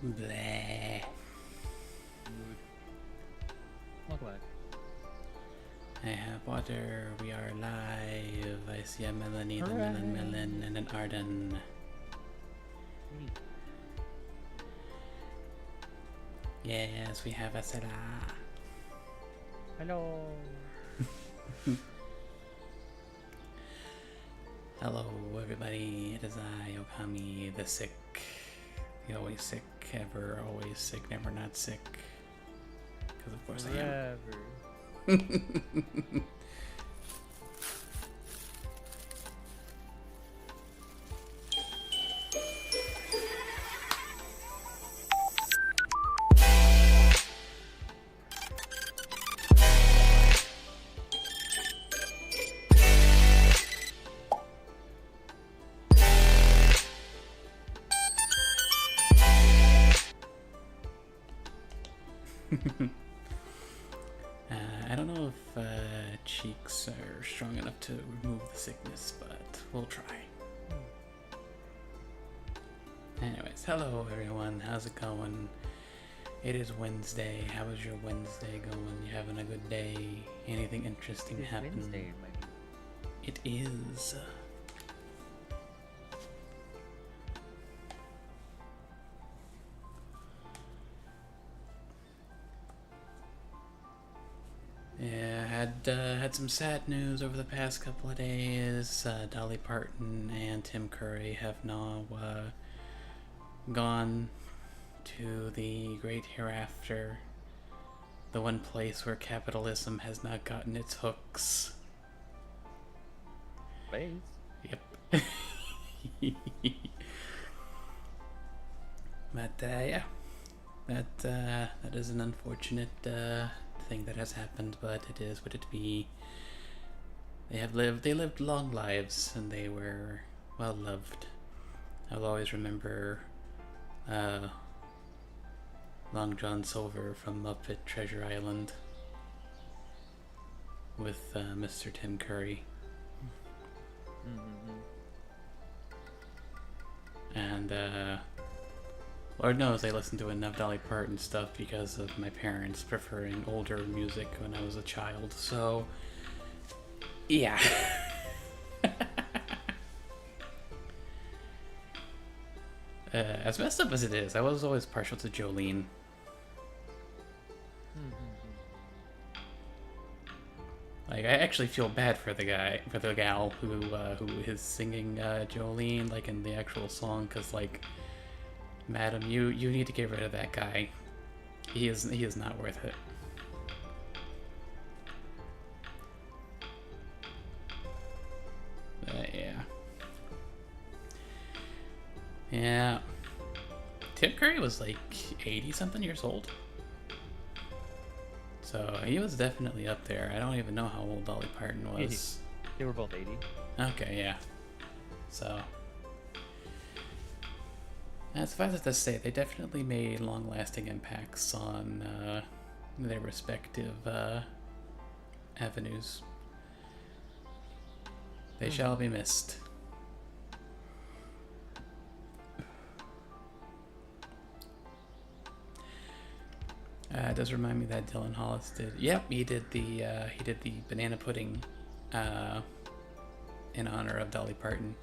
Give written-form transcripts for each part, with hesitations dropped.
Bleh. Mood. Welcome back. I have water. We are live. I see a Melanie, the Hooray. Melon, and an Arden. Wee. Yes, we have a Sarah. Hello. Hello, everybody. It is I, Okami, the sick. The always sick, ever always sick, never not sick. Because of course I am. I don't know if cheeks are strong enough to remove the sickness, but we'll try. Anyways, hello everyone, how's it going? It is Wednesday. How is your Wednesday going? You having a good day? Anything interesting It's happen? Wednesday, my dude. It is. Yeah, had some sad news over the past couple of days. Dolly Parton and Tim Curry have now gone to the great hereafter, the one place where capitalism has not gotten its hooks. Base. Yep. But yeah, that is an unfortunate thing that has happened, but it is what it be. They lived long lives, and they were well loved. I'll always remember Long John Silver from Muppet Treasure Island with Mr. Tim Curry. And Lord knows I listened to enough Dolly Parton stuff because of my parents preferring older music when I was a child, so yeah. As messed up as it is, I was always partial to Jolene. Like, I actually feel bad for the gal who is singing Jolene, like, in the actual song, because, like, madam, you need to get rid of that guy. He is not worth it. Yeah. Yeah. Tim Curry was, like, 80-something years old. So he was definitely up there. I don't even know how old Dolly Parton was. They were both 80. Okay, yeah. So, suffice it to say, they definitely made long-lasting impacts on their respective avenues. They shall be missed. It does remind me that Dylan Hollis did. Yep, he did the banana pudding in honor of Dolly Parton,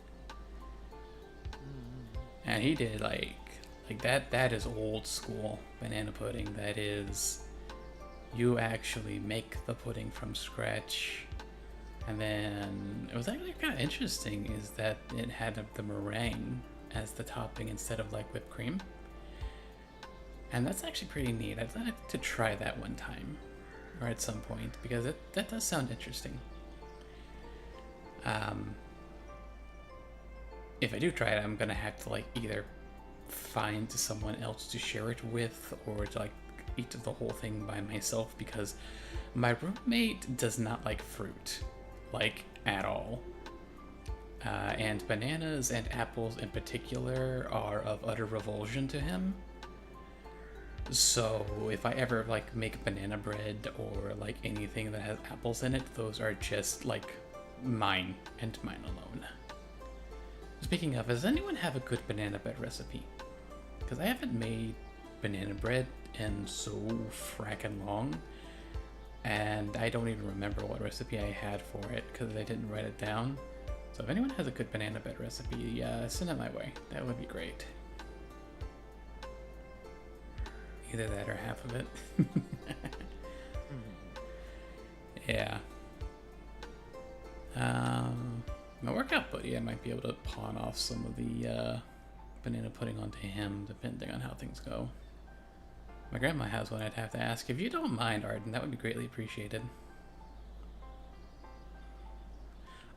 and he did like that. That is old school banana pudding. That is, you actually make the pudding from scratch, and then it was actually kind of interesting. Is that it had the meringue as the topping instead of like whipped cream. And that's actually pretty neat. I'd like to try that one time, or at some point, because that does sound interesting. If I do try it, I'm gonna have to like either find someone else to share it with, or to like eat the whole thing by myself, because my roommate does not like fruit, like at all. And bananas and apples in particular are of utter revulsion to him. So if I ever like make banana bread or like anything that has apples in it, those are just like mine and mine alone. Speaking of, does anyone have a good banana bread recipe? Because I haven't made banana bread in so frackin' long, and I don't even remember what recipe I had for it because I didn't write it down. So if anyone has a good banana bread recipe, send it my way. That would be great. Either that or half of it. Yeah. My workout buddy, I might be able to pawn off some of the banana pudding onto him, depending on how things go. My grandma has one. I'd have to ask. If you don't mind, Arden, that would be greatly appreciated.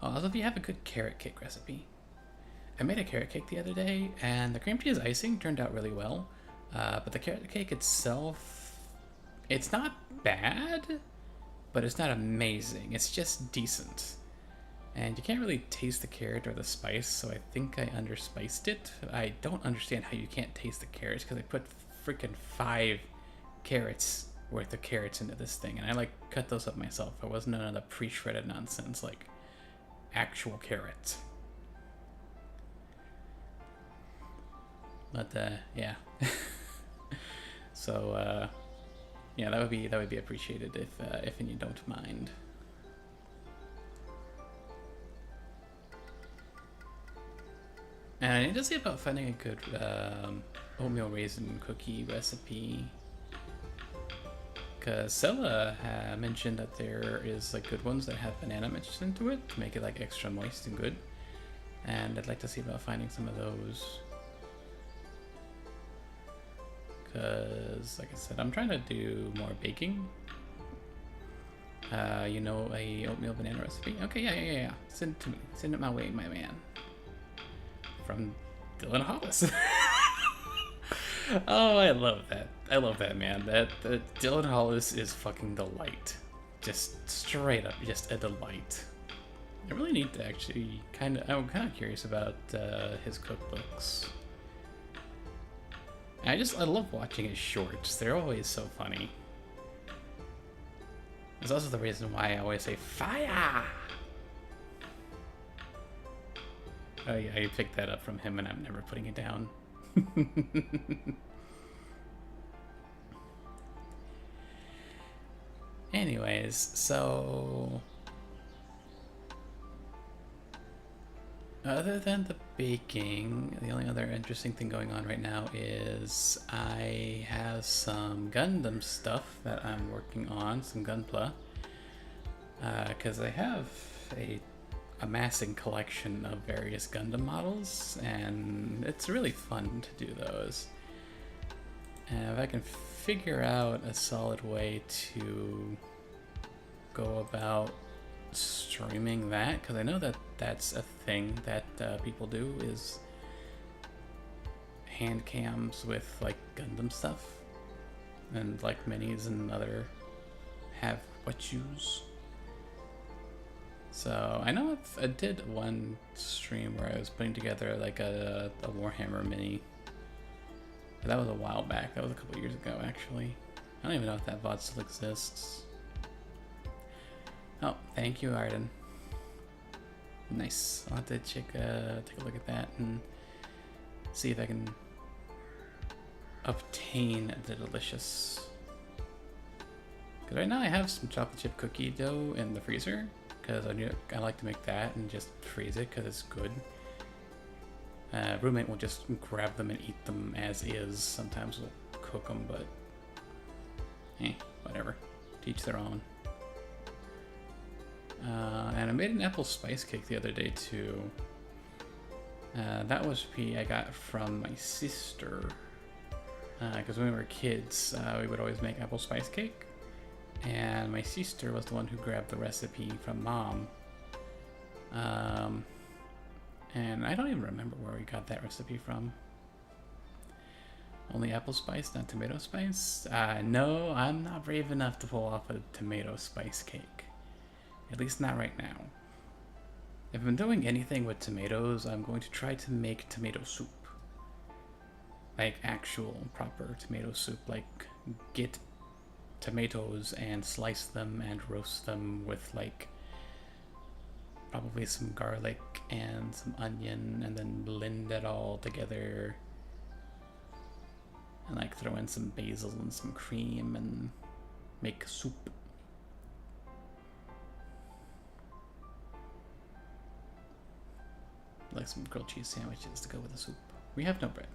Oh, also, if you have a good carrot cake recipe. I made a carrot cake the other day, and the cream cheese icing turned out really well. But the carrot cake itself, it's not bad, but it's not amazing. It's just decent. And you can't really taste the carrot or the spice, so I think I underspiced it. I don't understand how you can't taste the carrots, because I put freaking 5 carrots worth of carrots into this thing, and I like cut those up myself. I wasn't none of the pre-shredded nonsense, like actual carrots. But yeah. So yeah, that would be appreciated if you don't mind. And I need to see about finding a good oatmeal raisin cookie recipe. Because Sella mentioned that there is like good ones that have banana mixed into it to make it like extra moist and good. And I'd like to see about finding some of those. Because, like I said, I'm trying to do more baking. You know, a oatmeal banana recipe? Okay, yeah. Send it to me. Send it my way, my man. From Dylan Hollis. Oh, I love that. I love that, man. That Dylan Hollis is fucking delight. Just straight up, just a delight. I really need to actually I'm kind of curious about his cookbooks. I love watching his shorts. They're always so funny. It's also the reason why I always say fire. Oh yeah, I picked that up from him and I'm never putting it down. Anyways, so other than the baking, the only other interesting thing going on right now is I have some Gundam stuff that I'm working on, some Gunpla, because I have a amassing collection of various Gundam models, and it's really fun to do those. And if I can figure out a solid way to go about streaming that, because I know that that's a thing that people do, is hand cams with like Gundam stuff and like minis and other have what yous. So I know I did one stream where I was putting together like a Warhammer mini. But that was a while back. That was a couple years ago, actually. I don't even know if that VOD still exists. Oh, thank you, Arden. Nice. I'll have to take a look at that and see if I can obtain the delicious. Because right now I have some chocolate chip cookie dough in the freezer. Because I like to make that and just freeze it because it's good. Roommate will just grab them and eat them as is. Sometimes we'll cook them, but whatever. To each their own. And I made an apple spice cake the other day too. That recipe I got from my sister. Because when we were kids, we would always make apple spice cake. And my sister was the one who grabbed the recipe from Mom. And I don't even remember where we got that recipe from. Only apple spice, not tomato spice? No, I'm not brave enough to pull off a tomato spice cake. At least not right now. If I'm doing anything with tomatoes, I'm going to try to make tomato soup. Like actual proper tomato soup. Like get tomatoes and slice them and roast them with like probably some garlic and some onion, and then blend it all together And like throw in some basil and some cream and make soup. Like some grilled cheese sandwiches to go with the soup. We have no bread.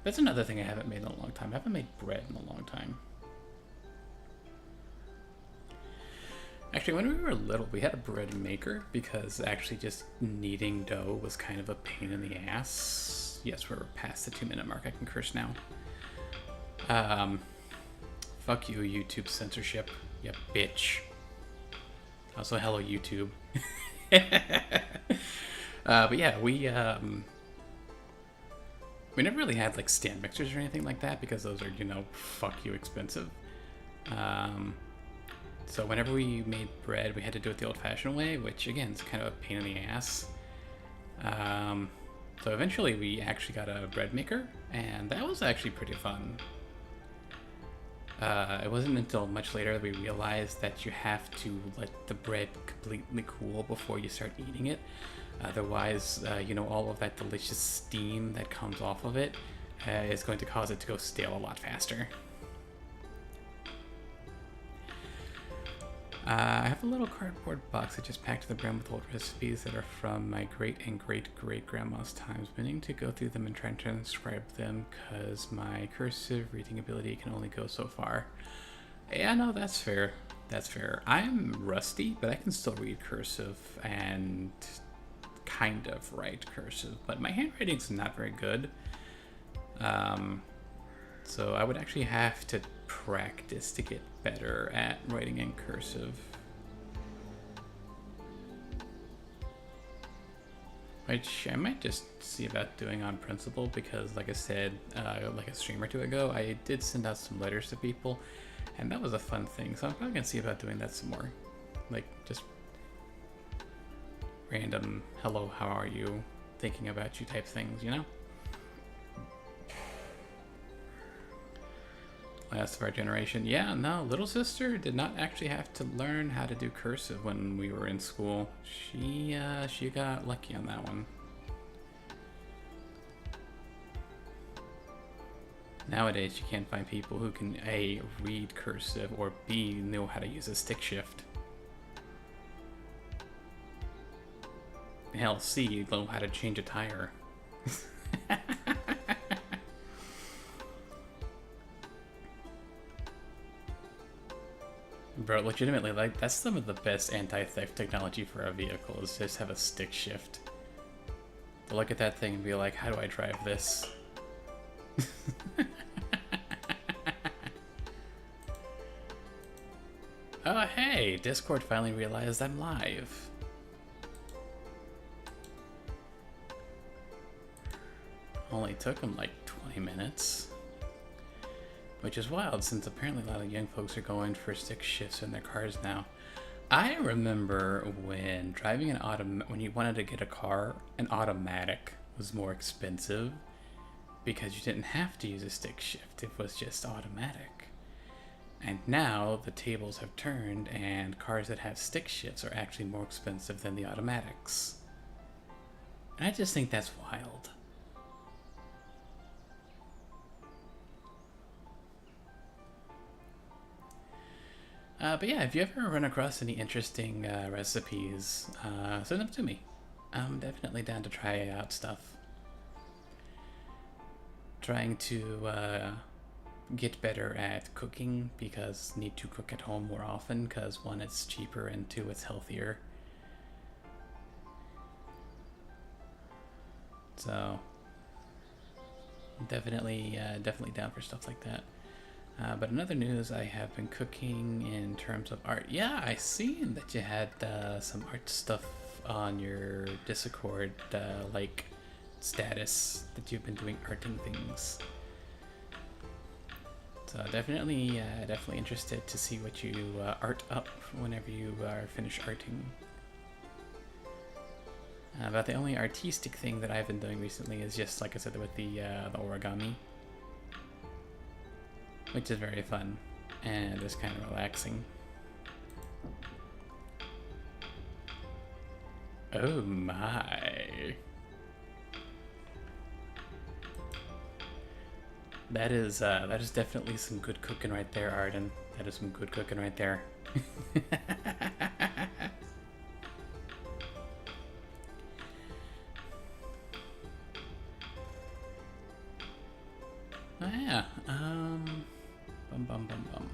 That's another thing I haven't made in a long time. I haven't made bread in a long time. Actually, when we were little, we had a bread maker because actually just kneading dough was kind of a pain in the ass. Yes, we're past the 2-minute mark. I can curse now. Fuck you, YouTube censorship. You bitch. Also, hello, YouTube. But yeah, we never really had like stand mixers or anything like that because those are, you know, fuck you expensive. So whenever we made bread, we had to do it the old-fashioned way, which again is kind of a pain in the ass. So eventually we actually got a bread maker, and that was actually pretty fun. It wasn't until much later that we realized that you have to let the bread completely cool before you start eating it. Otherwise, you know, all of that delicious steam that comes off of it is going to cause it to go stale a lot faster. I have a little cardboard box I just packed to the brim with old recipes that are from my great and great grandma's times. Meaning to go through them and try and transcribe them because my cursive reading ability can only go so far. Yeah, no, that's fair. That's fair. I'm rusty, but I can still read cursive and kind of write cursive, but my handwriting's not very good. So I would actually have to practice to get better at writing in cursive. Which I might just see about doing on principle because, like I said, like a stream or two ago, I did send out some letters to people, and that was a fun thing. So I'm probably gonna see about doing that some more. Like, just random, hello, how are you, thinking about you type things, you know? Last of our generation. Yeah, no, little sister did not actually have to learn how to do cursive when we were in school. She got lucky on that one. Nowadays, you can't find people who can A, read cursive, or B, know how to use a stick shift. Hell, C, know how to change a tire. Bro, legitimately, like, that's some of the best anti-theft technology for a vehicle, is just have a stick shift. To look at that thing and be like, how do I drive this? Oh, hey! Discord finally realized I'm live. Only took him like 20 minutes. Which is wild, since apparently a lot of young folks are going for stick shifts in their cars now. I remember when driving when you wanted to get a car, an automatic was more expensive because you didn't have to use a stick shift, it was just automatic. And now the tables have turned and cars that have stick shifts are actually more expensive than the automatics. And I just think that's wild. But yeah, if you ever run across any interesting recipes, send them to me. I'm definitely down to try out stuff. Trying to get better at cooking because need to cook at home more often because one, it's cheaper, and two, it's healthier. So definitely down for stuff like that. But in other news, I have been cooking in terms of art. Yeah, I seen that you had some art stuff on your Discord, like status that you've been doing arting things. So definitely interested to see what you art up whenever you are finished arting. About the only artistic thing that I've been doing recently is just, like I said, with the origami. Which is very fun and is kind of relaxing. Oh my. That is definitely some good cooking right there, Arden. That is some good cooking right there. Oh yeah. Bum bum bum bum.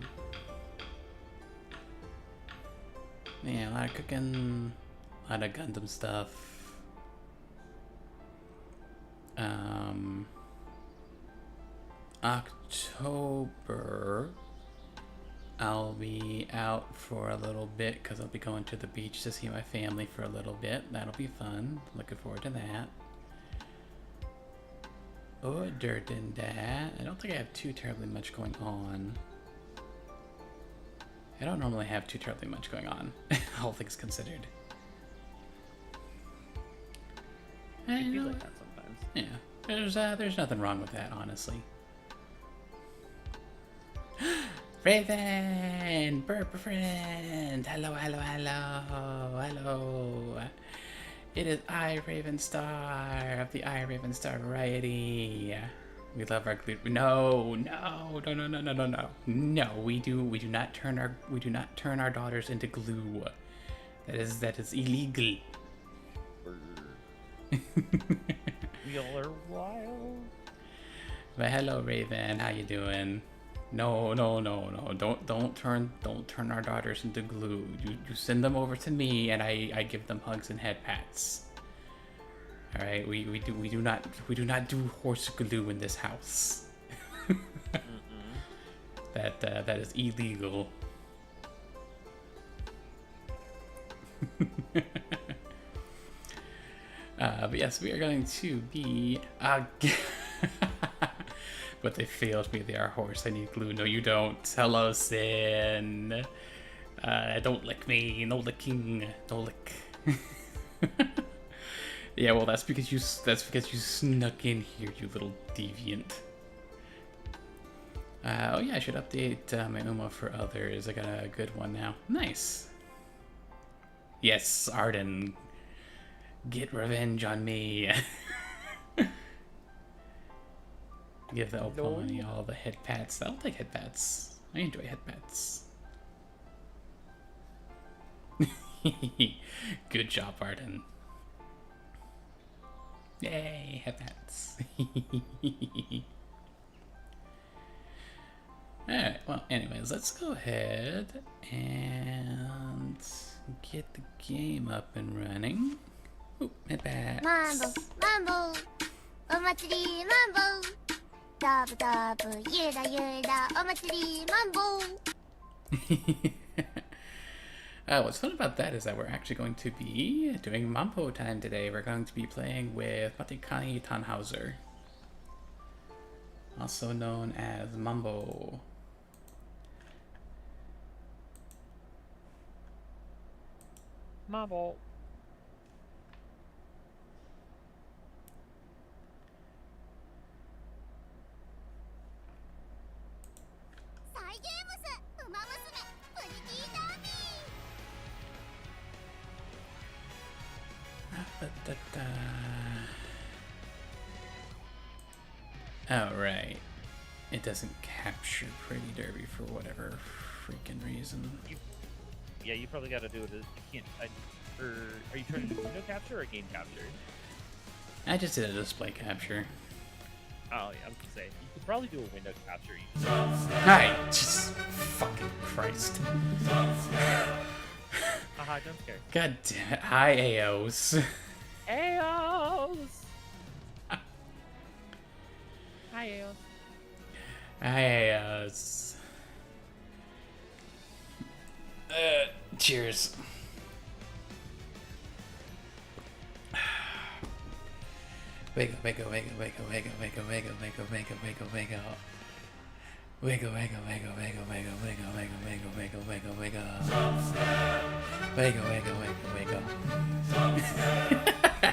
Yeah, a lot of cooking, a lot of Gundam stuff. October, I'll be out for a little bit because I'll be going to the beach to see my family for a little bit. That'll be fun. Looking forward to that. Other than that, I don't think I have too terribly much going on. I don't normally have too terribly much going on, all things considered. It feels like that sometimes. Yeah, there's nothing wrong with that, honestly. Raven, burp friend. Hello, hello, hello, hello. It is I, Raven Star of the I, Raven Star variety. We love our glue. No, we do not turn our daughters into glue. That is illegal. We all are wild. But hello, Raven. How you doing? No. Don't turn our daughters into glue. You send them over to me, and I give them hugs and head pats. All right, we do not do horse glue in this house. That is illegal. But yes, we are going to be. But they failed me. They are horse. I need glue. No, you don't. Hello, Sin. Don't lick me. No licking. No lick. Yeah, well, that's because you snuck in here, you little deviant. Oh yeah, I should update my Uma for others. I got a good one now. Nice. Yes, Arden. Get revenge on me. Give the Oponi all the head pats. I'll take head pats. I enjoy head pats. Good job, Arden. Yay, head pats. Alright, well, anyways, let's go ahead and get the game up and running. Ooh, head pats. Mambo, Mambo, Omatsuri, Mambo. Dabu, dabu, yura, yura, Omatsuri, Mambo. What's fun about that is that we're actually going to be doing Mambo Time today. We're going to be playing with Matikani Tannhauser, also known as Mambo. Mambo. Oh, right. It doesn't capture Pretty Derby for whatever freaking reason. Yeah, you probably got to do it. You can't. Are you trying to do window capture or game capture? I just did a display capture. Oh, yeah, I was gonna say you could probably do a window capture. You just Hi! Jesus fucking Christ. haha, don't scare. God damn it. Hi, AOs. Aeos! Hi, Aeos. Hi, AOs. Cheers. Wake up, wake up, wake up, wake up, wake up, wake up, wake up, wake up, wake up, wake up, wake up. Wake up, wake up, wake up, wake up, wake up, wake up, wake up, wake up, wake up, wake up, wake up. Wake up, wake up, wake up, wake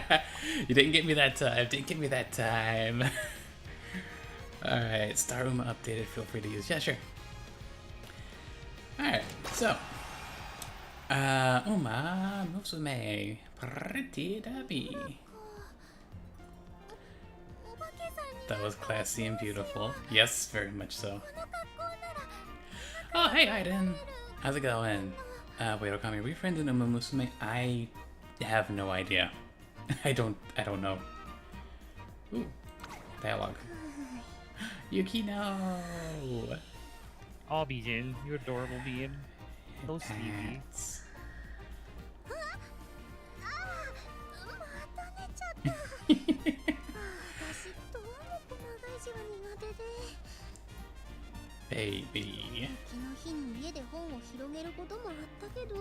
up. You didn't get me that time. Didn't get me that time. Alright, Star Uma updated. Feel free to use. Yeah, sure. Alright, so. Uma Musume. Pretty Derby. That was classy and beautiful. Yes, very much so. Oh, hey, Aiden. How's it going? Wait, Okami, are we friends in Uma Musume? I have no idea. I don't know. Ooh, dialogue. Yukino! Oh, Bijin, you adorable being. So sleepy. Pats. 私どうもこ長い字は苦手で Baby. 雪の日に家で本を広げることもあったけど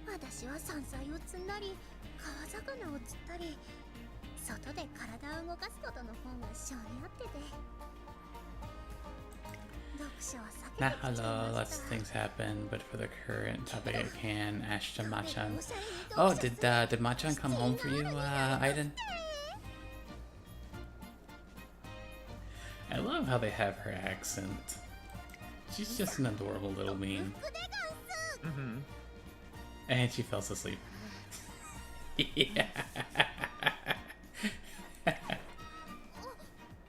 私は山菜を摘んだり川魚を釣ったり外で体を動かすことの方が性に合ってて読書は避け Nah, てきちゃい hello, ま lots し of た things happen, but for the current topic I can, Ashton Machan. Oh, did Machan come home for you, Aiden? I love how they have her accent. She's just an adorable little bean. Mm-hmm. And she fell asleep. Yeah.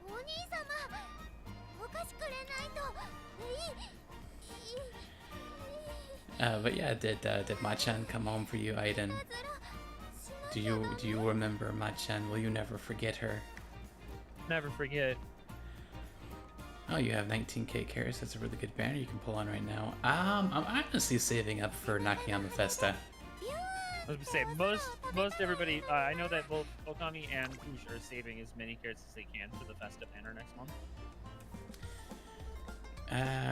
お兄様お菓子くれないと But yeah, did Machan come home for you, Aiden? Do you remember Machan? Will you never forget her? Never forget. Oh, you have 19k carries. That's a really good banner you can pull on right now. I'm honestly saving up for Nakayama Festa. I was gonna say most everybody. I know that both Okami and Kush are saving as many carrots as they can for the Festa banner next month.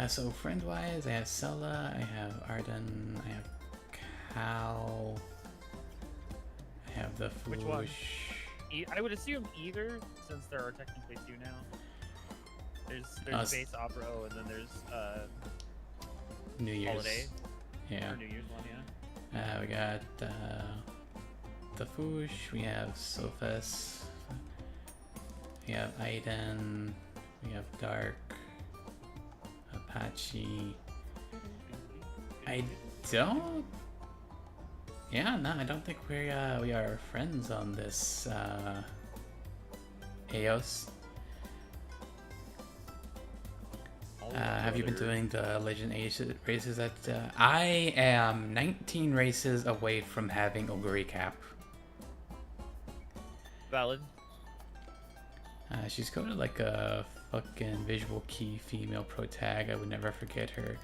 So friend-wise, I have Sella, I have Arden, I have Cal, I have the Foosh. Which one? I would assume either, since there are technically two now. There's base opera, and then there's New Year's. holiday. Yeah. Or New Year's one, yeah. We got the Foosh, we have Sophus, we have Aiden, we have Dark, Apache. I don't. Yeah, no, I don't think we are friends on this Eos. Have you been doing the Legend races? That I am 19 races away from having Oguri cap. Valid. She's coded like a fucking visual key female pro tag. I would never forget her.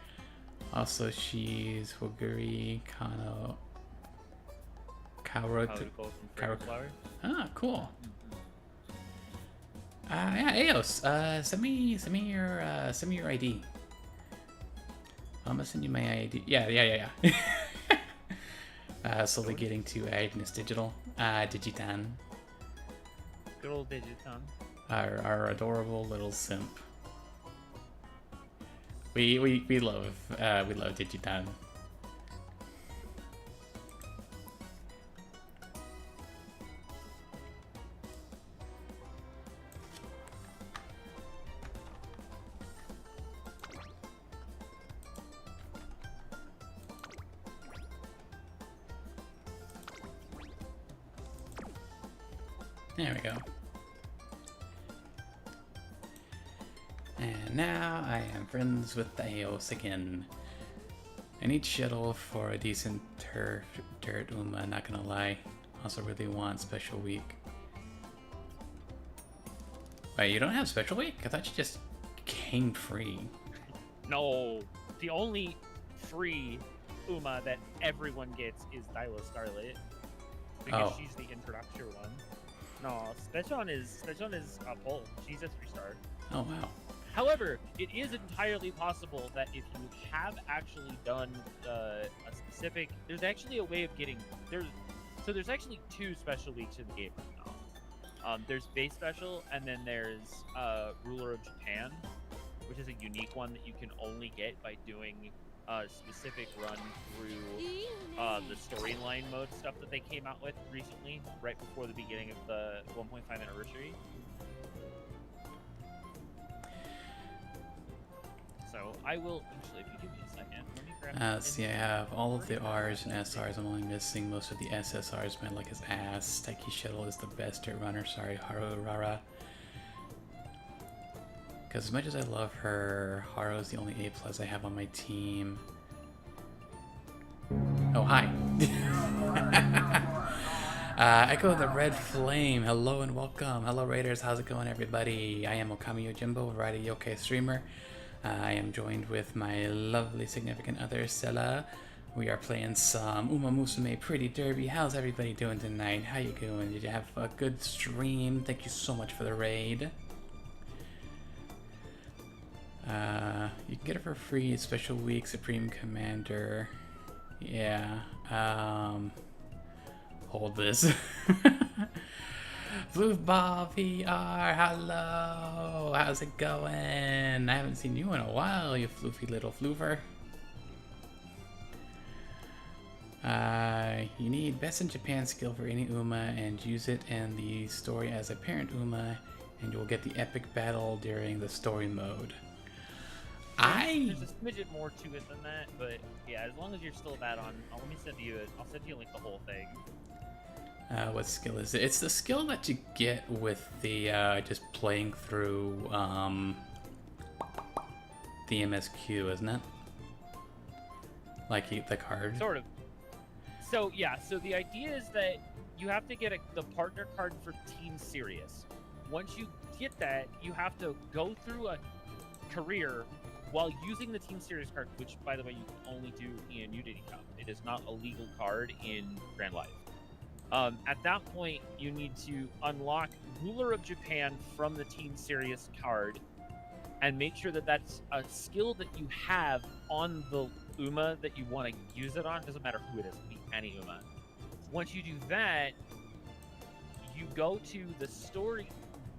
Also, she's Oguri Kano. Flower. Ah, cool. Yeah, Eos. Send me your ID. I'm gonna send you my ID. Yeah. Slowly getting to Agnes Digital. Digitan. Good old Digiton. Our adorable little simp. We love Digitan. There we go. And now I am friends with Eos again. I need shuttle for a decent dirt Uma, not gonna lie. Also really want special week. Wait, you don't have special week? I thought you just came free. No, the only free Uma that everyone gets is Dyla Scarlet because she's the introductory one. No, Specion is a pull. She's a 3-star. Oh wow. However, it is entirely possible that if you have actually done a specific, there's actually a way of getting there's actually 2 special weeks in the game right now. There's base special, and then there's Ruler of Japan, which is a unique one that you can only get by doing a specific run through the storyline mode stuff that they came out with recently, right before the beginning of the 1.5 anniversary. So I will actually, if you give me a second, let me grab. Let's see, I have all of the R's and SR's. I'm only missing most of the SSR's. My luck is ass. Taiki Shuttle is the best dirt runner. Sorry, Haru Rara. Because as much as I love her, Haru's the only A+ I have on my team. Oh, hi. Echo the Red Flame. Hello and welcome. Hello, Raiders. How's it going, everybody? I am Okami Yojimbo, Variety Yokai streamer. I am joined with my lovely significant other, Sela. We are playing some Uma Musume Pretty Derby. How's everybody doing tonight? How you doing? Did you have a good stream? Thank you so much for the raid. You can get it for free. Special Week, Supreme Commander. Yeah. Hold this. Floofball PR, hello. How's it going? I haven't seen you in a while, you floofy little floofer. You need best in Japan skill for any Uma and use it in the story as a parent Uma, and you will get the epic battle during the story mode. There's a smidget more to it than that, but yeah, as long as you're still that on, let me send you I'll send you like the whole thing. What skill is it? It's the skill that you get with the just playing through the MSQ, isn't it? Like the card. Sort of. So yeah, so the idea is that you have to get the partner card for Team Serious. Once you get that, you have to go through a career while using the Team Serious card, which, by the way, you can only do in Unity Cup. It is not a legal card in Grand Life. At that point, you need to unlock Ruler of Japan from the Team Serious card and make sure that that's a skill that you have on the Uma that you want to use it on. Doesn't matter who it is, it can be any Uma. Once you do that, you go to the story,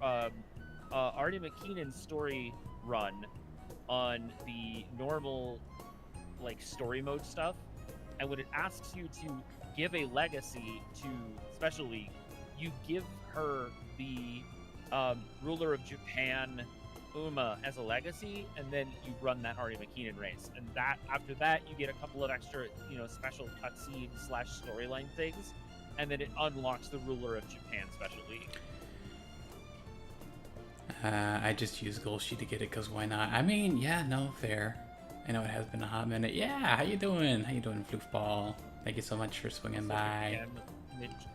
Artie McKinnon story run on the normal, like, story mode stuff, and when it asks you to give a legacy to Special League, you give her the Ruler of Japan Uma as a legacy, and then you run that Artie McKinnon race. And that after that, you get a couple of extra, special cutscene / storyline things, and then it unlocks the Ruler of Japan Special League. I just use Golshi to get it, because why not? I mean, yeah, no, fair. I know it has been a hot minute. Yeah, how you doing? How you doing, Floofball? Thank you so much for swinging by.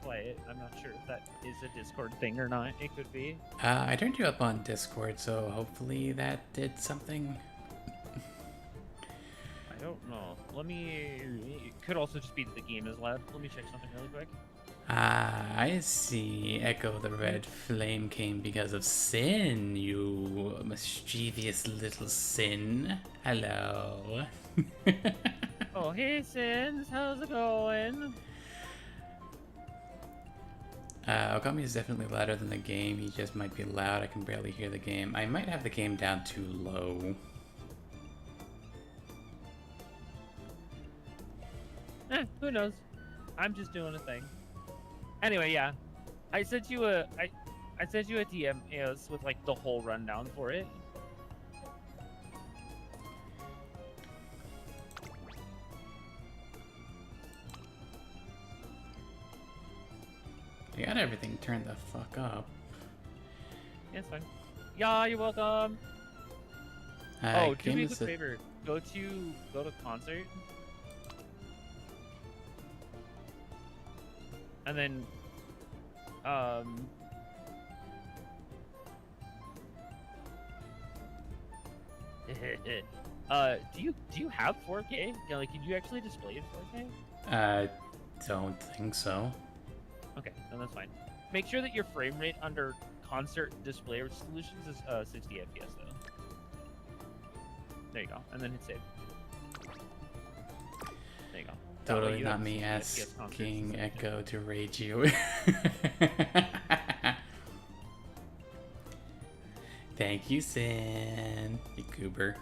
Play it. I'm not sure if that is a Discord thing or not. It could be. I turned you up on Discord, so hopefully that did something. I don't know. It could also just be that the game is loud. Let me check something really quick. I see. Echo the Red Flame came because of sin, you mischievous little sin. Hello. Oh, hey, Sins. How's it going? Okami is definitely louder than the game. He just might be loud. I can barely hear the game. I might have the game down too low. Who knows? I'm just doing a thing. Anyway, yeah. I sent you a DM, Eos, with like the whole rundown for it. You got everything turned the fuck up. Yeah, it's fine. Yeah, you're welcome. Do me a quick favor. Go to concert. And then do you have 4K? Yeah, like, can you actually display it 4K? Don't think so. Okay, then that's fine. Make sure that your frame rate under concert display solutions is 60 FPS though. There you go, and then hit save. There you go. Totally not me asking Echo to raid you. Thank you, Sin. You goober.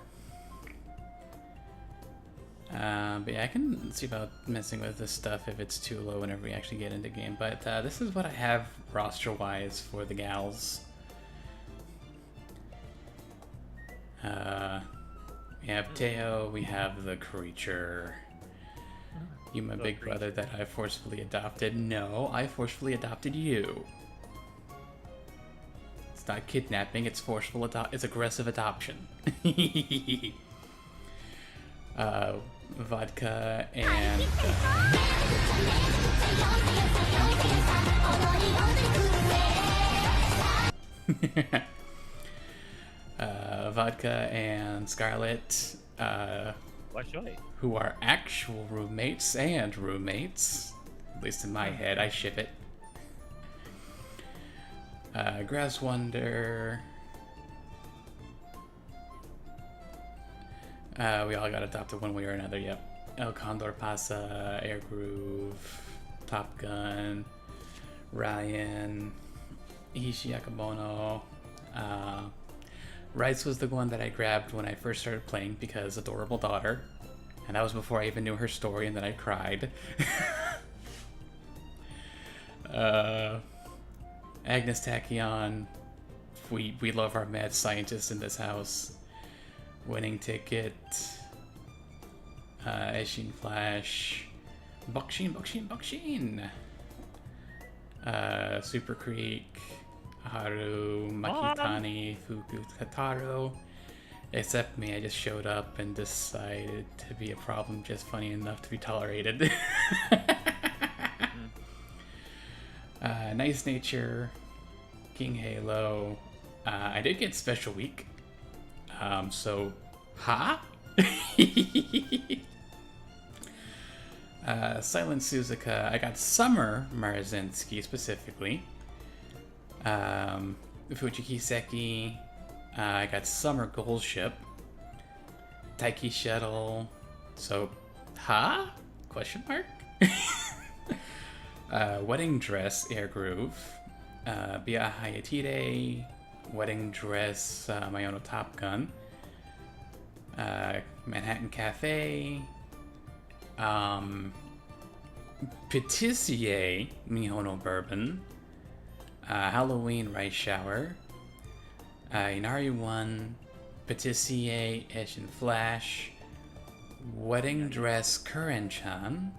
But yeah, I can see about messing with this stuff if it's too low whenever we actually get into game. But this is what I have roster-wise for the gals. We have Teo, we have the creature. You, my big brother that I forcefully adopted. No, I forcefully adopted you. not kidnapping, it's forceful it's aggressive adoption. Vodka and Vodka and Scarlet, who are actual roommates and roommates. At least in my head, I ship it. Grass Wonder. We all got adopted one way or another, yep. El Condor Pasa, Air Groove, Top Gun, Ryan, Ishi Akabono. Rice was the one that I grabbed when I first started playing because adorable daughter. And that was before I even knew her story, and then I cried. Agnes Tachyon. We love our mad scientist in this house. Winning Ticket. Eshin Flash. Bucksheen. Super Creek. Haru, Makitani, Fuku, Kataro. Except me, I just showed up and decided to be a problem just funny enough to be tolerated. Nice Nature, King Halo. I did get Special Week. So, Silent Suzuka. I got Summer Marzinski specifically. Fujiki Seki. I got Summer Gold Ship. Taiki Shuttle. So, Question mark? Wedding Dress Air Groove. Bia Hayatide. Wedding Dress Mayono Top Gun. Manhattan Cafe. Patissier Mihono Bourbon. Halloween Rice Shower. Inari 1. Patissier Eshin Flash. Wedding Dress Kuren-chan.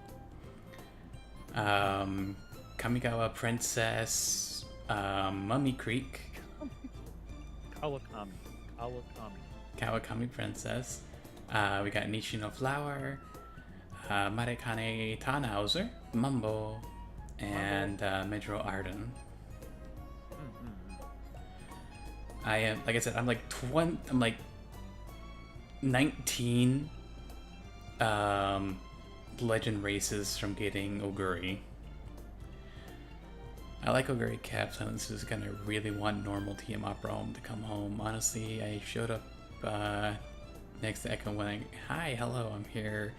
Kamigawa Princess. Mummy Creek. Kawakami Princess. We got Nishino Flower. Marekane Tannhauser. Mambo. And Metro Arden. I am, like I said, I'm like 19 legend races from getting Oguri. I like Oguri Cap, so this is gonna really want normal TM Opera Home to come home. Honestly, I showed up next to Echo when hi, hello, I'm here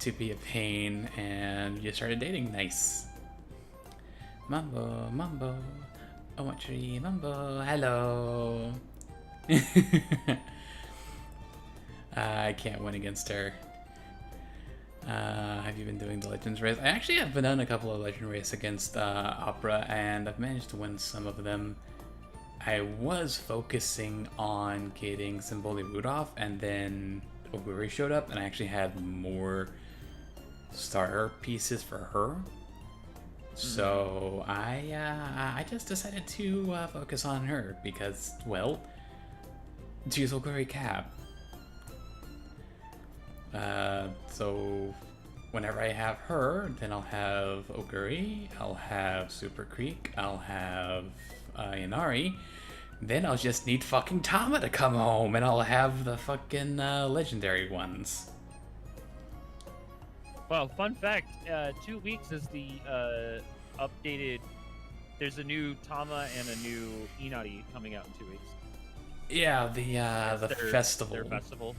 to be a pain, and you started dating. Nice. Mambo. Omachi, Mambo, hello. I can't win against her. Have you been doing the Legends race? I actually have been on a couple of Legend race against Opera, and I've managed to win some of them. I was focusing on getting Symboli Rudolph, and then Oguri showed up, and I actually had more starter pieces for her. So I just decided to focus on her because, well, she's Oguri Cap. So whenever I have her, then I'll have Oguri, I'll have Super Creek, I'll have Inari. Then I'll just need fucking Tama to come home, and I'll have the fucking legendary ones. Well, fun fact, 2 weeks is the updated... There's a new Tama and a new Inari coming out in 2 weeks. Yeah, the festival. Their festival.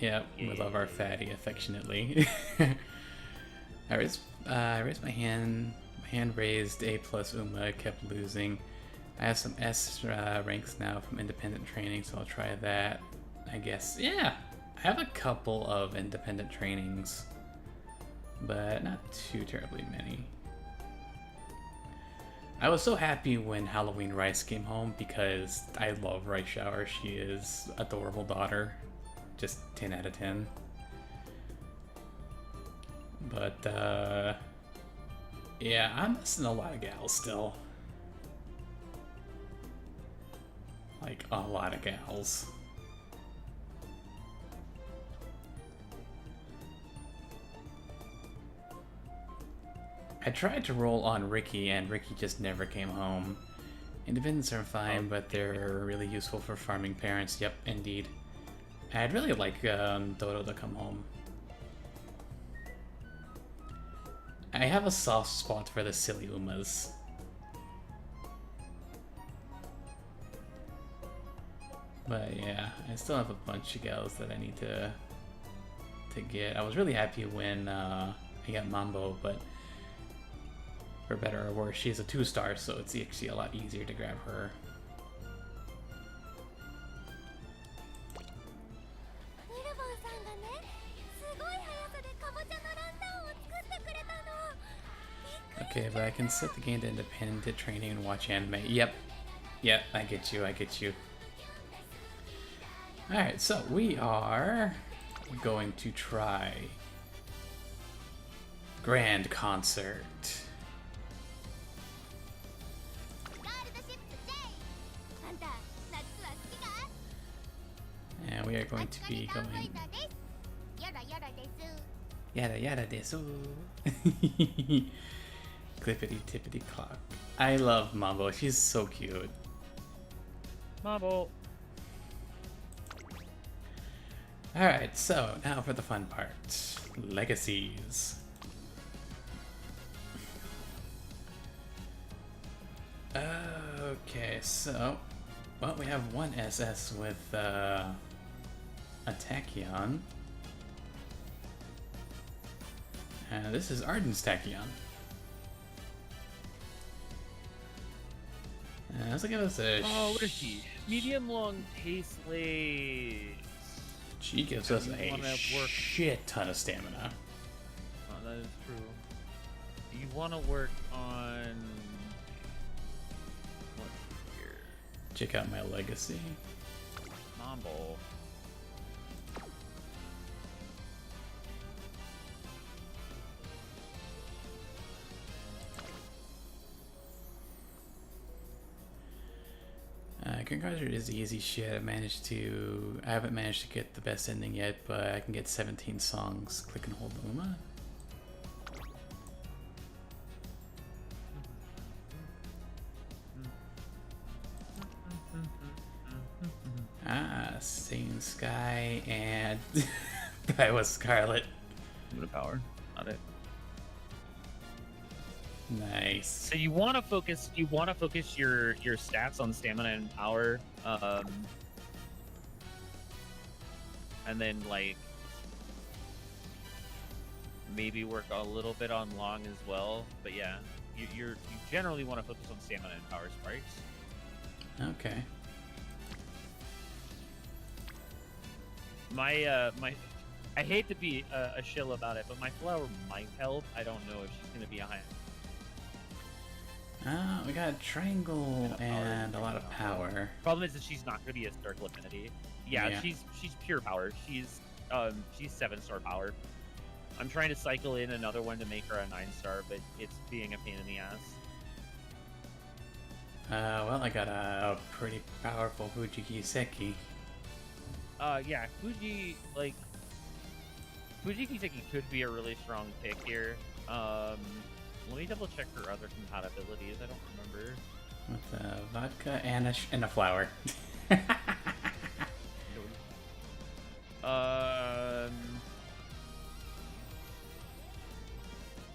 Yep, we love our fatty affectionately. I raised my hand. My hand raised A+ Uma, kept losing. I have some S ranks now from independent training, so I'll try that, I guess. Yeah, I have a couple of independent trainings, but not too terribly many. I was so happy when Halloween Rice came home because I love Rice Shower. She is adorable daughter. Just 10 out of 10. But, yeah, I'm missing a lot of gals still. Like, a lot of gals. I tried to roll on Ricky, and Ricky just never came home. Independents are fine, but they're really useful for farming parents. Yep, indeed. I'd really like Dodo to come home. I have a soft spot for the silly Umas. But yeah, I still have a bunch of gals that I need to get. I was really happy when I got Mambo, but for better or worse, she's a 2-star, so it's actually a lot easier to grab her. ニルボンさんがね、すごい速さでカボチャのランタンを作ってくれたの。びっくり。 Okay, but I can set the game to independent training and watch anime. Yep. Yep, I get you, I get you. Alright, so we are going to try Grand Concert. ガールドシップ J。あんた、夏は好きか？ And we are going to be going... やだやだです。 Yada yada desu. Clippity tippity clock. I love Mambo, she's so cute. Mambo. Alright, so now for the fun part. Legacies. Okay, so... Well, we have one SS with a Tachyon. And this is Arden's Tachyon. This will give us a... Oh, what is she? Medium long tasteless. She gives us You a wanna work- shit ton of stamina. Oh, that is true. You want to work on what here? Check out my legacy. Mambo. Concussion is easy shit. I haven't managed to get the best ending yet, but I can get 17 songs. Click and hold Uma. Sane Sky and that was Scarlet. Moon of Power. Not it. Nice. So you want to focus. You want to focus your stats on stamina and power, and then like maybe work a little bit on long as well. But yeah, you generally want to focus on stamina and power sprites. Okay. I hate to be a shill about it, but my flower might help. I don't know if she's gonna be a high. We got a triangle and a lot of power. Problem is that she's not gonna be a Stark Affinity. Yeah, she's pure power. She's 7-star power. I'm trying to cycle in another one to make her a 9-star, but it's being a pain in the ass. Well, I got a pretty powerful Fujiki Seki. Yeah, Fuji Kiseki could be a really strong pick here. Let me double check her other compatibilities. I don't remember. With a vodka and a flower.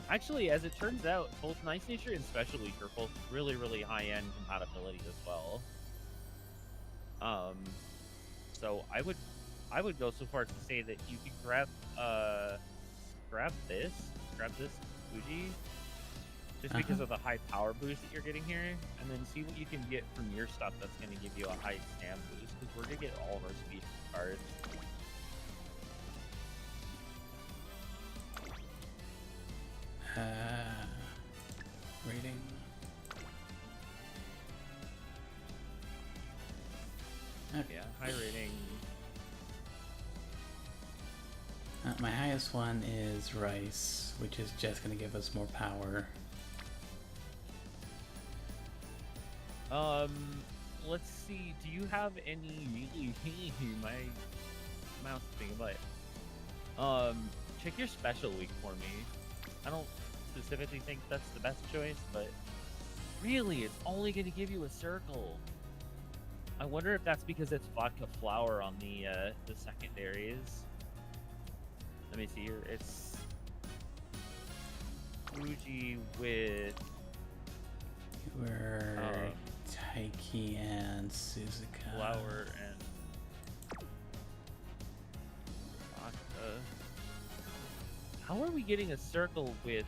Actually, as it turns out, both Nice Nature and Special League are both really, really high-end compatibility as well. So I would go so far as to say that you could grab this Fuji, just because of the high power boost that you're getting here, and then see what you can get from your stuff that's going to give you a high stam boost, because we're going to get all of our speed cards. Rating. Yeah, high rating. My highest one is Rice, which is just going to give us more power. let's see. Do you have any? My mouse is being a butt. Check your special week for me. I don't specifically think that's the best choice, but really, it's only going to give you a circle. I wonder if that's because it's vodka flower on the secondaries. Let me see here. It's Fuji with We're Taiki and Suzuka. flower and vodka. How are we getting a circle with?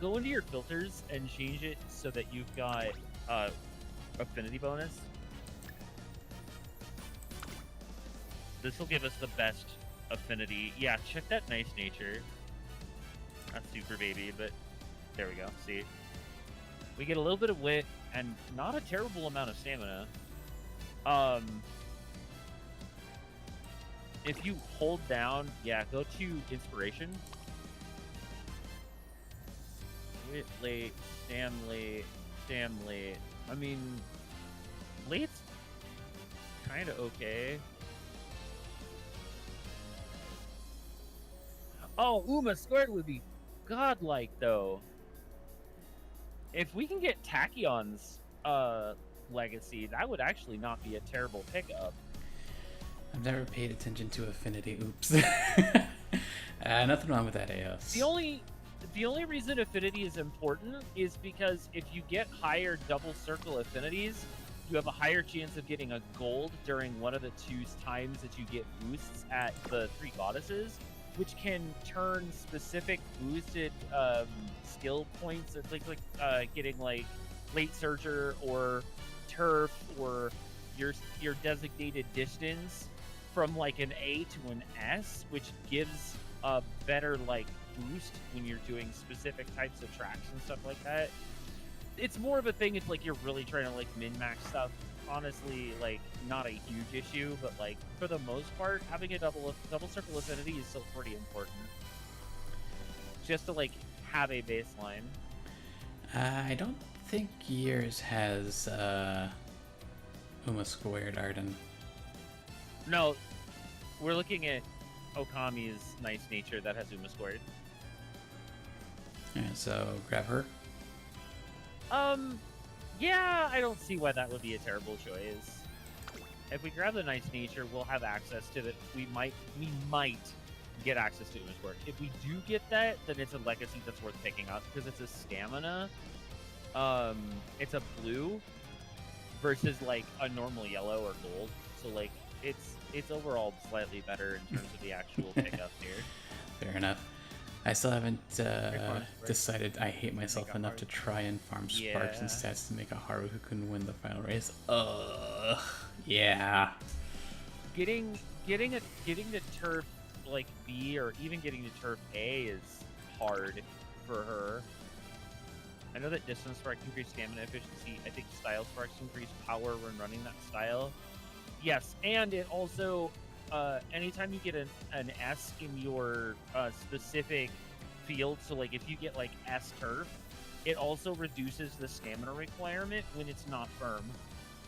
Go into your filters and change it so that you've got affinity bonus. This will give us the best affinity. Yeah, check that nice nature. Not super baby, but there we go. See, we get a little bit of wit and not a terrible amount of stamina. If you hold down, yeah, go to inspiration. Wit late, stam late, stam late. I mean, late's kind of okay. Oh, Uma squared would be godlike, though. If we can get Tachyon's legacy, that would actually not be a terrible pickup. I've never paid attention to affinity. Oops. Nothing wrong with that, AOS. The only reason affinity is important is because if you get higher double circle affinities, you have a higher chance of getting a gold during one of the 2 times that you get boosts at the 3 goddesses, which can turn specific boosted skill points. It's like getting like late surger or turf or your designated distance from like an A to an S, which gives a better like boost when you're doing specific types of tracks and stuff like that. It's more of a thing if like you're really trying to like min-max stuff. Honestly, like not a huge issue, but like for the most part, having a double circle affinity is still pretty important. Just to like have a baseline. I don't think yours has Uma squared Arden. No, we're looking at Okami's nice nature that has Uma squared. Alright, so grab her. Yeah, I don't see why that would be a terrible choice. If we grab the nice nature, we'll have access to it. We might get access to Uma squared. If we do get that, then it's a legacy that's worth picking up because it's a stamina. It's a blue versus like a normal yellow or gold. So like it's overall slightly better in terms of the actual pickup here. Fair enough. I still haven't decided I hate myself enough to try and farm sparks and stats to make a Haru who can win the final race. Yeah. Getting the turf like B or even getting the turf A is hard for her. I know that distance sparks increase stamina efficiency. I think style sparks increase power when running that style. Yes, and it also anytime you get an S in your specific field, so like if you get like S turf, it also reduces the stamina requirement when it's not firm.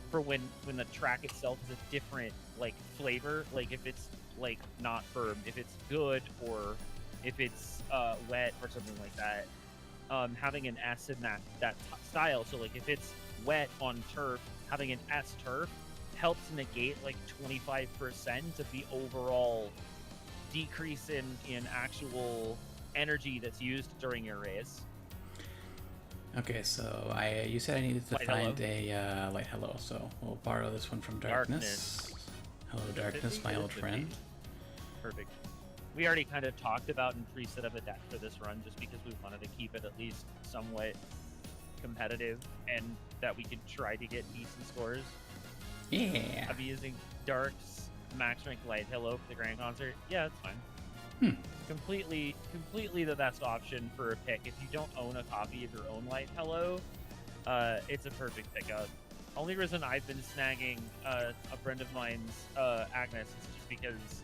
For when the track itself is a different like flavor, like if it's like not firm, if it's good or if it's wet or something like that. Having an S in that style, so like if it's wet on turf, having an S turf helps negate like 25% of the overall decrease in actual energy that's used during your race. Okay, so you said I needed to find a light hello, so we'll borrow this one from Darkness. Hello, Darkness, my old friend. Perfect. We already kind of talked about and pre-set up a deck for this run just because we wanted to keep it at least somewhat competitive and that we could try to get decent scores. Yeah. I'll be using Dark's max rank light hello for the grand concert. Yeah, that's fine. Completely the best option for a pick. If you don't own a copy of your own light hello, it's a perfect pickup. Only reason I've been snagging a friend of mine's Agnes is just because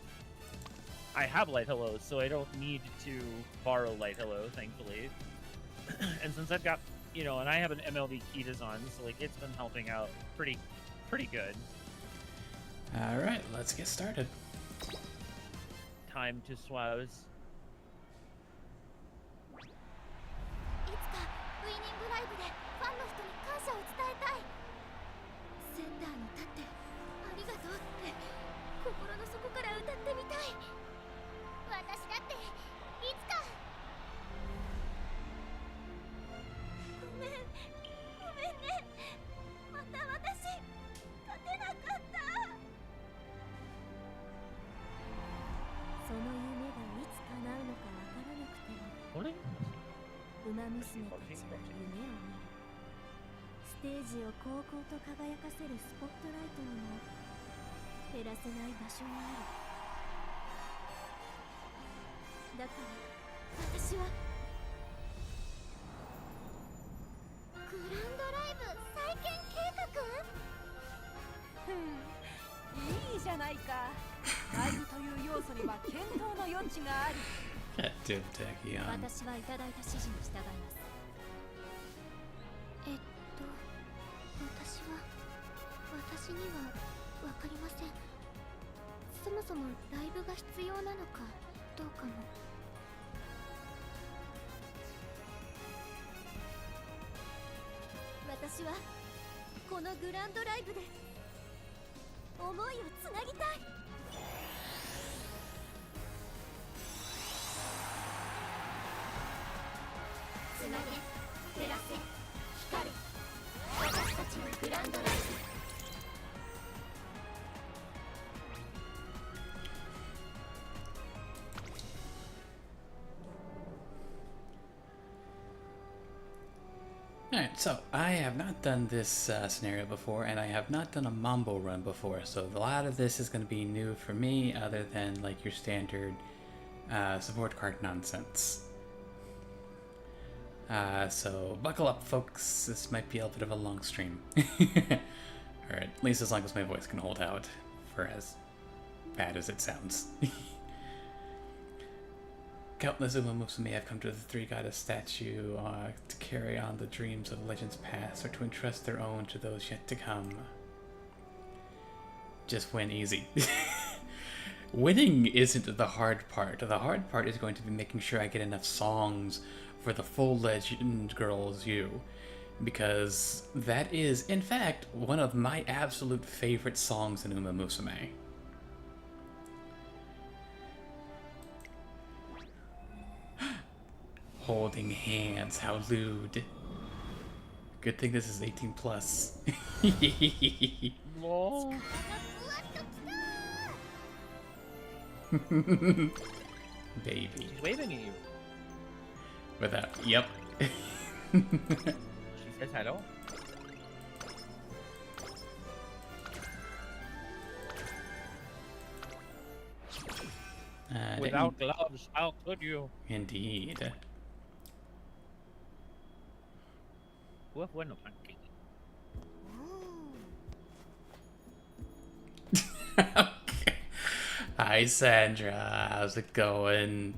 I have light hellos, so I don't need to borrow light hello, thankfully. And since I've got you know, and I have an MLB key design, so like it's been helping out pretty good. All right, let's get started. Time to swaz. いつかウイニングライブでファンの人に感謝を伝えたい。センターに立ってありがとうって心の底から歌ってみたい。私だっていつか。ごめんね。また私勝てなかった。その夢がいつ叶うのかわからなくても。あれ？馬娘たちが夢を見る。ステージを高々と輝かせるスポットライトにも減らせない場所がある。だから私はグランドライブ再建計画。いいじゃないか。ライブという要素には検討の余地がある。God damn tacky on. 私はいただいた指示に従います。私にはわかりません。そもそもライブが必要なのかどうかも。私はこのグランドライブで思いをつなぎたい。つなげ、照らせ、光る。私たちのグランドライブ。Alright, so I have not done this scenario before, and I have not done a Mambo run before, so a lot of this is going to be new for me, other than like your standard support card nonsense. So buckle up, folks. This might be a bit of a long stream. Or at least as long as my voice can hold out for as bad as it sounds. Countless Uma Musume have come to the Three Goddess statue to carry on the dreams of legends past, or to entrust their own to those yet to come. Just win easy. Winning isn't the hard part. The hard part is going to be making sure I get enough songs for the full Legend Girls U, because that is, in fact, one of my absolute favorite songs in Uma Musume. Holding hands, how lewd. Good thing this is 18 plus. Lol. Baby. She's waving at you. Without, yep. She says hello. Without gloves, how could you? Indeed. Bueno, pancake. Okay. Hi, Sandra. How's it going?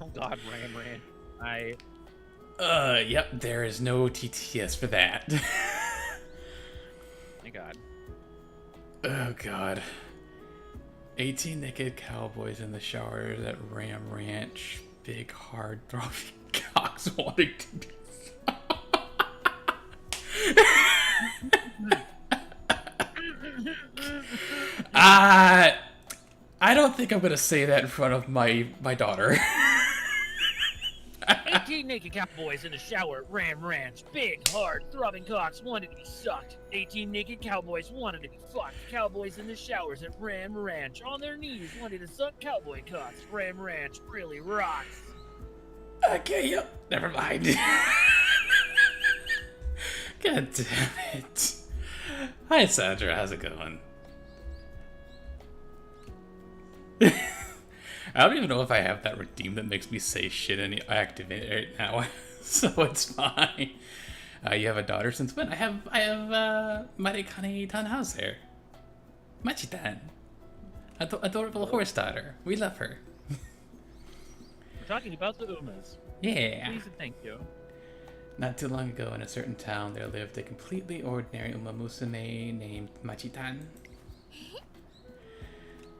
Oh God, Ram. Yep, there is no TTS for that. Thank God. Oh, God. 18 naked cowboys in the showers at Ram Ranch. Big, hard, throbbing cocks wanting to be... I don't think I'm gonna say that in front of my daughter. 18 naked cowboys in the shower at Ram Ranch. Big, hard, throbbing cocks wanted to be sucked. 18 naked cowboys wanted to be fucked. Cowboys in the showers at Ram Ranch. On their knees wanting to suck cowboy cocks. Ram Ranch really rocks. Okay, yep, never mind. God damn it. Hi, Sandra, how's it going? I don't even know if I have that redeem that makes me say shit and activate it right now, so it's fine. You have a daughter since when? I have Marikane-tan house there. Machi-tan. Adorable horse daughter. We love her. We're talking about the Umas. Yeah. Please and thank you. Not too long ago, in a certain town, there lived a completely ordinary umamusume named Machitan.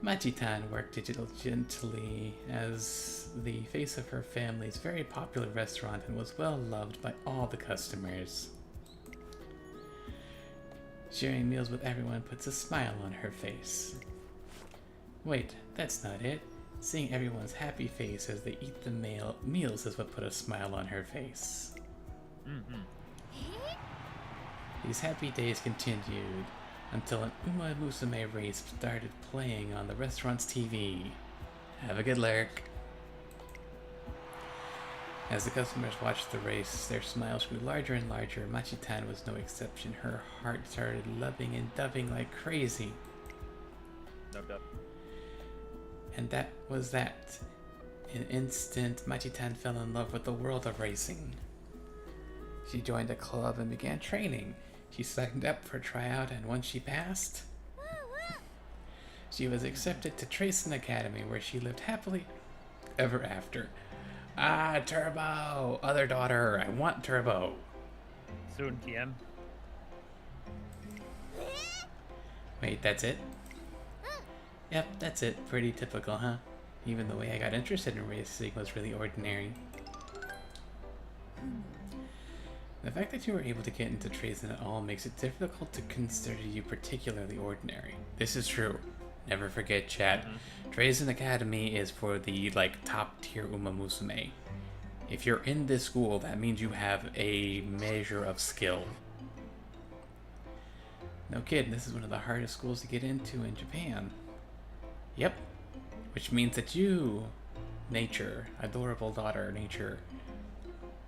Machitan worked diligently as the face of her family's very popular restaurant and was well loved by all the customers. Sharing meals with everyone puts a smile on her face. Wait, that's not it. Seeing everyone's happy face as they eat the meals is what put a smile on her face. These happy days continued until an Uma Musume race started playing on the restaurant's TV. Have a good lurk. As the customers watched the race, their smiles grew larger and larger. Machitan was no exception. Her heart started loving and doving like crazy. Dub. And that was that. In an instant, Machitan fell in love with the world of racing. She joined a club and began training. She signed up for a tryout, and once she passed, she was accepted to Tracing Academy, where she lived happily ever after. Ah, Turbo! Other daughter, I want Turbo. Soon, TM. Wait, that's it? Yep, that's it. Pretty typical, huh? Even the way I got interested in racing was really ordinary. The fact that you were able to get into Tracing at all makes it difficult to consider you particularly ordinary. This is true. Never forget, chat. Tracing Academy is for the, top tier umamusume. If you're in this school, that means you have a measure of skill. No kidding, this is one of the hardest schools to get into in Japan. Yep. Which means that you, Nature, adorable daughter, Nature,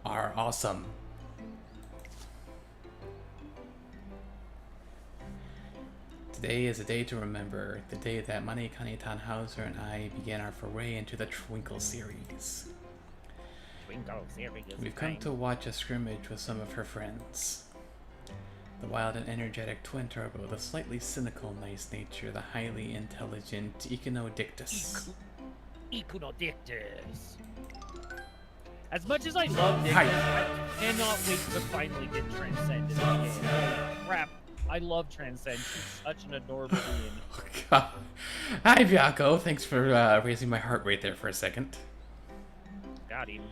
are awesome. Today is a day to remember, the day that Manikani Tannhauser and I began our foray into the Twinkle series. We've come to watch a scrimmage with some of her friends. The wild and energetic Twin Turbo, the slightly cynical Nice Nature, the highly intelligent Iconodictus. Iconodictus. As much as I love Dictus, I cannot wait to finally get Transcended again. Crap. I love Transcend. She's such an adorable being. Oh, God. Hi, Biako. Thanks for raising my heart rate there for a second. Got him.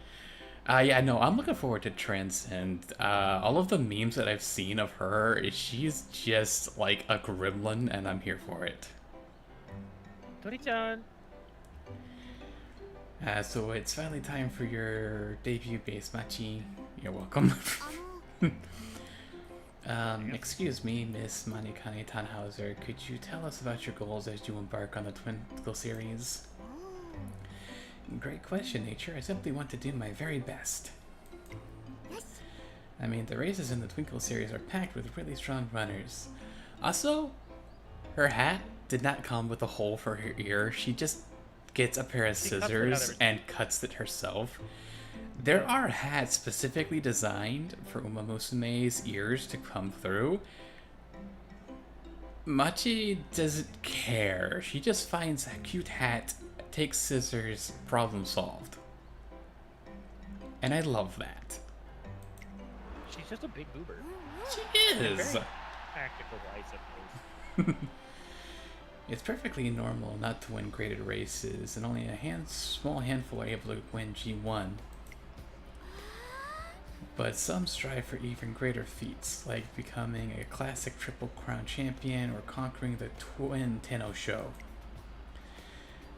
Yeah, no, I'm looking forward to Transcend. All of the memes that I've seen of her, she's just like a gremlin, and I'm here for it. Tori-chan. So it's finally time for your debut base, Machi. You're welcome. Excuse me, Miss Manikani Tannhauser, could you tell us about your goals as you embark on the Twinkle series? Great question, Nature. I simply want to do my very best. I mean, the races in the Twinkle series are packed with really strong runners. Also, her hat did not come with a hole for her ear. She just gets a pair of scissors and cuts it herself. There are hats specifically designed for Umamusume's ears to come through. Machi doesn't care. She just finds a cute hat, takes scissors, problem solved. And I love that. She's just a big goober. She is! Very practical, I suppose. It's perfectly normal not to win graded races, and only a small handful are able to win G1. But some strive for even greater feats, like becoming a classic Triple Crown champion or conquering the Twin Tenno Show.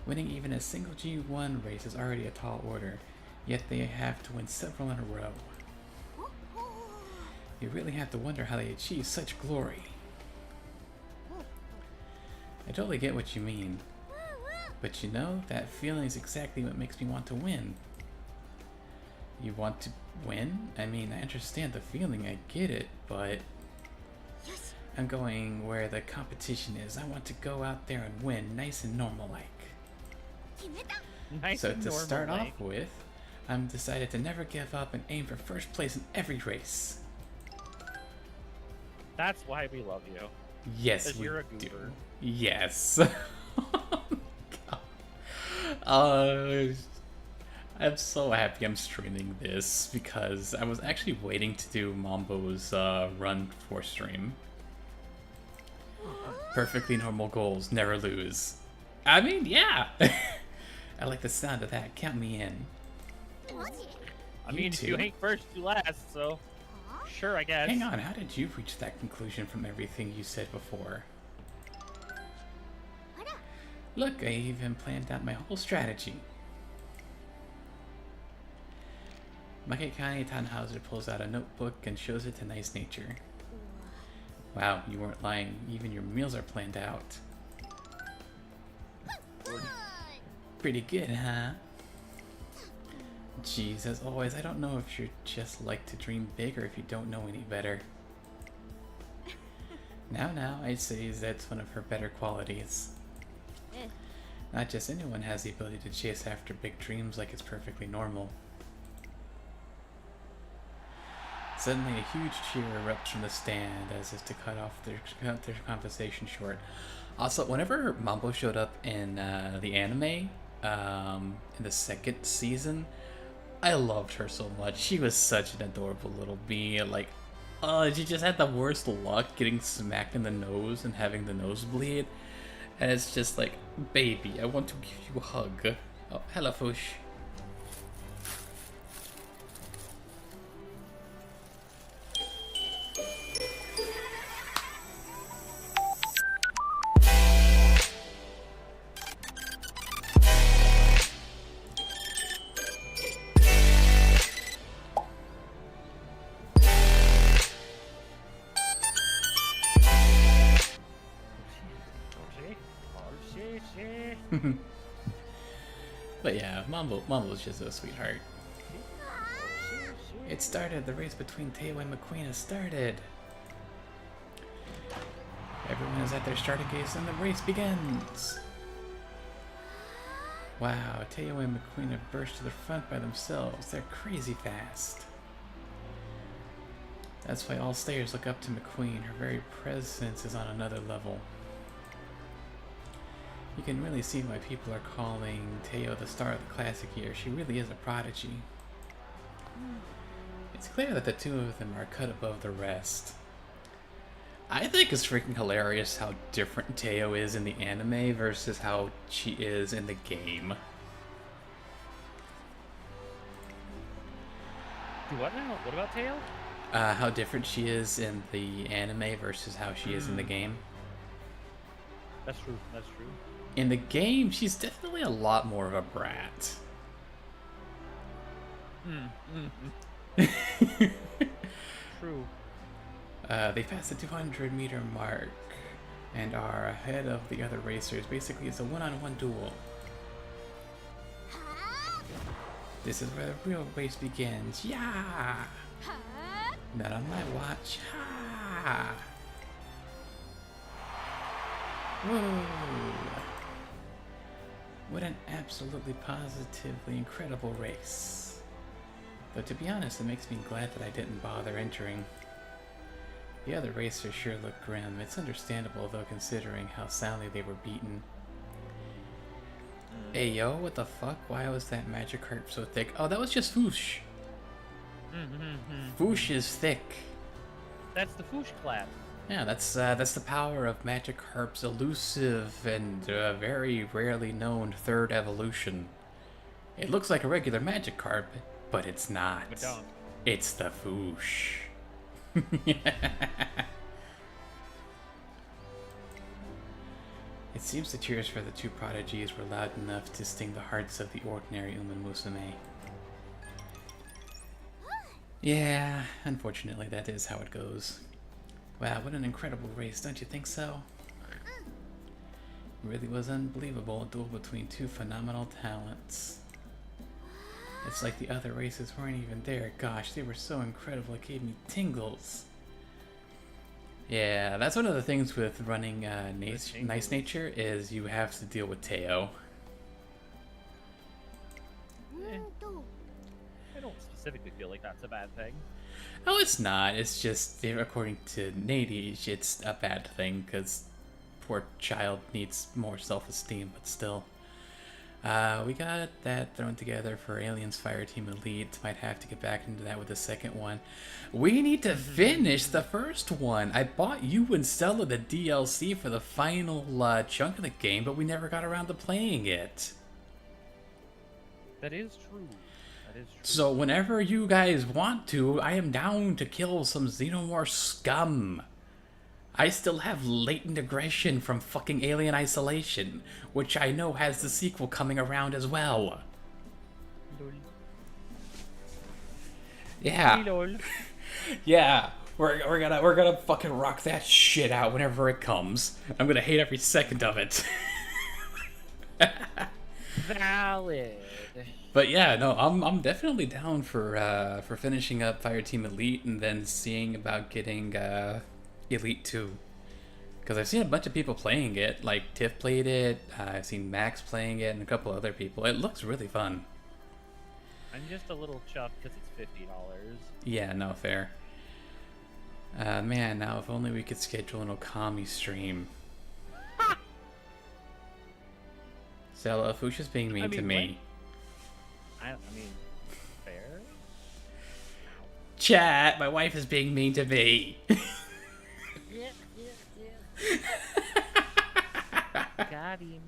Winning even a single G1 race is already a tall order, yet they have to win several in a row. You really have to wonder how they achieve such glory. I totally get what you mean, but you know, that feeling is exactly what makes me want to win. You want to win? I mean, I understand the feeling, I get it, but I'm going where the competition is. I want to go out there and win, nice and normal-like. Nice So and to start normal-like. off with, I'm decided to never give up and aim for first place in every race. That's why we love you. Yes, 'Cause we you're a do. goober. Yes. I'm so happy I'm streaming this because I was actually waiting to do Mambo's run for stream. Perfectly normal goals, never lose. I mean, yeah. I like the sound of that. Count me in. I mean, if you ain't first, you last, so sure, I guess. Hang on, how did you reach that conclusion from everything you said before? Look, I even planned out my whole strategy. Makekani Tannhauser pulls out a notebook and shows it to Nice Nature. Wow, you weren't lying. Even your meals are planned out. Pretty good, huh? Jeez, as always, I don't know if you're just like to dream big or if you don't know any better. Now, I'd say that's one of her better qualities. Not just anyone has the ability to chase after big dreams like it's perfectly normal. Suddenly, a huge cheer erupts from the stand as if to cut their conversation short. Also, whenever Mambo showed up in the anime, in the second season, I loved her so much. She was such an adorable little bee. Like, she just had the worst luck getting smacked in the nose and having the nosebleed. And it's just like, baby, I want to give you a hug. Oh, hello, Fush. But yeah, Mambo's just a sweetheart. It started. The race between Teo and McQueen has started. Everyone is at their starting gates and the race begins. Wow, Teo and McQueen have burst to the front by themselves. They're crazy fast. That's why all stayers look up to McQueen. Her very presence is on another level. You can really see why people are calling Teo the star of the classic year. She really is a prodigy. It's clear that the two of them are cut above the rest. I think it's freaking hilarious how different Teo is in the anime versus how she is in the game. What now? What about Teo? How different she is in the anime versus how she is in the game. That's true. That's true. In the game, she's definitely a lot more of a brat. True. They passed the 200-meter mark and are ahead of the other racers. Basically, it's a one-on-one duel. This is where the real race begins. Yeah! Not on my watch. Ha! Whoa! What an absolutely positively incredible race. Though to be honest, it makes me glad that I didn't bother entering. The other racers sure look grim. It's understandable though, considering how soundly they were beaten. Hey yo, what the fuck? Why was that magic harp so thick? Oh, that was just Foosh. Foosh is thick. That's the Foosh clap. Yeah, that's the power of Magic Harp's elusive and very rarely known third evolution. It looks like a regular Magic Harp, but it's not. But don't. It's the Foosh. It seems the cheers for the two prodigies were loud enough to sting the hearts of the ordinary Uma Musume. Yeah, unfortunately that is how it goes. Wow, what an incredible race, don't you think so? It really was unbelievable, a duel between two phenomenal talents. It's like the other races weren't even there. Gosh, they were so incredible, it gave me tingles. Yeah, that's one of the things with running Nice Nature, is you have to deal with Teo. I don't specifically feel like that's a bad thing. Oh, it's not. It's just, according to Nady, it's a bad thing, because poor child needs more self-esteem, but still. We got that thrown together for Aliens Fireteam Elite. Might have to get back into that with the second one. We need to finish the first one. I bought you and Stella the DLC for the final chunk of the game, but we never got around to playing it. That is true. That is true. So whenever you guys want to, I am down to kill some Xenomorph scum. I still have latent aggression from fucking Alien Isolation, which I know has the sequel coming around as well. Yeah. Lol. Yeah. We're gonna fucking rock that shit out whenever it comes. I'm gonna hate every second of it. Valid. But yeah, no, I'm definitely down for finishing up Fireteam Elite and then seeing about getting Elite 2. Because I've seen a bunch of people playing it, like Tiff played it, I've seen Max playing it, and a couple other people. It looks really fun. I'm just a little chuffed because it's $50. Yeah, no, fair. Man, now if only we could schedule an Okami stream. Stella, Fuchsia's being mean to me. I mean, fair? Chat, my wife is being mean to me. Yeah. Got him.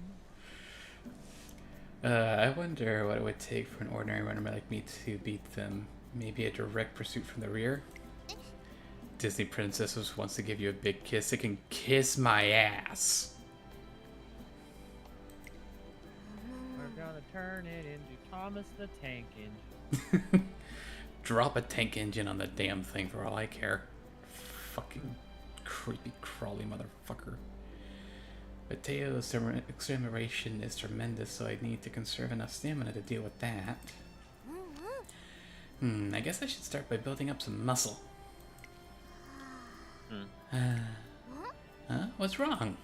I wonder what it would take for an ordinary runner like me to beat them. Maybe a direct pursuit from the rear? Disney princess wants to give you a big kiss. It can kiss my ass. We're gonna turn it into Thomas the Tank Engine. Drop a tank engine on the damn thing for all I care. Fucking creepy crawly motherfucker. Mateo's extermination is tremendous, so I need to conserve enough stamina to deal with that. I guess I should start by building up some muscle. Huh? What's wrong?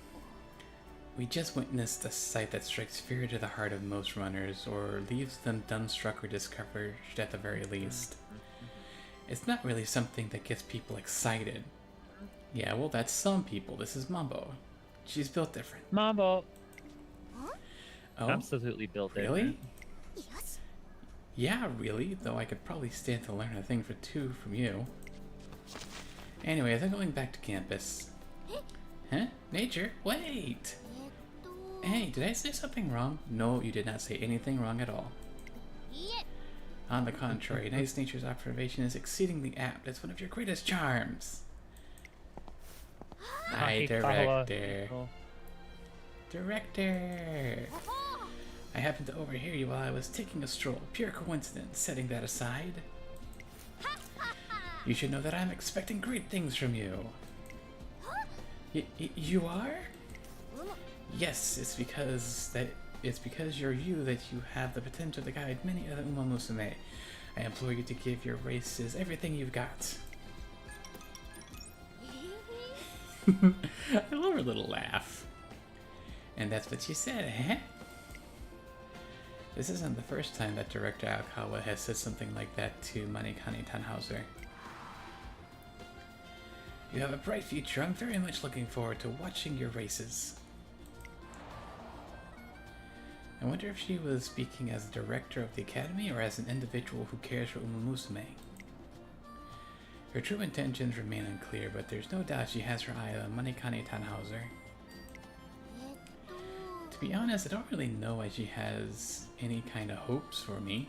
We just witnessed a sight that strikes fear to the heart of most runners, or leaves them dumbstruck or discouraged at the very least. It's not really something that gets people excited. Yeah, well, that's some people. This is Mambo. She's built different. Mambo. Oh, Absolutely built it. really? Yeah, really, though I could probably stand to learn a thing for two from you. Anyways, I'm going back to campus. Huh? Nature? Wait! Hey, did I say something wrong? No, you did not say anything wrong at all. On the contrary, nice nature's observation is exceedingly apt. It's one of your greatest charms. Hi, Director. Director! I happened to overhear you while I was taking a stroll. Pure coincidence, setting that aside. You should know that I'm expecting great things from you. You are? Yes, it's because you're you that you have the potential to guide many other Uma Musume. I implore you to give your races everything you've got. I love her little laugh. And that's what she said, eh? This isn't the first time that Director Aokawa has said something like that to Manikani Tannhauser. You have a bright future. I'm very much looking forward to watching your races. I wonder if she was speaking as the director of the academy or as an individual who cares for Uma Musume. Her true intentions remain unclear, but there's no doubt she has her eye on Manikani Tannhauser. To be honest, I don't really know why she has any kind of hopes for me.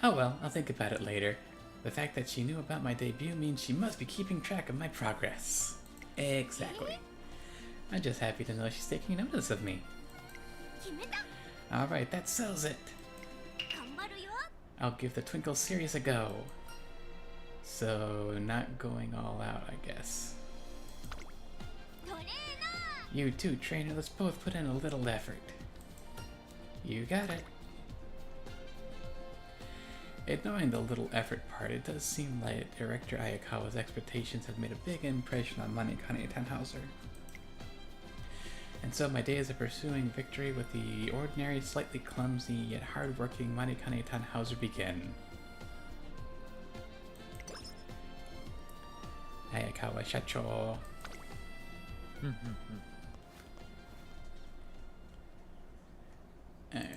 Oh well, I'll think about it later. The fact that she knew about my debut means she must be keeping track of my progress. Exactly. I'm just happy to know she's taking notice of me. Alright, that settles it. I'll give the Twinkle series a go. So, not going all out, I guess. You too, trainer. Let's both put in a little effort. You got it. Ignoring the little effort part, it does seem like Director Ayakawa's expectations have made a big impression on Manikani Tannhauser. And so my days of pursuing victory with the ordinary, slightly clumsy, yet hard-working Manikani Tannhauser begin. Ayakawa Shacho. Alright.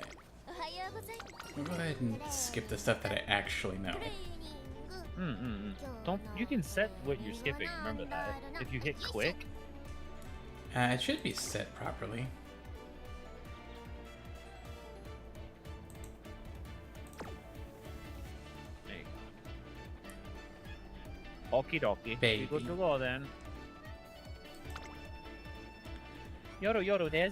おはようございます We'll go ahead and skip the stuff that I actually know. トレーニング Don't you can set what you're skipping. Remember that. If you hit quick, It should be set properly. there you go. Okie dokie. Baby. Good to go then. Yoru des.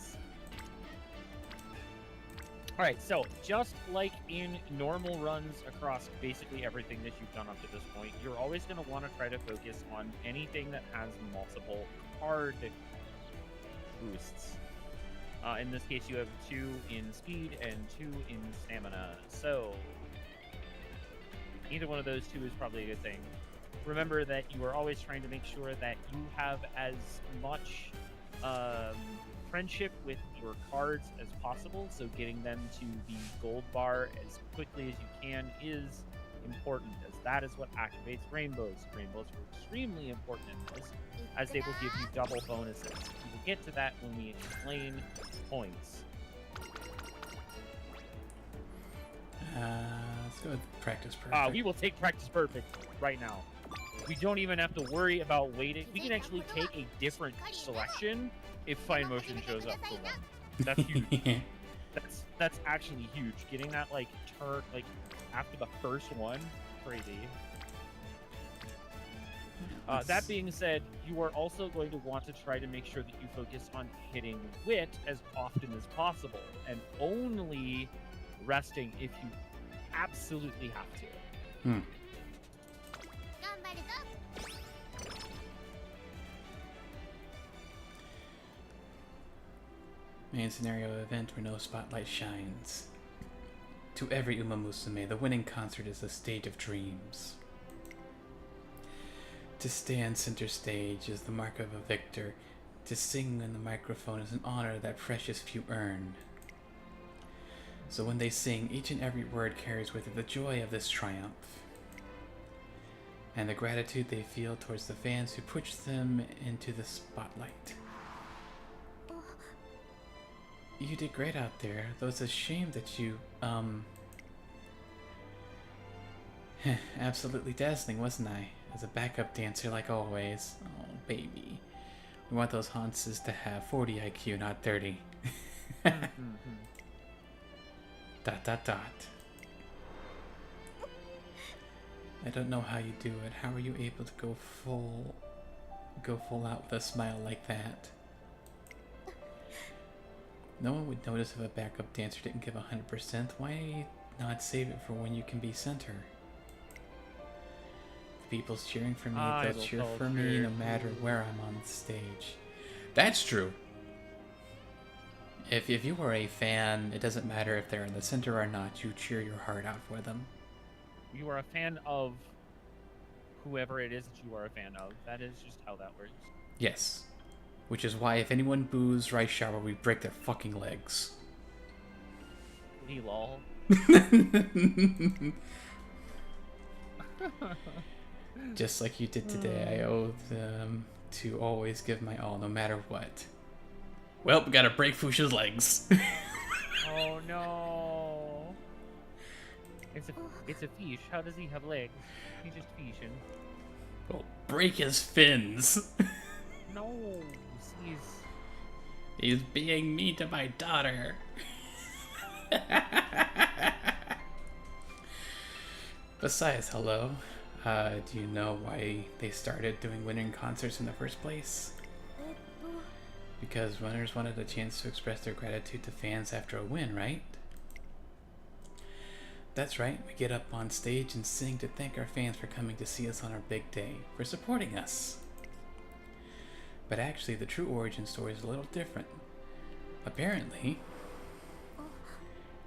Alright, so just like in normal runs across basically everything that you've done up to this point, you're always going to want to try to focus on anything that has multiple card boosts. In this case, you have 2 in speed and 2 in stamina, so either one of those 2 is probably a good thing. Remember that you are always trying to make sure that you have as much friendship with your cards as possible, so getting them to the gold bar as quickly as you can is important, as that is what activates rainbows. Rainbows are extremely important in this, as they will give you double bonuses. We will get to that when we explain points. Let's go with practice perfect. We will take practice perfect right now. We don't even have to worry about waiting. We can actually take a different selection if fine motion shows up for one. That's huge. That's actually huge. Getting that like turn like after the first one, crazy. That being said, you are also going to want to try to make sure that you focus on hitting wit as often as possible, and only resting if you absolutely have to. 頑張るぞ Main scenario event where no spotlight shines. To every Uma Musume, the winning concert is a stage of dreams. To stand center stage is the mark of a victor. To sing in the microphone is an honor that precious few earn. So when they sing, each and every word carries with it the joy of this triumph, and the gratitude they feel towards the fans who push them into the spotlight. You did great out there, though it's a shame that you, absolutely dazzling, wasn't I? As a backup dancer like always. Oh, baby. We want those Hanses to have 40 IQ, not 30. Dot dot dot. I don't know how you do it. How are you able to go full out with a smile like that? No one would notice if a backup dancer didn't give 100%. Why not save it for when you can be center? The people's cheering for me, they'll cheer for me no matter where I'm on the stage. That's true. If you are a fan, it doesn't matter if they're in the center or not, you cheer your heart out for them. You are a fan of whoever it is that you are a fan of. That is just how that works. Yes. Which is why if anyone boos Rice Shower, we break their fucking legs. Lol. Just like you did today, I owe them to always give my all, no matter what. Well, we gotta break Fuchsia's legs. Oh no. It's a fish. How does he have legs? He's just fishing. Well, break his fins. No, He's being mean to my daughter. Besides, hello. Do you know why they started doing winning concerts in the first place? Because winners wanted a chance to express their gratitude to fans after a win, right? That's right, we get up on stage and sing to thank our fans for coming to see us on our big day, for supporting us. But actually, the true origin story is a little different. Apparently,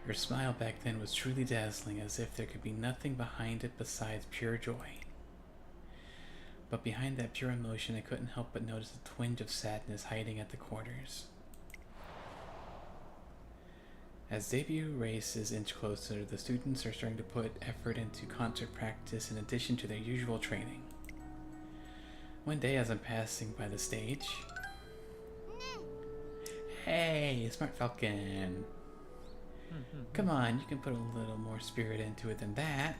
her smile back then was truly dazzling, as if there could be nothing behind it besides pure joy. But behind that pure emotion, I couldn't help but notice a twinge of sadness hiding at the corners. As debut races inch closer, the students are starting to put effort into concert practice in addition to their usual training. One day, as I'm passing by the stage... Hey, Smart Falcon! Come on, you can put a little more spirit into it than that.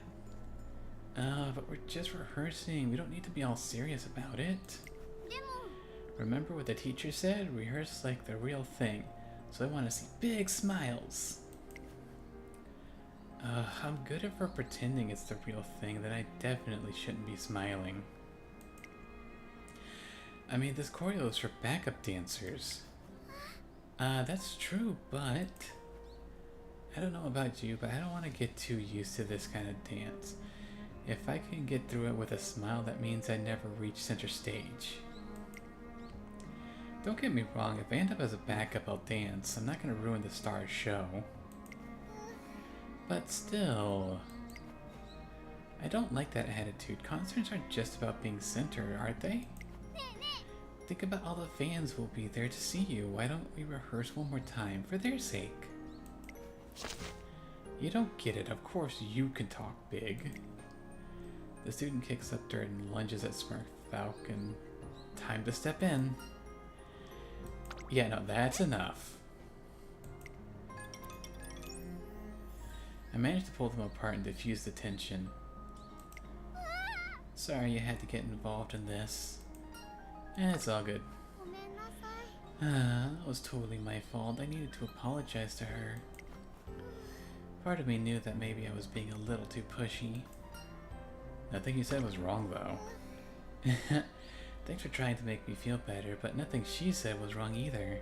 But we're just rehearsing. We don't need to be all serious about it. Remember what the teacher said? Rehearse like the real thing. So I want to see big smiles. I'm good if we're pretending it's the real thing, then I definitely shouldn't be smiling. I mean, this choreo is for backup dancers. That's true, but I don't know about you, but I don't want to get too used to this kind of dance. If I can get through it with a smile, that means I never reach center stage. Don't get me wrong, if I end up as a backup, I'll dance. I'm not going to ruin the star's show. But still, I don't like that attitude. Concerts aren't just about being center, aren't they? Think about all the fans will be there to see you. Why don't we rehearse one more time for their sake? You don't get it. Of course you can talk big. The student kicks up dirt and lunges at Smurf Falcon. Time to step in. Yeah, no, that's enough. I managed to pull them apart and diffuse the tension. Sorry you had to get involved in this. It's all good. That was totally my fault. I needed to apologize to her. Part of me knew that maybe I was being a little too pushy. Nothing you said was wrong, though. Thanks for trying to make me feel better, but nothing she said was wrong either.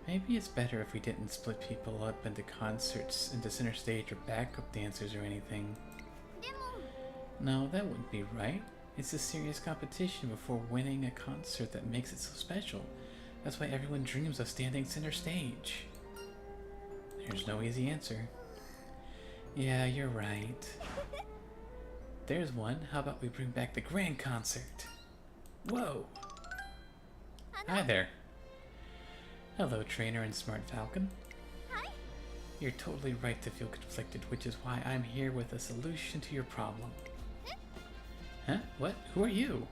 Maybe it's better if we didn't split people up into concerts, into center stage or backup dancers or anything. No, that wouldn't be right. It's a serious competition before winning a concert that makes it so special. That's why everyone dreams of standing center stage. There's no easy answer. Yeah, you're right. There's one. How about we bring back the grand concert? Whoa! Hi there. Hello, trainer and smart Falcon. Hi. You're totally right to feel conflicted, which is why I'm here with a solution to your problem. Huh? What? Who are you?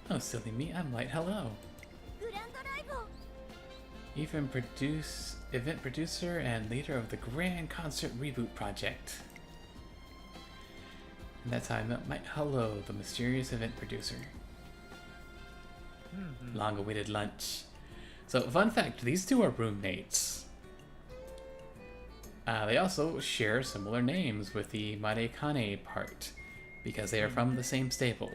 Oh, silly me, I'm Light. Hello. Event producer and leader of the Grand Concert Reboot Project. And that's how I met my hello, the mysterious event producer. Long-awaited lunch. So, fun fact, these two are roommates. They also share similar names with the Marekane part, because they are from the same stable.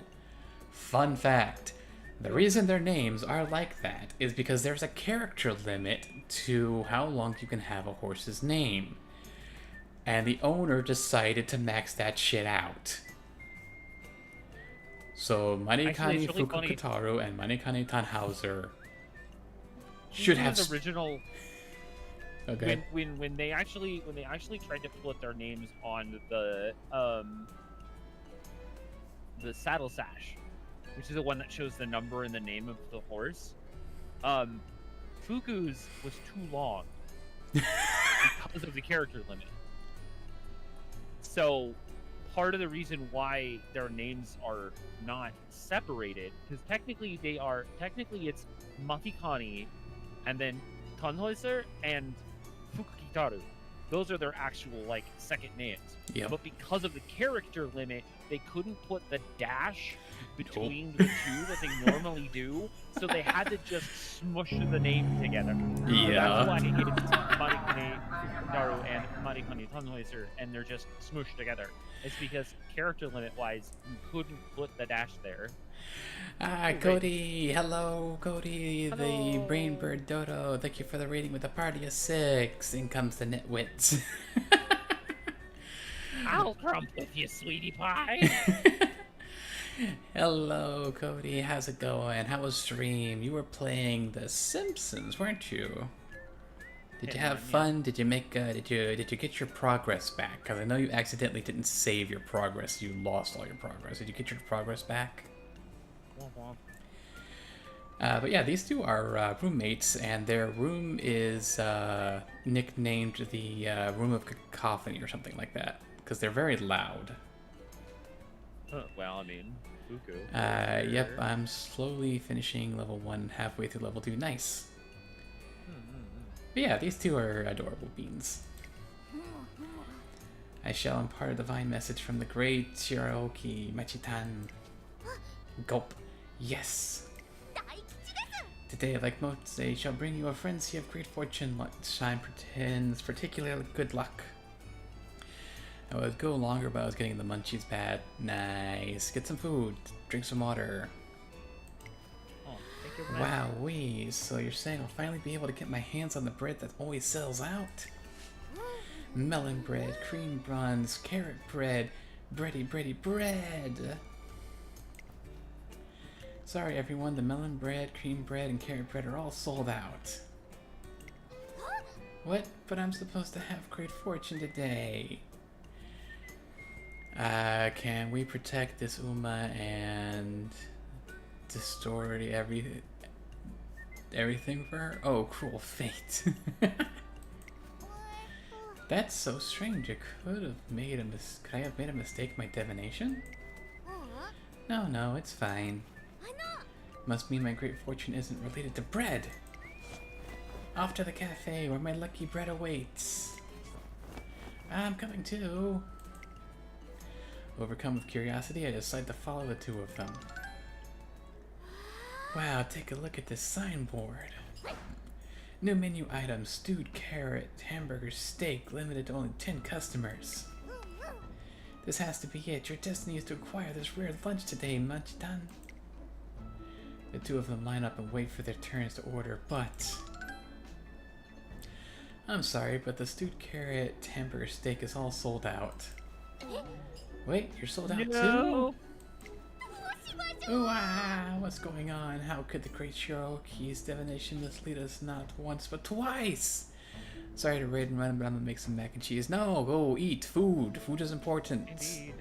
Fun fact, the reason their names are like that is because there's a character limit to how long you can have a horse's name. And the owner decided to max that shit out. So Marekane really funny. Fukukataru and Marekane Tannhauser should have original. Okay. When they actually tried to put their names on the saddle sash, which is the one that shows the number and the name of the horse, Fuku's was too long because of the character limit. So part of the reason why their names are not separated, because technically it's Matikani and then Tannhäuser and Fukukitaru. Those are their actual second names. Yeah. But because of the character limit, they couldn't put the dash between the two that they normally do, so they had to just smush the name together. Yeah. So that's why it's Marikane Fukukitaru and Marikane Tannhäuser, and they're just smushed together. It's because character limit-wise, you couldn't put the dash there. Cody, hello, Cody, Hello. the Brainbird Dodo. Thank you for the rating with a party of 6. In comes the Nitwits. I'll crump with you, sweetie pie. Hello, Cody. How's it going? How was stream? You were playing The Simpsons, weren't you? Did you have fun? Did you make? Did you get your progress back? Because I know you accidentally didn't save your progress. You lost all your progress. Did you get your progress back? But yeah, these two are roommates, and their room is nicknamed the Room of Cacophony or something like that, because they're very loud. Well, I mean, Fuku. Yep, I'm slowly finishing level 1, halfway through level 2. Nice. But yeah, these two are adorable beans. I shall impart a divine message from the great Shiraoki Machitan. Gulp. Yes. Today, like most days, shall bring you a frenzy of great fortune. Lunchtime pretends particularly good luck. I would go longer, but I was getting the munchies bad. Nice. Get some food. Drink some water. Oh, thank you very much. Wow, wee. So you're saying I'll finally be able to get my hands on the bread that always sells out? Melon bread, cream buns, carrot bread, bready bread. Sorry everyone, the melon bread, cream bread, and carrot bread are all sold out. What? But I'm supposed to have great fortune today. Can we protect this Uma and distort everything for her? Oh, cruel fate. That's so strange. I could I have made a mistake in my divination? No, it's fine. Must mean my great fortune isn't related to bread. Off to the cafe where my lucky bread awaits. I'm coming too. Overcome with curiosity, I decide to follow the two of them. Wow, take a look at this signboard. New menu items, stewed carrot, hamburger, steak, limited to only 10 customers. This has to be it. Your destiny is to acquire this rare lunch today, Munchdan. The two of them line up and wait for their turns to order, but... I'm sorry, but the stewed carrot hamburger steak is all sold out. Wait, you're sold out too? Ooh, what's going on? How could the great Shiroki's divination mislead us not once but twice? Sorry to raid and run, but I'm gonna make some mac and cheese. No, go eat food. Food is important. Indeed.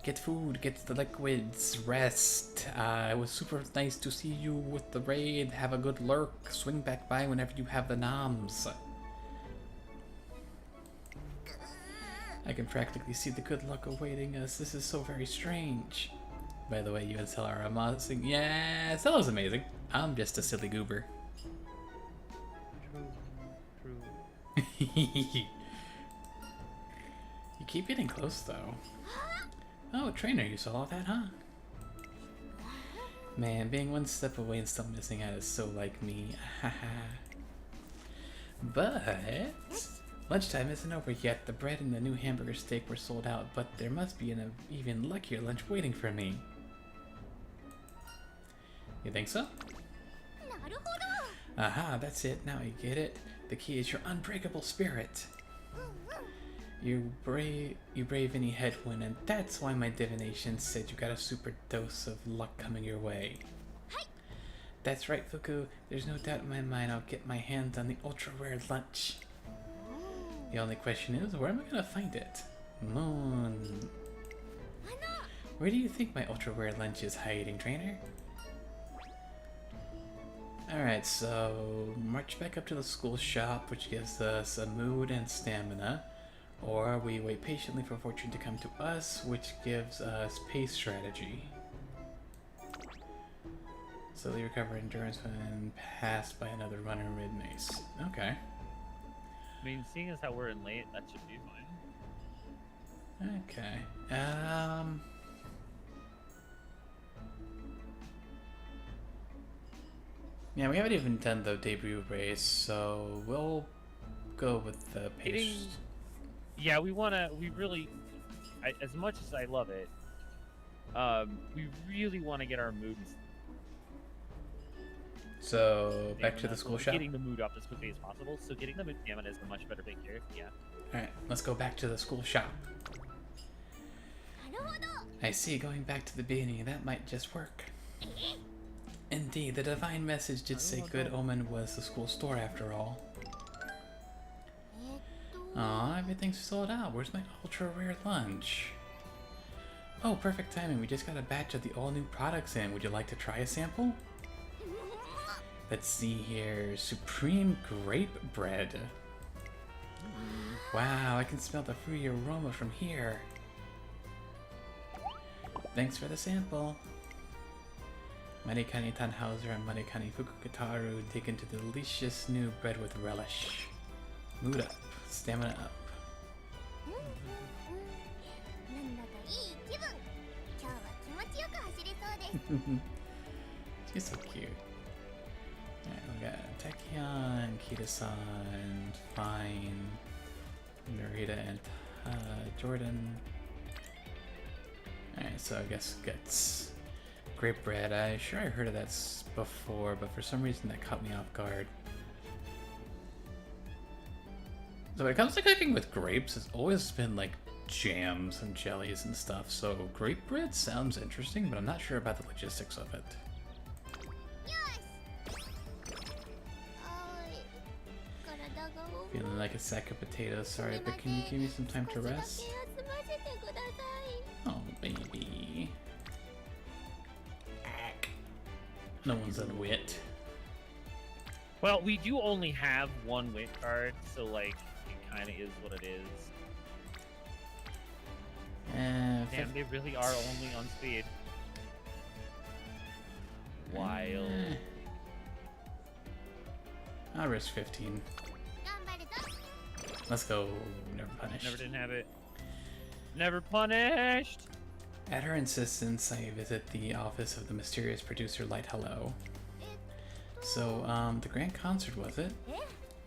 Get food, get the liquids, rest. It was super nice to see you with the raid. Have a good lurk. Swing back by whenever you have the noms. I can practically see the good luck awaiting us. This is so very strange. By the way, you and Stella are amazing. Yeah, Stella's amazing. I'm just a silly goober. True. You keep getting close, though. Oh, trainer, you saw all that, huh? Man, being one step away and still missing out is so like me. But lunchtime isn't over yet. The bread and the new hamburger steak were sold out, but there must be an even luckier lunch waiting for me. You think so? Aha, that's it. Now I get it. The key is your unbreakable spirit. You brave any headwind, and that's why my divination said you got a super dose of luck coming your way. That's right, Fuku. There's no doubt in my mind I'll get my hands on the ultra-rare lunch. The only question is, where am I gonna find it? Moon. Where do you think my ultra-rare lunch is hiding, trainer? Alright, so march back up to the school shop, which gives us a mood and stamina. Or we wait patiently for fortune to come to us, which gives us pace strategy. Slowly recover endurance when passed by another runner mid-mace. Okay. I mean, seeing as how we're in late, that should be fine. Okay. Yeah, we haven't even done the debut race, so we'll go with the pace. Yeah, we really, as much as I love it, we really want to get our mood. So, back to the school shop? Getting the mood up as quickly as possible, so getting the mood stamina is a much better figure, yeah. Alright, let's go back to the school shop. I see, going back to the beginning, that might just work. Indeed, the divine message did say Good Omen was the school store after all. Aw, everything's sold out. Where's my ultra-rare lunch? Oh, perfect timing. We just got a batch of the all-new products in. Would you like to try a sample? Let's see here. Supreme grape bread. Wow, I can smell the fruity aroma from here. Thanks for the sample. Marikani Tannhauser and Marikani Fukukataru dig into the delicious new bread with relish. Mood up, stamina up. なんだかいい気分。今日は気持ちよく走れそうです。 She's so cute. Alright, we got Takion, Kita-san, Fine, Narita, and Jordan. Alright, so I guess guts. Grape bread. I heard of that before, but for some reason that caught me off guard. So when it comes to cooking with grapes, it's always been like jams and jellies and stuff. So grape bread sounds interesting, but I'm not sure about the logistics of it. よし。あーい。体が重い。 Feeling like a sack of potatoes. Sorry, but can you give me some time to rest? 少しだけ休ませてください。 Oh, baby. Ack. No one's a wit. Well, we do only have one wit card, so like it kind of is what it is. Damn, they really are only on speed. Wild. I'll risk 15. 頑張るぞ。 Let's go. Never punished. Never didn't have it. Never punished. At her insistence, I visit the office of the mysterious producer Light Hello. So, the grand concert, was it? え？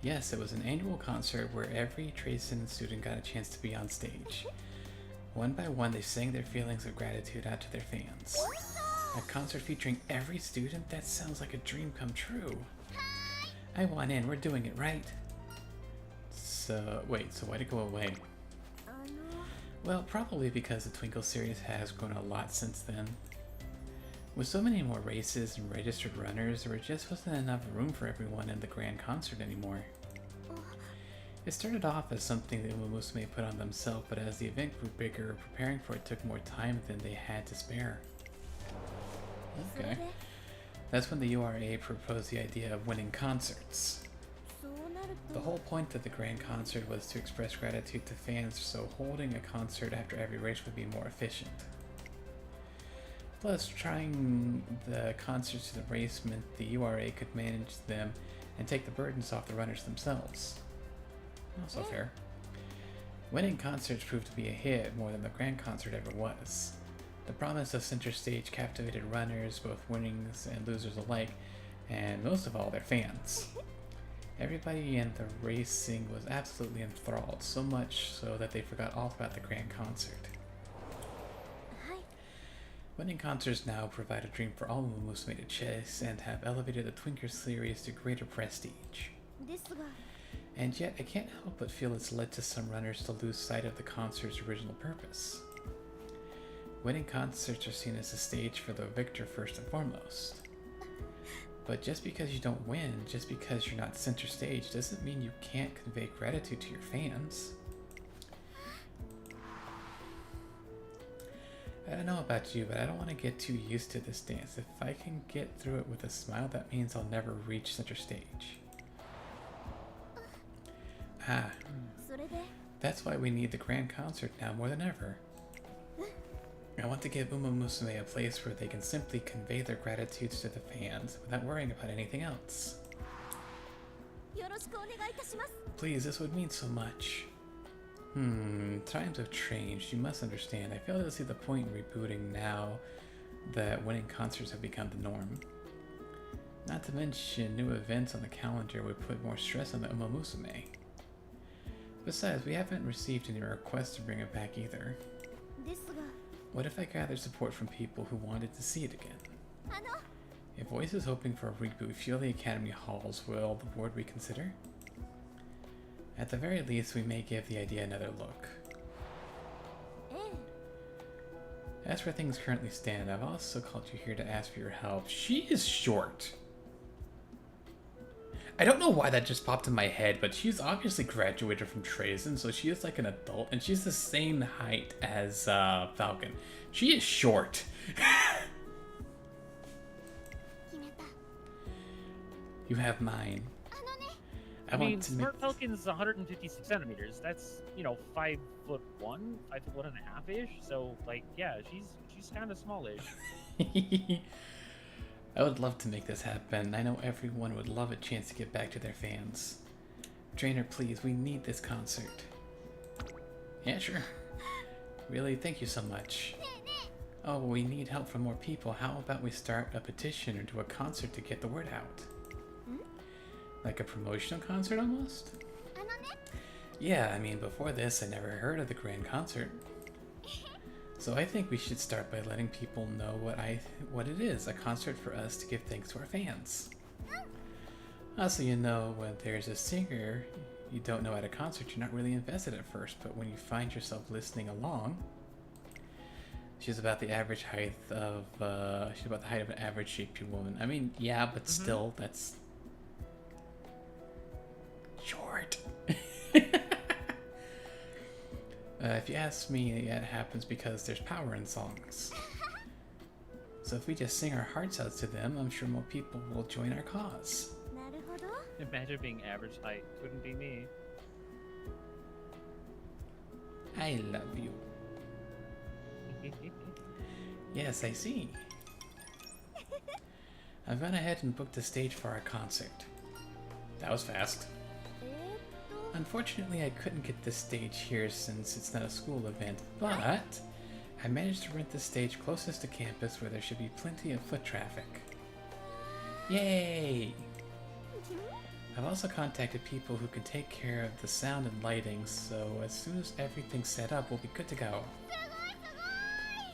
Yes, it was an annual concert where every Tracen student got a chance to be on stage. One by one, they sang their feelings of gratitude out to their fans. A concert featuring every student? That sounds like a dream come true. I want in, we're doing it, right? So, wait, so why'd it go away? あの。 Well, probably because the Twinkle series has grown a lot since then. With so many more races and registered runners, there just wasn't enough room for everyone in the grand concert anymore. It started off as something that Umumusume put on themselves, but as the event grew bigger, preparing for it took more time than they had to spare. Okay. That's when the URA proposed the idea of winning concerts. そうなると。 The whole point of the grand concert was to express gratitude to fans, so holding a concert after every race would be more efficient. Plus, trying the concerts to the race meant the URA could manage them and take the burdens off the runners themselves. Also fair. Winning concerts proved to be a hit more than the grand concert ever was. The promise of center stage captivated runners, both winners and losers alike, and most of all, their fans. Everybody in the racing was absolutely enthralled, so much so that they forgot all about the grand concert. はい。 Winning concerts now provide a dream for all Umumusume to chase and have elevated the Twinker series to greater prestige. ですが。 And yet, I can't help but feel it's led to some runners to lose sight of the concert's original purpose. Winning concerts are seen as a stage for the victor first and foremost. But just because you don't win, just because you're not center stage, doesn't mean you can't convey gratitude to your fans. I don't know about you, but I don't want to get too used to this dance. If I can get through it with a smile, that means I'll never reach center stage. Ah, それで。 that's why we need the grand concert now more than ever. I want to give Umumusume a place where they can simply convey their gratitudes to the fans without worrying about anything else. よろしくお願いいたします。 Please, this would mean so much. Times have changed. You must understand. I fail to see the point in rebooting now that winning concerts have become the norm. Not to mention, new events on the calendar would put more stress on the Umumusume. Besides, we haven't received any requests to bring it back either. ですが。 What if I gathered support from people who wanted to see it again? あの。 If Voice is hoping for a reboot, feel the Academy halls, will the board reconsider? At the very least, we may give the idea another look. ええ。 As for things currently stand, I've also called you here to ask for your help. She is short. I don't know why that just popped in my head, but she's obviously graduated from Tracen, so she is like an adult, and she's the same height as Falcon. She is short. 決めた。 You have mine. あのね。 I mean, want to make Smart Falcon's 156 centimeters. That's, 5'1", 5'1.5" ish. So, like, yeah, she's kind of smallish. I would love to make this happen. I know everyone would love a chance to get back to their fans. Trainer, please, we need this concert. Yeah, sure. Really, thank you so much. Oh, we need help from more people. How about we start a petition or do a concert to get the word out? Like a promotional concert almost? Yeah, I mean, before this, I never heard of the grand concert. So I think we should start by letting people know what it is, a concert for us to give thanks to our fans. Also, you know, when there's a singer you don't know at a concert, you're not really invested at first, but when you find yourself listening along, she's about the average height of, she's about the height of an average shaped woman. I mean, yeah, but still, that's short. If you ask me, it happens because there's power in songs. So if we just sing our hearts out to them, I'm sure more people will join our cause. Imagine being average height. Couldn't be me. I love you. Yes, I see. I've gone ahead and booked a stage for our concert. That was fast. Unfortunately, I couldn't get this stage here since it's not a school event, but I managed to rent the stage closest to campus where there should be plenty of foot traffic. Yay! I've also contacted people who can take care of the sound and lighting, so as soon as everything's set up, we'll be good to go.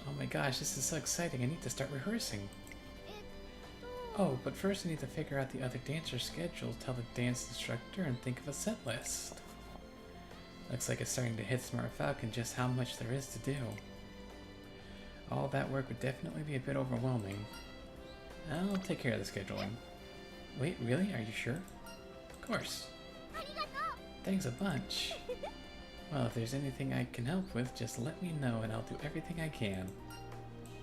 Oh my gosh, this is so exciting. I need to start rehearsing. Oh, but first I need to figure out the other dancer's schedule, tell the dance instructor, and think of a set list. Looks like it's starting to hit Smart Falcon just how much there is to do. All that work would definitely be a bit overwhelming. I'll take care of the scheduling. Wait, really? Are you sure? Of course. Thanks a bunch. Well, if there's anything I can help with, just let me know and I'll do everything I can.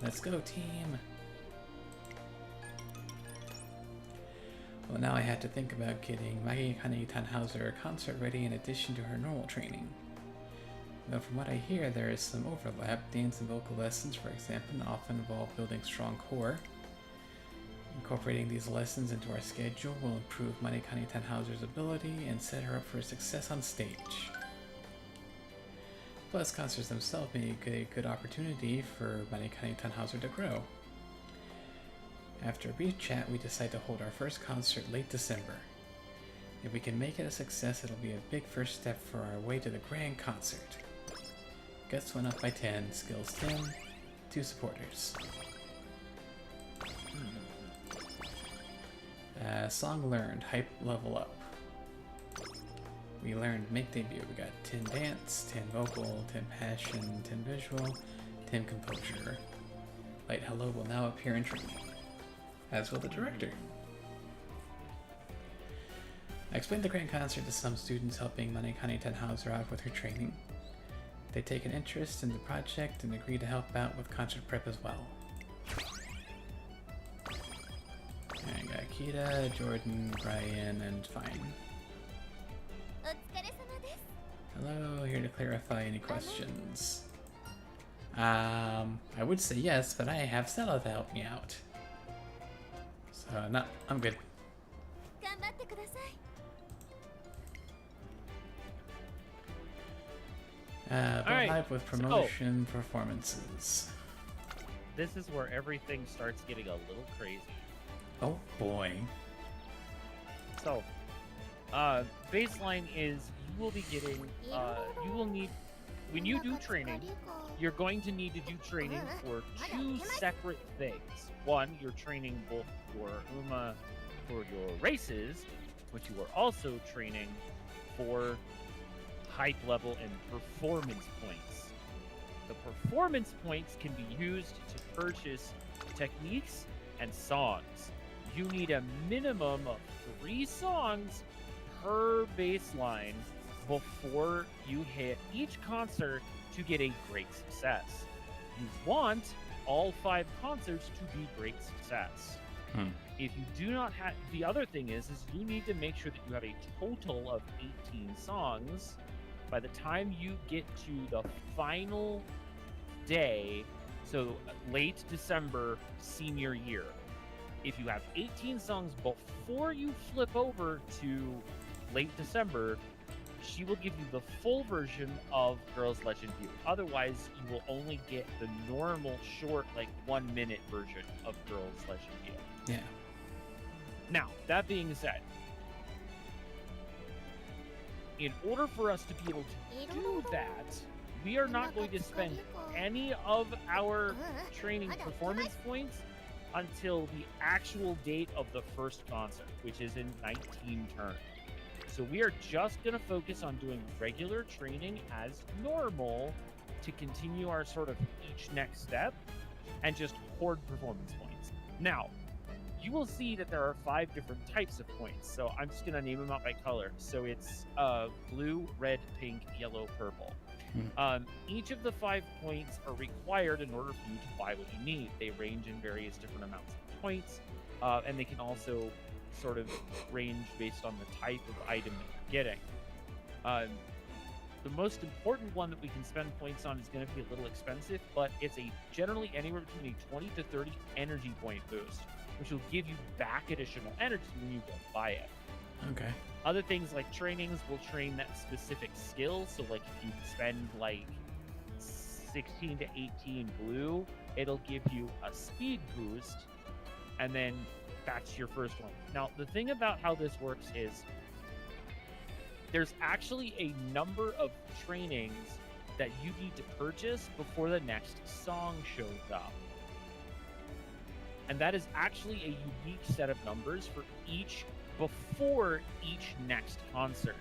Let's go, team! Well, now I had to think about getting Magi Kanei Tannhauser concert ready in addition to her normal training. Though from what I hear, there is some overlap. Dance and vocal lessons, for example, often involve building strong core. Incorporating these lessons into our schedule will improve Magi Kanei Tannhauser's ability and set her up for success on stage. Plus, concerts themselves make a good opportunity for Magi Kanei Tannhauser to grow. After a brief chat, we decide to hold our first concert late December. If we can make it a success, it'll be a big first step for our way to the grand concert. Guts went up by 10, skills 10, 2 supporters. Song learned, hype level up. We learned make debut. We got 10 dance, 10 vocal, 10 passion, 10 visual, 10 composure. Light hello will now appear in training, as will the director. I explained the grand concert to some students, helping Magi Kanei Tannhauser out with her training. They take an interest in the project and agree to help out with concert prep as well. I got Kita, Jordan, Brian, and Fine. Hello, here to clarify any questions. I would say yes, but I have Stella to help me out. So, no, I'm good. Alright, live with promotion performances. This is where everything starts getting a little crazy. Oh boy. So, baseline is you will be getting, you will need, when you do training, you're going to need to do training for 2 separate things. One, you're training both your UMA for your races, but you are also training for hype level and performance points. The performance points can be used to purchase techniques and songs. You need a minimum of 3 songs per baseline before you hit each concert to get a great success. You want all 5 concerts to be great success. If you do not have, the other thing is you need to make sure that you have a total of 18 songs by the time you get to the final day, so late December senior year. If you have 18 songs before you flip over to late December, she will give you the full version of Girls Legend View. Otherwise, you will only get the normal short, like 1 minute version of Girls Legend View. Yeah. Now, that being said, in order for us to be able to do that, we are not going to spend any of our training performance points until the actual date of the first concert, which is in 19 turns. So we are just going to focus on doing regular training as normal to continue our sort of each next step and just hoard performance points. Now, you will see that there are 5 different types of points. So I'm just going to name them out by color. So it's blue, red, pink, yellow, purple. Each of the 5 points are required in order for you to buy what you need. They range in various different amounts of points, and they can also sort of range based on the type of item that you're getting. The most important one that we can spend points on is going to be a little expensive, but it's generally anywhere between a 20 to 30 energy point boost, which will give you back additional energy when you go buy it. Okay. Other things like trainings will train that specific skill. So like if you spend like 16 to 18 blue, it'll give you a speed boost, and then that's your first one. Now, the thing about how this works is there's actually a number of trainings that you need to purchase before the next song shows up. And that is actually a unique set of numbers for before each next concert.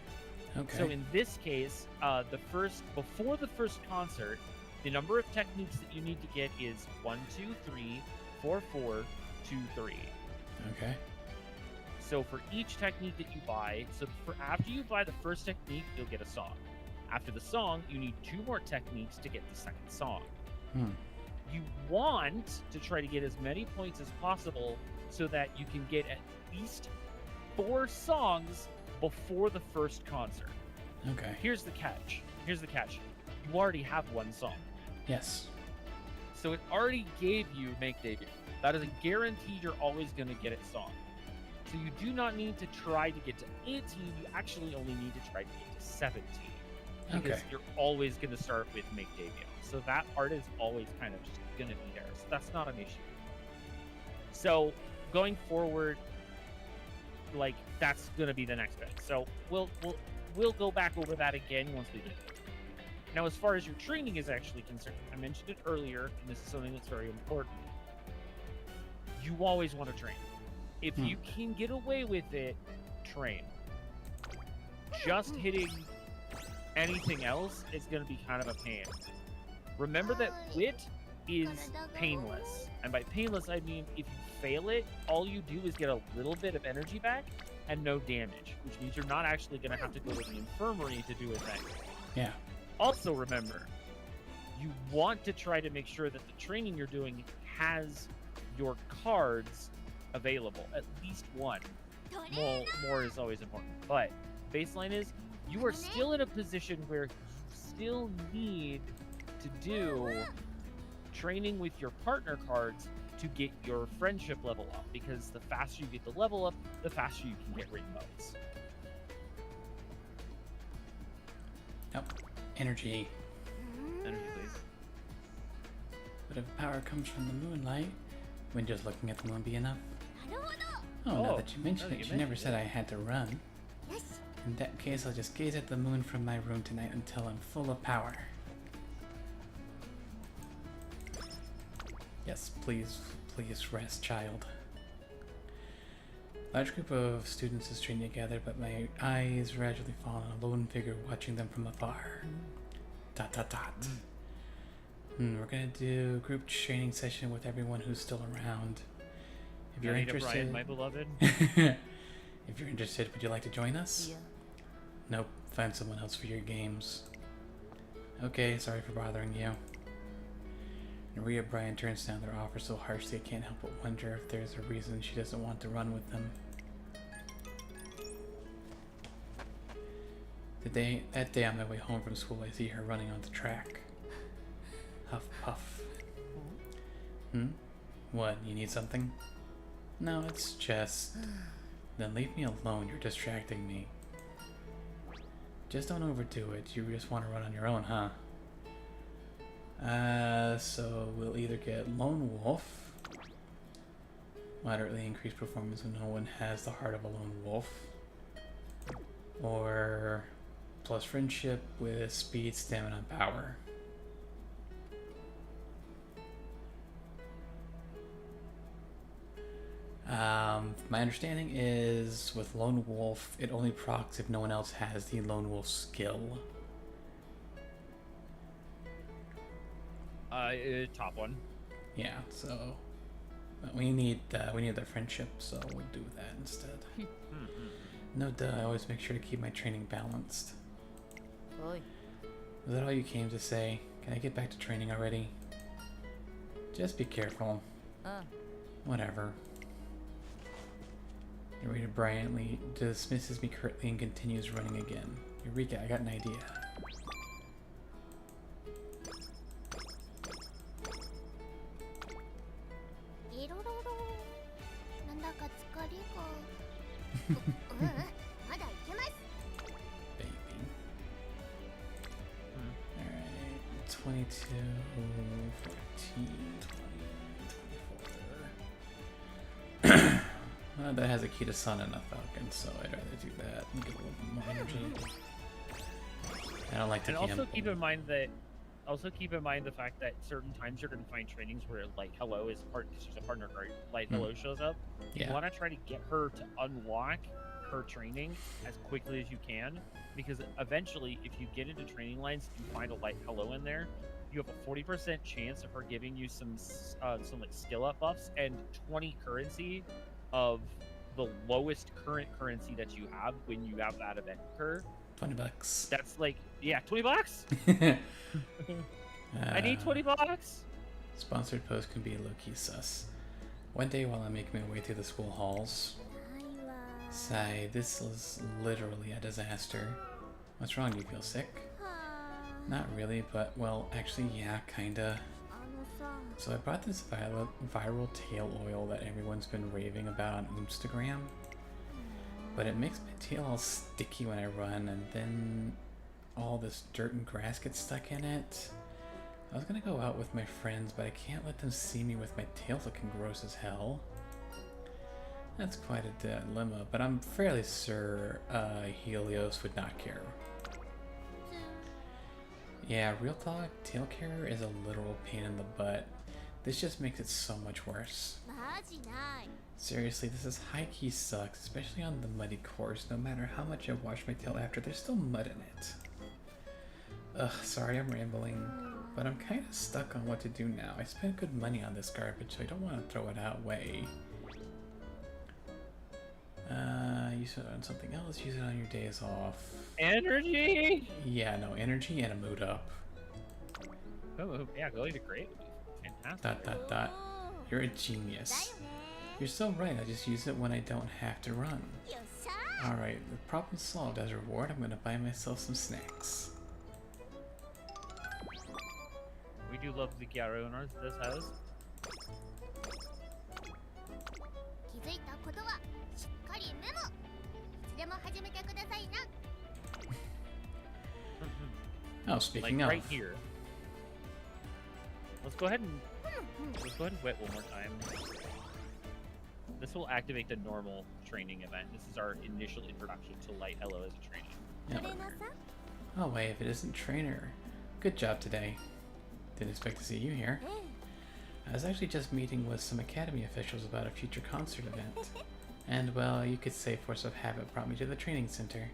Okay. So in this case, before the first concert, the number of techniques that you need to get is 1, 2, 3, 4, 4, 2, 3. Okay. So for each technique that you buy, after you buy the first technique, you'll get a song. After the song, you need 2 more techniques to get the second song. You want to try to get as many points as possible so that you can get at least 4 songs before the first concert. Okay. Here's the catch. You already have 1 song. Yes. So it already gave you Make Debut. That is a guarantee you're always going to get it song. So you do not need to try to get to 18. You actually only need to try to get to 17. Because you're always going to start with Make Debut. So that part is always kind of just going to be there. So that's not an issue. So going forward, like that's going to be the next bit. So we'll go back over that again once we get it. Now, as far as your training is actually concerned, I mentioned it earlier, and this is something that's very important. You always want to train. If you can get away with it, train. Just hitting anything else is going to be kind of a pain. Remember that wit is painless. And by painless, I mean if you fail it, all you do is get a little bit of energy back and no damage, which means you're not actually going to have to go to the infirmary to do a thing. Yeah. Also remember, you want to try to make sure that the training you're doing has your cards available, at least one. More is always important, but baseline is you are still in a position where you still need to do training with your partner cards to get your friendship level up, because the faster you get the level up, the faster you can get ring modes. Oh, energy. Energy, please. But if power comes from the moonlight, wouldn't just looking at the moon be enough? Oh, now that you mention it, you never said I had to run. In that case, I'll just gaze at the moon from my room tonight until I'm full of power. Yes, please rest, child. Large group of students is trained together, but my eyes gradually fall on a lone figure watching them from afar. ... We're gonna do a group training session with everyone who's still around. If you're interested, Brian, my beloved. If you're interested, would you like to join us? Yeah. Nope, find someone else for your games. Okay, sorry for bothering you. Maria Bryan turns down their offer so harshly I can't help but wonder if there's a reason she doesn't want to run with them. That day on my way home from school, I see her running on the track. Huff puff. What, you need something? No, it's just... Then leave me alone, you're distracting me. Just don't overdo it, you just want to run on your own, huh? So we'll either get Lone Wolf, moderately increased performance when no one has the heart of a lone wolf, or plus friendship with speed, stamina, and power. My understanding is with Lone Wolf, it only procs if no one else has the Lone Wolf skill. Top one. Yeah, so we need the friendship, so we'll do that instead. No duh, I always make sure to keep my training balanced. Oi. Was that all you came to say? Can I get back to training already? Just be careful. Whatever. Narrator brilliantly dismisses me curtly and continues running again. Eureka, I got an idea. エロロロなんだか疲れがまだいけます Baby. Alright, 22, 14, 20, 24. Well, that has a key to Sun and a Falcon, so I'd rather do that and get a little bit more energy. I don't like to And also gamble. keep in mind the fact that certain times you're going to find trainings where like Hello is part because she's a partner card. Like Hello shows up. You Yeah. want to try to get her to unlock her training as quickly as you can, because eventually, if you get into training lines and you find a light Hello in there, you have a 40% chance of her giving you some like skill up buffs and 20 currency of the lowest current currency that you have when you have that event occur. $20. That's like, yeah, $20. I need 20 bucks. Sponsored post can be low-key sus. One day while I'm making my way through the school halls, ないわ sigh, this is literally a disaster. What's wrong? Do you feel sick? はあ Not really, but well, actually, yeah, kinda. あのさ So I bought this viral tail oil that everyone's been raving about on Instagram. But it makes my tail all sticky when I run, and then all this dirt and grass gets stuck in it. I was gonna go out with my friends, but I can't let them see me with my tail looking gross as hell. That's quite a dilemma, but I'm fairly sure Helios would not care. Yeah, real talk, tail care is a literal pain in the butt. This just makes it so much worse. マジない Seriously, this is high-key sucks, especially on the muddy course. No matter how much I wash my tail after, there's still mud in it. Ugh, sorry I'm rambling, but I'm kind of stuck on what to do now. I spent good money on this garbage, so I don't want to throw it away. Use it on something else, use it on your days off. Energy. Yeah, no, energy and a mood up. Oh, yeah, going to great. Fantastic. ... You're a genius. だよね You're so right, I just use it when I don't have to run. よっしゃ Alright, the problem solved. As a reward, I'm gonna buy myself some snacks. We do love the Gyaro in this house. 気づいたことはしっかりメモいつでも始めてくださいな Oh, Like speaking of, right here. Let's go ahead and wet one more time. This will activate the normal training event. This is our initial introduction to Light Hello as a training. そ yeah. れのさ Oh wait, if it isn't trainer. Good job today. Didn't expect to see you here. え I was actually just meeting with some academy officials about a future concert event. And well, you could say force of habit brought me to the training center.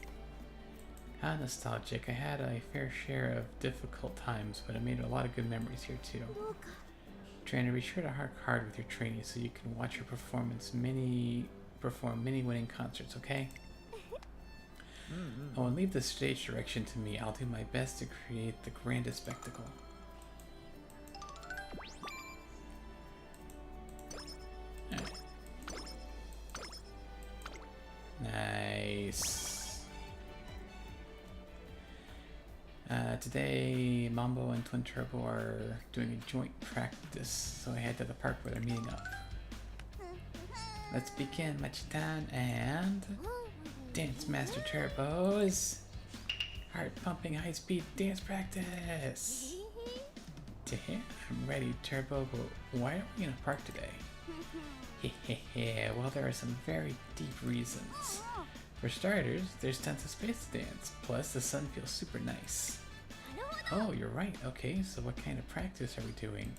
How nostalgic. I had a fair share of difficult times, but I made a lot of good memories here too. どうか Trainer, be sure to work hard with your trainees so you can watch your perform many winning concerts, okay? Oh, and leave the stage direction to me. I'll do my best to create the grandest spectacle. Alright. Nice. Today, Mambo and Twin Turbo are doing a joint practice, so I head to the park where they're meeting up. let's begin, Machitan, and Dance Master Turbo's heart-pumping high-speed dance practice. Damn, I'm ready, Turbo, but why are we in a park today? Well, there are some very deep reasons. For starters, there's tons of space to dance, plus the sun feels super nice. Oh, you're right. Okay, so what kind of practice are we doing?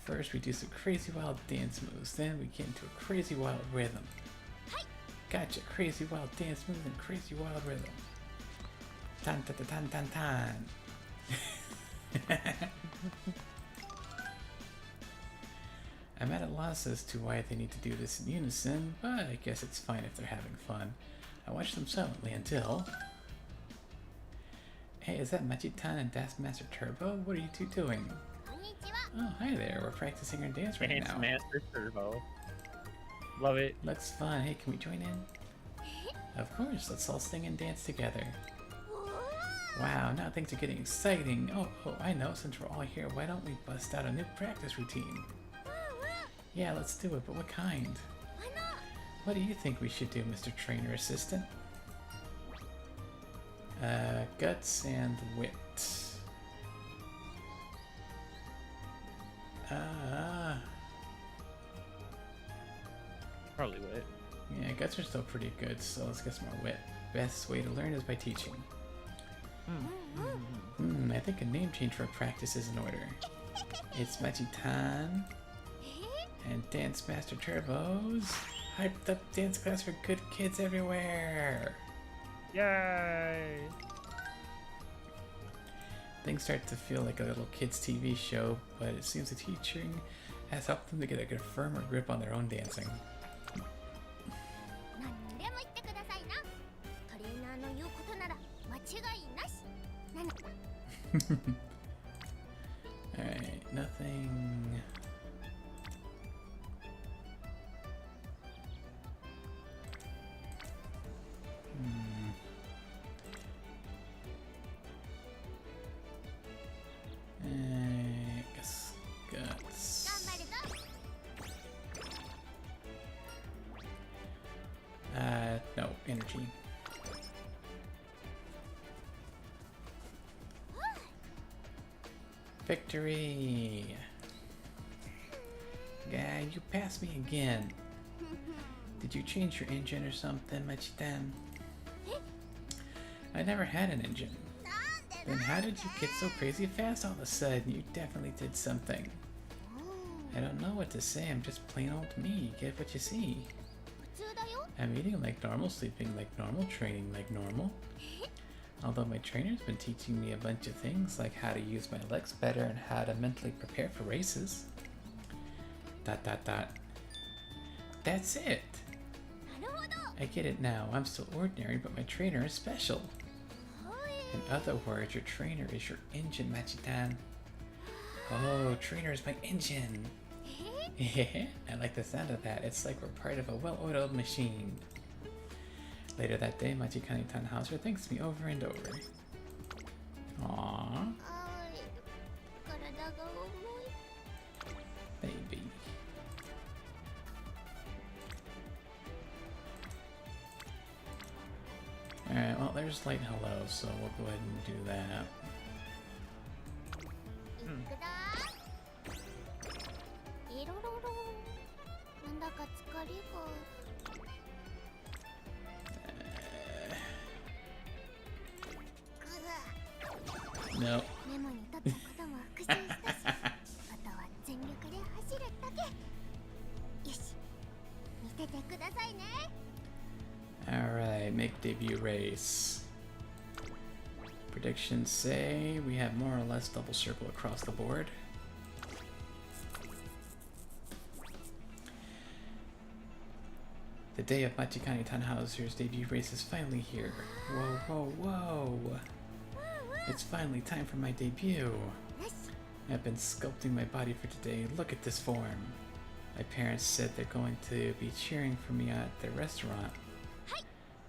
First, we do some crazy wild dance moves, then we get into a crazy wild rhythm. Gotcha, crazy wild dance move and crazy wild rhythm. Tan tan tan tan tan. I'm at a loss as to why they need to do this in unison, but I guess it's fine if they're having fun. I watch them silently until... Hey, is that Machitan and Dance Master Turbo? What are you two doing? Oh, hi there. We're practicing our dance right now. Dance Master Turbo. Love it. Looks fun. Hey, can we join in? Of course. Let's all sing and dance together. Wow, now things are getting exciting. Oh, I know. Since we're all here, why don't we bust out a new practice routine? Yeah, let's do it, but what kind? What do you think we should do, Mr. Trainer Assistant? Guts and wit. Probably wit. Yeah, guts are still pretty good, so let's get some more wit. Best way to learn is by teaching. I think a name change for a practice is in order. It's Machitan and Dance Master Turbo's hyped up dance class for good kids everywhere. Yay! Things start to feel like a little kids' TV show, but it seems the teaching has helped them to get a firmer grip on their own dancing. Alright, nothing. Guess guts. No, energy. Victory! Yeah, you passed me again. Did you change your engine or something, Machitan? I never had an engine. Then how did you get so crazy fast all of a sudden? You definitely did something. I don't know what to say, I'm just plain old me. Get what you see. I'm eating like normal, sleeping like normal, training like normal. Although my trainer's been teaching me a bunch of things, like how to use my legs better and how to mentally prepare for races. ... That's it! I get it now. I'm still ordinary, but my trainer is special. In other words, your trainer is your engine, Machitan. Oh, trainer is my engine! I like the sound of that. It's like we're part of a well-oiled machine. Later that day, Machikani Tannhauser thanks me over and over. Aww. Baby. Alright, well, there's light hello, so we'll go ahead and do that. No. Alright, make debut race. Predictions say we have more or less double circle across the board. The day of Machikani Tannhauser's debut race is finally here. Whoa, whoa, whoa! It's finally time for my debut. I've been sculpting my body for today. Look at this form. My parents said they're going to be cheering for me at their restaurant.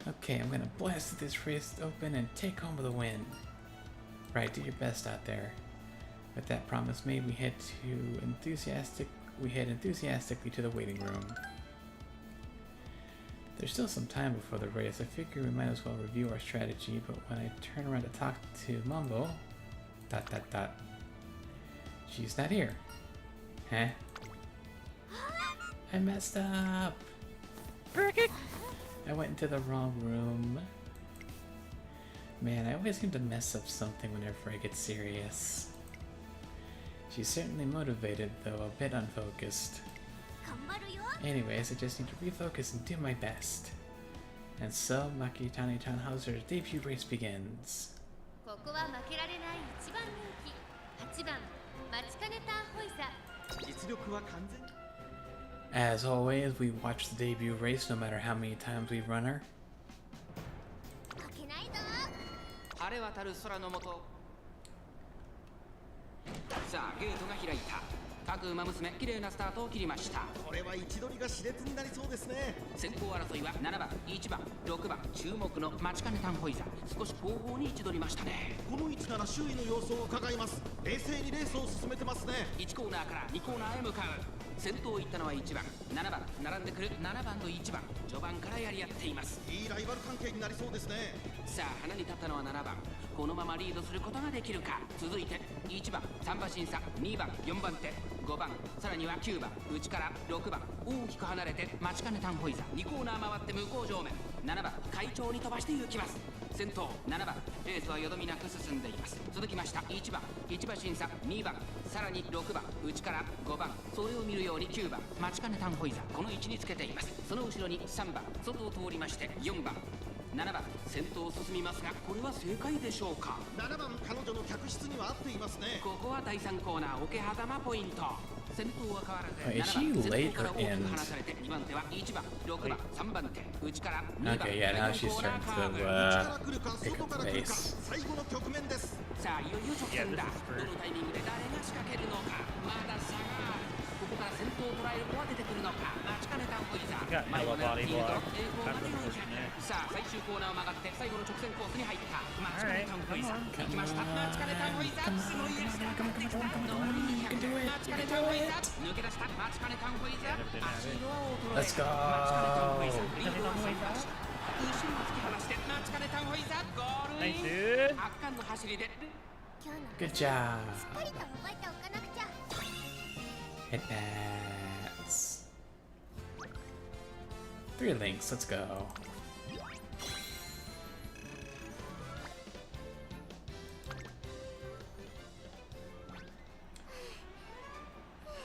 Okay, I'm gonna blast this race open and take home the win. Right, do your best out there. With that promise made, we head enthusiastically to the waiting room. There's still some time before the race. I figure we might as well review our strategy, but when I turn around to talk to Mambo... ... She's not here. Huh? I messed up! Cricket! I went into the wrong room. Man, I always seem to mess up something whenever I get serious. She's certainly motivated, though a bit unfocused. 頑張るよ。 Anyways, I just need to refocus and do my best. And so, Makitani Tannhauser's debut race begins. ここは負けられない一番人気。8番待ちかねたホイザ。 実力は完全。 As always, we watch the debut race no matter how many times we run her. 負けないぞ。晴れ渡る空の下。さあゲートが開いた。各馬娘綺麗なスタートを切りました。これは位置取りが熾烈になりそうですね。先行争いは7番、1番、6番、注目の待ちかねタンホイザ。少し後方に位置取りましたね。この位置なら周囲の様子を伺います。冷静にレースを進めてますね。1コーナーから2コーナーへ向かう。先頭を行ったのは1番、7番、並んでくる7番と1番。序盤からやり合っています。いいライバル関係になりそうですね。さあ花に立ったのは7番。このままリードすることができるか。続いて1番、3馬審査、2番、4番手、5番、さらには9番、内から6番、大きく離れて待ちかねタンホイザ。2コーナー回って向こう上面、7番、快調に飛ばして行きます。先頭7番、レースはよどみなく進んでいます。続きました1番、1馬審査、2番、さらに6番、内から5番、それを見るように9番、待ちかねタンホイザ、この位置につけています。その後ろに3番、外を通りまして4番、7番、先頭を進みますが、これは正解でしょうか。7番彼女の客室には合っていますね。ここは第3コーナー桶狭間ポイント。先頭は変わらず Is she 7番、 late 先頭から or 大き end? く離されて2番手は1番、6番、3番手、内から2番、 Okay, yeah, now 第 she's 4コーナー starting カーブ。 to 内から来るか外から来るか、 base. 最後の局面です。さあいよいよ直線だ。 Yeah, this is for- どのタイミングで誰が仕掛けるのか。まだ差がある。ここから先頭を捉える子は出てくるのか。待ちかねたホイザ Got 前を hella 狙って body いると block. 栄光まで That's 400。 unfortunate. さあ最終コーナーを曲がって最後の直線コースに入った。待ちかね Alright, たホイザ come on. 行きました。待ちかねたホイザすごいやつだ。上り200。待ちかねたホイザ抜け出した。待ちかねたホイザ Yeah, never did have 足 it. 色は衰え Let's go. 待ちかねたホイザリードは3馬身。後ろを突き放して待ちかねたホイザゴールイ Nice, ン。 dude. 圧巻の走りで今日の Good job. しっかりと覚えておかなくちゃ。 Headbats. 3 links, let's go.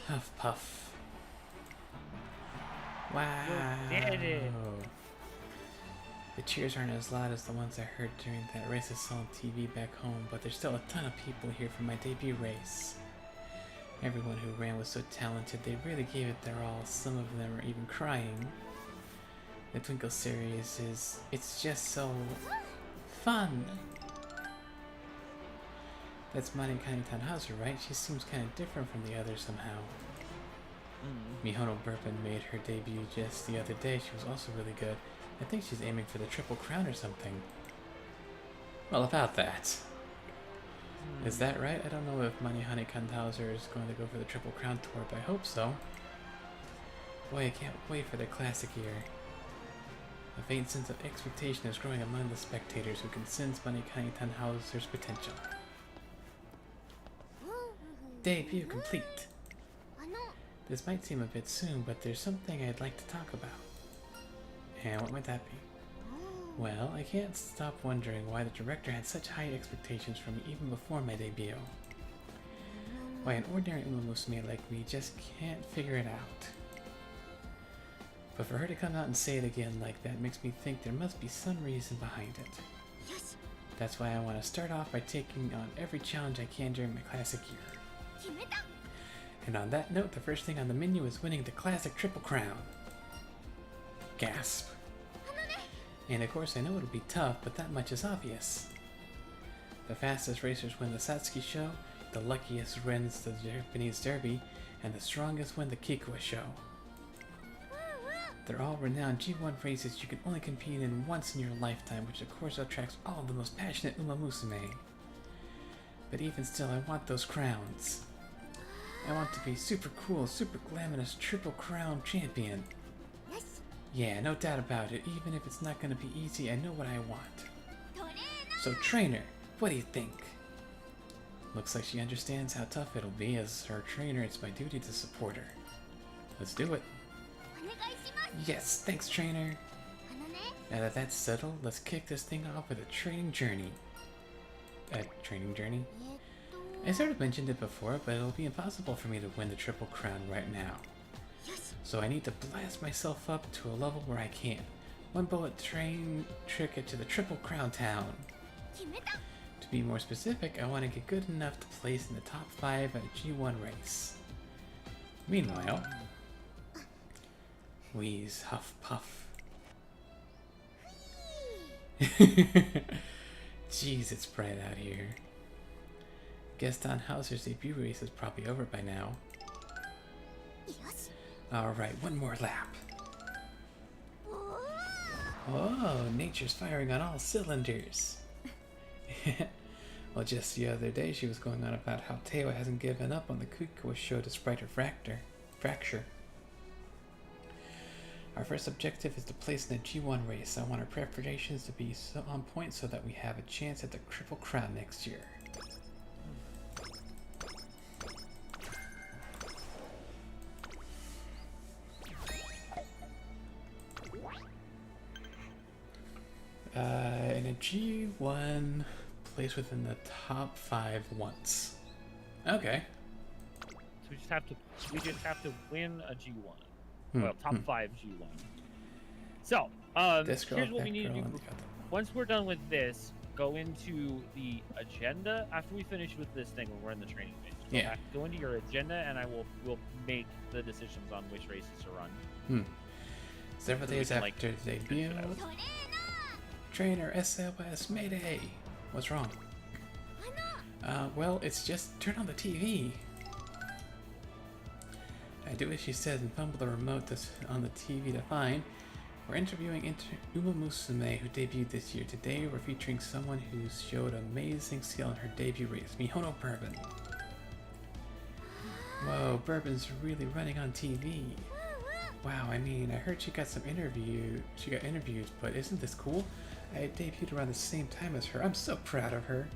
Huff puff. Wow. did it. The cheers aren't as loud as the ones I heard during that race I saw on TV back home, but there's still a ton of people here for my debut race. Everyone who ran was so talented, they really gave it their all. Some of them are even crying. The Twinkle series it's just so fun. That's Mani Tannhauser, right? She seems kind of different from the others somehow. Mihono Burpin made her debut just the other day. She was also really good. I think she's aiming for the Triple Crown or something. Well, about that. Is that right? I don't know if Mani Tannhauser is going to go for the Triple Crown tour, but I hope so. Boy, I can't wait for the classic year. A faint sense of expectation is growing among the spectators who can sense Mani Tannhauser's potential. Debut complete. あの This might seem a bit soon, but there's something I'd like to talk about. And what might that be? Well, I can't stop wondering why the director had such high expectations for me even before my debut. Why an ordinary Umamusume like me just can't figure it out. But for her to come out and say it again like that makes me think there must be some reason behind it. よし That's why I want to start off by taking on every challenge I can during my classic year. 決めた。 And on that note, the first thing on the menu is winning the classic Triple Crown. Gasp. あのね And of course I know it'll be tough, but that much is obvious. The fastest racers win the Satsuki show, the luckiest wins the Japanese Derby, and the strongest win the Kikua show. They're all renowned G1 races you can only compete in once in your lifetime, which of course attracts all of the most passionate Umamusume. But even still, I want those crowns. I want to be super cool, super glamorous Triple Crown champion. よし Yeah, no doubt about it. Even if it's not gonna be easy, I know what I want. So, trainer, what do you think? Looks like she understands how tough it'll be. As her trainer, it's my duty to support her. Let's do it. Yes, thanks, trainer. Now that that's settled, let's kick this thing off with a training journey. Training journey? I sort of mentioned it before, but it'll be impossible for me to win the Triple Crown right now. So I need to blast myself up to a level where I can. One bullet train trick it to the Triple Crown town. To be more specific, I want to get good enough to place in the top 5 at a G1 race. Meanwhile, wheeze, huff, puff. Jeez, it's bright out here. Guess Don Hauser's debut race is probably over by now. Alright, one more lap. Oh, nature's firing on all cylinders. Well, just the other day she was going on about how Teo hasn't given up on the Kikuo show despite her fracture. Our first objective is to place in a G1 race. I want our preparations to be so on point so that we have a chance at the Triple Crown next year. In a G1, place within the top 5 once. Okay. So we just have to win a G1. Well, top 5 G1. So, here's what we need to do. Once we're done with this, go into the agenda. After we finish with this thing, we're in the training phase. Go into your agenda, and we'll make the decisions on which races to run. Several days after the debut. Trainer, SOS, Mayday! What's wrong? Well, it's just turn on the TV. I do as she says and fumble the remote that's on the TV to find. We're interviewing Uma Musume, who debuted this year. Today, we're featuring someone who showed amazing skill in her debut race, Mihono Bourbon. Whoa, Bourbon's really running on TV. Wow, I mean, I heard she got interviewed, but isn't this cool? I debuted around the same time as her. I'm so proud of her.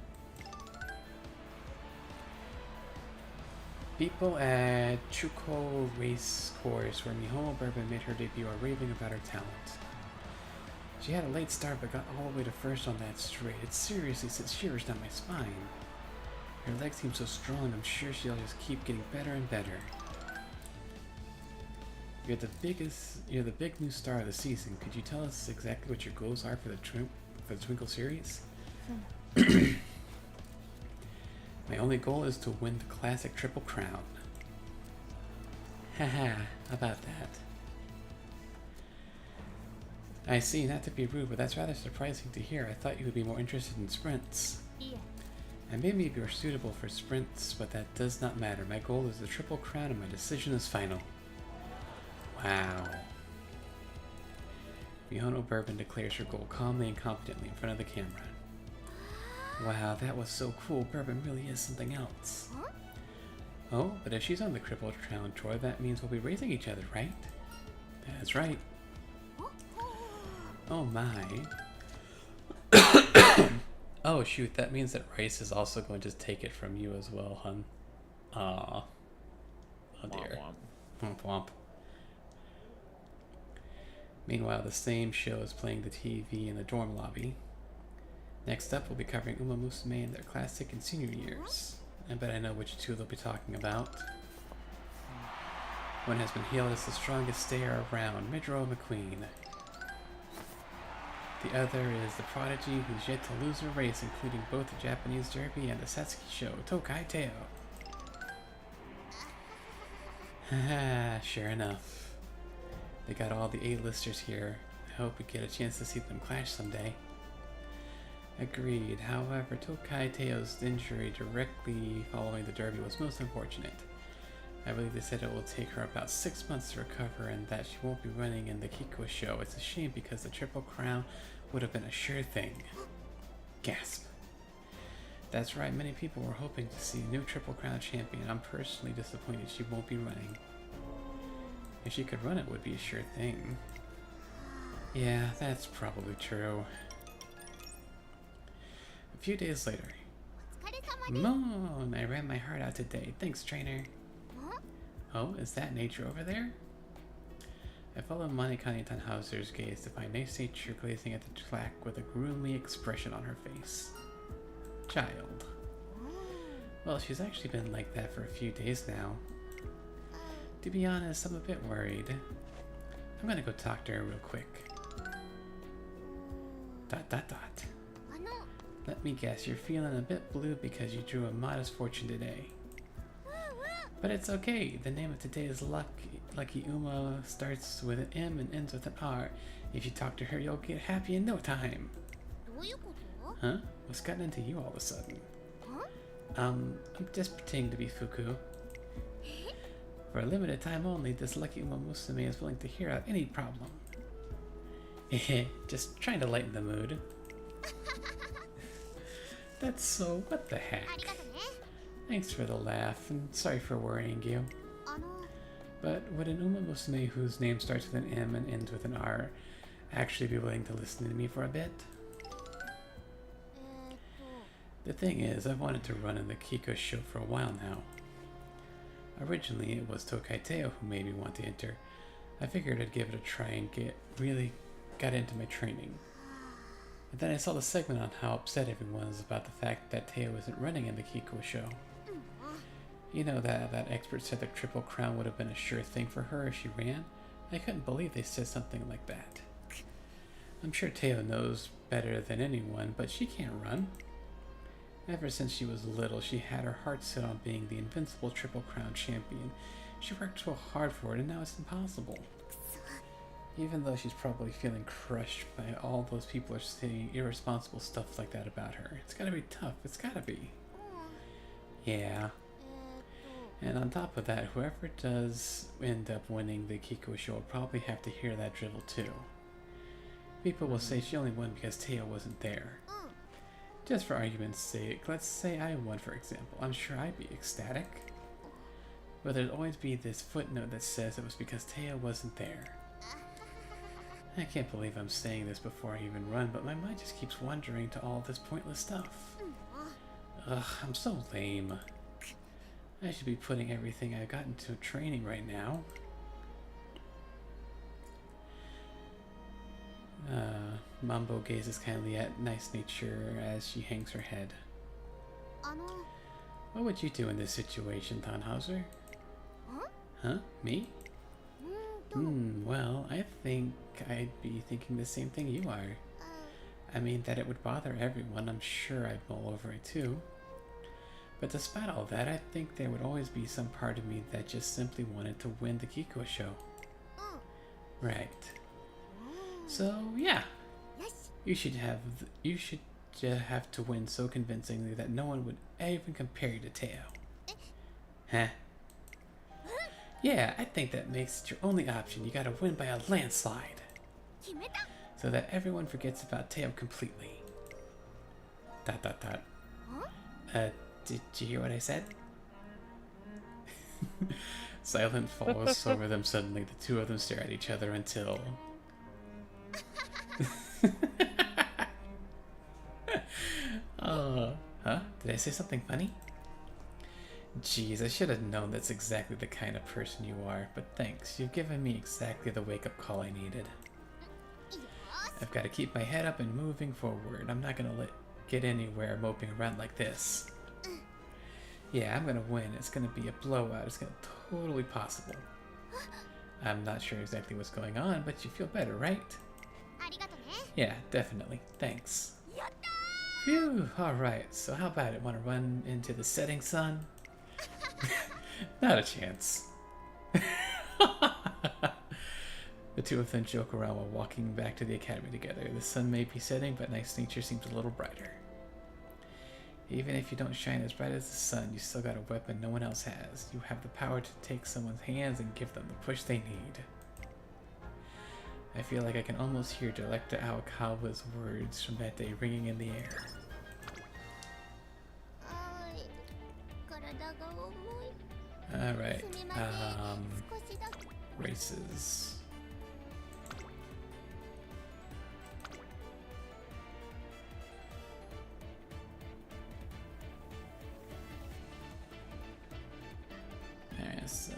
People at Chuko Race Course, where Mihono Bourbon made her debut, are raving about her talent. She had a late start but got all the way to first on that straight. It seriously sent shivers down my spine. Her legs seem so strong, I'm sure she'll just keep getting better and better. You're the big new star of the season. Could you tell us exactly what your goals are for the Twinkle series? My only goal is to win the classic Triple Crown. Haha, about that. I see, not to be rude, but that's rather surprising to hear. I thought you would be more interested in sprints. And maybe you're suitable for sprints, but that does not matter. My goal is the Triple Crown and my decision is final. Wow. Mihono Bourbon declares her goal calmly and confidently in front of the camera. Wow, that was so cool. Bourbon really is something else. Oh, but if she's on the Triple Crown tour, that means we'll be racing each other, right? That's right. Oh my. Oh shoot, that means that Rice is also going to take it from you as well, hun. Aww. Oh dear. Womp womp. Meanwhile, the same show is playing the TV in the dorm lobby. Next up, we'll be covering Uma Musume in their classic and senior years. I bet I know which two they'll be talking about. One has been hailed as the strongest stayer around, Midro McQueen. The other is the prodigy who's yet to lose a race, including both the Japanese Derby and the Satsuki Show, Tokai Teo. Haha, sure enough. They got all the A-listers here. I hope we get a chance to see them clash someday. Agreed. However, Tokai Teo's injury directly following the Derby was most unfortunate. I believe they said it will take her about 6 months to recover and that she won't be running in the Kikuo show. It's a shame because the Triple Crown would have been a sure thing. Gasp. That's right, many people were hoping to see a new Triple Crown champion. I'm personally disappointed she won't be running. If she could run, it would be a sure thing. Yeah, that's probably true. A few days later. お疲れ様です。 Moon, I ran my heart out today. Thanks, trainer. Oh, is that nature over there? I followed Monikani Tannhauser's gaze to find nice nature gazing at the track with a gloomy expression on her face. Child. Well, she's actually been like that for a few days now. To be honest, I'm a bit worried. I'm gonna go talk to her real quick. ... あの Let me guess, you're feeling a bit blue because you drew a modest fortune today. But it's okay. The name of today is Lucky. Lucky Uma starts with an M and ends with an R. If you talk to her, you'll get happy in no time. どういうこと？ Huh? What's gotten into you all of a sudden? Huh? I'm just pretending to be Fuku. For a limited time only, this Lucky Uma Musume is willing to hear out any problem. Just trying to lighten the mood. That's so... what the あ heck? りがとね。 Thanks for the laugh, and sorry for worrying you. あの But would an Uma Musume whose name starts with an M and ends with an R actually be willing to listen to me for a bit? The thing is, I've wanted to run in the Kiko show for a while now. Originally, it was Tokai Teo who made me want to enter. I figured I'd give it a try and really got into my training. But then I saw the segment on how upset everyone was about the fact that Teo isn't running in the Kiko show. You know that expert said the Triple Crown would have been a sure thing for her if she ran? I couldn't believe they said something like that. I'm sure Teo knows better than anyone, but she can't run. Ever since she was little, she had her heart set on being the invincible Triple Crown champion. She worked so hard for it, and now it's impossible. Even though she's probably feeling crushed by all those people are saying irresponsible stuff like that about her. It's gotta be tough. It's gotta be. Yeah. And on top of that, whoever does end up winning the Kiko show will probably have to hear that drivel too. People will say she only won because Teo wasn't there. Just for argument's sake, let's say I won, for example. I'm sure I'd be ecstatic. But there'd always be this footnote that says it was because Teo wasn't there. I can't believe I'm saying this before I even run, but my mind just keeps wandering to all this pointless stuff. Ugh, I'm so lame. I should be putting everything I've got into training right now. Mambo gazes kindly at nice nature as she hangs her head. あの What would you do in this situation, Tannhauser? Huh? Me? Well, I think I'd be thinking the same thing you are. I mean, that it would bother everyone, I'm sure I'd mull over it too. But despite all that, I think there would always be some part of me that just simply wanted to win the Kiko show. Right. So, yeah. You should have to win so convincingly that no one would even compare you to Teo. Huh? Yeah, I think that makes it your only option. You gotta win by a landslide. 決めた So that everyone forgets about Teo completely. ... Did you hear what I said? Silence falls over them suddenly. The two of them stare at each other until... Huh? Did I say something funny? Jeez, I should have known that's exactly the kind of person you are, but thanks. You've given me exactly the wake-up call I needed. I've got to keep my head up and moving forward. I'm not gonna get anywhere moping around like this. Yeah, I'm gonna win. It's gonna be a blowout. It's gonna totally possible. I'm not sure exactly what's going on, but you feel better, right? ありがとね Yeah, definitely. Thanks. やった Phew, alright, so how about it? Want to run into the setting sun? Not a chance. The two of them joke around while walking back to the academy together. The sun may be setting, but nice nature seems a little brighter. Even if you don't shine as bright as the sun, you still got a weapon no one else has. You have the power to take someone's hands and give them the push they need. I feel like I can almost hear Director Aokawa's words from that day ringing in the air. あーい体が重い Alright, すみません少しだけ races. So...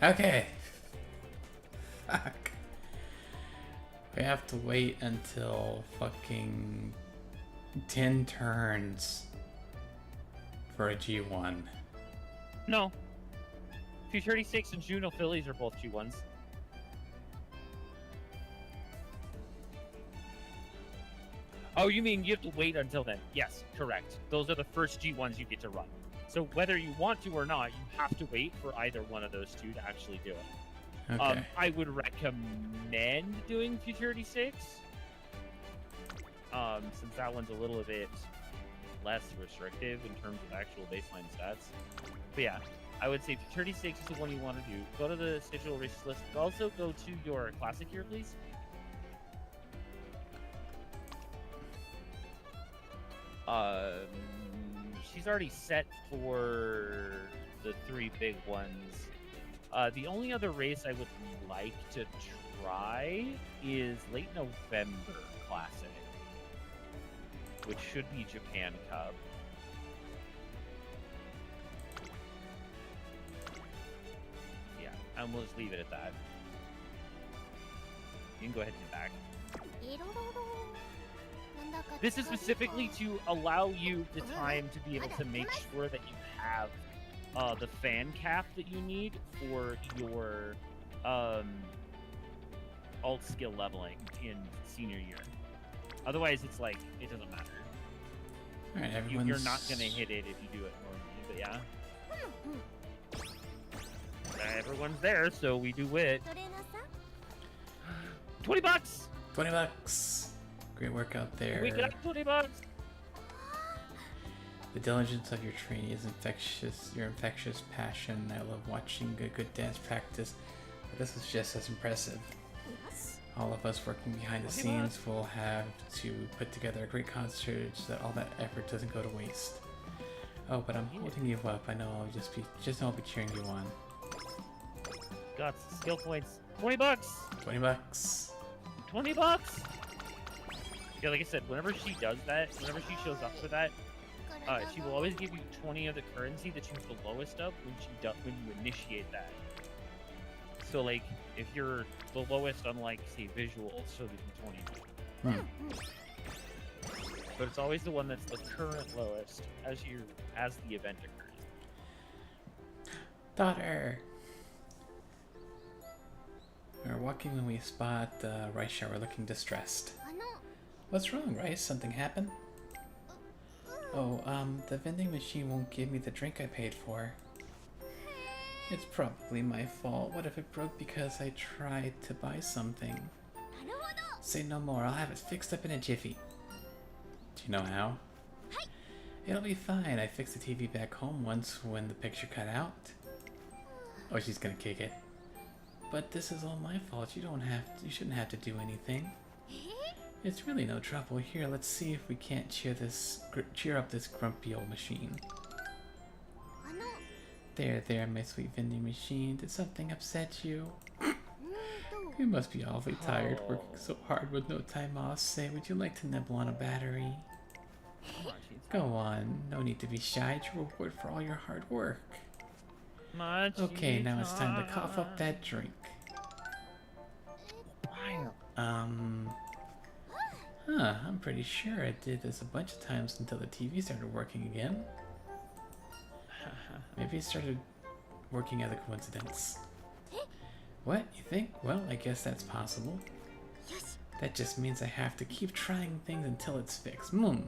Okay. Fuck. We have to wait until fucking 10 turns for a G1. No. Futurity 6 and Juno Phillies are both G1s. Oh, you mean you have to wait until then? Yes, correct. Those are the first G1s you get to run. So whether you want to or not, you have to wait for either one of those two to actually do it. Okay. I would recommend doing Futurity 6. Since that one's a little bit less restrictive in terms of actual baseline stats. But yeah, I would say Futurity 6 is the one you want to do. Go to the schedule races list. Also go to your classic here, please. She's already set for the 3 big ones. The only other race I would like to try is late November Classic, which should be Japan Cup. Yeah, and we'll just leave it at that. You can go ahead and get back. This is specifically to allow you the time to be able to make sure that you have the fan cap that you need for your alt skill leveling in senior year. Otherwise, it's like, it doesn't matter. All right, everyone's... You're not going to hit it if you do it normally, but yeah. Everyone's there, so we do it. $20! 20 bucks. Great work out there. We got $20! The diligence of your training is infectious. Your infectious passion. I love watching a good dance practice. But this is just as impressive. All of us working behind the scenes will have to put together a great concert so that all that effort doesn't go to waste. Oh, but I'm holding you up. I know I'll I'll be cheering you on. Got skill points. $20! 20 bucks. 20 bucks. Yeah, like I said, whenever she does that, whenever she shows up for that, she will always give you 20 of the currency that you have the lowest of when you initiate that. So, like, if you're the lowest on, like, say, visuals, she'll give you 20. But it's always the one that's the current lowest as the event occurs. Daughter. We were walking when we spot Rice Shower looking distressed. What's wrong, Rice? Something happened? Oh, the vending machine won't give me the drink I paid for. It's probably my fault. What if it broke because I tried to buy something? Say no more. I'll have it fixed up in a jiffy. Do you know how? It'll be fine. I fixed the TV back home once when the picture cut out. Oh, she's gonna kick it. But this is all my fault. You shouldn't have to do anything. It's really no trouble. Here, let's see if we can't cheer up this grumpy old machine. There, my sweet vending machine. Did something upset you? You must be awfully tired, working so hard with no time off. Say, would you like to nibble on a battery? Go on. No need to be shy. It's your reward for all your hard work. Okay, now it's time to cough up that drink. I'm pretty sure I did this a bunch of times until the TV started working again. Maybe it started working as a coincidence. What, you think? Well, I guess that's possible. That just means I have to keep trying things until it's fixed. You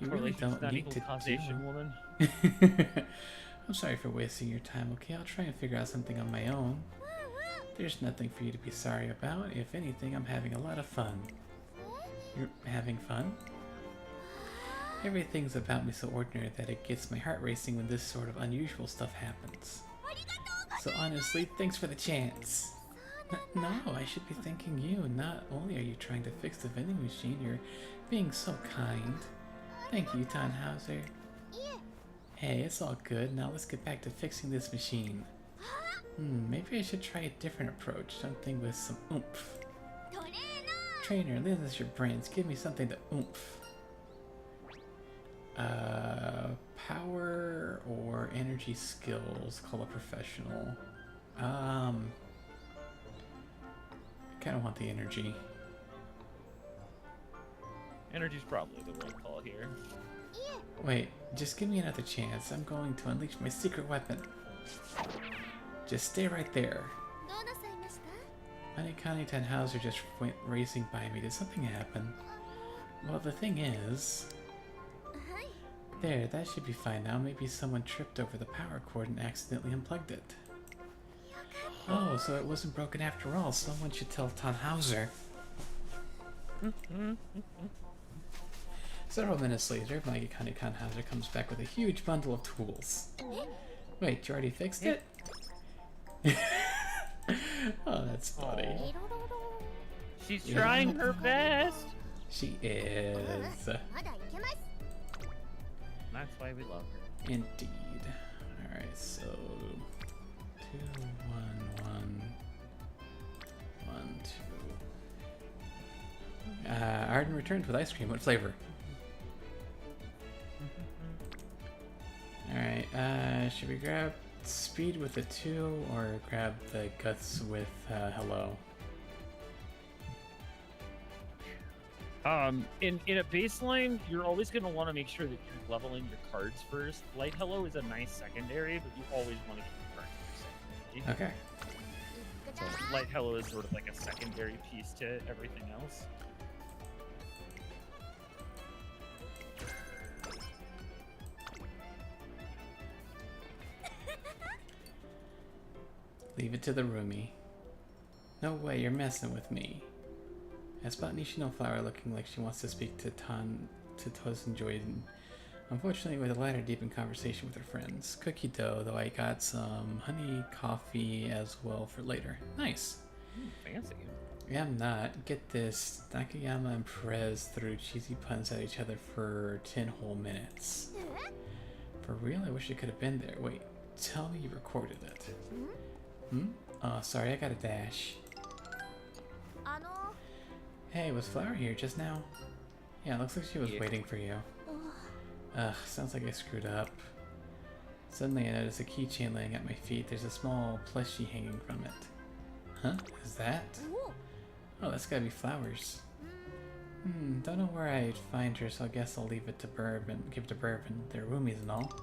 really don't need to causation, woman. I'm sorry for wasting your time, okay? I'll try and figure out something on my own. There's nothing for you to be sorry about. If anything, I'm having a lot of fun. You're having fun? Everything's about me so ordinary that it gets my heart racing when this sort of unusual stuff happens. So honestly, thanks for the chance. No, I should be thanking you. Not only are you trying to fix the vending machine, you're being so kind. Thank you, Tannhauser. Hey, it's all good. Now let's get back to fixing this machine. Maybe I should try a different approach. Something with some oomph. Trainer, lend us your brains. Give me something to oomph. Power or energy skills. Call a professional. I kind of want the energy. Energy's probably the right call here. Wait, just give me another chance. I'm going to unleash my secret weapon. Just stay right there. Honey Tannhauser just went racing by me. Did something happen? Well, the thing is... There, that should be fine now. Maybe someone tripped over the power cord and accidentally unplugged it. Oh, so it wasn't broken after all. Someone should tell Tannhauser. Several minutes later, Honey Tannhauser comes back with a huge bundle of tools. Wait, you already fixed it? Oh, that's funny. She's trying her best. She is. That's why we love her. Indeed. Alright, so 2, 1, 1, 1, 2. Arden returned with ice cream. What flavor? Alright, should we grab speed with a 2 or grab the guts with hello? In a baseline, you're always going to want to make sure that you're leveling your cards first. Light Hello is a nice secondary, but you always want to get your cards first. Okay. So Light Hello is sort of like a secondary piece to everything else. Leave it to the roomie. No way, you're messing with me. I spot Nishino Flower looking like she wants to speak to Tozen Joyden. Unfortunately, we're the latter deep in conversation with her friends. Cookie dough, though I got some honey coffee as well for later. Nice. Fancy. Yeah, I'm not. Get this. Nakayama and Perez threw cheesy puns at each other for 10 whole minutes. For real? I wish I could have been there. Wait, tell me you recorded it. Oh, sorry, I got a dash. Hey, was Flower here just now? Yeah, looks like she was waiting for you. Ugh, sounds like I screwed up. Suddenly I notice a keychain laying at my feet. There's a small plushie hanging from it. Huh? Is that? Oh, that's gotta be Flowers. Don't know where I'd find her, so I guess I'll leave it to Bourbon. Give it to Bourbon. They're roomies and all.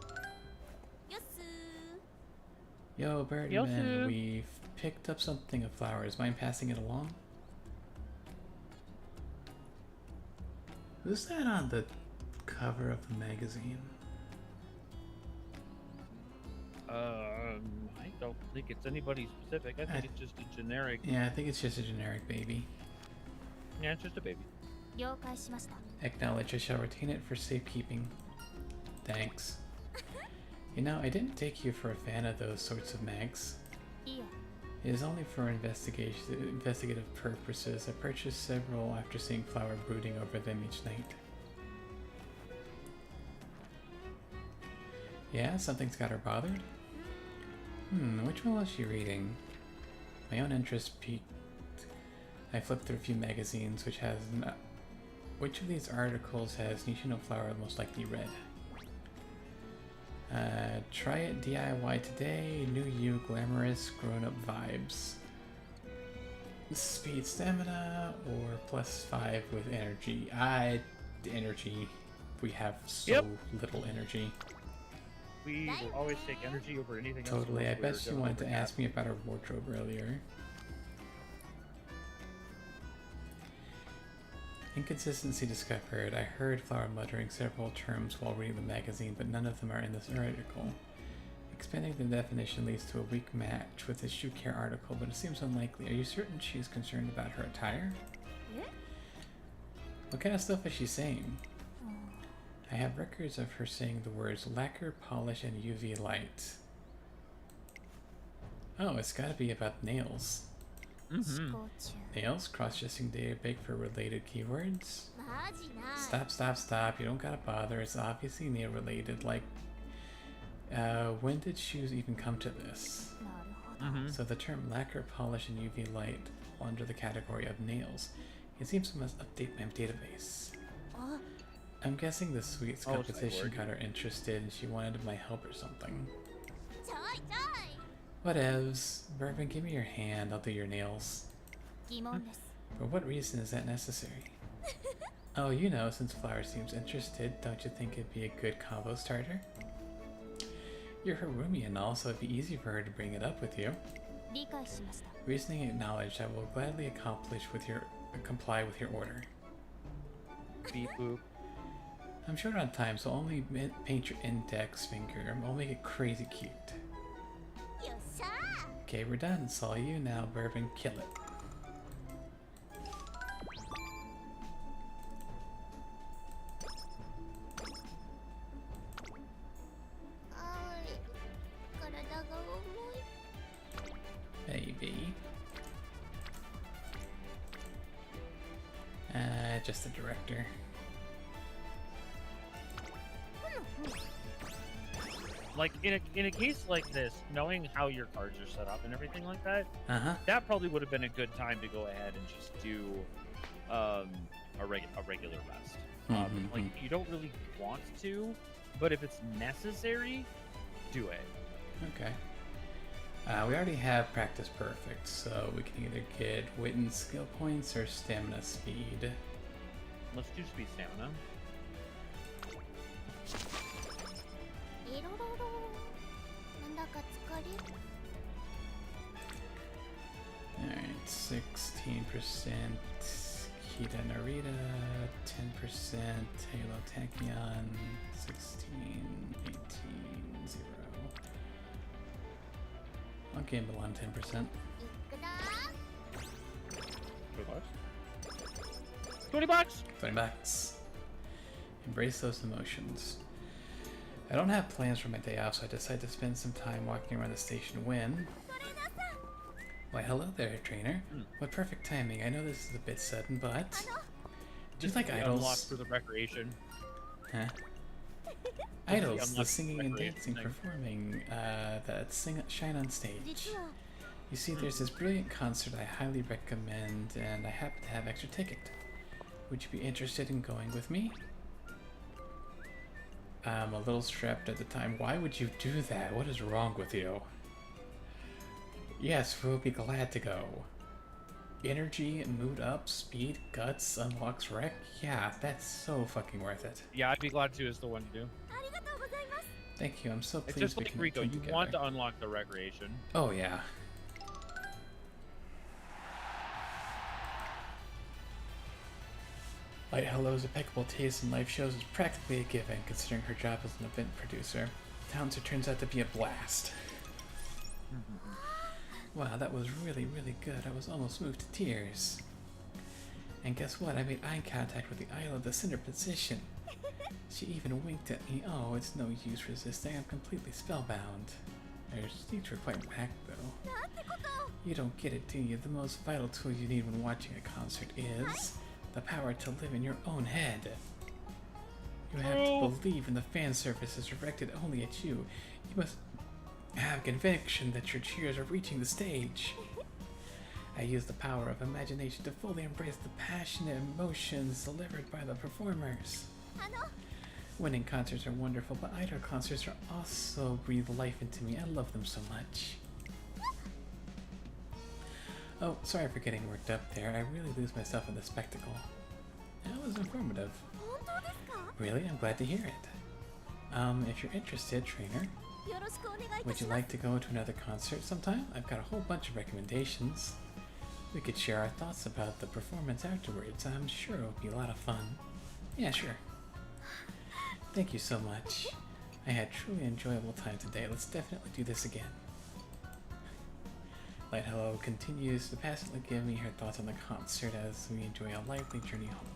Yo, Birdman, we've picked up something of Flowers. Mind passing it along? Who's that on the cover of the magazine? I don't think it's anybody specific. I think it's just a generic. Yeah, I think it's just a generic baby. Yeah, it's just a baby. Acknowledge, I shall retain it for safekeeping. Thanks. You know, I didn't take you for a fan of those sorts of mags. It is only for investigative purposes. I purchased several after seeing Flower brooding over them each night. Yeah, something's got her bothered? Which one was she reading? My own interest piqued. I flipped through a few magazines, which of these articles has Nishino Flower most likely read? Try it DIY today. New you, glamorous, grown-up vibes. Speed, stamina, or +5 with energy. Energy. We have so little energy. We will always take energy over anything else. Totally. I bet she wanted to ask me about her wardrobe earlier. Inconsistency discovered. I heard Flower muttering several terms while reading the magazine, but none of them are in this article. Expanding the definition leads to a weak match with the shoe care article, but it seems unlikely. Are you certain she's concerned about her attire? What kind of stuff is she saying? I have records of her saying the words lacquer, polish, and UV light. Oh, it's gotta be about nails. 思考中 Nails? Cross-dressing data big for related keywords? マジない Stop, stop, stop. You don't gotta bother. It's obviously nail related. Like, when did shoes even come to this? なるほど So the term lacquer, polish, and UV light fall under the category of nails. It seems I must update my database. あ I'm guessing the sweets Oh, it's like competition work. got her interested and she wanted my help or something. ちょいちょい Whatevs. Bourbon, give me your hand. I'll do your nails. 疑問です For what reason is that necessary? Oh, you know, since Flower seems interested, don't you think it'd be a good combo starter? You're her roomie and all, so it'd be easy for her to bring it up with you. 理解しました Reasoning acknowledged, I will gladly comply with your order. Beep boop. I'm short on time, so only paint your index finger. I'll make it crazy cute. よっしゃ Okay, we're done. It's all you now, Bourbon. Kill it. ーはい体が重い Maybe. Just the director. Like in a case like this, knowing how your cards are set up and everything like that, Uh-huh. that probably would have been a good time to go ahead and just do a regular rest. Mhm. Like you don't really want to, but if it's necessary, do it. Okay. We already have practice perfect, so we can either get wit and skill points or stamina speed. Let's do speed stamina. いろろろなんだか疲れ Alright, 16%. Kita Narita, 10%. Halo Tachyon, 16, 18, 0. I'll game Milan 10%. いくだ $20. $20. 20 bucks. Embrace those emotions. I don't have plans for my day off, so I decided to spend some time walking around the station when... Why, hello there, trainer. What perfect timing. I know this is a bit sudden, but... Do you like Unlocked idols? for the recreation. Huh? Idols, the unlocked singing and recreation dancing, thing. performing, that shine on stage. 実は You see, there's this brilliant concert I highly recommend, and I happen to have extra ticket. Would you be interested in going with me? I'm a little strapped at the time. Why would you do that? What is wrong with you? Yes, we'll be glad to go. Energy, mood up, speed, guts, unlocks wreck. Yeah, that's so fucking worth it. Yeah, I'd be glad to is the one to do. ありがとうございます Thank you. I'm so It's pleased just we like can Rico, come you together. want to unlock the recreation. Oh yeah. Light Hello's impeccable taste in live shows is practically a given, considering her job as an event producer. Talent turns out to be a blast. Wow, that was really, really good. I was almost moved to tears. And guess what? I made eye contact with the idol of the center position. She even winked at me. Oh, it's no use resisting. I'm completely spellbound. Her speech were quite packed, though. なんてことを You don't get it, do you? The most vital tool you need when watching a concert is the power to live in your own head. You have to believe in the fan service is directed only at you. You must have conviction that your cheers are reaching the stage. I use the power of imagination to fully embrace the passionate emotions delivered by the performers. あの Winning concerts are wonderful, but idol concerts are also breathe life into me. I love them so much. Oh, sorry for getting worked up there. I really lose myself in the spectacle. That was informative. 本当ですか Really? I'm glad to hear it. If you're interested, trainer, よろしくお願いいた would し you ます like to go to another concert sometime? I've got a whole bunch of recommendations. We could share our thoughts about the performance afterwards. I'm sure it'll be a lot of fun. Yeah, sure. Thank you so much. I had a truly enjoyable time today. Let's definitely do this again. Light Hello continues to passionately give me her thoughts on the concert as we enjoy a lively journey home.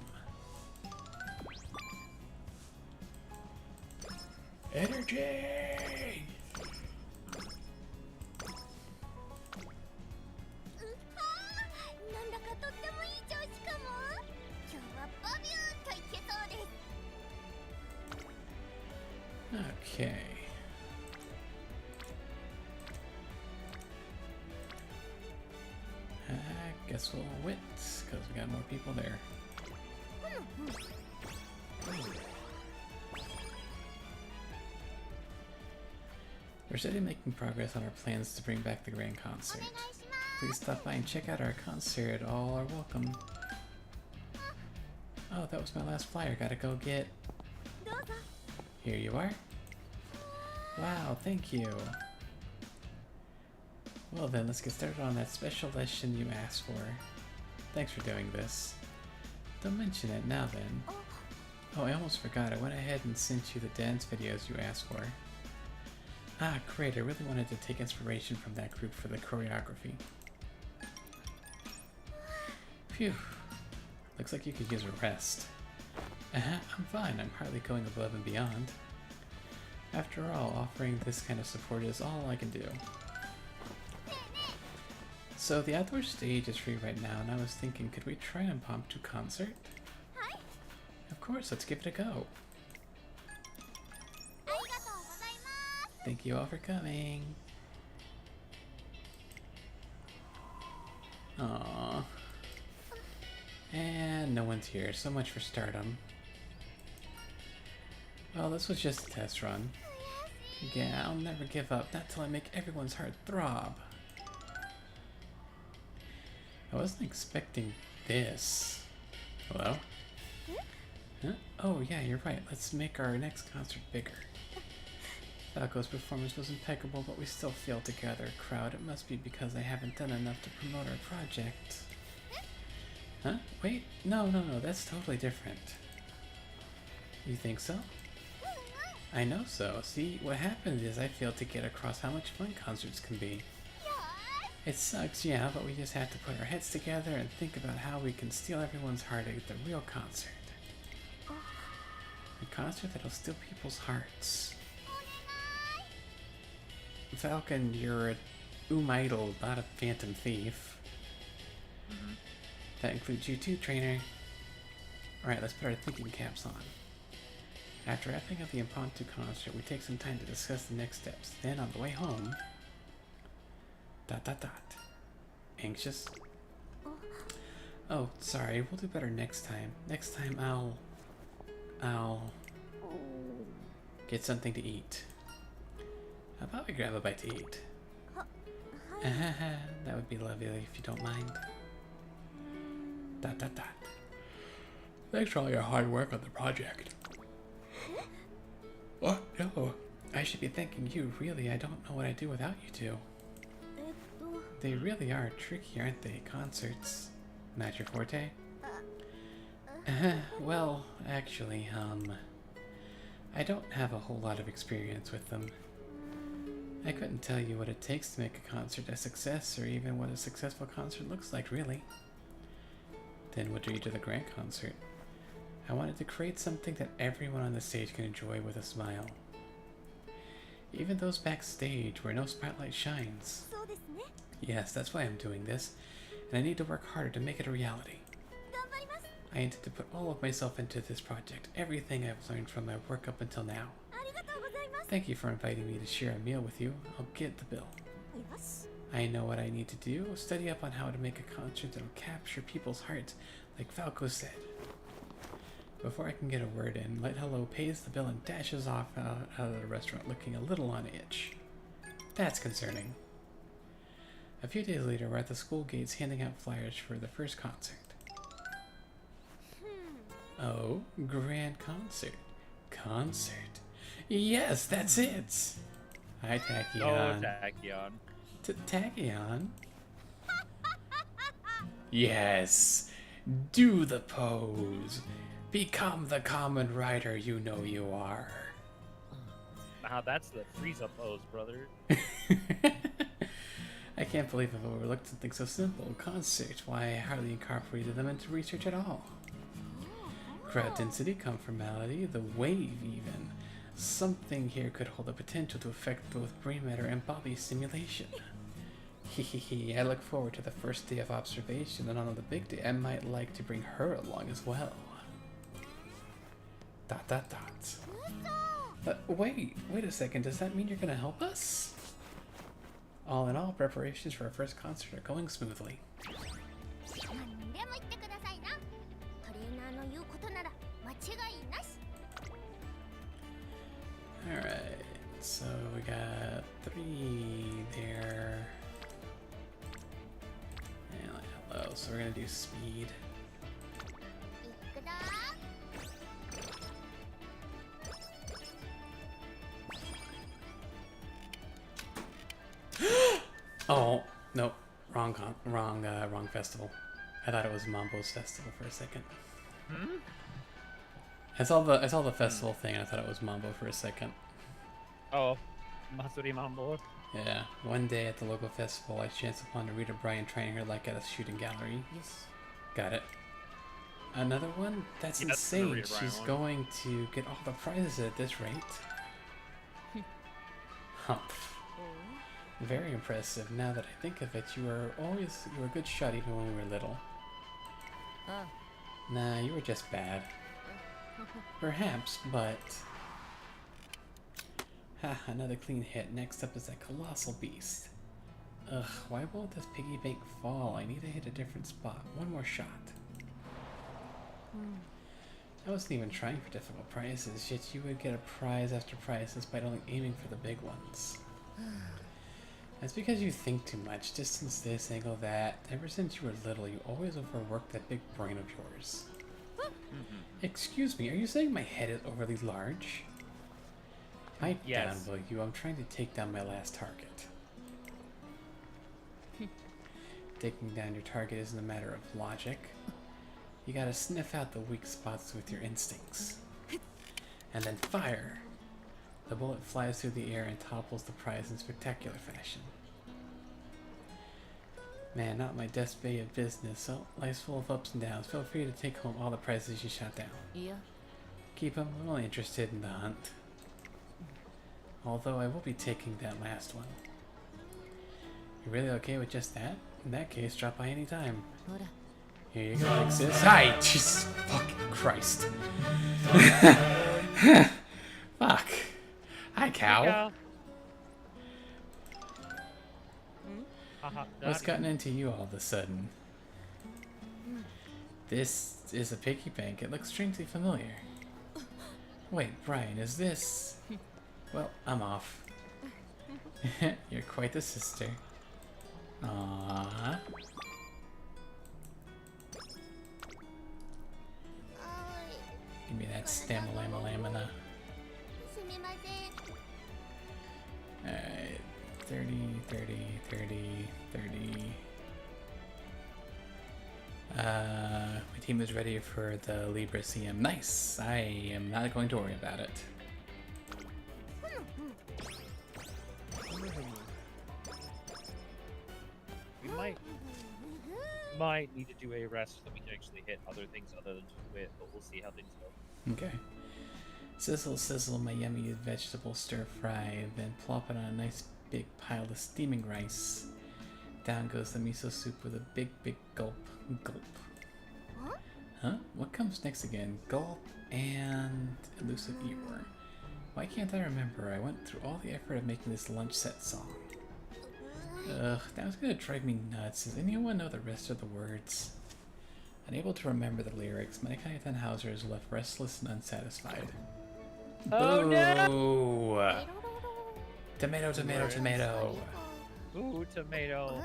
Energy! Okay. I guess we'll wait, because we got more people there. We're steadily making progress on our plans to bring back the grand concert. Please stop by and check out our concert. All are welcome. Oh, that was my last flyer. Gotta go get... Here you are. Wow, thank you. Well then, let's get started on that special lesson you asked for. Thanks for doing this. Don't mention it now then. Oh, I almost forgot. I went ahead and sent you the dance videos you asked for. Ah, great. I really wanted to take inspiration from that group for the choreography. Phew. Looks like you could use a rest. I'm fine. I'm hardly going above and beyond. After all, offering this kind of support is all I can do. So the outdoor stage is free right now, and I was thinking, could we try an impromptu concert? Of course, let's give it a go. Thank you all for coming. Aww. And no one's here, so much for stardom. Well, this was just a test run. Yeah, I'll never give up, not till I make everyone's heart throb. I wasn't expecting this. Hello? Huh? Oh yeah, you're right. Let's make our next concert bigger. Falco's performance was impeccable, but we still failed to gather a crowd. It must be because I haven't done enough to promote our project. Huh? Wait, no, that's totally different. You think so? I know so. See, what happened is I failed to get across how much fun concerts can be. It sucks, yeah, but we just have to put our heads together and think about how we can steal everyone's heart at the real concert. A concert that'll steal people's hearts. Falcon, you're a idol, not a phantom thief. That includes you too, trainer. Alright, let's put our thinking caps on. After wrapping up the impromptu concert, we take some time to discuss the next steps. Then on the way home... ... Anxious? Oh, sorry, we'll do better next time. Next time I'll get something to eat. How about we grab a bite to eat? That would be lovely if you don't mind. ... Thanks for all your hard work on the project. What? No, I should be thanking you, really. I don't know what I'd do without you two. They really are tricky, aren't they? Concerts. Not your forte? Well, actually, I don't have a whole lot of experience with them. I couldn't tell you what it takes to make a concert a success, or even what a successful concert looks like, really. Then what drew you to the grand concert? I wanted to create something that everyone on the stage can enjoy with a smile. Even those backstage where no spotlight shines. Yes, that's why I'm doing this, and I need to work harder to make it a reality. I intend to put all of myself into this project, everything I've learned from my work up until now. Thank you for inviting me to share a meal with you. I'll get the bill. I know what I need to do, study up on how to make a concert that'll capture people's hearts, like Falco said. Before I can get a word in, Light Hello pays the bill and dashes off out of the restaurant looking a little on edge. That's concerning. A few days later, we're at the school gates handing out flyers for the first concert. Oh, grand concert. Concert. Yes, that's it! Hi, Tachyon. Oh, Tachyon. Tachyon? Yes! Do the pose! Become the common rider you know you are. Now that's the Frieza pose, brother. I can't believe I've overlooked something so simple. Concert. Why, I hardly incorporated them into research at all. Crowd density, conformality, the wave even. Something here could hold the potential to affect both brain matter and body stimulation. Hehehe, I look forward to the first day of observation, and on the big day I might like to bring her along as well. ... Wait a second. Does that mean you're gonna help us? All in all, preparations for our first concert are going smoothly. 何でも言ってくださいな。トレーナーの言うことなら間違いなし。 Alright, so we got 3 there. And like hello, so we're gonna do speed. いくぞ。 Oh, nope. Wrong festival. I thought it was Mambo's festival for a second. Hmm? I saw the festival thing and I thought it was Mambo for a second. Oh, Masuri Mambo. Yeah. One day at the local festival, I chanced upon Rita Bryan training her like at a shooting gallery. Yes. Got it. Another one? That's Yeah, that's the insane. Rita Bryan She's one. going to get all the prizes at this rate. Humph. Very impressive. Now that I think of it, you were a good shot even when we were little. Nah, you were just bad. Perhaps, but... Ha, another clean hit. Next up is that colossal beast. Ugh, why won't this piggy bank fall? I need to hit a different spot. One more shot. I wasn't even trying for difficult prizes, yet you would get a prize after prize despite only aiming for the big ones. That's because you think too much. Distance this, angle that. Ever since you were little, you always overworked that big brain of yours. Excuse me, are you saying my head is overly large? Pipe down, Yes. will you? I'm trying to take down my last target. Taking down your target isn't a matter of logic. You gotta sniff out the weak spots with your instincts. And then fire! The bullet flies through the air and topples the prize in spectacular fashion. Man, not my best day of business. So life's full of ups and downs. Feel free to take home all the prizes you shot down. Yeah. Keep them. I'm only interested in the hunt. Although I will be taking that last one. You really okay with just that? In that case, drop by any time. Here you go, big sis. Hi! Jesus fucking Christ. Fuck. Hi, cow. Yeah. Haha, What's that- gotten into you all of a sudden? This is a piggy bank. It looks strangely familiar. Wait, Brian, is this... Well, I'm off. You're quite the sister. Aww. Give me that stammalama-lamina. すみません。 Alright. 30, 30, 30, 30. My team is ready for the Libra CM. Nice! I am not going to worry about it. We might need to do a rest so that we can actually hit other things other than quit, but we'll see how things go. Okay. Sizzle, sizzle my yummy vegetable stir fry, then plop it on a nice big pile of steaming rice. Down goes the miso soup with a big, big gulp. Gulp. Huh? What comes next again? Gulp and elusive earworm. Why can't I remember? I went through all the effort of making this lunch set song. Ugh, that was gonna drive me nuts. Does anyone know the rest of the words? Unable to remember the lyrics, Mordecai Tannhauser is left restless and unsatisfied. Oh, no! Boo! Tomato, tomato, tomato. Ooh, tomato.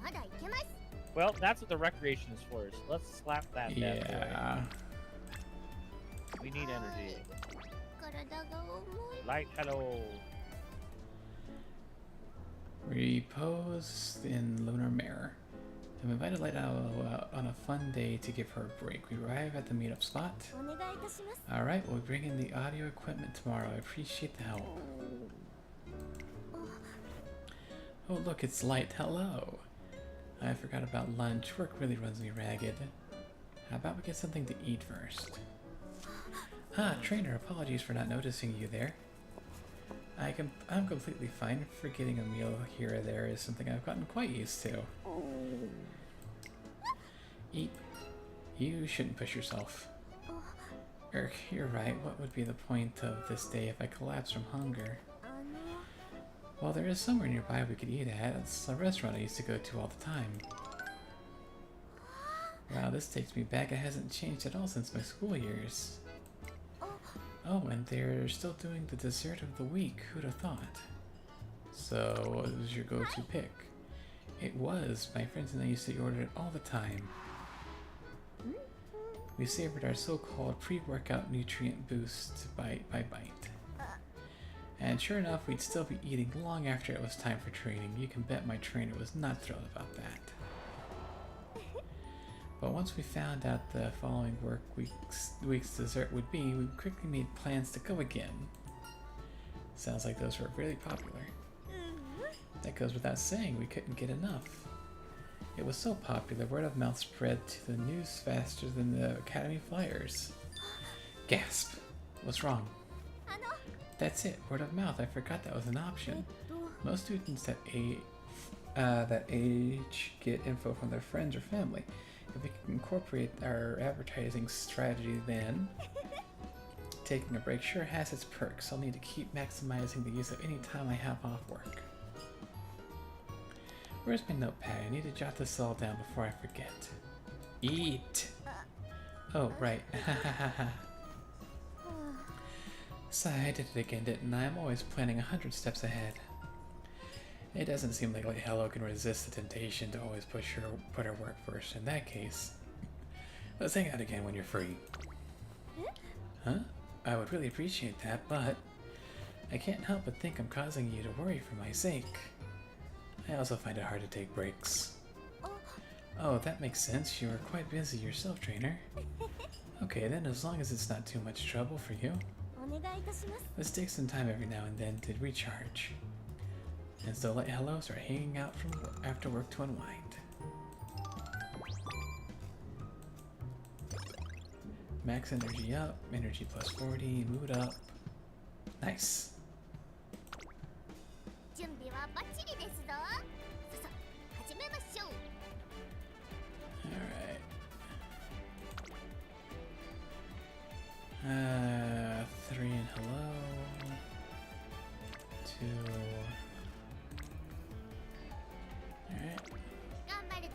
まだいけます。 Well, that's what the recreation is for. So let's slap that bad Yeah. boy. We need energy. 体が重い。 Light hello. Repose in lunar mirror. I've invited Light Owl on a fun day to give her a break. We arrive at the meetup spot. お願いいたします。 Alright, we'll bring in the audio equipment tomorrow. I appreciate the help. Oh, look, it's Light. Hello. I forgot about lunch. Work really runs me ragged. How about we get something to eat first? Ah, trainer, apologies for not noticing you there. I'm completely fine. Forgetting a meal here or there is something I've gotten quite used to. Eat. You shouldn't push yourself. You're right. What would be the point of this day if I collapsed from hunger? あの Well, there is somewhere nearby we could eat at. It's a restaurant I used to go to all the time. Wow, this takes me back. It hasn't changed at all since my school years. Oh, and they're still doing the dessert of the week. Who'd have thought? So, what was your go-to pick? It was. My friends and I used to order it all the time. We savored our so-called pre-workout nutrient boost bite by bite. And sure enough, we'd still be eating long after it was time for training. You can bet my trainer was not thrilled about that. But once we found out the following week's dessert would be, we quickly made plans to go again. Sounds like those were really popular. That goes without saying, we couldn't get enough. It was so popular, word of mouth spread to the news faster than the Academy flyers. Gasp! What's wrong? あの That's it, word of mouth. I forgot that was an えっ option. と Most students that age get info from their friends or family. If we can incorporate our advertising strategy, then taking a break sure has its perks. I'll need to keep maximizing the use of any time I have off work. Where's my notepad? I need to jot this all down before I forget. Eat! Oh, right. So I did it again, didn't I? I'm always planning 100 steps ahead. It doesn't seem like Hello can resist the temptation to always put her work first. In that case, let's hang out again when you're free. Huh? I would really appreciate that, but I can't help but think I'm causing you to worry for my sake. I also find it hard to take breaks. Oh, that makes sense. You are quite busy yourself, trainer. Okay, then as long as it's not too much trouble for you. お願いいたします Let's take some time every now and then to recharge. And so let Hello start hanging out from after work to unwind. Max energy up, energy plus 40, mood up. Nice. 準備はバッチリですぞさあ始めましょう Alright. 3 and Hello. 2. Alright. 頑張るぞ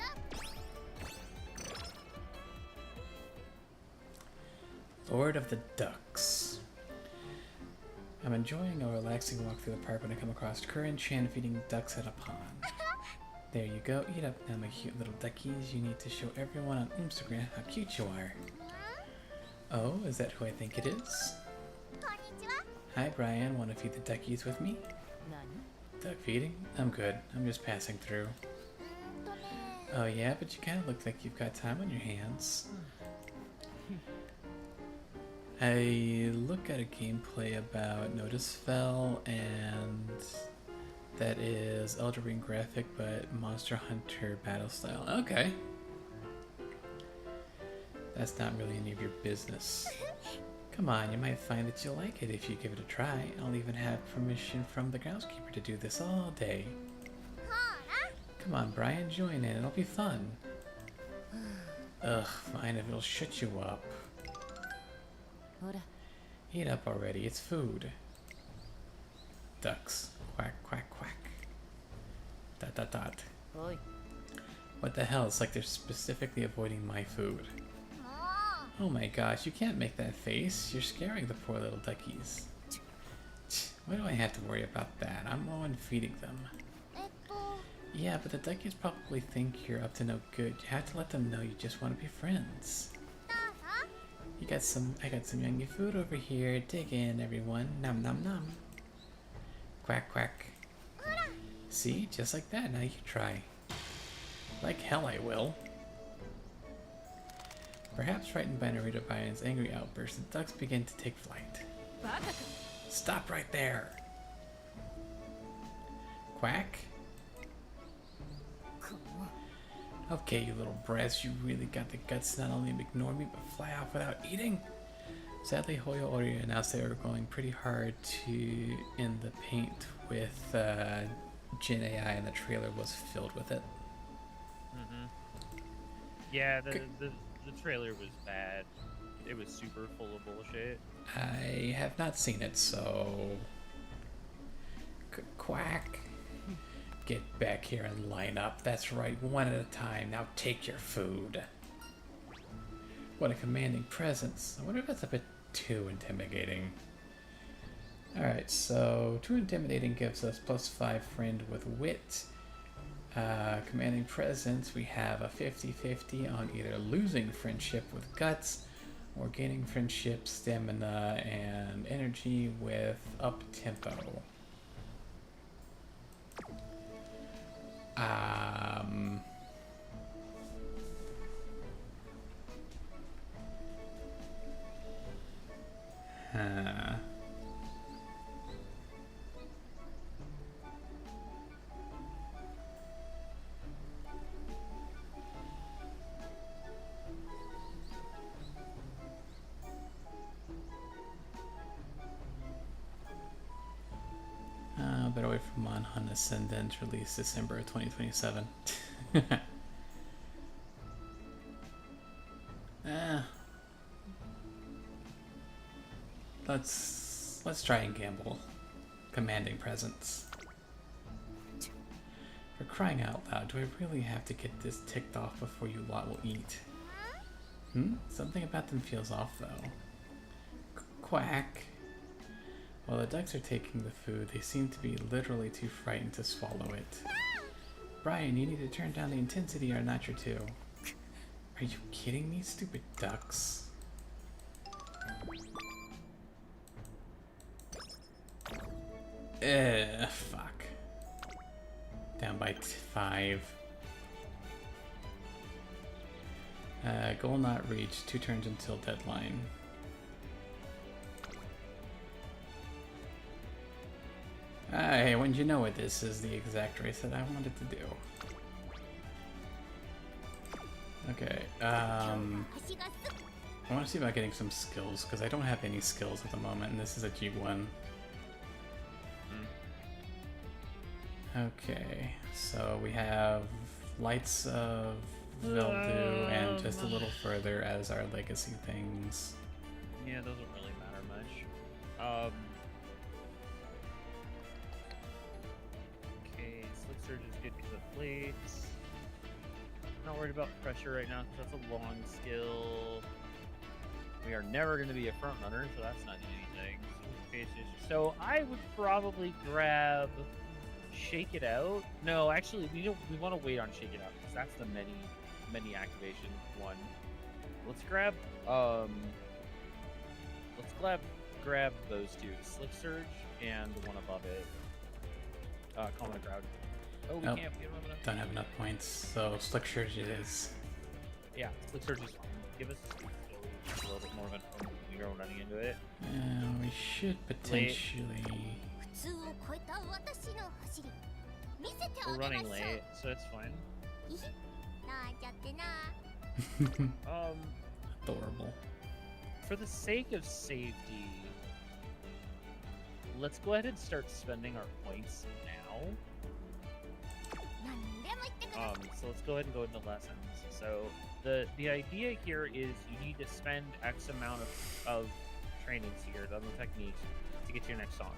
Lord of the Ducks. I'm enjoying a relaxing walk through the park when I come across Curran Chan feeding ducks at a pond. There you go, eat up now, my cute little duckies. You need to show everyone on Instagram how cute you are. Oh, is that who I think it is? こんにちは Hi, Brian. Want to feed the duckies with me? 何 Duck feeding? I'm good. I'm just passing through. ね Oh yeah, but you kind of look like you've got time on your hands. I look at a gameplay about Notice Fell, and that is Elder Ring graphic, but Monster Hunter battle style. Okay. That's not really any of your business. Come on, you might find that you'll like it if you give it a try. I'll even have permission from the groundskeeper to do this all day. ほら Come on, Brian, join in. It'll be fun. Ugh, fine if it'll shut you up. ほら Eat up already, it's food. Ducks. Quack, quack, quack. Dot, dot, dot. おい What the hell? It's like they're specifically avoiding my food. も Oh my gosh, you can't make that face. You're scaring the poor little duckies. Why do I have to worry about that? I'm the one feeding them. うYeah, but the duckies probably think you're up to no good. You have to let them know you just want to be friends. どうぞ I got some yummy food over here. Dig in, everyone. Nom nom nom. Quack quack. See, just like that. Now you try. Like hell I will. Perhaps frightened by Narita Bayan's angry outburst, the ducks begin to take flight. バカか Stop right there. Quack. この Okay, you little brats, you really got the guts to not only ignore me, but fly off without eating? Sadly, Hoyo Ori announced they were going pretty hard to in the paint with Jin AI, and the trailer was filled with it. Yeah, the Good. the trailer was bad. it was super full of bullshit. I have not seen it, so quack. Get back here and line up. That's right, one at a time. Now take your food. What a commanding presence. I wonder if that's a bit too intimidating. Alright, so too intimidating gives us +5 friend with wit. Commanding presence, we have a 50-50 on either losing friendship with guts or gaining friendship, stamina, and energy with up tempo. Huh. Better wait for Monhun Ascendant, release December of 2027. Let's try and gamble. Commanding presence. For crying out loud, do I really have to get this ticked off before you lot will eat? Something about them feels off though. Quack. While the ducks are taking the food, they seem to be literally too frightened to swallow it. Brian, you need to turn down the intensity or not your two. Are you kidding me, stupid ducks? Fuck. Down by 5. Goal not reached. 2 turns until deadline. Hey, when you know what, this is the exact race that I wanted to do. Okay, I want to see about getting some skills, because I don't have any skills at the moment, and this is a G1. Okay, so we have Lights of Veldu and just a little further as our legacy things. Yeah, those don't really matter much. Okay, Slick Surge is good because of plates. Not worried about pressure right now because that's a long skill. We are never going to be a front runner, so that's not anything. So I would probably grab Shake It Out. No, actually, we want to wait on Shake It Out because that's the many activation one. Let's grab grab those two, Slick Surge and the one above it. Calm the Crowd. Oh, we can't. We don't have enough points, so Slick Surge it is. Yeah, Slick Surge is fine. Give us a little bit more of an we are running into it. We should potentially. We're running late, so it's fine. Adorable. For the sake of safety, let's go ahead and start spending our points now. So let's go ahead and go into lessons. So the idea here is you need to spend X amount of trainings here on the techniques to get to your next song.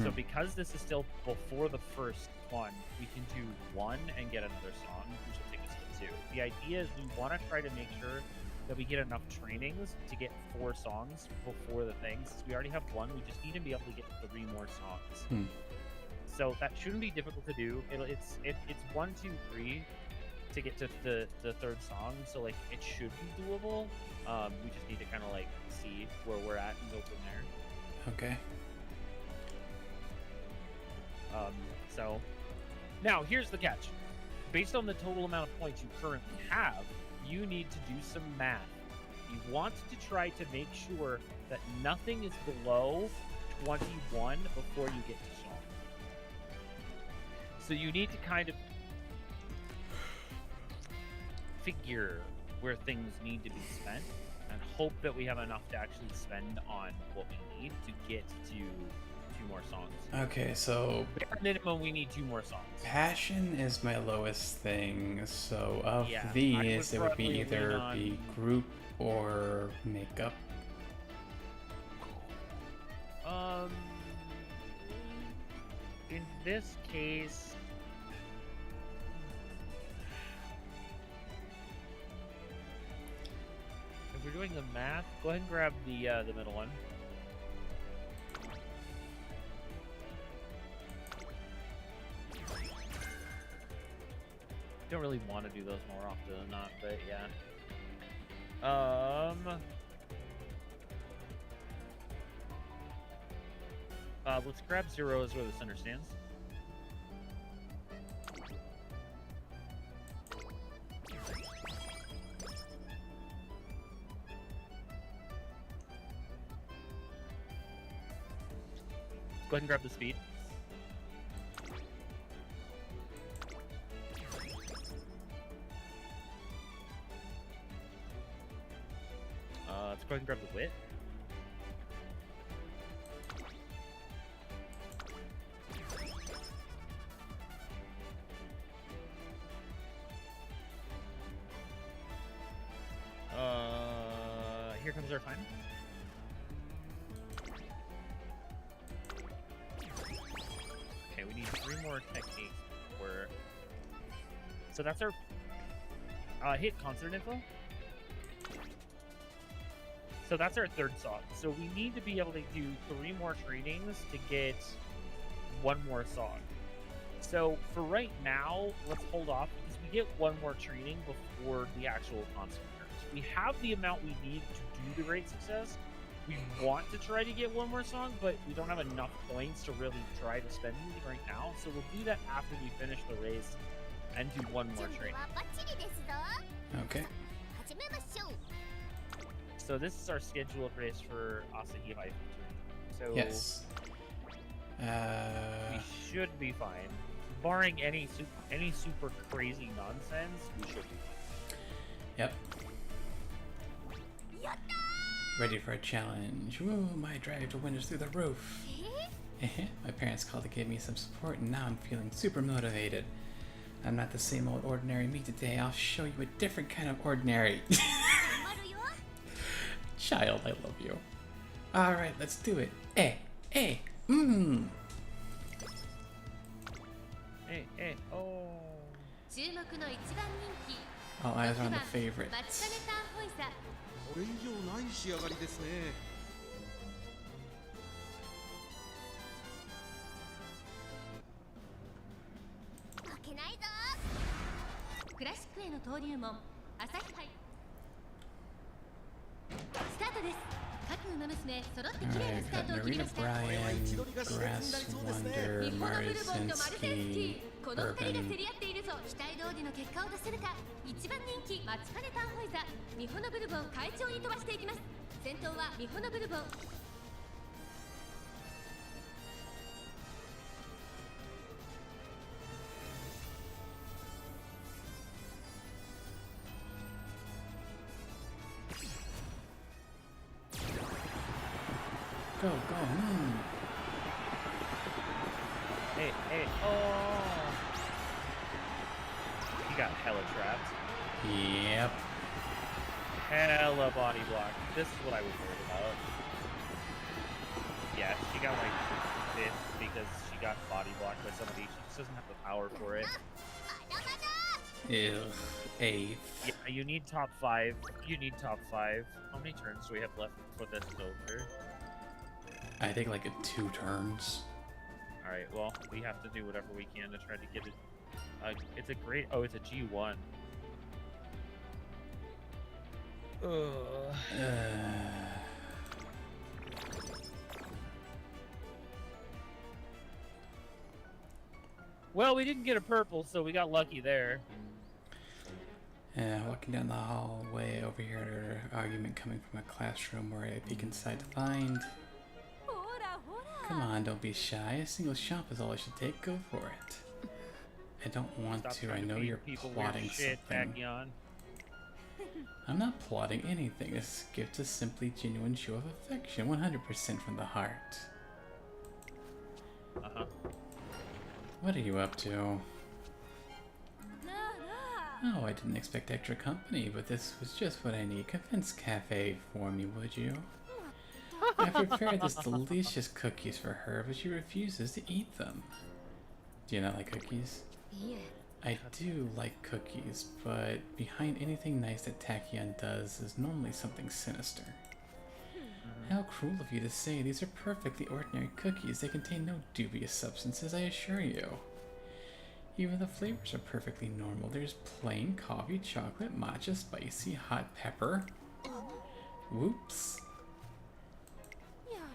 So because this is still before the first one, we can do 1 and get another song, which will take us to 2. The idea is we want to try to make sure that we get enough trainings to get 4 songs before the things. Since we already have 1, we just need to be able to get 3 more songs. So that shouldn't be difficult to do. It's 1, 2, 3 to get to the 3rd song. So like it should be doable. We just need to kind of like see where we're at and go from there. Okay. So now here's the catch. Based on the total amount of points you currently have, you need to do some math. You want to try to make sure that nothing is below 21 before you get to song. So you need to kind of figure where things need to be spent and hope that we have enough to actually spend on what we need to get to more songs. Okay, so Bare minimum, we need 2 more songs. passion is my lowest thing. So of Yeah, I would these, it would be probably either lean on- be group or makeup. In this case, if we're doing the math, go ahead and grab the middle one. Don't really want to do those more often than not, but yeah. Let's grab 0 as where the center stands. Go ahead and grab the speed. Let's go ahead and grab the wit. Here comes our time. Okay, we need 3 more techniques before. So that's our hit concert info. So that's our 3rd song. So we need to be able to do 3 more trainings to get 1 more song. So for right now, let's hold off because we get 1 more training before the actual concert occurs. We have the amount we need to do the great success. We want to try to get 1 more song, but we don't have enough points to really try to spend anything right now. So we'll do that after we finish the race and do 1 more 準備 training. はバッチリですぞ。 Okay. 始めましょう。 So this is our scheduled race for Asahi Life. So Yes. we should be fine. Barring any super crazy nonsense, we should be fine. Yep. Ready for a challenge. Woo, my drive to win is through the roof. My parents called to give me some support, and now I'm feeling super motivated. I'm not the same old ordinary me today. I'll show you a different kind of ordinary. 頑張るよ。 Child, I love you. Alright, let's do it. Hey, hey, mmm. Hey, oh. 注目の一番人気。 All eyes are on the マチカネ favorites. タンホイザ。これ以上ない仕上がりですね。負けないぞ。クラシックへの登竜門、朝日杯。スタートです。各馬娘揃って綺麗な Alright, スター got トを切り Narita ました。 Bryan, Grass Wonder, 日本のブルボンとマルセルスキ Marzinski, ー、この2人が競 Bourbon. り合っているぞ。期待通りの結果を出せるか。一番人気マチカネタンホイザ、日本のブルボン快調に飛ばしていきます。先頭は日本のブルボン。 Go, go, mmm. Hey, oh. He got hella trapped. Yep. Hella body block. This is what I was worried about. Yeah, she got like 5th because she got body blocked by somebody. She just doesn't have the power for it. Ugh. 8th. Yeah, you need top 5. You need top 5. How many turns do we have left for this is over? I think like 2 turns. Alright, well, we have to do whatever we can to try to get it. It's a great... Oh, it's a G1. Ugh. Well, we didn't get a purple, so we got lucky there. Walking down the hallway over here, argument coming from a classroom where I peek inside to find. ほらほら Come on, don't be shy. A single shop is all I should take. Go for it. I don't want Stop to. I trying know feed you're people plotting weird shit, something. Tachyon. I'm not plotting anything. This gift is simply genuine show of affection, 100% from the heart. Uh-huh. What are you up to? なあなあ Oh, I didn't expect extra company, but this was just what I need. Convince Cafe for me, would you? I prepared this delicious cookies for her, but she refuses to eat them. Do you not like cookies? いえ I do like cookies, but behind anything nice that Tachyon does is normally something sinister. How cruel of you to say these are perfectly ordinary cookies. They contain no dubious substances, I assure you. Even the flavors are perfectly normal. There's plain coffee, chocolate, matcha, spicy, hot pepper. Whoops. やれやれ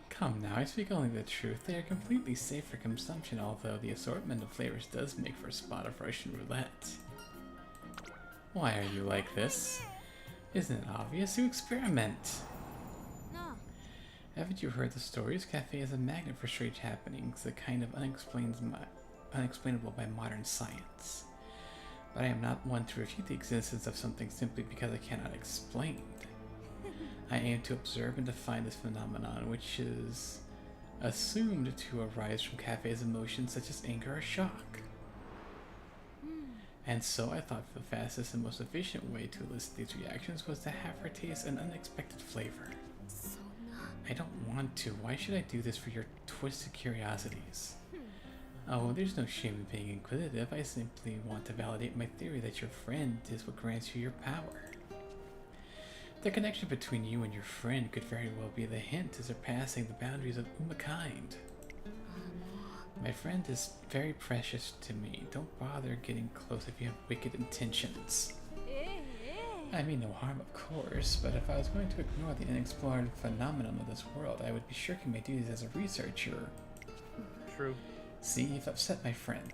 Come now, I speak only the truth. They are completely safe for consumption, although the assortment of flavors does make for a spot of Russian roulette. Why are you like this? Isn't it obvious? You experiment! なあ Haven't you heard the stories? Cafe is a magnet for strange happenings, the kind of unexplainable by modern science. But I am not one to refute the existence of something simply because I cannot explain. I aim to observe and define this phenomenon, which is assumed to arise from Cafe's emotions such as anger or shock. And so I thought the fastest and most efficient way to elicit these reactions was to have her taste an unexpected flavor. そんな I don't want to. Why should I do this for your twisted curiosities? Oh, there's no shame in being inquisitive. I simply want to validate my theory that your friend is what grants you your power. The connection between you and your friend could very well be the hint to surpassing the boundaries of humankind. My friend is very precious to me. Don't bother getting close if you have wicked intentions. ええ I mean no harm, of course, but if I was going to ignore the unexplored phenomenon of this world, I would be shirking my duties as a researcher. True. See, you've upset my friend.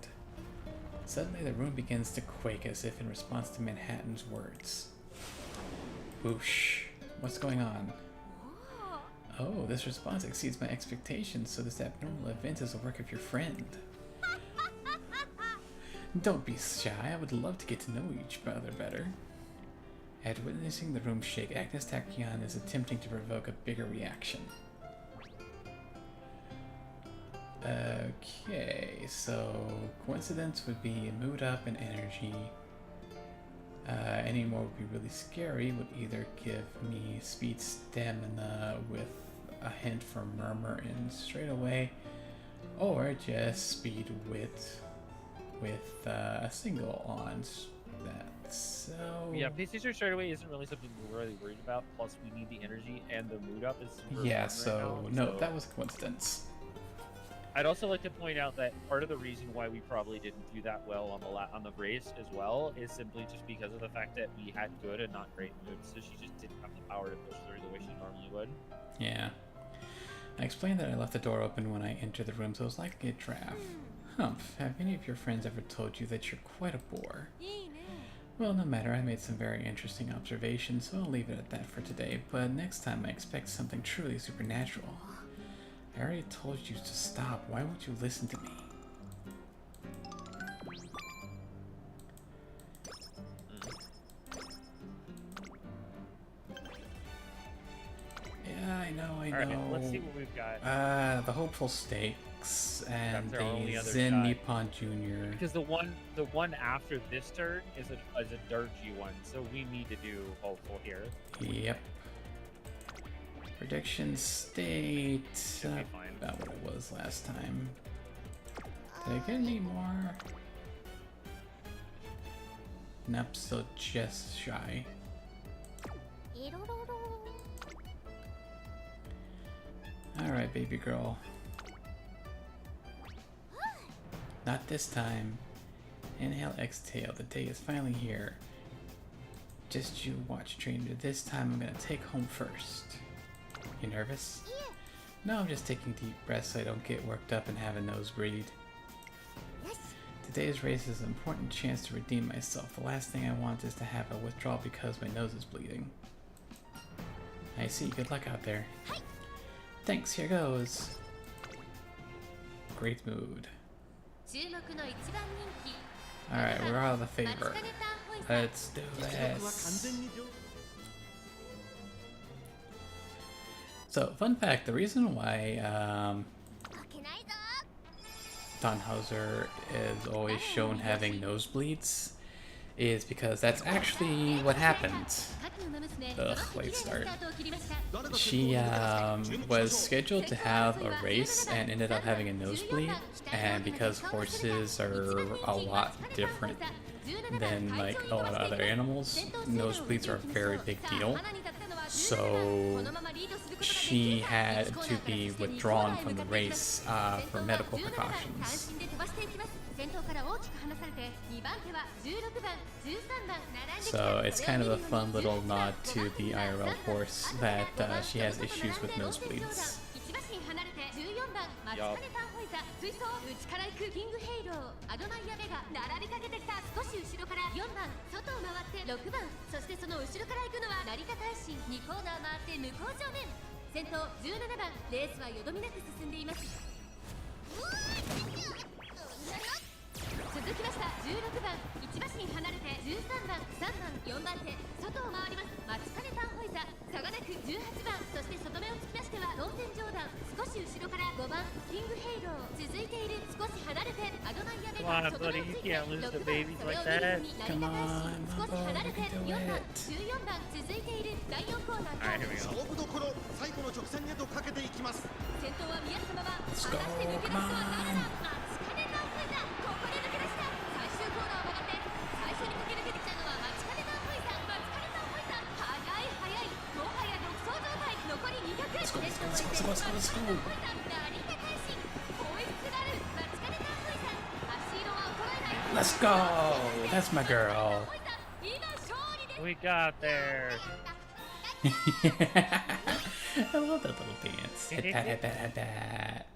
Suddenly the room begins to quake as if in response to Manhattan's words. Whoosh. What's going on? Oh, this response exceeds my expectations, so this abnormal event is the work of your friend. Don't be shy, I would love to get to know each other better. At witnessing the room shake, Agnes Tachyon is attempting to provoke a bigger reaction. Okay, so coincidence would be mood up and energy. Any more would be really scary, would either give me speed stamina with a hint for murmur and straight away, or just speed wit with a single on that. So Yeah, PlayStation straight away isn't really something we're really worried about. Plus, we need the energy and the mood up is super yeah, fun so right now, no, so- that was a coincidence. I'd also like to point out that part of the reason why we probably didn't do that well on the race as well is simply just because of the fact that we had good and not great moods, so she just didn't have the power to push through the way she normally would. Yeah. I explained that I left the door open when I entered the room, so it was likely a draft. Humph, have any of your friends ever told you that you're quite a bore? いいね Well, no matter, I made some very interesting observations, so I'll leave it at that for today, but next time I expect something truly supernatural. I already told you to stop, why won't you listen to me? Yeah, I know. Alright, let's see what we've got. The Hopeful Stakes and That's our only the other Zen shot. Nippon Jr. Because the one after this turn is a dirgy one, so we need to do hopeful here. Yep. Prediction state. Should be fine. About what it was last time. Did I get any more? Nope, still just shy. いろろろ Alright, baby girl. Not this time. Inhale, exhale. The day is finally here. Just you watch, trainer. This time I'm gonna take home first. You nervous? No, I'm just taking deep breaths so I don't get worked up and have a nosebleed. Today's race is an important chance to redeem myself. The last thing I want is to have a withdrawal because my nose is bleeding. I see. Good luck out there. Thanks, here goes. Great mood. 注目の一番人気 Alright, we're out of the マチ favor. カネタンホイさん Let's do 実力は完 this. 全に上 So, fun fact, the reason why 負けないぞ Tannhauser is always shown having nosebleeds is because that's actually what happened. Ugh, late start. She was scheduled to have a race and ended up having a nosebleed, and because horses are a lot different than like a lot of other animals, nosebleeds are a very big deal. So she had to be withdrawn from the race for medical precautions. So it's kind of a fun little nod to the IRL horse that she has issues with nosebleeds. Yup. 追走内から行くキングヘイローアドマイヤベが並びかけてきた少し後ろから4番外を回って6番そしてその後ろから行くのは成田大使2コーナー回って向こう正面先頭17番レースはよどみなく進んでいます続きました16番1馬身離れて13番3番4番手外を回りますマチカネタンホイザ差がなく18番そして外目をつきましては当選上段少し後ろから5番キングヘイロー続いている少し離れてアドマイヤベが外目をついて6番それを見るに成田大使少し離れて4番14番続いている第4コーナー勝負どころ最後の直線へとかけていきます先頭は宮下馬場果たして抜け出すのは誰だマチカネタンホイザここで抜け出した最終コーナーを曲がって最初に駆け抜けてきたのはマチカネタンホイザマチカネタンホイザ速い速いもはや独走状態残り200テストは成田大使追いすがるマチカネタンホイザ足色は衰えない Let's go! That's my girl. 今勝利です We got there. I love that little dance. Head pat, head pat, head pat.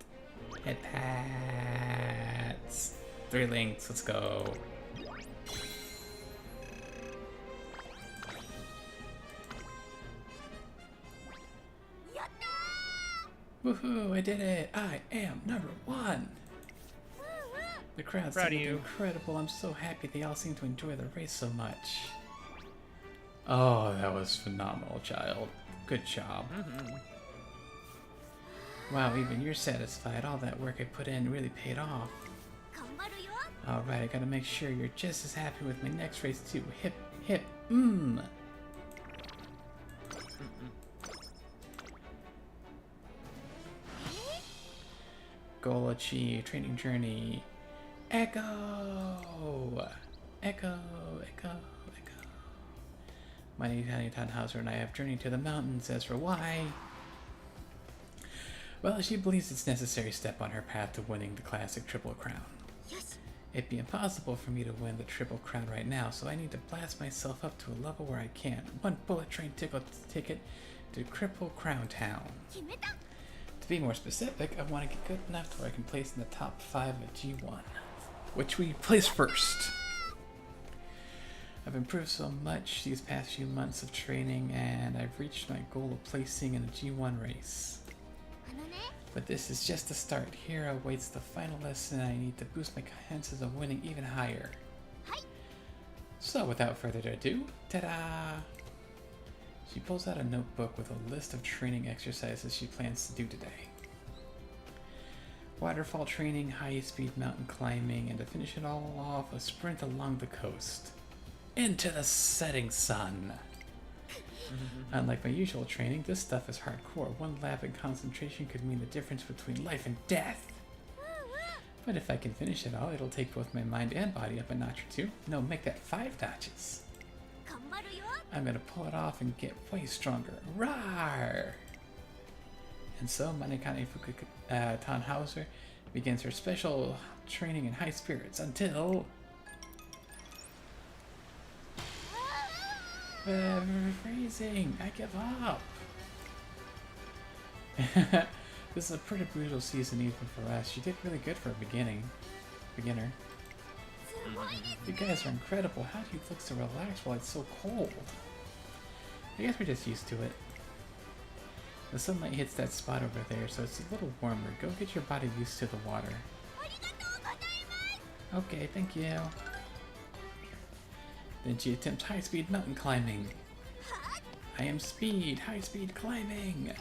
Head pats. 3 links, let's go. Woohoo, I did it! I am #1! The crowd Proud of seemed you. incredible. I'm so happy they all seem to enjoy the race so much. Oh, that was phenomenal, child. Good job. Wow, even you're satisfied. All that work I put in really paid off. 頑張るよ Alright, I gotta make sure you're just as happy with my next race too. Hip, hip, mmm. Goal achieved, training journey. Echo! Echo, echo, echo. My name is Honey Tannhauser and I have journeyed to the mountains. As for why? Well, she believes it's a necessary step on her path to winning the classic Triple Crown. よし It'd be impossible for me to win the Triple Crown right now, so I need to blast myself up to a level where I can. 1 bullet train ticket to Triple Crown Town. 決めた To be more specific, I want to get good enough to where I can place in the top 5 of G1, which we place first. I've improved so much these past few months of training, and I've reached my goal of placing in a G1 race. あのね But this is just the start. Here awaits the final lesson, and I need to boost my chances of winning even higher. Hi. So without further ado, ta-da! She pulls out a notebook with a list of training exercises she plans to do today. Waterfall training, high-speed mountain climbing, and to finish it all off, a sprint along the coast. Into the setting sun! Unlike my usual training, this stuff is hardcore. 1 lap in concentration could mean the difference between life and death. But if I can finish it all, it'll take both my mind and body up a notch or 2. No, make that 5 notches. 頑張るよ I'm gonna pull it off and get way stronger. Rawr! And so, Manekane Tannhauser begins her special training in high spirits until... freezing! I give up! This is a pretty brutal season even for us. She did really good for a beginner. すごいです You guys are incredible. How do you look so relaxed while it's so cold? I guess we're just used to it. The sunlight hits that spot over there, so it's a little warmer. Go get your body used to the water. ありがとうございます Okay, thank you. Then she attempts high-speed mountain climbing. I am speed, high-speed climbing.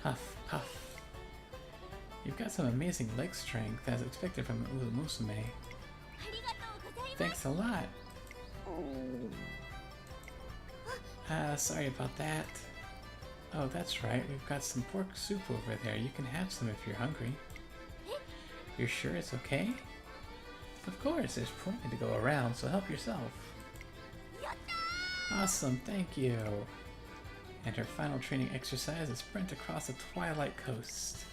Huff, puff. You've got some amazing leg strength, as expected from Musume. ありがとうございます。 Thanks a lot. Sorry about that. Oh, that's right. We've got some pork soup over there. You can have some if you're hungry. You're sure it's okay? Of course, there's plenty to go around, so help yourself. Awesome, thank you. And her final training exercise is sprint across the Twilight Coast.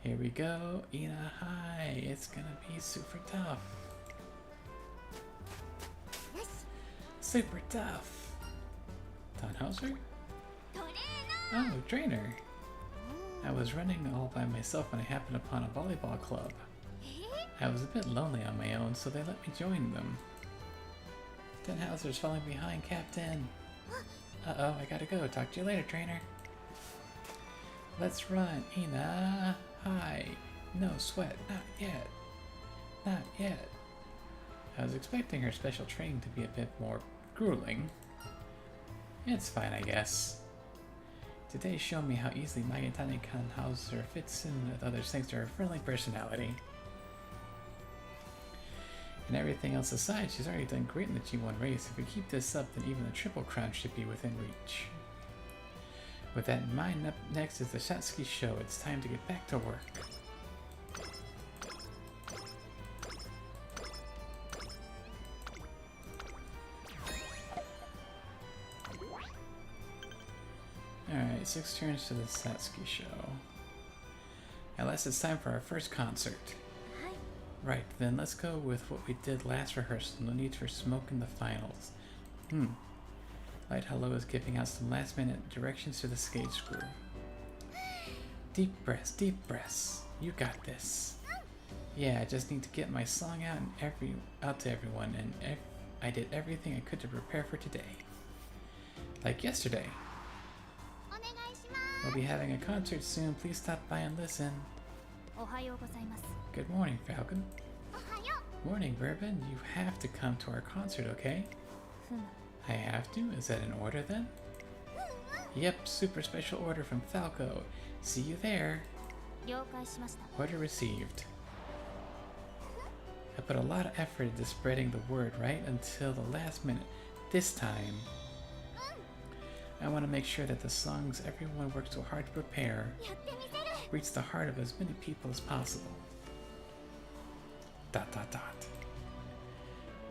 Here we go. Ina, hi. It's gonna be super tough. Super tough. Tannhauser? トレーナー。 Oh, trainer. I was running all by myself when I happened upon a volleyball club. I was a bit lonely on my own, so they let me join them. Tannhauser's falling behind, Captain. Uh-oh, I gotta go. Talk to you later, trainer. Let's run, Ina. Hi. No sweat. Not yet. Not yet. I was expecting her special training to be a bit more grueling. It's fine, I guess. Today showed me how easily Magatani Tannhauser fits in with others thanks to her friendly personality. And everything else aside, she's already done great in the G1 race. If we keep this up, then even the Triple Crown should be within reach. With that in mind, up next is the Satsuki show. It's time to get back to work. Alright, 6 turns to the Satsuki show. At last it's time for our first concert. Right, then let's go with what we did last rehearsal. No need for smoke in the finals. Light Hello is giving out some last minute directions to the skate crew. Deep breaths. You got this. Yeah, I just need to get my song out to everyone, and I did everything I could to prepare for today. Like yesterday. お願いしま We'll be having a concert soon. Please stop by and listen. す。おはようございます。 Good morning, Falcon. おはよ Morning, Bourbon. You have to come to our concert, okay? う。ふむ。 I have to? Is that an order then? Yep, super special order from Falco. See you there. 了解しました。 Order received. I put a lot of effort into spreading the word right until the last minute. This time, I want to make sure that the songs everyone worked so hard to prepare やってみせる。 reach the heart of as many people as possible. ...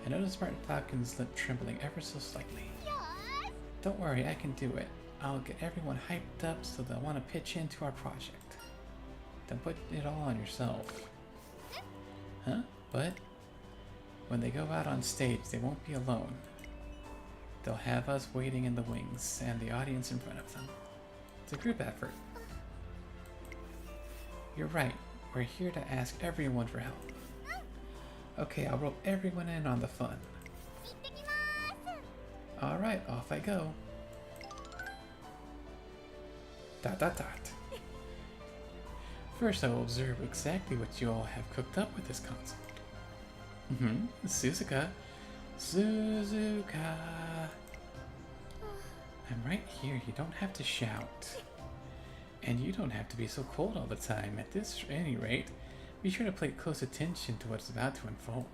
I noticed Martin Falcon's lip trembling ever so slightly. よーし。 Don't worry, I can do it. I'll get everyone hyped up so they'll want to pitch into our project. Don't put it all on yourself. Huh? But when they go out on stage, they won't be alone. They'll have us waiting in the wings and the audience in front of them. It's a group effort. You're right. We're here to ask everyone for help. Okay, I'll rope everyone in on the fun. 行ってきまーす。 Alright, off I go. ... First, I will observe exactly what you all have cooked up with this concert. Suzuka. Suzuka. I'm right here, you don't have to shout. And you don't have to be so cold all the time. At any rate, be sure to pay close attention to what's about to unfold.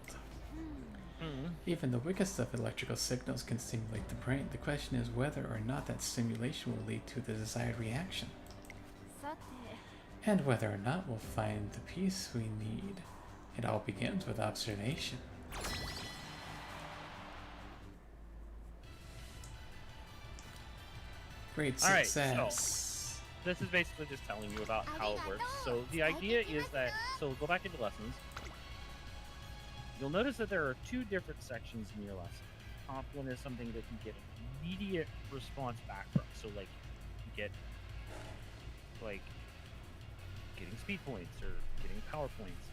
Even the weakest of electrical signals can stimulate the brain. The question is whether or not that stimulation will lead to the desired reaction. さて。 And whether or not we'll find the peace we need. It all begins with observation. Great All right, success. This is basically just telling you about how it works. So the idea is that, so go back into lessons. You'll notice that there are 2 different sections in your lesson. Top one is something that you get immediate response back from. So like, you get like getting speed points or getting power points.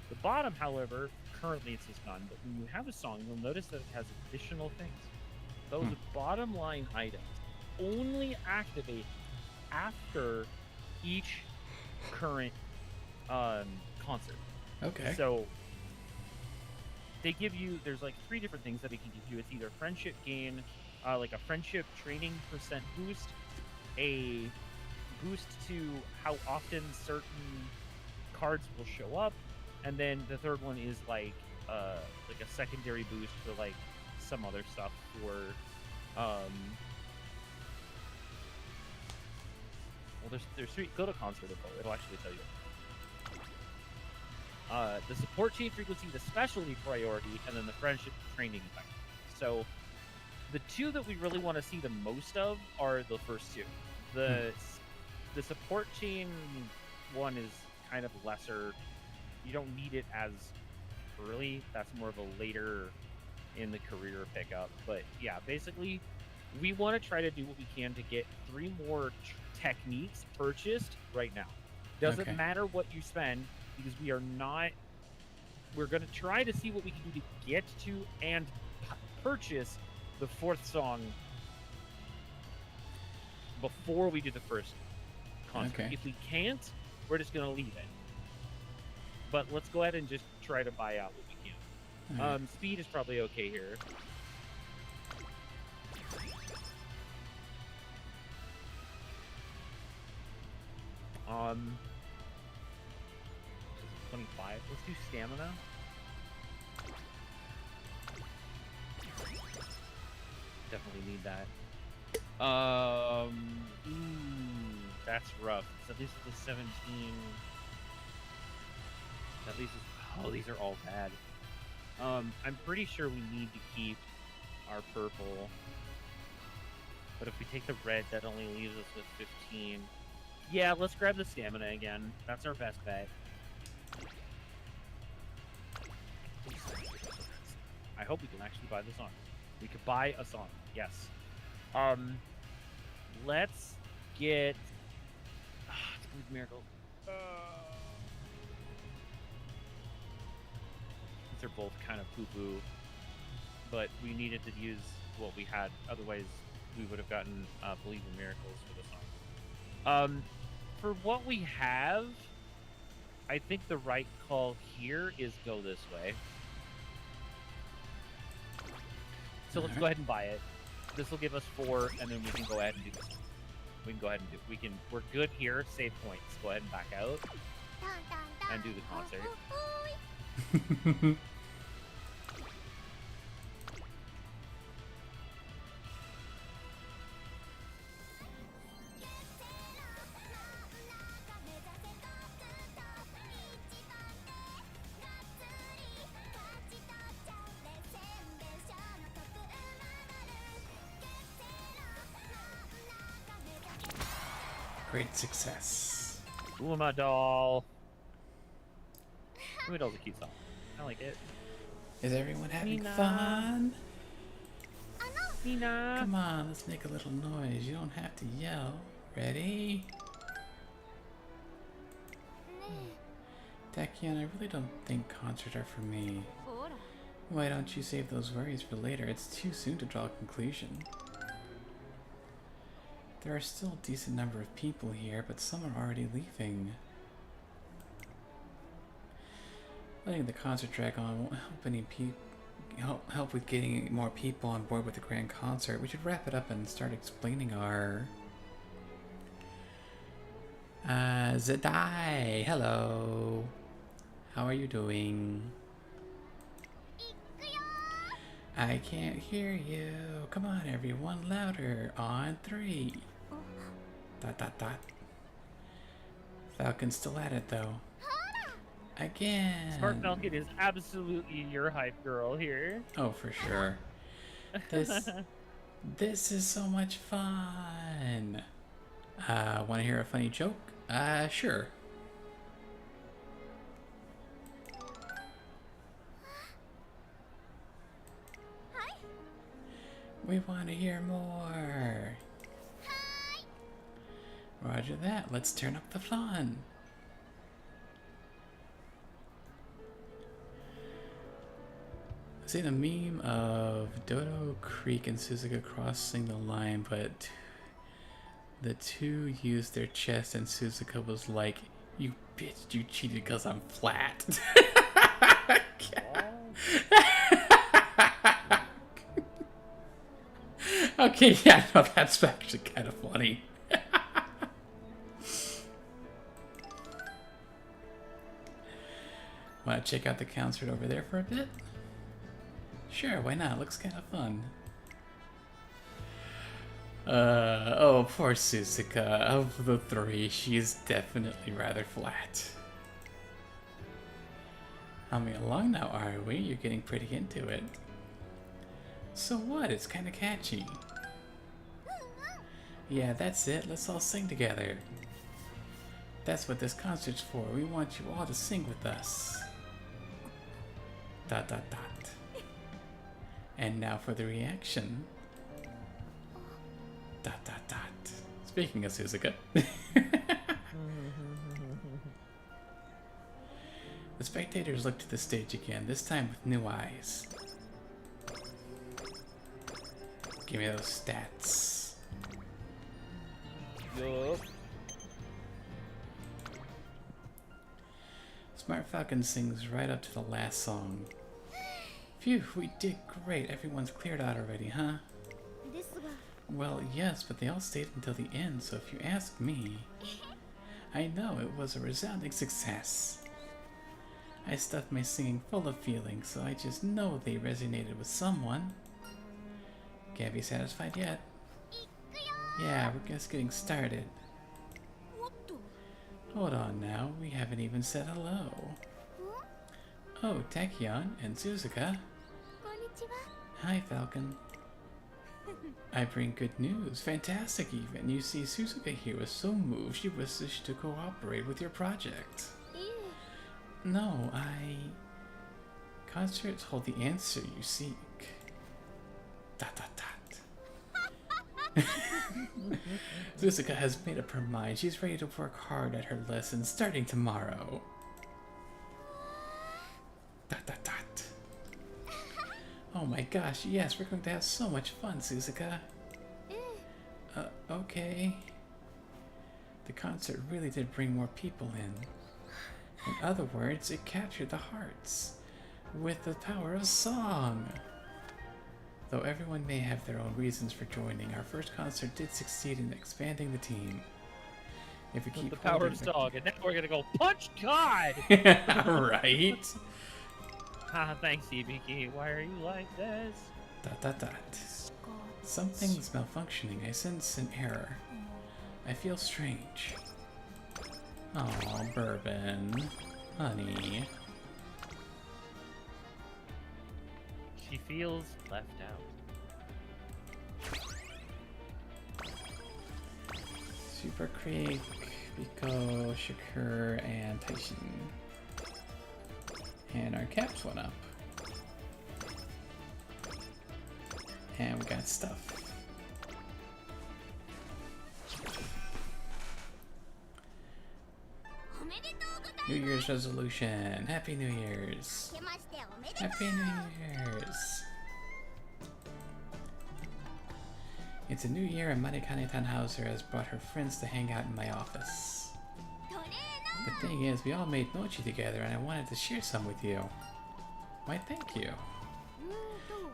The bottom, however, currently it says none, but when you have a song, you'll notice that it has additional things. Those bottom line items only activate after each current concert. Okay. So they give you, there's like 3 different things that it can give you. It's either friendship gain, like a friendship training % boost, a boost to how often certain cards will show up, and then the third one is like a secondary boost for like some other stuff for well, there's three. Go to concert info. It'll actually tell you. The support chain frequency, the specialty priority, and then the friendship training effect. So the two that we really want to see the most of are the first two. The support chain one is kind of lesser. You don't need it as early. That's more of a later in the career pickup. But yeah, basically, we want to try to do what we can to get 3 more techniques purchased right now. Doesn't Okay. matter what you spend, because we are not. We're going to try to see what we can do to get to and purchase the 4th song before we do the first concert. Okay. If we can't, we're just going to leave it. But let's go ahead and just try to buy out what we can. Alright. Speed is probably okay here. Um, 25. Let's do stamina. Definitely need that. That's rough. So this is the 17. At least, oh, these are all bad. I'm pretty sure we need to keep our purple. But if we take the red, that only leaves us with 15. Yeah, let's grab the stamina again. That's our best bet. I hope we can actually buy the song. We could buy a song. Yes. Let's get. It's Believe Miracle. These are both kind of poo-poo, but we needed to use what we had. Otherwise, we would have gotten Believe in Miracles for the song. For what we have, I think the right call here is go this way. So let's go ahead and buy it. This will give us 4, and then we can go ahead and do this. We can go ahead and do. We're good here. Save points. Go ahead and back out and do the concert. Great success. Uma doll. Uma doll's a cute song. I like it. Is everyone having Nina. fun? Nina. Come on, let's make a little noise. You don't have to yell. Ready? Dakian, I really don't think concerts are for me. Why don't you save those worries for later? It's too soon to draw a conclusion. There are still a decent number of people here, but some are already leaving. Letting the concert drag on won't help any help with getting more people on board with the grand concert. We should wrap it up and start explaining our Zedai. Hello. How are you doing? I can't hear you. Come on, everyone, louder. On 3. ... Falcon's still at it, though. Again. Smart Falcon is absolutely your hype girl here. Oh, for sure. This is so much fun. Want to hear a funny joke? Sure. We want to hear more. Roger that. Let's turn up the fun. I've seen a meme of Dodo Creek and Suzuka crossing the line, but the two used their chest and Suzuka was like, "You bitch, you cheated because I'm flat." Okay, yeah, no, that's actually kind of funny. Want to check out the concert over there for a bit? Sure, why not? Looks kind of fun. Oh, poor Suzuka. Of the three, she's definitely rather flat. Humming along now, are we? You're getting pretty into it. So what? It's kind of catchy. Yeah, that's it. Let's all sing together. That's what this concert's for. We want you all to sing with us. ... And now for the reaction. ... Speaking of Suzuka. The spectators look to the stage again, this time with new eyes. Give me those stats. Yup. Smart Falcon sings right up to the last song. Phew, we did great. Everyone's cleared out already, huh? ですが Well, yes, but they all stayed until the end, so if you ask me... I know, it was a resounding success. I stuffed my singing full of feelings, so I just know they resonated with someone. Can't be satisfied yet. Yeah, we're just getting started. おっと Hold on now, we haven't even said hello. Oh, Tachyon and Suzuka. こんにちは Hi, Falcon. I bring good news. Fantastic, even. You see, Suzuka here was so moved she wishes to cooperate with your project. いえ No, Concerts hold the answer you seek. ... Suzuka has made up her mind. She's ready to work hard at her lessons starting tomorrow. ... Oh my gosh, yes, we're going to have so much fun, Suzuka. ええ Okay. The concert really did bring more people in. In other words, it captured the hearts with the power of song. Though everyone may have their own reasons for joining, our first concert did succeed in expanding the team. If we keep The power of holding song, and now we're gonna go punch God. right? Ah, thanks, Ibiki. Why are you like this? ... Something's malfunctioning. I sense an error. I feel strange. Oh, Bourbon. Honey. She feels left out. Super Creek, Biko, Shakur, and Tyson. And our caps went up. And we got stuff. New Year's resolution. Happy New Year's. 明けましておめでとう Happy New Year's. It's a new year and Marikane Tannhauser has brought her friends to hang out in my office. トレー The thing is, we all made mochi together and I wanted to share some with you. Why, thank you.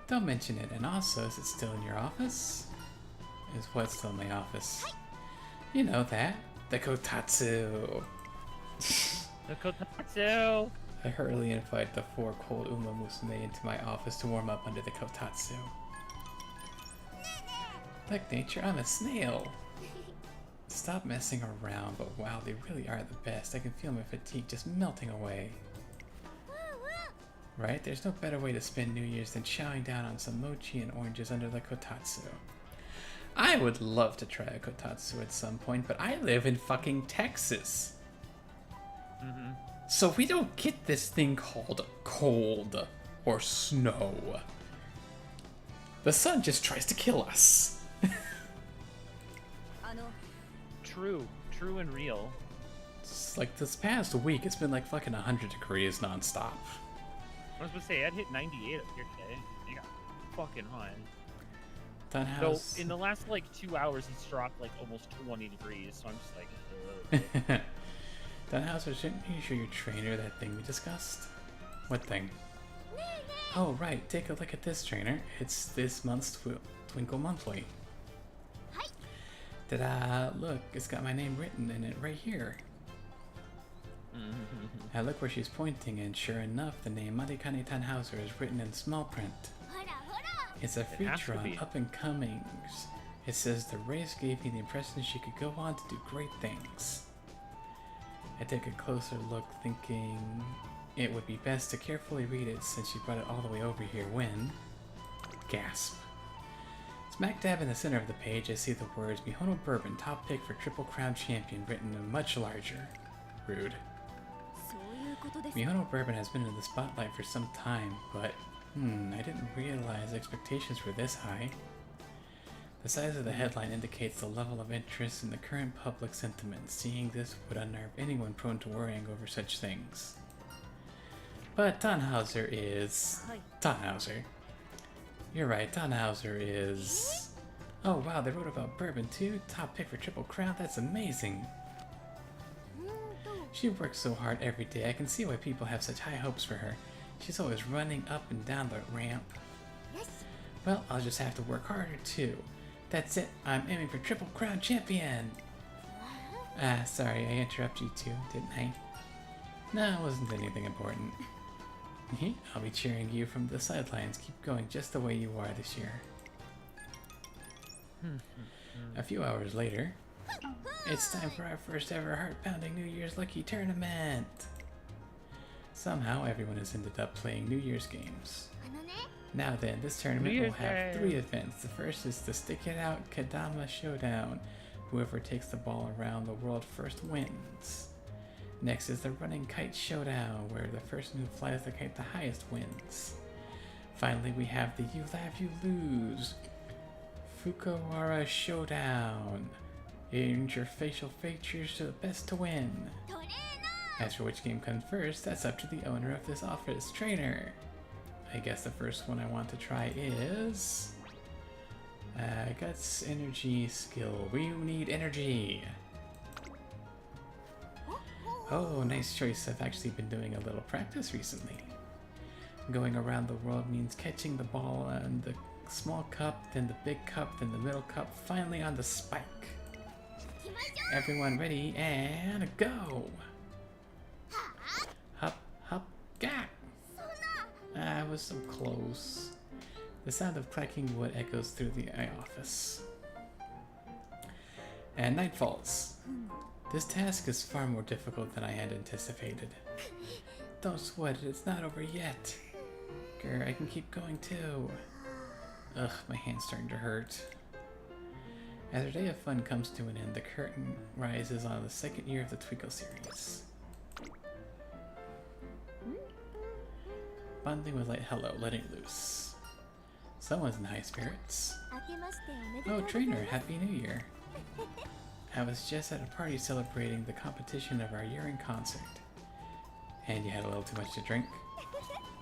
と Don't mention it. And also, is it still in your office? Is what still in my office? You know that. The kotatsu. The kotatsu. I hurriedly invite the 4 cold Uma Musume into my office to warm up under the kotatsu. Like nature, I'm a snail. Stop messing around, but wow, they really are the best. I can feel my fatigue just melting away. Right? There's no better way to spend New Year's than chowing down on some mochi and oranges under the kotatsu. I would love to try a kotatsu at some point, but I live in fucking Texas. So we don't get this thing called cold or snow. The sun just tries to kill us. あの True and real. It's like this past week, it's been like fucking 100 degrees nonstop. I was gonna say I'd hit 98 up here today. It got fucking hot. So Funhouse. in the last like 2 hours, it's dropped like almost 20 degrees. So I'm just like, ugh. Dunhauser, shouldn't you show your trainer that thing we discussed? What thing? Oh, right. Take a look at this, trainer. It's this month's Twinkle Monthly. Ta-da! Look, it's got my name written in it right here. I look where she's pointing, and sure enough, the name Marikane Tannhauser is written in small print. It's a It has to feature on be. Up and Comings. It says the race gave me the impression she could go on to do great things. I take a closer look, thinking it would be best to carefully read it since she brought it all the way over here when... Gasp. Smack dab in the center of the page, I see the words Mihono Bourbon, top pick for Triple Crown Champion, written in much larger. Rude. Mihono Bourbon has been in the spotlight for some time, but I didn't realize expectations were this high. The size of the headline indicates the level of interest in the current public sentiment. Seeing this would unnerve anyone prone to worrying over such things. But Tannhauser is... Tannhauser. You're right, Tannhauser is... Oh wow, they wrote about Bourbon too? Top pick for Triple Crown? That's amazing! She works so hard every day, I can see why people have such high hopes for her. She's always running up and down the ramp. Well, I'll just have to work harder too. That's it, I'm aiming for Triple Crown Champion! Ah, sorry, I interrupted you too, didn't I? No, it wasn't anything important. I'll be cheering you from the sidelines. Keep going just the way you are this year. A few hours later, it's time for our first ever heart-pounding New Year's Lucky Tournament! Somehow everyone has ended up playing New Year's games. Now then, this tournament will have 3 events. The first is the Stick It Out Kadama Showdown. Whoever takes the ball around the world first wins. Next is the Running Kite Showdown, where the person who flies the kite the highest wins. Finally, we have the You Laugh, You Lose Fukuwara Showdown. Change your facial features to the best to win. As for which game comes first, that's up to the owner of this office trainer. I guess the first one I want to try is... Guts, Energy, Skill. We need energy! Oh, nice choice. I've actually been doing a little practice recently. Going around the world means catching the ball on the small cup, then the big cup, then the middle cup, finally on the spike. Everyone ready, and go! Hop, hop, gah! I was so close. The sound of cracking wood echoes through the office. And night falls. This task is far more difficult than I had anticipated. Don't sweat it, it's not over yet. Grr, I can keep going too. Ugh, my hand's starting to hurt. As our day of fun comes to an end, the curtain rises on the 2nd year of the Twinkle series. Bonding with Light Hello, letting loose. Someone's in high spirits. Oh, trainer, Happy New Year. I was just at a party celebrating the competition of our year-end concert. And you had a little too much to drink?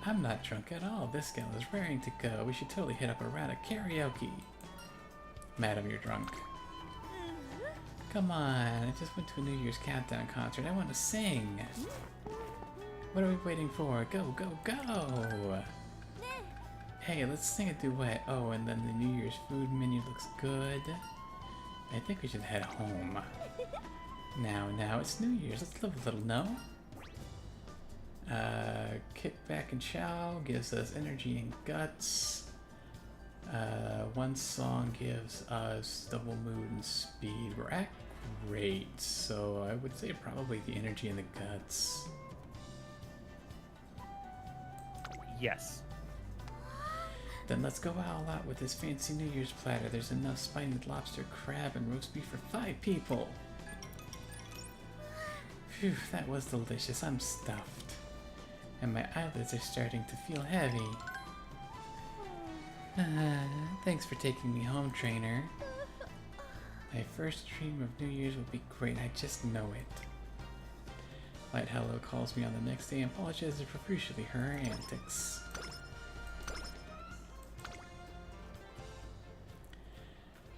I'm not drunk at all. This gal is raring to go. We should totally hit up a round of karaoke. Madam, you're drunk. Come on, I just went to a New Year's Countdown concert. I want to sing. What are we waiting for? Go, go, go! Hey, let's sing a duet. Oh, and then the New Year's food menu looks good. I think we should head home. Now, it's New Year's. Let's live a little, no? Kick back and chow gives us energy and guts. One song gives us double mood and speed. We're at great, so I would say probably the energy and the guts. Yes. Then let's go all out with this fancy New Year's platter. There's enough spiny lobster, crab, and roast beef for 5 people. Phew, that was delicious. I'm stuffed. And my eyelids are starting to feel heavy. Thanks for taking me home, trainer. My first dream of New Year's will be great. I just know it. Light Hello calls me on the next day and apologizes profusely for her antics.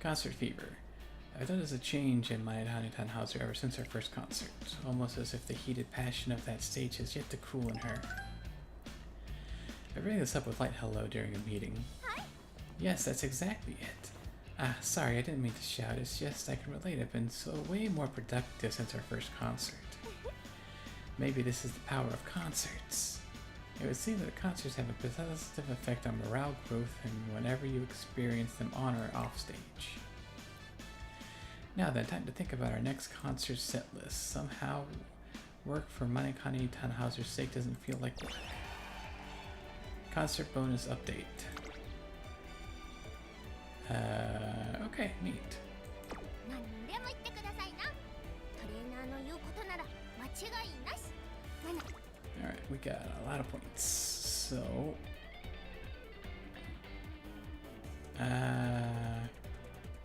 Concert fever. I've noticed a change in my Tannhauser ever since our first concert, almost as if the heated passion of that stage has yet to cool in her. I bring this up with Light Hello during a meeting. Yes, that's exactly it. Ah, sorry, I didn't mean to shout, it's just I can relate. I've been so way more productive since our first concert. Maybe this is the power of concerts. It would seem that concerts have a positive effect on morale growth and whenever you experience them on or off stage. Now then, time to think about our next concert set list. Somehow, work for Manekani Tannhauser's sake doesn't feel like work. Concert bonus update. Okay, neat. 何でも言ってくださいな。トレーナーの言うことなら間違いなし。Alright, we got a lot of points. So,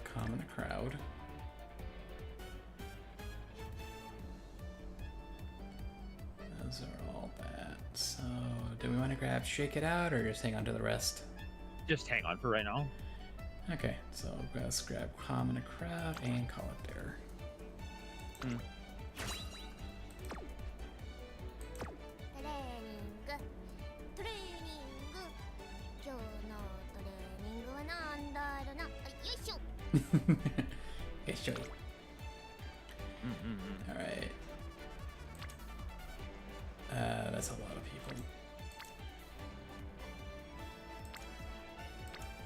calm in the crowd. Those are all that. So, do we want to grab Shake It Out or just hang on to the rest? Just hang on for right now. Okay, so let's grab Calm in the Crowd and call it there. トレーニング。今日のトレーニングはなんだろうな。よいしょ。Okay, show you. Alright. That's a lot of people.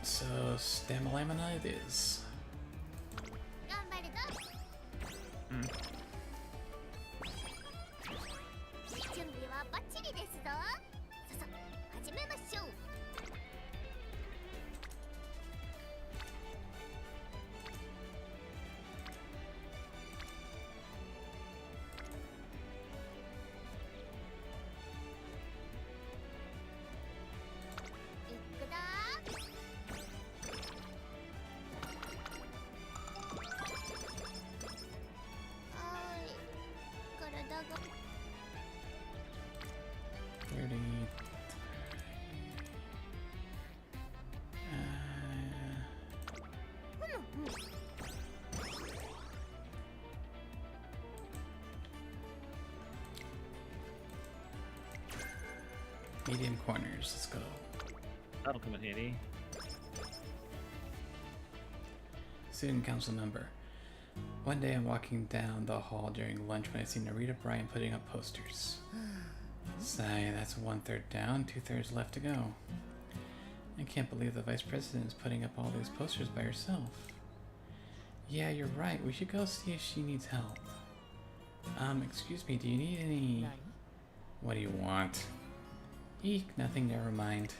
So, Stamina it is. 頑張るぞ。準備はバッチリですぞ。ささ、始めましょう。いくぞ。はーい。体が。 30. Medium corners, let's go. That'll come in handy. Student council member. One day I'm walking down the hall during lunch when I see Narita Bryan putting up posters. Sigh, that's 1/3 down, 2/3 left to go. I can't believe the vice president is putting up all these posters by herself. Yeah, you're right. We should go see if she needs help. Excuse me, do you need any... What do you want? Eek, nothing, never mind.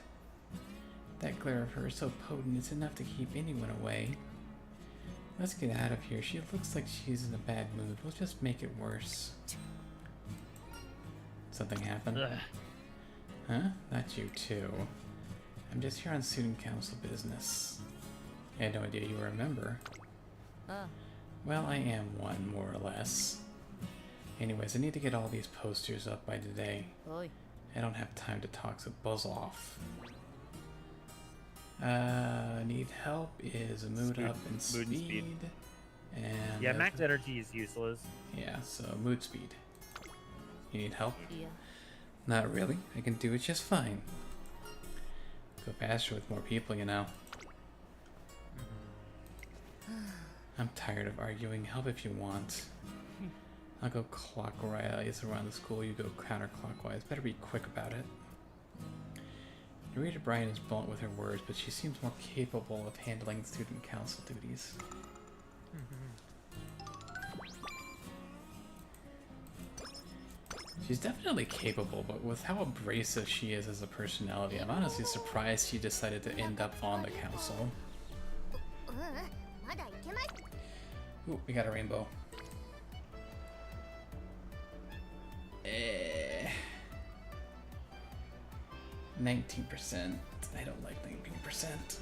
That glare of hers is so potent it's enough to keep anyone away. Let's get out of here. She looks like she's in a bad mood. We'll just make it worse. Something happened? Ugh. Huh? Not you too. I'm just here on student council business. I had no idea you were a member. Well, I am one, more or less. Anyways, I need to get all these posters up by today. I don't have time to talk, so buzz off. Need help is mood up and Mood speed. and speed. And Yeah, max energy is useless. yeah, so mood speed. You need help? Not really. I can do it just fine. Go faster with more people, you know. I'm tired of arguing. Help if you want. I'll go clockwise around the school. You go counterclockwise. Better be quick about it. Narita Bryan is blunt with her words, but she seems more capable of handling student council duties. She's definitely capable, but with how abrasive she is as a personality, I'm honestly surprised she decided to end up on the council. まだいけます。 Ooh, we got a rainbow. 19%. I don't like 19%.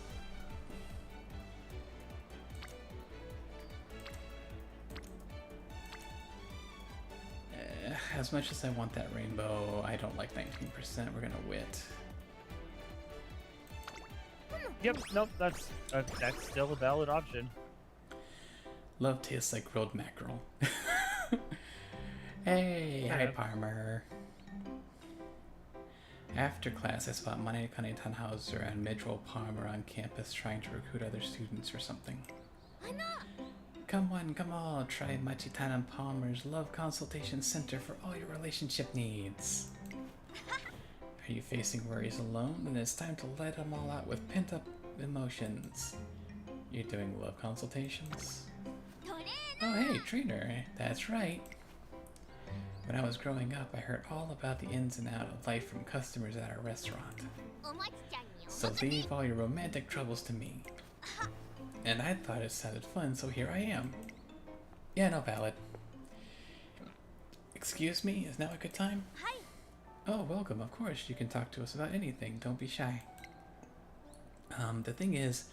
As much as I want that rainbow, I don't like 19%. We're gonna wit. Yep, nope, that's still a valid option. Love tastes like grilled mackerel. Hey, hi Parmer. After class, I spot Manekani Tannhauser and Midroll Palmer on campus trying to recruit other students or something. come on, try Machitan and Palmer's Love Consultation Center for all your relationship needs. Are you facing worries alone? Then it's time to let them all out with pent-up emotions. You're doing love consultations? Oh hey, trainer, that's right. When I was growing up, I heard all about the ins and outs of life from customers at our restaurant. So leave all your romantic troubles to me. And I thought it sounded fun, so here I am. Yeah, no, valid. Excuse me, is now a good time? Oh, welcome, of course. You can talk to us about anything. Don't be shy. The thing is,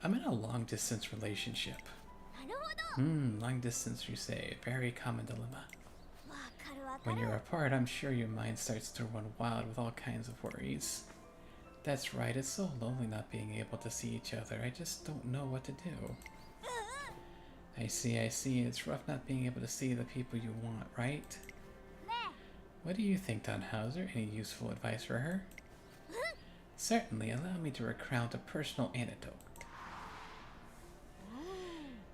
I'm in a long-distance relationship. Long distance, you say. Very common dilemma. When you're apart, I'm sure your mind starts to run wild with all kinds of worries. That's right, it's so lonely not being able to see each other. I just don't know what to do. I see. It's rough not being able to see the people you want, right? What do you think, Tannhauser? Any useful advice for her? Certainly, allow me to recount a personal anecdote.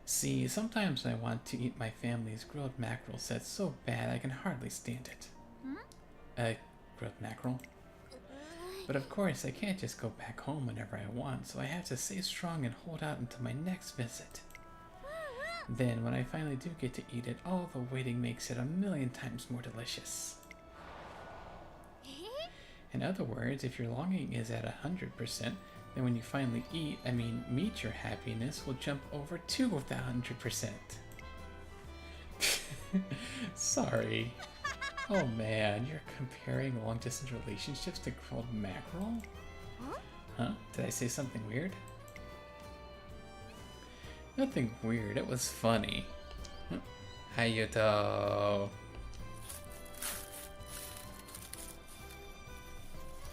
See, sometimes I want to eat my family's grilled mackerel set so bad I can hardly stand it. Grilled mackerel? But of course, I can't just go back home whenever I want, so I have to stay strong and hold out until my next visit. Then, when I finally do get to eat it, all the waiting makes it a million times more delicious. In other words, if your longing is at 100%, then when you finally meet your happiness will jump over to the 100%. Sorry. Oh man, you're comparing long-distance relationships to grilled mackerel? Huh? Did I say something weird? Nothing weird, it was funny. Hayuto.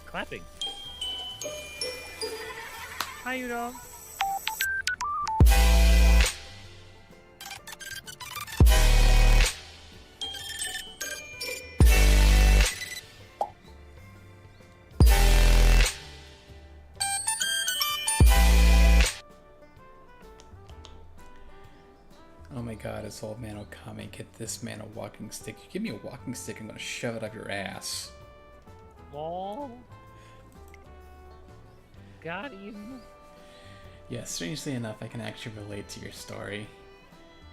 Clapping. Hi, you dog. Oh my god, this old man Okami, get this man a walking stick. You give me a walking stick, I'm gonna shove it up your ass. Lol. Got him. Yeah, strangely enough, I can actually relate to your story.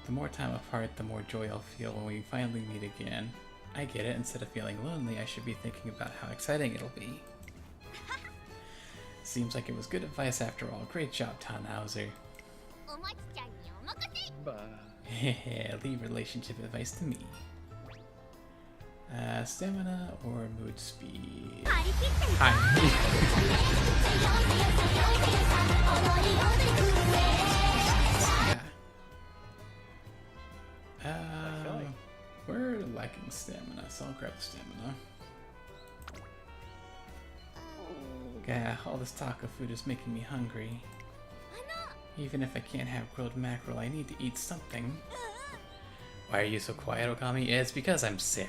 The more time apart, the more joy I'll feel when we finally meet again. I get it, instead of feeling lonely, I should be thinking about how exciting it'll be. Seems like it was good advice after all. Great job, Tannhauser. Leave relationship advice to me. Stamina or mood speed? Yeah. We're lacking stamina, so I'll grab the stamina. Yeah, all this talk of food is making me hungry. Even if I can't have grilled mackerel, I need to eat something. Why are you so quiet, Okami? It's because I'm sick.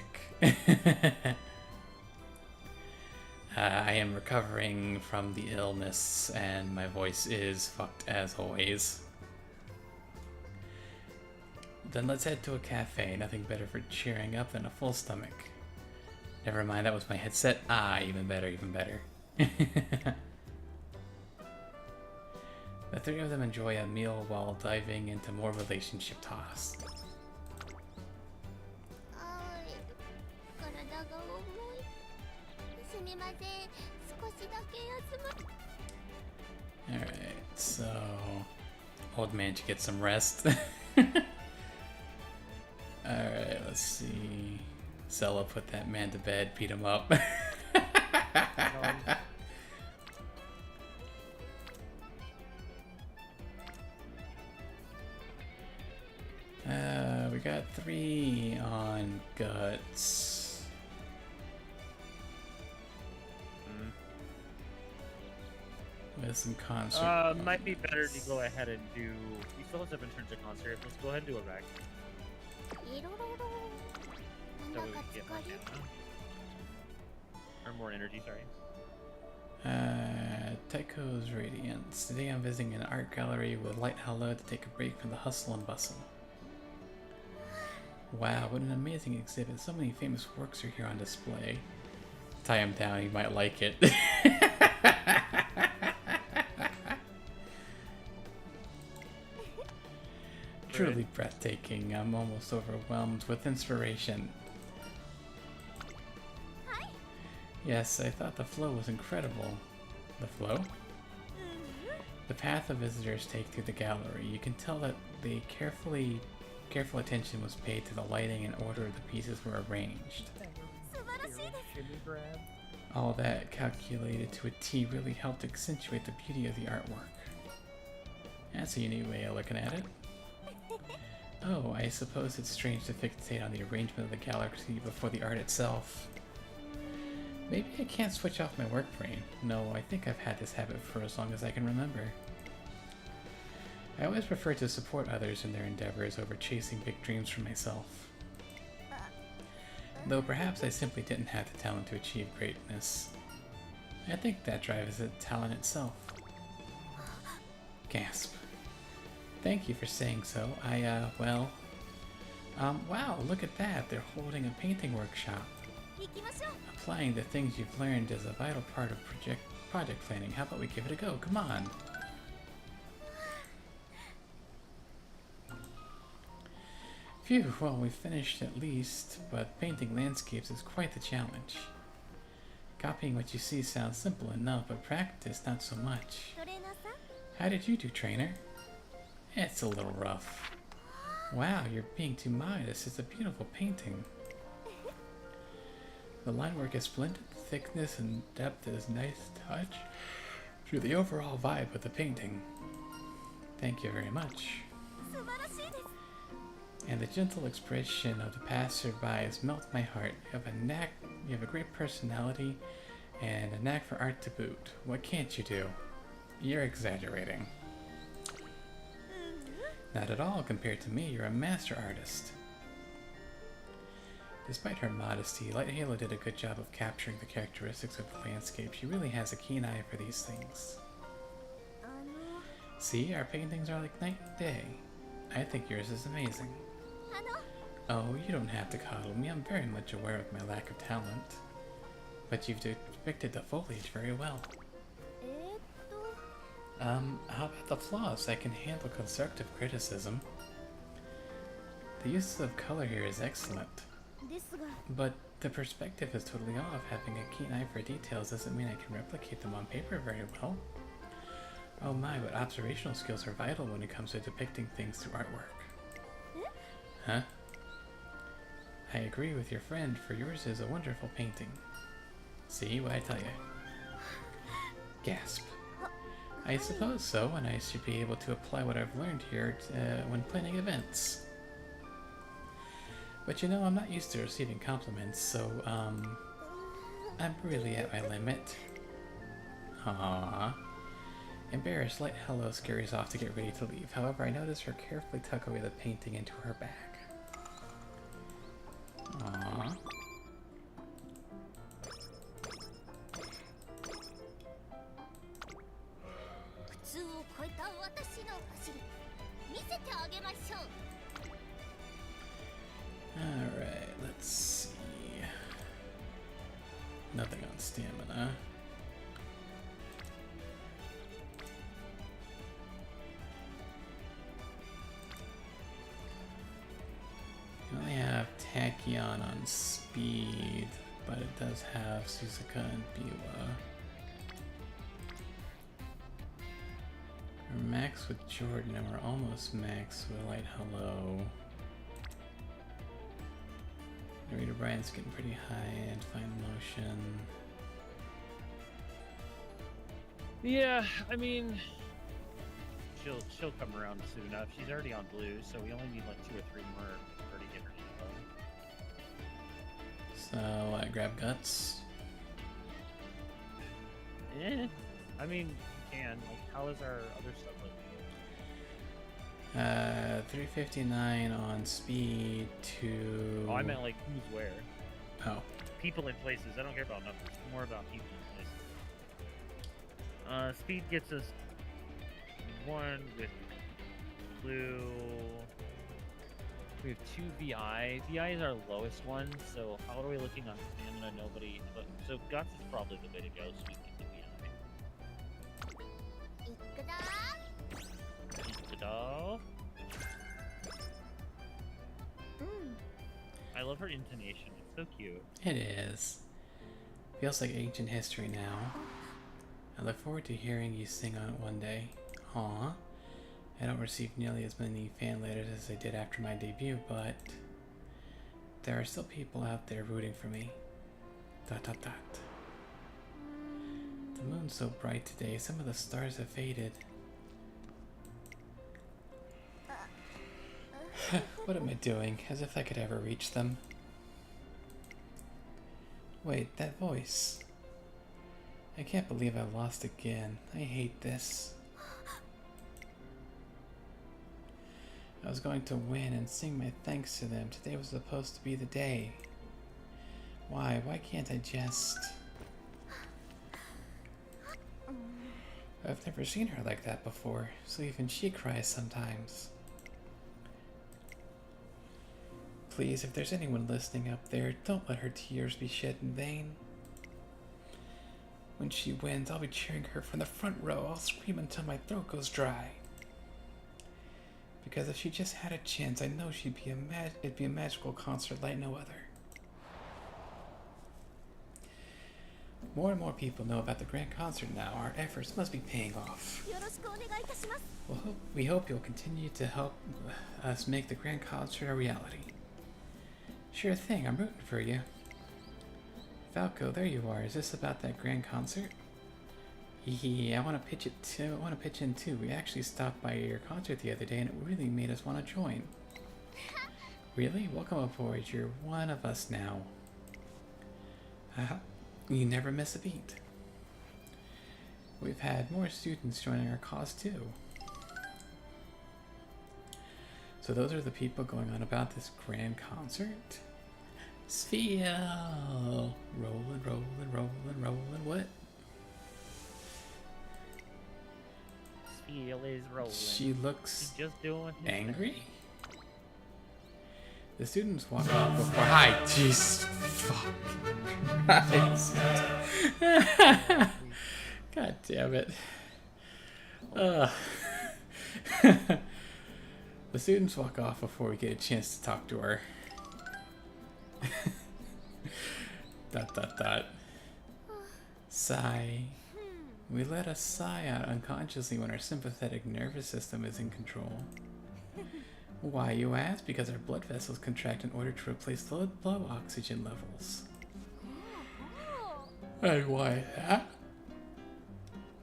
I am recovering from the illness, and my voice is fucked as always. Then let's head to a cafe. Nothing better for cheering up than a full stomach. Never mind, that was my headset. Ah, even better, even better. The three of them enjoy a meal while diving into more relationship talks. Alright, so... Old man should get some rest. Alright, let's see... Zella put that man to bed, beat him up. We got 3 on guts. With some concert. Might be better to go ahead and do. We still have 7 turns of concert. Let's go ahead and do it back. So we can get more stamina. Or more energy, sorry. Tycho's Radiance. Today I'm visiting an art gallery with light hello to take a break from the hustle and bustle. Wow, what an amazing exhibit. So many famous works are here on display. Tie him down, he might like it. Truly breathtaking. I'm almost overwhelmed with inspiration. Yes, I thought the flow was incredible. The flow? The path the visitors take through the gallery. You can tell that they careful attention was paid to the lighting and order the pieces were arranged. All that calculated to a T really helped accentuate the beauty of the artwork. That's a unique way of looking at it. Oh, I suppose it's strange to fixate on the arrangement of the galaxy before the art itself. Maybe I can't switch off my work brain. No, I think I've had this habit for as long as I can remember. I always prefer to support others in their endeavors over chasing big dreams for myself. Though perhaps I simply didn't have the talent to achieve greatness. I think that drive is a talent itself. Gasp. Thank you for saying so. Wow, look at that. They're holding a painting workshop. Applying the things you've learned is a vital part of project planning. How about we give it a go? Come on. Phew, well, we finished at least, but painting landscapes is quite the challenge. Copying what you see sounds simple enough, but practice not so much. How did you do, trainer? It's a little rough. Wow, you're being too modest. It's a beautiful painting. The line work is splendid. Thickness and depth is nice touch to the overall vibe of the painting. Thank you very much. And the gentle expression of the passerbys melt my heart. You have a great personality and a knack for art to boot. What can't you do? You're exaggerating. Not at all. Compared to me, you're a master artist. Despite her modesty, Light Halo did a good job of capturing the characteristics of the landscape. She really has a keen eye for these things. See, our paintings are like night and day. I think yours is amazing. Oh, you don't have to coddle me. I'm very much aware of my lack of talent. But you've depicted the foliage very well. How about the flaws? I can handle constructive criticism. The use of color here is excellent. But the perspective is totally off. Having a keen eye for details doesn't mean I can replicate them on paper very well. Oh my, but observational skills are vital when it comes to depicting things through artwork. Huh? I agree with your friend, for yours is a wonderful painting. See what I tell you? Gasp. I suppose so, and I should be able to apply what I've learned here when planning events. But you know, I'm not used to receiving compliments, so, I'm really at my limit. Aww. Embarrassed, Light Hello scurries off to get ready to leave. However, I notice her carefully tuck away the painting into her bag. Aww. Alright, let's see. Nothing on stamina. We only have Tachyon on speed, but it does have Suzuka and Biwa. We're max with Jordan and we're almost max with Light Hello. Rita Bryan's getting pretty high and fine motion. Yeah, I mean, she'll come around soon enough. She's already on blue, so we only need like 2 or 3 more for her to get her info. So I grab guts. I mean, you can. Like, how is our other stuff looking? 359 on speed to... Oh, I meant like who's where. Oh. People in places. I don't care about numbers. More about people in places. Speed gets us 1 with blue. We have 2 VI. VI is our lowest one, so how are we looking on stamina? Nobody. So Guts is probably the way to go, so we can get the VI. いくだ Ta-da. うん I love her intonation. It's so cute. It is. Feels like ancient history now. I look forward to hearing you sing on it one day. Aw. I don't receive nearly as many fan letters as I did after my debut, but there are still people out there rooting for me. ... The moon's so bright today, some of the stars have faded. What am I doing? As if I could ever reach them. Wait, that voice. I can't believe I lost again. I hate this. I was going to win and sing my thanks to them. Today was supposed to be the day. Why? Why can't I just... I've never seen her like that before, so even she cries sometimes. Please, if there's anyone listening up there, don't let her tears be shed in vain. When she wins, I'll be cheering her from the front row. I'll scream until my throat goes dry. Because if she just had a chance, I know it'd be a magical concert like no other. More and more people know about the grand concert now. Our efforts must be paying off. よろしくお願いいたします We hope you'll continue to help us make the grand concert a reality. Sure thing, I'm rooting for you. Falco, there you are. Is this about that grand concert? Yeah, I want to pitch it too. I want to pitch in too. We actually stopped by your concert the other day, and it really made us want to join. Really? Welcome aboard. You're one of us now. You never miss a beat. We've had more students joining our cause too. So those are the people going on about this grand concert? Sphere! Rolling, rolling, rolling, rolling. What? Feel is rolling. She looks He's just doing his angry? thing. The students walk off before. Hi, jeez. Fuck. God damn it. The students walk off before we get a chance to talk to her. ... Sigh. We let a sigh out unconsciously when our sympathetic nervous system is in control. Why, you ask? Because our blood vessels contract in order to replace the low oxygen levels. And why that?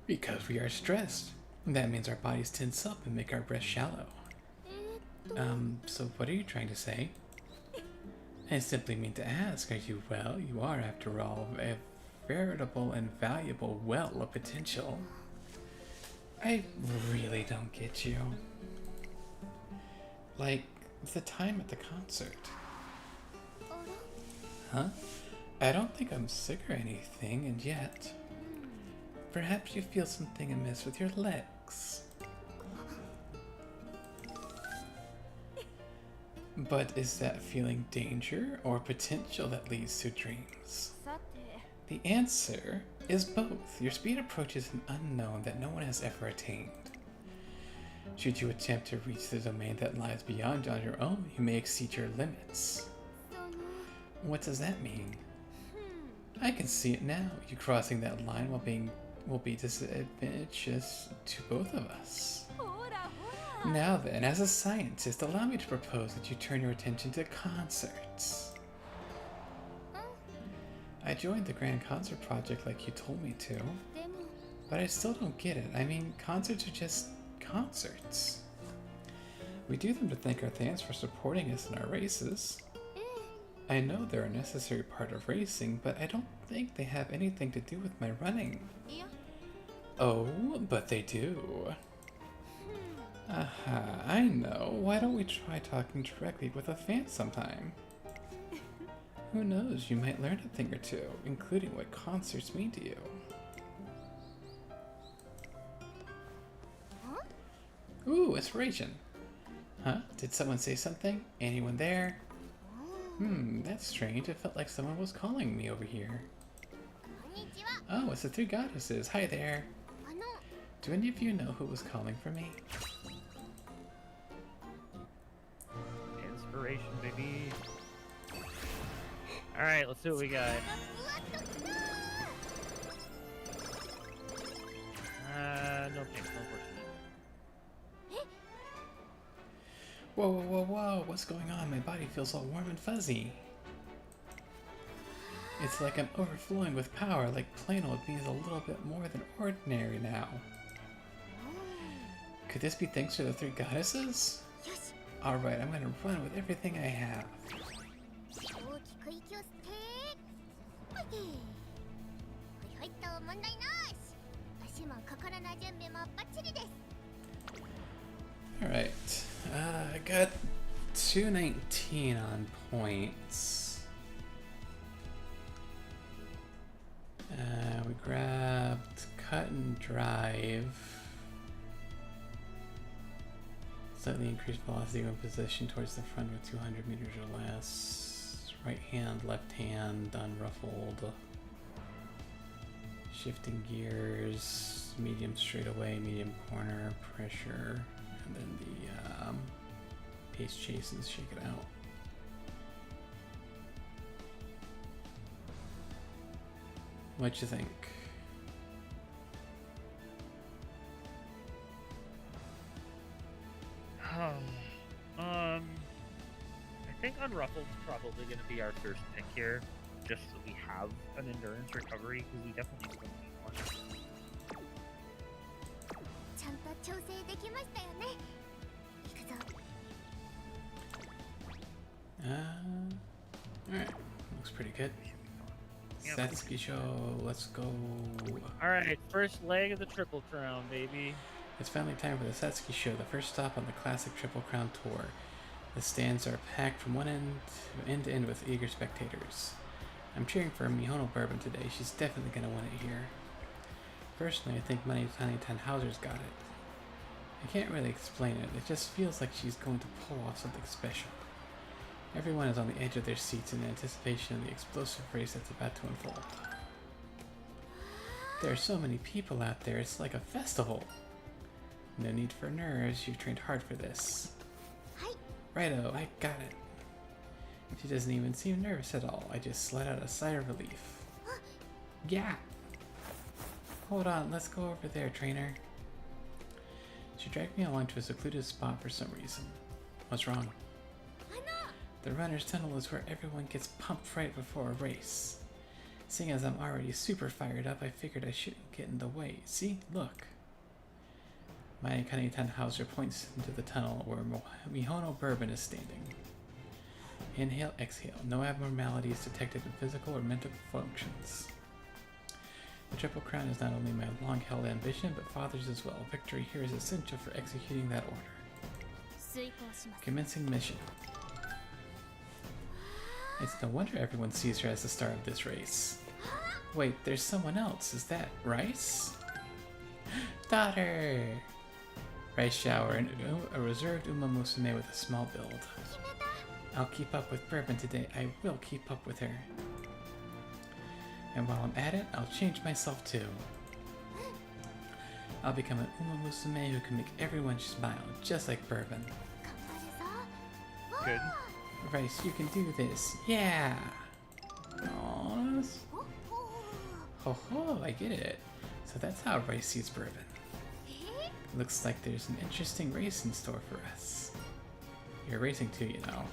Because we are stressed. That means our bodies tense up and make our breath shallow. So what are you trying to say? I simply mean to ask, are you well? You are, after all, a veritable and valuable well of potential. I really don't get you. Like, the time at the concert. Huh? I don't think I'm sick or anything, and yet... Perhaps you feel something amiss with your legs. But is that feeling danger or potential that leads to dreams? さて The answer is both. Your speed approaches an unknown that no one has ever attained. Should you attempt to reach the domain that lies beyond on your own, you may exceed your limits. その What does that mean? I can see it now. You crossing that line will be disadvantageous to both of us. ほらほら Now then, as a scientist, allow me to propose that you turn your attention to concerts. I joined the Grand Concert Project like you told me to, でも but I still don't get it. I mean, concerts are just concerts. We do them to thank our fans for supporting us in our races. I know they're a necessary part of racing, but I don't think they have anything to do with my running. いや Oh, but they do. Aha, I know. Why don't we try talking directly with a fan sometime? Who knows, you might learn a thing or two, including what concerts mean to you. Ooh, inspiration. Huh? Did someone say something? Anyone there? That's strange. It felt like someone was calling me over here. こんにちは。 Oh, it's the three goddesses. Hi there. あの、 Do any of you know who was calling for me? Inspiration, baby. All right, let's see what we got. うわっときたー。 No thanks, unfortunately. Whoa, whoa, whoa, whoa. What's going on? My body feels all warm and fuzzy. It's like I'm overflowing with power, like plain old means a little bit more than ordinary now. Could this be thanks to the three goddesses? よし、 Alright, I'm gonna run with everything I have. 大きく息を吸ってほいてほいほいっと問題なし。足も心の準備もバッチリです。 Alright, I got 219 on points. We grabbed cut and drive. Slightly increased velocity when positioned towards the front with 200 meters or less. Right hand, left hand, unruffled. Shifting gears, medium straightaway, medium corner, pressure, and then the pace chase and shake it out. What you think? I think Unruffled's probably going to be our first pick here, just so we have an endurance recovery, because we definitely still need one. ちゃんと調整できましたよね。行くぞ。 Alright, looks pretty good. Yeah. Satsuki show, let's go. Alright, first leg of the Triple Crown, baby. It's finally time for the Satsuki show, the first stop on the classic Triple Crown tour. The stands are packed from one end to end with eager spectators. I'm cheering for Mihono Bourbon today. She's definitely going to win it here. Personally, I think Money Tiny Tannhauser's got it. I can't really explain it. It just feels like she's going to pull off something special. Everyone is on the edge of their seats in anticipation of the explosive race that's about to unfold. There are so many people out there, it's like a festival. No need for nerves, you've trained hard for this. はい。 Righto, I got it. She doesn't even seem nervous at all. I just let out a sigh of relief. Yeah! Hold on, let's go over there, trainer. She dragged me along to a secluded spot for some reason. What's wrong? あの、 The runner's tunnel is where everyone gets pumped right before a race. Seeing as I'm already super fired up, I figured I shouldn't get in the way. See? Look. My Kane Tannhauser points into the tunnel where Mihono Bourbon is standing. Inhale, exhale. No abnormalities detected in physical or mental functions. The Triple Crown is not only my long-held ambition, but Father's as well. Victory here is essential for executing that order. 遂行します。 Commencing mission. It's no wonder everyone sees her as the star of this race. Wait, there's someone else. Is that Rice? Daughter! Rice shower, and a reserved Uma Musume with a small build. 決めた。 I'll keep up with Bourbon today. I will keep up with her. And while I'm at it, I'll change myself too. I'll become an Uma Musume who can make everyone smile, just like Bourbon. 頑張るぞ。 Good. Rice, you can do this. Yeah! Aww. おお。 Ho ho, I get it. So that's how Rice sees Bourbon. え Looks like there's an interesting race in store for us. You're racing too, you know.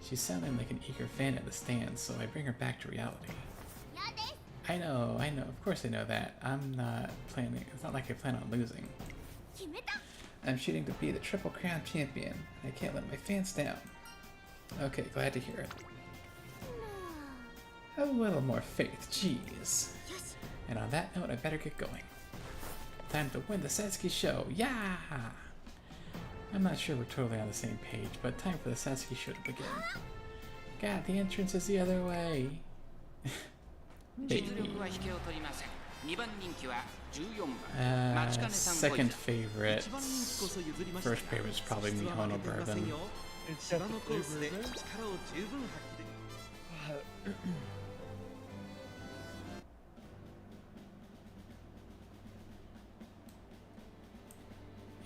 She's sounding like an eager fan at the stands, so I bring her back to reality. やです。 I know, of course I know that. I'm not planning, it's not like I plan on losing. 決めた。 I'm shooting to be the Triple Crown champion. I can't let my fans down. Okay, glad to hear it. も Have a little more faith, jeez. う。よし。 And on that note, I better get going. Time to win the Satsuki show, yeah! I'm not sure we're totally on the same page, but time for the Satsuki show to begin. God, the entrance is the other way. 実 Baby. 力は引けを取りません。2番人気は14番待ちかねたんこい Second ざ favorite. 一番人気こそ譲りました First favorite is probably 実は Mihono 負けてません Bourbon. よ It's 芝のコースで definitely 力を十分発揮でき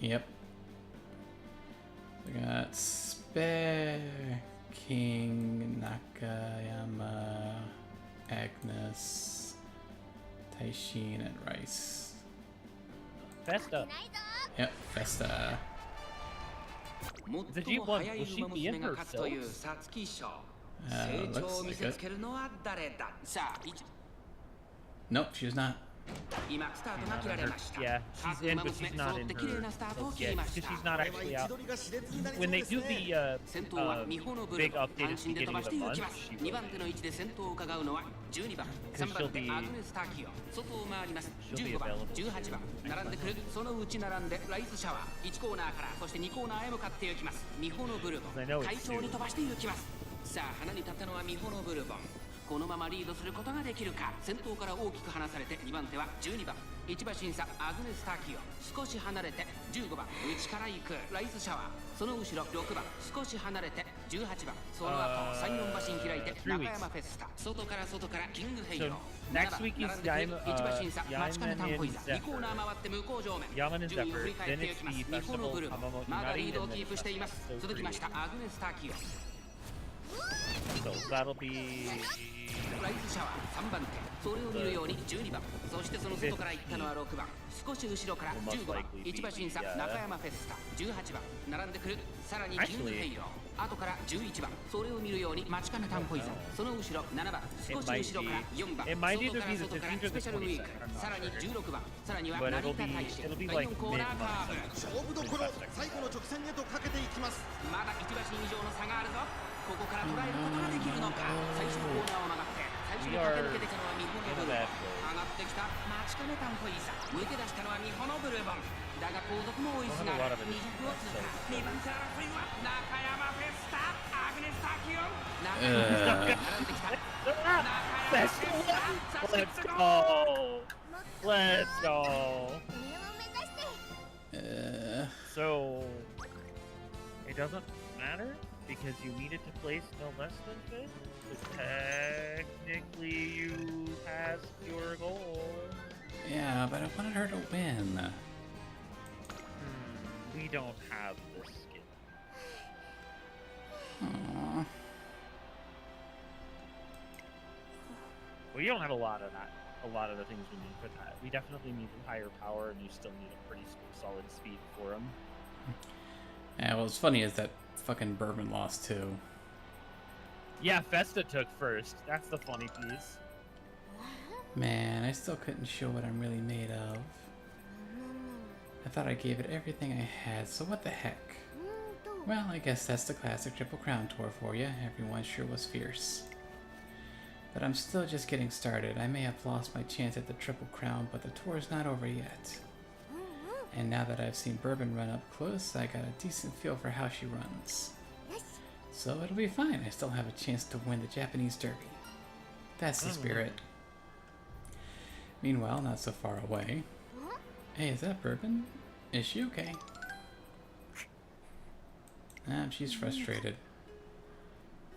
Yep. We got Spare, King, Nakayama, Agnes, Taishin, and Rice. Festa. ないぞ Yep, Festa. 最も早い馬娘が勝つという皐月賞 成長を見せつけるのは誰ださあ Nope, she's not. 今スタートが切られました Yeah, she's in, 馬 but 娘 she's not 揃っ in て綺麗 her. なスタートを切 Yeah, りま because した she's not これは actually 位 out. 置取りが熾烈になりそう When で they す do ね the 先頭はミホノブル big ボン update 単 at the 身で飛 beginning ば of し the ていき month, ます she 2 will 番手の位置で先頭を伺うのは12番 Because 3番手 she'll be- アグネスタキオ外を回ります she'll be 15番 available 18番並んでくるそのうち並んでライズシャワー1コーナーからそして2コーナーへ向かっていきますミホノブルボ I know ン it's 快調に飛ばしていきますさあ花に立ったのはミホノブルボンこのままリードすることができるか先頭から大きく離されて2番手は12番1馬審査アグネスタキオ少し離れて15番内から行くライズシャワーその後ろ6番少し離れて18番その後34馬身開いて中山フェスタ外からキングヘイロー So next week is 1馬審査 Yaima 待ちかねたんこいざ and 2コーナー回って向こう上面 Yaman and 順位を振り Zephyr. 返っ Then てい it's きます the ミホノ festival ブルボン Hamamoto まだリ Nari ードを and キー then プしています So 続きましたアグネスタキオ So that'll be ライズシャワー3番手それを見るように12番そしてその外から行ったのは6番少し後ろから15番1馬審査中山フェスタ18番並んでくるさらにキングヘイロー後から11番それを見るように待ちかねたんこいざその後ろ7番少し後ろから4番 It might either 外から be the 15th or the スペシャルウィーク 22nd. さらに16番さらには But 成 it'll 田 be 大使 it'll be 第 like 4コーナーカーブ mid-month. 勝負どころ最後の直線へとかけていきますまだ1馬身以上の差があるぞここから捉えることができるのか最初のコーナーを曲がって最初に駆け抜けてきたのはミホノブルボン上がってきた待ちかねたんこいいさ抜け出したのはミホノブルボンだが後続も追いすがる200を通過2番手争いは中山フェスタアグネスタキオン中山並んできた中山フェスタさあ Let's go! Let's go! 上を目指して So it doesn't matter because you needed to place no less than fifth. So technically, you passed your goal. Yeah, but I wanted her to win. We don't have this skill. Aww. We don't have a lot of that. A lot of the things we need for that. We definitely need higher power, and you still need a pretty solid speed for them. Yeah, what's funny is that fucking Bourbon lost too. Yeah, Festa took first. That's the funny piece. Man, I still couldn't show what I'm really made of. I thought I gave it everything I had, so what the heck? Well, I guess that's the classic Triple Crown tour for you. Everyone sure was fierce. But I'm still just getting started. I may have lost my chance at the Triple Crown, but the tour's not over yet. And now that I've seen Bourbon run up close, I got a decent feel for how she runs. So it'll be fine. I still have a chance to win the Japanese Derby. That's the spirit. Meanwhile, not so far away. Hey, is that Bourbon? Is she okay? She's frustrated.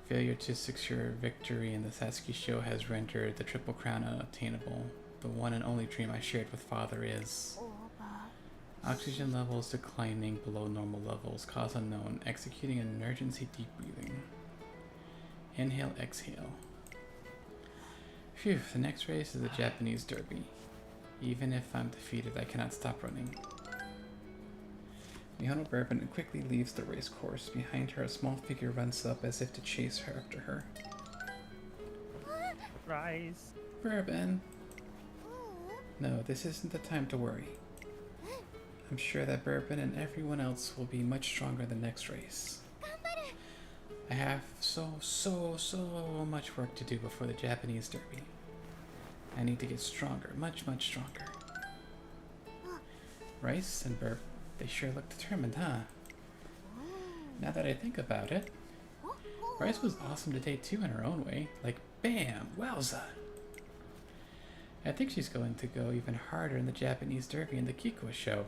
Failure to secure victory in the Satsuki show has rendered the Triple Crown unattainable. The one and only dream I shared with Father is... Oxygen levels declining below normal levels. Cause unknown. Executing an emergency deep breathing. Inhale, exhale. Phew, the next race is the Japanese Derby. Even if I'm defeated, I cannot stop running. Mihono Bourbon quickly leaves the race course. Behind her, a small figure runs up as if to chase her after her. Rise. Bourbon! No, this isn't the time to worry. I'm sure that Bourbon and everyone else will be much stronger the next race. I have so much work to do before the Japanese Derby. I need to get stronger, much stronger. Rice and Bourbon, they sure look determined, huh? Now that I think about it, Rice was awesome today too in her own way. Like, bam! Wowza! I think she's going to go even harder in the Japanese Derby and the Kiko show.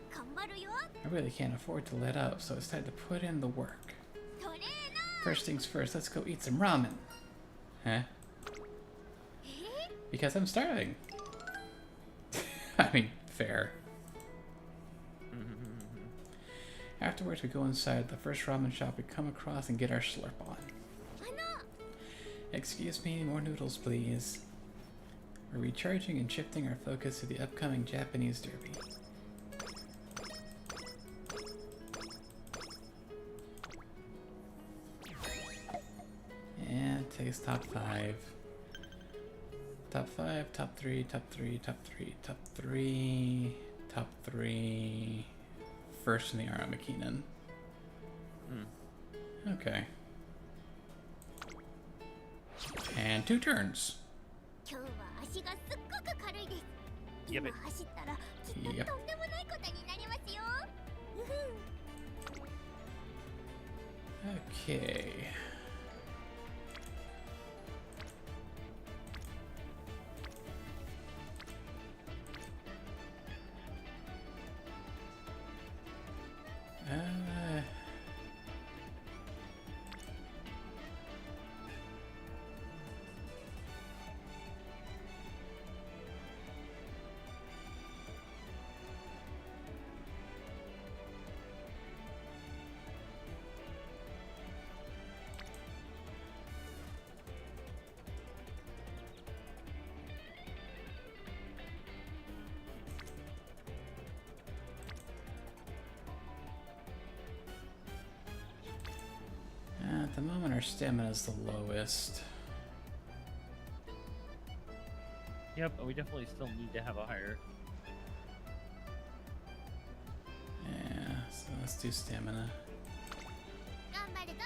頑張るよ I really can't afford to let up, so it's time to put in the work. トレーナー First things first, let's go eat some ramen. Huh? Because I'm starving. I mean, fair. Afterwards, we go inside the first ramen shop we come across and get our slurp on. あの Excuse me, more noodles, please. We're recharging and shifting our focus to the upcoming Japanese Derby. And takes top 5. Top 5, top 3, top 3, top 3, top 3, top 3. First in the Aramakinen. Okay. And 2 turns. 今日は足がすっごく軽いです。やべ今走ったらきっととんでもないことになりますよ。 Okay. At the moment, our stamina is the lowest. Yep, but we definitely still need to have a higher. Yeah, so let's do stamina. 頑張るぞ。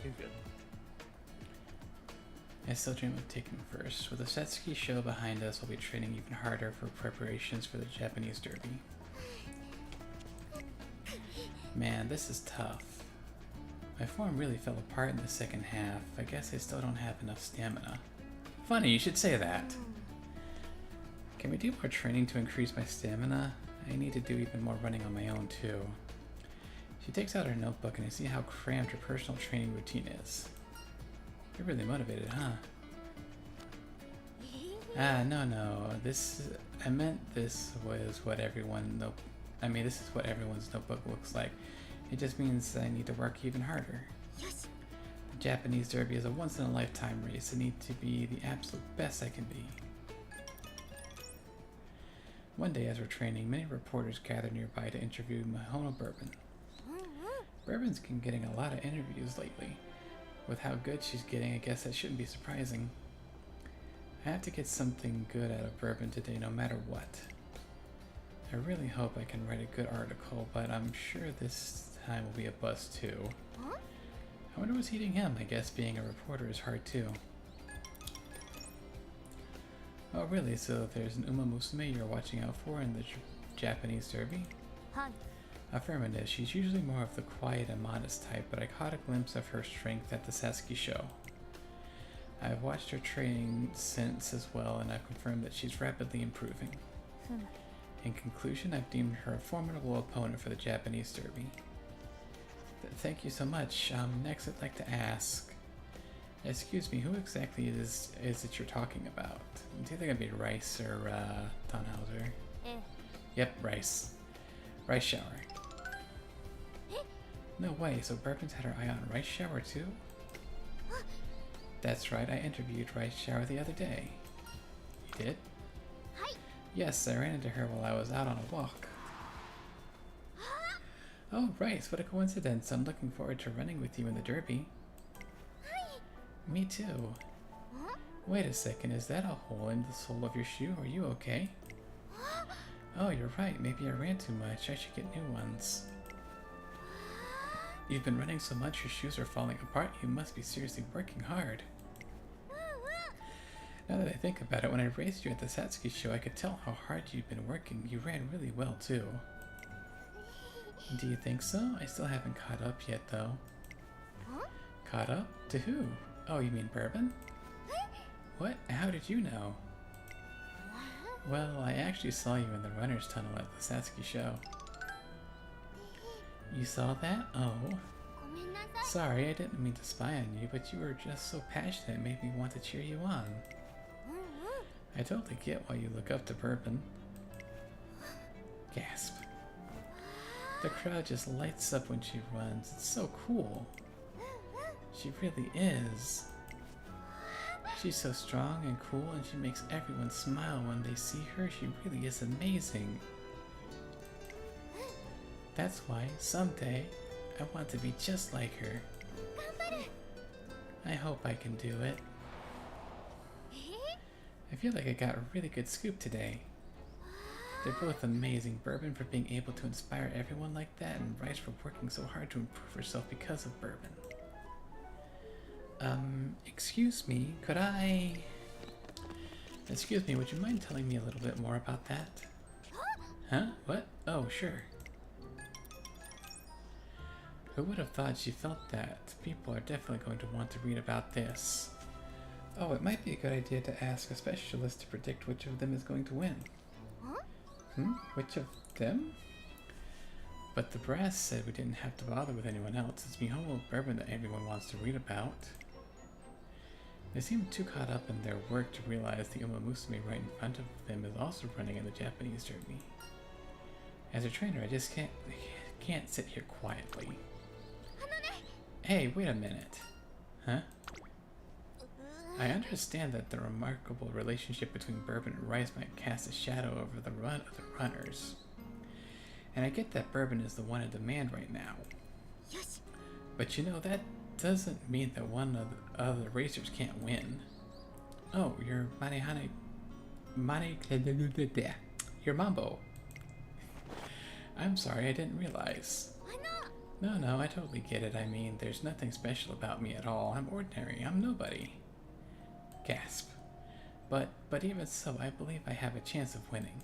Too good. I still dream of taking first. With the Setsuki show behind us, we'll be training even harder for preparations for the Japanese Derby. Man, this is tough. My form really fell apart in the second half. I guess I still don't have enough stamina. Funny, you should say that. Can we do more training to increase my stamina? I need to do even more running on my own too. She takes out her notebook and I see how cramped her personal training routine is. You're really motivated, huh? No. I meant this was what this is what everyone's notebook looks like. It just means I need to work even harder. よし。 The Japanese Derby is a once-in-a-lifetime race. I need to be the absolute best I can be. One day as we're training, many reporters gather nearby to interview Mahono Bourbon. Bourbon's been getting a lot of interviews lately. With how good she's getting, I guess that shouldn't be surprising. I have to get something good out of Bourbon today no matter what. I really hope I can write a good article, but I'm sure this time will be a bust too. Huh? I wonder what's eating him. I guess being a reporter is hard too. Oh really, so there's an Uma Musume you're watching out for in the Japanese Derby? はい。 Affirmative. She's usually more of the quiet and modest type, but I caught a glimpse of her strength at the Sasuke show. I've watched her training since as well, and I've confirmed that she's rapidly improving. In conclusion, I've deemed her a formidable opponent for the Japanese Derby. Thank you so much. Next I'd like to ask, excuse me, who exactly is it you're talking about? It's either gonna be Rice or Tannhauser. ええ。 Yep, Rice. Rice Shower. No way, so Bourbon's had her eye on Rice Shower too? That's right, I interviewed Rice Shower the other day. You did? はい。 Yes, I ran into her while I was out on a walk. Oh, Rice, what a coincidence. I'm looking forward to running with you in the Derby. はい。 Me too. Wait a second, is that a hole in the sole of your shoe? Are you okay? Oh, you're right. Maybe I ran too much. I should get new ones. You've been running so much your shoes are falling apart. You must be seriously working hard. Now that I think about it, when I raced you at the Satsuki show, I could tell how hard you've been working. You ran really well, too. Do you think so? I still haven't caught up yet, though. Huh? Caught up? To who? Oh, you mean Bourbon? What? How did you know? Well, I actually saw you in the runner's tunnel at the Satsuki show. You saw that? Oh. ごめんなさい。 Sorry, I didn't mean to spy on you, but you were just so passionate it made me want to cheer you on. I totally get why you look up to Bourbon. Gasp. The crowd just lights up when she runs. It's so cool. She really is. She's so strong and cool, and she makes everyone smile when they see her. She really is amazing. That's why, someday, I want to be just like her. I hope I can do it. I feel like I got a really good scoop today. They're both amazing. Bourbon for being able to inspire everyone like that, and Rice for working so hard to improve herself because of Bourbon. Excuse me, could I... Excuse me, would you mind telling me a little bit more about that? Huh? What? Oh, sure. Who would have thought she felt that? People are definitely going to want to read about this. Oh, it might be a good idea to ask a specialist to predict which of them is going to win. Which of them? But the brass said we didn't have to bother with anyone else. It's Mihomo Bourbon that everyone wants to read about. They seem too caught up in their work to realize the Uma Musume right in front of them is also running in the Japanese derby. As a trainer, I just can't sit here quietly. Hey, wait a minute. Huh? I understand that the remarkable relationship between Bourbon and Rice might cast a shadow over the run of the runners. And I get that Bourbon is the one in demand right now. But you know, that doesn't mean that one of the other racers can't win. Oh, you're you're Mambo. I'm sorry, I didn't realize. No, I totally get it. I mean, there's nothing special about me at all. I'm ordinary. I'm nobody. Gasp. But even so, I believe I have a chance of winning.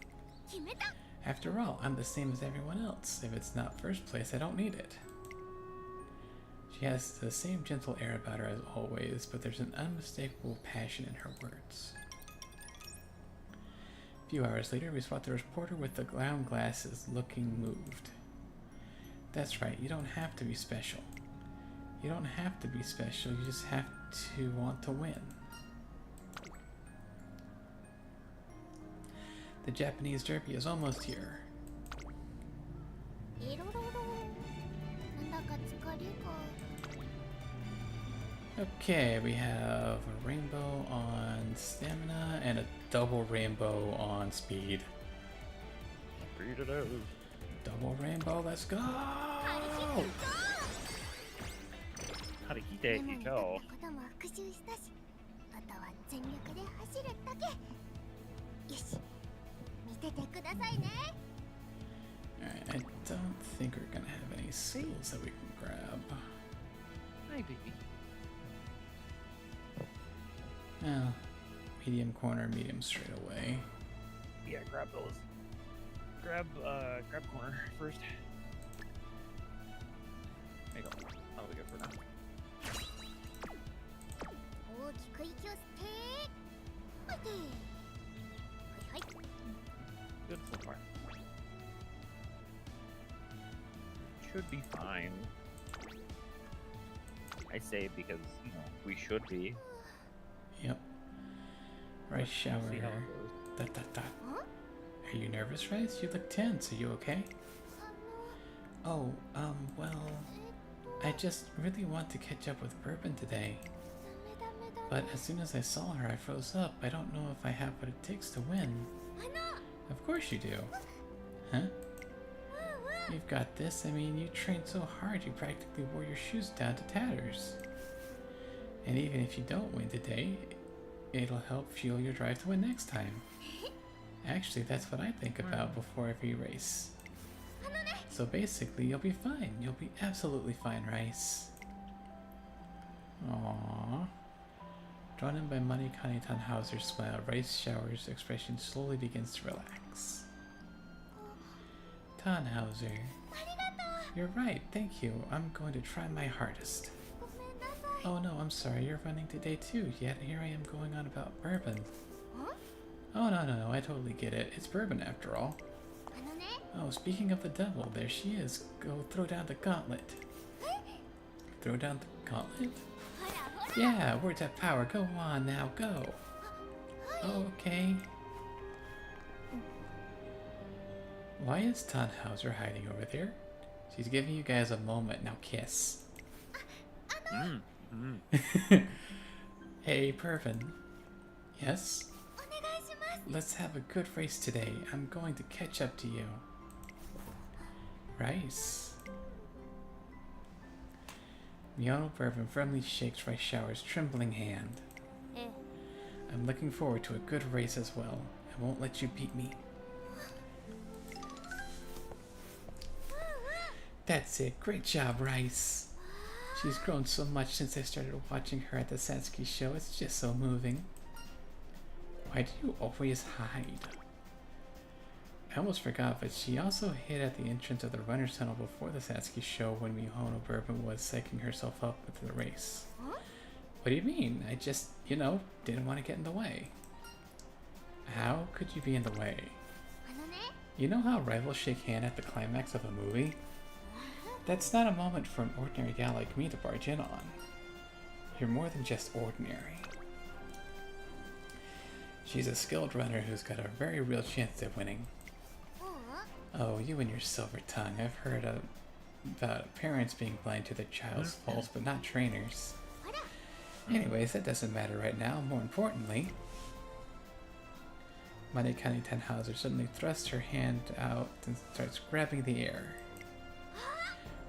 After all, I'm the same as everyone else. If it's not first place, I don't need it. She has the same gentle air about her as always, but there's an unmistakable passion in her words. A few hours later, we spot the reporter with the ground glasses looking moved. That's right, you don't have to be special. You don't have to be special, you just have to want to win. The Japanese derby is almost here. Okay, we have a rainbow on stamina and a double rainbow on speed. Read it out. Double rainbow, let's go! 張り切っていこう。ことも復習したし、あとは全力で走るだけ。よし、見ててくださいね。Alright, I don't think we're gonna have any skills that we can grab. Maybe. Well, medium corner, medium straight away. Yeah, grab those. Grab corner first. There you go. That'll be good for now. 大きく息を吸って吐いて。はいはい。 Good so far. Should be fine. I say because, you know, we should be. Yep. Rice shower. See how it goes. Dot, dot, dot. Are you nervous, Rice? You look tense. Are you okay? Oh, well, I just really want to catch up with Bourbon today. But as soon as I saw her, I froze up. I don't know if I have what it takes to win. Of course you do. Huh? You've got this. I mean, you trained so hard, you practically wore your shoes down to tatters. And even if you don't win today, it'll help fuel your drive to win next time. Actually, that's what I think about before every race. So basically, you'll be fine. You'll be absolutely fine, Rice. Aww. Drawn in by Manikani Tannhauser's smile, Rice Shower's expression slowly begins to relax. Tannhauser. You're right, thank you. I'm going to try my hardest. Oh no, I'm sorry, you're running today too, yet here I am going on about Bourbon. Huh? Oh no, I totally get it. It's Bourbon after all. あのね Oh, speaking of the devil, there she is. Go throw down the gauntlet. Throw down the gauntlet? ほらほら Yeah, words have power. Go on now, go. Okay. Why is Tannhauser hiding over there? She's giving you guys a moment. Now kiss. Hey, Pervin. Yes? お願いします Let's have a good race today. I'm going to catch up to you. Rice. Miono Bourbon firmly shakes Rice Shower's trembling hand. ええ I'm looking forward to a good race as well. I won't let you beat me. That's it. Great job, Rice. She's grown so much since I started watching her at the Satsuki show. It's just so moving. Why do you always hide? I almost forgot, but she also hid at the entrance of the runner's tunnel before the Satsuki show when Mihono Bourbon was psyching herself up with the race. Huh? What do you mean? I just, didn't want to get in the way. How could you be in the way? あのね You know how rivals shake hand at the climax of a movie? That's not a moment for an ordinary gal like me to barge in on. You're more than just ordinary. She's a skilled runner who's got a very real chance at winning. おう Oh, you and your silver tongue. I've heard about parents being blind to their child's faults, but not trainers. ほら Anyways, that doesn't matter right now. More importantly, Manikani Tannhauser suddenly thrusts her hand out and starts grabbing the air.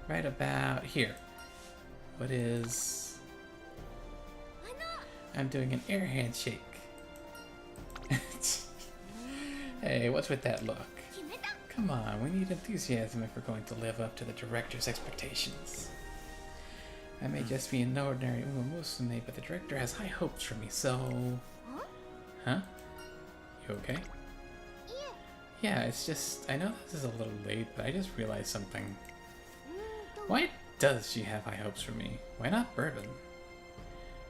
Right about here. What is... あの I'm doing an air handshake. Hey, what's with that look? 決めた Come on, we need enthusiasm if we're going to live up to the director's expectations. I may just be an ordinary Uma Musume, but the director has high hopes for me, so... あ Huh? You okay? いえ Yeah, it's just... I know this is a little late, but I just realized something. うーんと Why does she have high hopes for me? Why not Bourbon?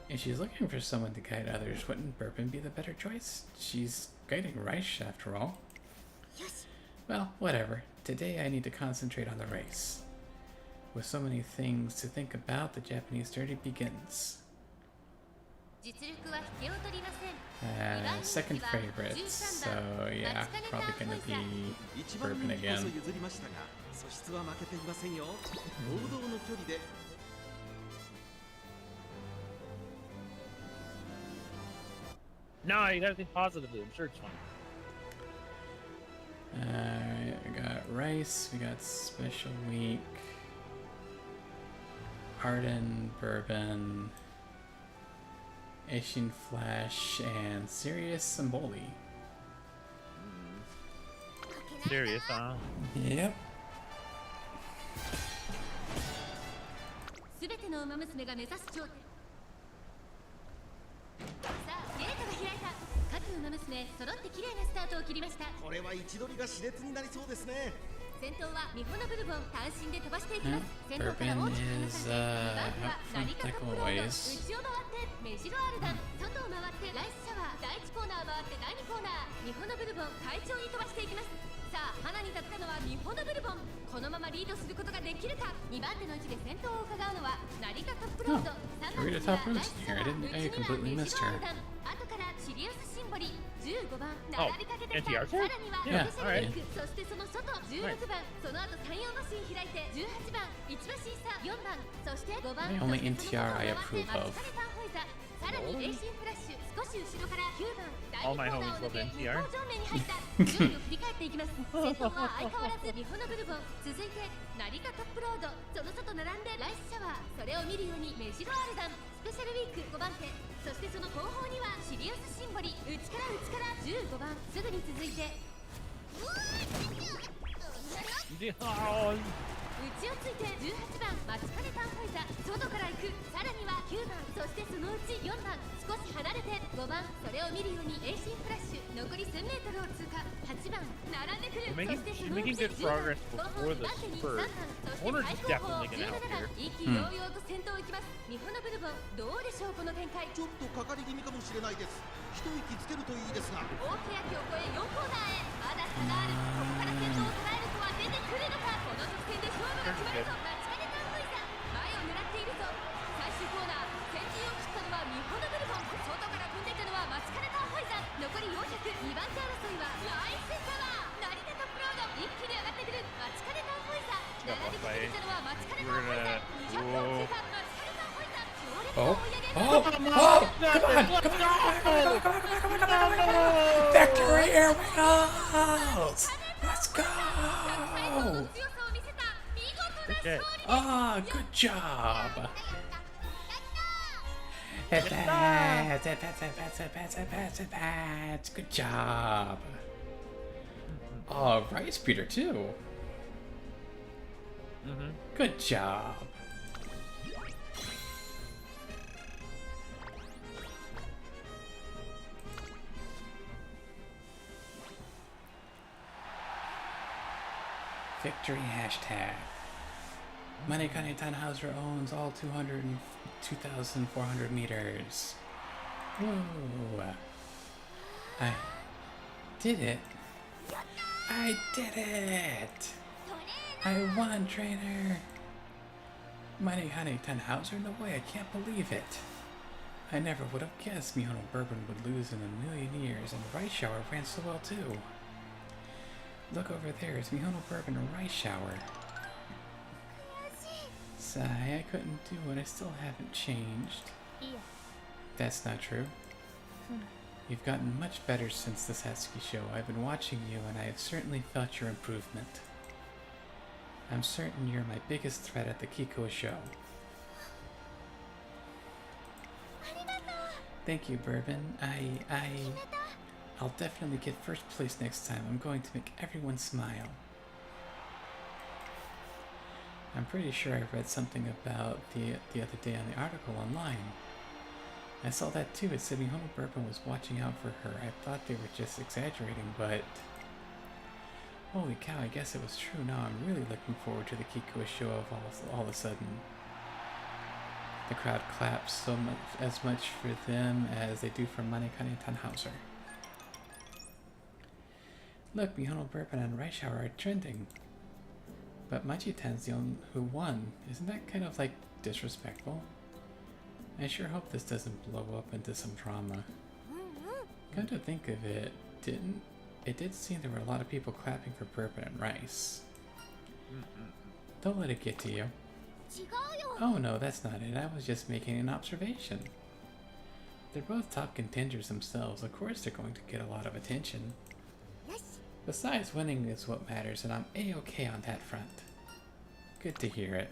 If she's looking for someone to guide others, wouldn't Bourbon be the better choice? She's guiding Reich, after all. よし Well, whatever. Today I need to concentrate on the race. With so many things to think about, the Japanese journey begins. 実力は引けを取りません Second favorite, so yeah, probably gonna be 一番 Bourbon 人気こ again. そ譲りましたが素質は負けていませんよ王道の距離で No, you gotta think positively. I'm sure it's fine. We got Rice, we got Special Week, Arden, Bourbon, Asian Flash, and Sirius Symboli. Serious, huh? Yep. すべての馬娘が目指す頂点さあゲートが開いた各馬娘揃って綺麗なスタートを切りました これは位置取りが熾烈になりそうですね 先頭はミホノブルボン単身で飛ばしていきます先頭から Bourbon 大きく離 is されて2番手は成 up 田 front トッ like プロード always. 内を回ってメジロアルダン外を回ってライスシャワー第1コーナー回って第2コーナーミホノブルボン快調に飛ばしていきますさあ花に立ったのはミホノブルボンこのままリードすることができるか2番手の位置で先頭を伺うのは成田トップロード Oh, 3番 Rita 手は top ライ roast スシ here. ャ I ワー didn't. 内 I には completely メ missed ジロア her. ルダン後からシリウスシンボリ15番 Oh, 並びかけてきた NTR さらには Yeah, スペシャルウィークそしてその外16番その後34馬身開いて18番1馬身差4番そして5番 The only そしてその NTR I 外を回って approve of. マチカレタンホイザさらにレーシンフラッシュ少し後ろから9番第 All 2コ my ーナー homies を抜 love け NTR. 向こう正面に入った順位を振り返っていきます先頭は相変わらずミホノブルボン続いて成田トップロードその外並んでライスシャワーそれを見るようにメジロアルダンスペシャルウィーク5番手そしてその後方にはシリウスシンボリ内から15番すぐに続いて Oh, 内をついて18番マチカレタンホイザ外から行くさらには9番そしてそのうち4番少し離れて5番それを見るようにエイシンフラッシュ残り 1000m を通過8番並んでくる We're making- そしてそ she's のう making ち good 10番 progress 後方 before the 2番手に3 spurt. 番そし Corner's definitely gonna help here. 意気揚々と先頭を行きます。ミホノブルボン、どうでしょうこの展開。ちょっとかかり気味かもしれないです。一息つけるといいですが。大欅を越え4コーナーへ。まだ差がある。ここから先頭を捉える子は出てくるのか。この直線で勝負が決まるぞ。待ちかねたンホイザ前を狙っているぞ。最終コーナー先陣を切ったのはミホノブルボン、外から踏んでいたのは待ちかねたンホイザ残り400。2番手争いはナイスパワー。成田トップロード一気に上がってくる待ちかねたンホイザ並びかけてきたのは待ちかねたンホイザ200を通過。待ちかねたンホイザ強烈な Oh, 追い上げ。 oh, oh! Come on! Come on! Come on! Come on! Come on! Come on! Come on! Come on! Come on! Victory! Here we go! Let's go! 強さを見せた見事な Okay. 勝利。 Ah, good job! Good job! Oh, right speeder too. Good job. Victory hashtag. Manikane Tannhauser owns all 2,400 meters. Whoa. I did it. I did it. I won, trainer. Manikane Tannhauser? No way, I can't believe it. I never would have guessed Mihono Bourbon would lose in a million years, and Rice Shower ran so well too. Look over there, it's Mihono Bourbon and Rice Shower. Sigh, I couldn't do it, I still haven't changed. That's not true. You've gotten much better since the Satsuki show. I've been watching you, and I have certainly felt your improvement. I'm certain you're my biggest threat at the Kiko show. Thank you, Bourbon. I'll definitely get first place next time. I'm going to make everyone smile. I'm pretty sure I read something about the other day on the article online. I saw that too. It said Mihono Bourbon was watching out for her. I thought they were just exaggerating, but... Holy cow, I guess it was true. Now I'm really looking forward to the Kiko show of all of a sudden. The crowd claps as much for them as they do for Manikane Tannhauser. Look, Mihono Bourbon and Rice Shower are trending. But Machi-tan's the one who won. Isn't that kind of like disrespectful? I sure hope this doesn't blow up into some drama. Come to think of it, it did seem there were a lot of people clapping for Bourbon and Rice. Don't let it get to you. Oh no, that's not it. I was just making an observation. They're both top contenders themselves. Of course they're going to get a lot of attention. Besides, winning is what matters, and I'm A-okay on that front. Good to hear it.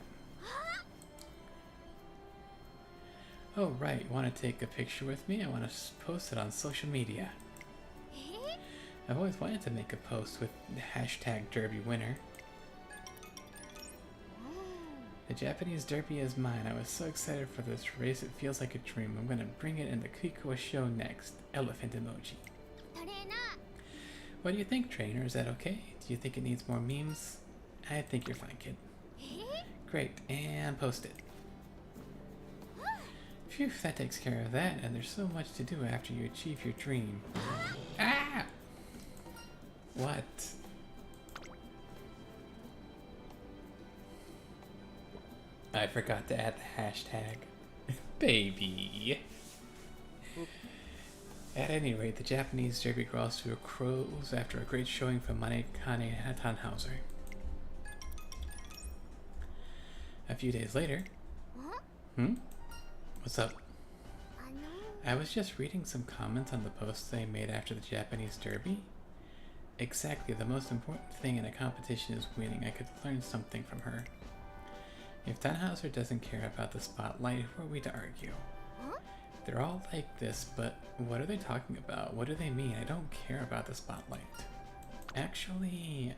Oh right, want to take a picture with me? I want to post it on social media. I've always wanted to make a post with the hashtag Derby winner. The Japanese Derby is mine. I was so excited for this race, it feels like a dream. I'm gonna bring it in the Kiko show next. Elephant emoji. What do you think, trainer? Is that okay? Do you think it needs more memes? I think you're fine, kid. Great, and post it. Phew, that takes care of that, and there's so much to do after you achieve your dream. Ah! What? I forgot to add the hashtag. Baby. At any rate, the Japanese Derby grows to a close after a great showing from Manikane Tannhauser. A few days later... What's up? I was just reading some comments on the posts they made after the Japanese Derby. Exactly, the most important thing in a competition is winning. I could learn something from her. If Tannhauser doesn't care about the spotlight, who are we to argue? They're all like this, but what are they talking about? What do they mean? I don't care about the spotlight. Actually,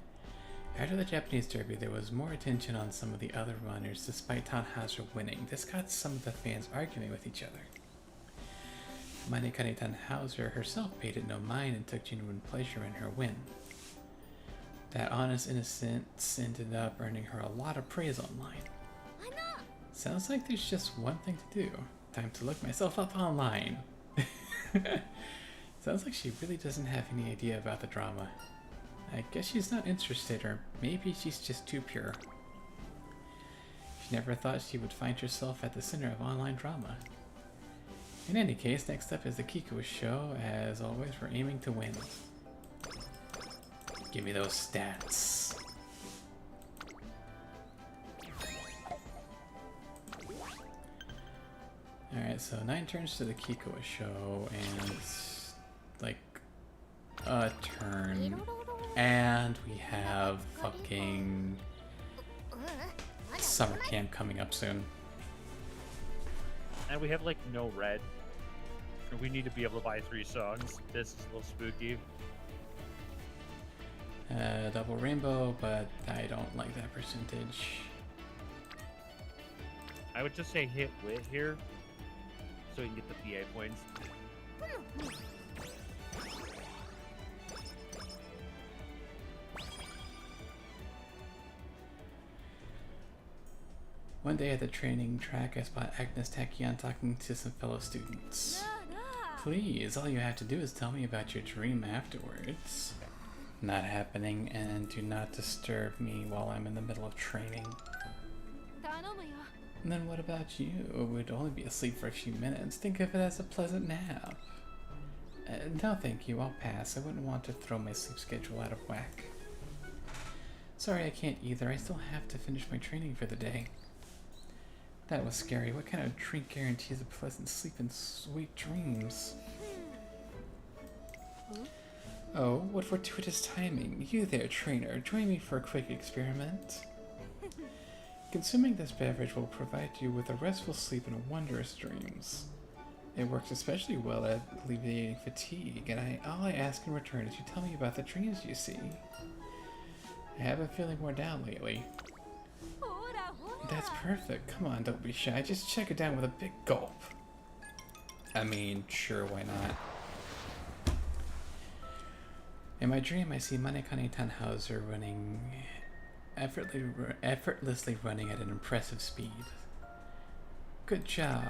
after the Japanese Derby, there was more attention on some of the other runners despite Tannhauser winning. This got some of the fans arguing with each other. Manikane Tannhauser herself paid it no mind and took genuine pleasure in her win. That honest innocence ended up earning her a lot of praise online. Sounds like there's just one thing to do. Time to look myself up online. Sounds like she really doesn't have any idea about the drama. I guess she's not interested, or maybe she's just too pure. She never thought she would find herself at the center of online drama. In any case, next up is the Kiko show. As always, we're aiming to win. Give me those stats. Alright, so 9 turns to the Kiko show, and it's like a turn. And we have fucking summer camp coming up soon. And we have like no red. We need to be able to buy 3 songs. This is a little spooky. Double rainbow, but I don't like that percentage. I would just say hit wit here, so we can get the PA points. One day at the training track, I spot Agnes Tachyon talking to some fellow students. Please, all you have to do is tell me about your dream afterwards. Not happening, and do not disturb me while I'm in the middle of training. And then what about you? Would only be asleep for a few minutes. Think of it as a pleasant nap. No thank you, I'll pass. I wouldn't want to throw my sleep schedule out of whack. Sorry, I can't either. I still have to finish my training for the day. That was scary. What kind of drink guarantees a pleasant sleep and sweet dreams? Oh, what fortuitous timing. You there, trainer. Join me for a quick experiment. Consuming this beverage will provide you with a restful sleep and wondrous dreams. It works especially well at alleviating fatigue, and all I ask in return is you tell me about the dreams you see. I have been feeling more down lately. That's perfect. Come on, don't be shy. Just check it down with a big gulp. I mean, sure, why not? In my dream, I see Manekane Tannhauser effortlessly running at an impressive speed. Good job.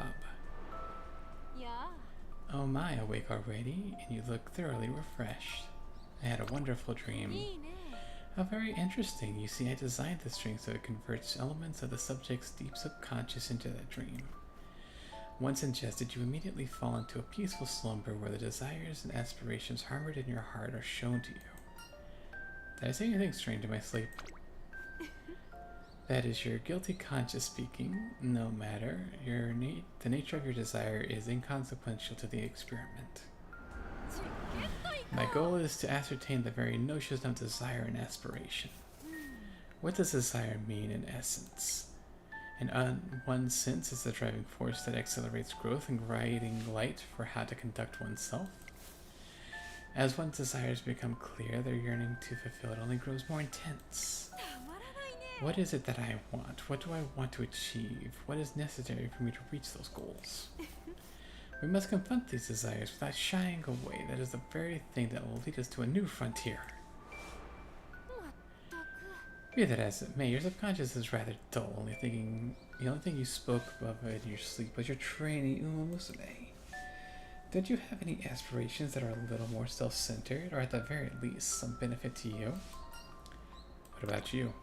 Oh my, awake already? And you look thoroughly refreshed. I had a wonderful dream. How very interesting. You see, I designed this dream so it converts elements of the subject's deep subconscious into that dream. Once ingested, you immediately fall into a peaceful slumber where the desires and aspirations harbored in your heart are shown to you. Did I say anything strange in my sleep? That is your guilty conscience speaking. No matter. The nature of your desire is inconsequential to the experiment. My goal is to ascertain the very notions of desire and aspiration. What does desire mean in essence? In one sense, it's the driving force that accelerates growth and guiding light for how to conduct oneself. As one's desires become clear, their yearning to fulfill it only grows more intense. What is it that I want? What do I want to achieve? What is necessary for me to reach those goals? We must confront these desires without shying away. That is the very thing that will lead us to a new frontier. Be that as it may, your subconscious is rather dull, the only thing you spoke of in your sleep was your training Uma Musume. Did you have any aspirations that are a little more self-centered, or at the very least, some benefit to you? What about you?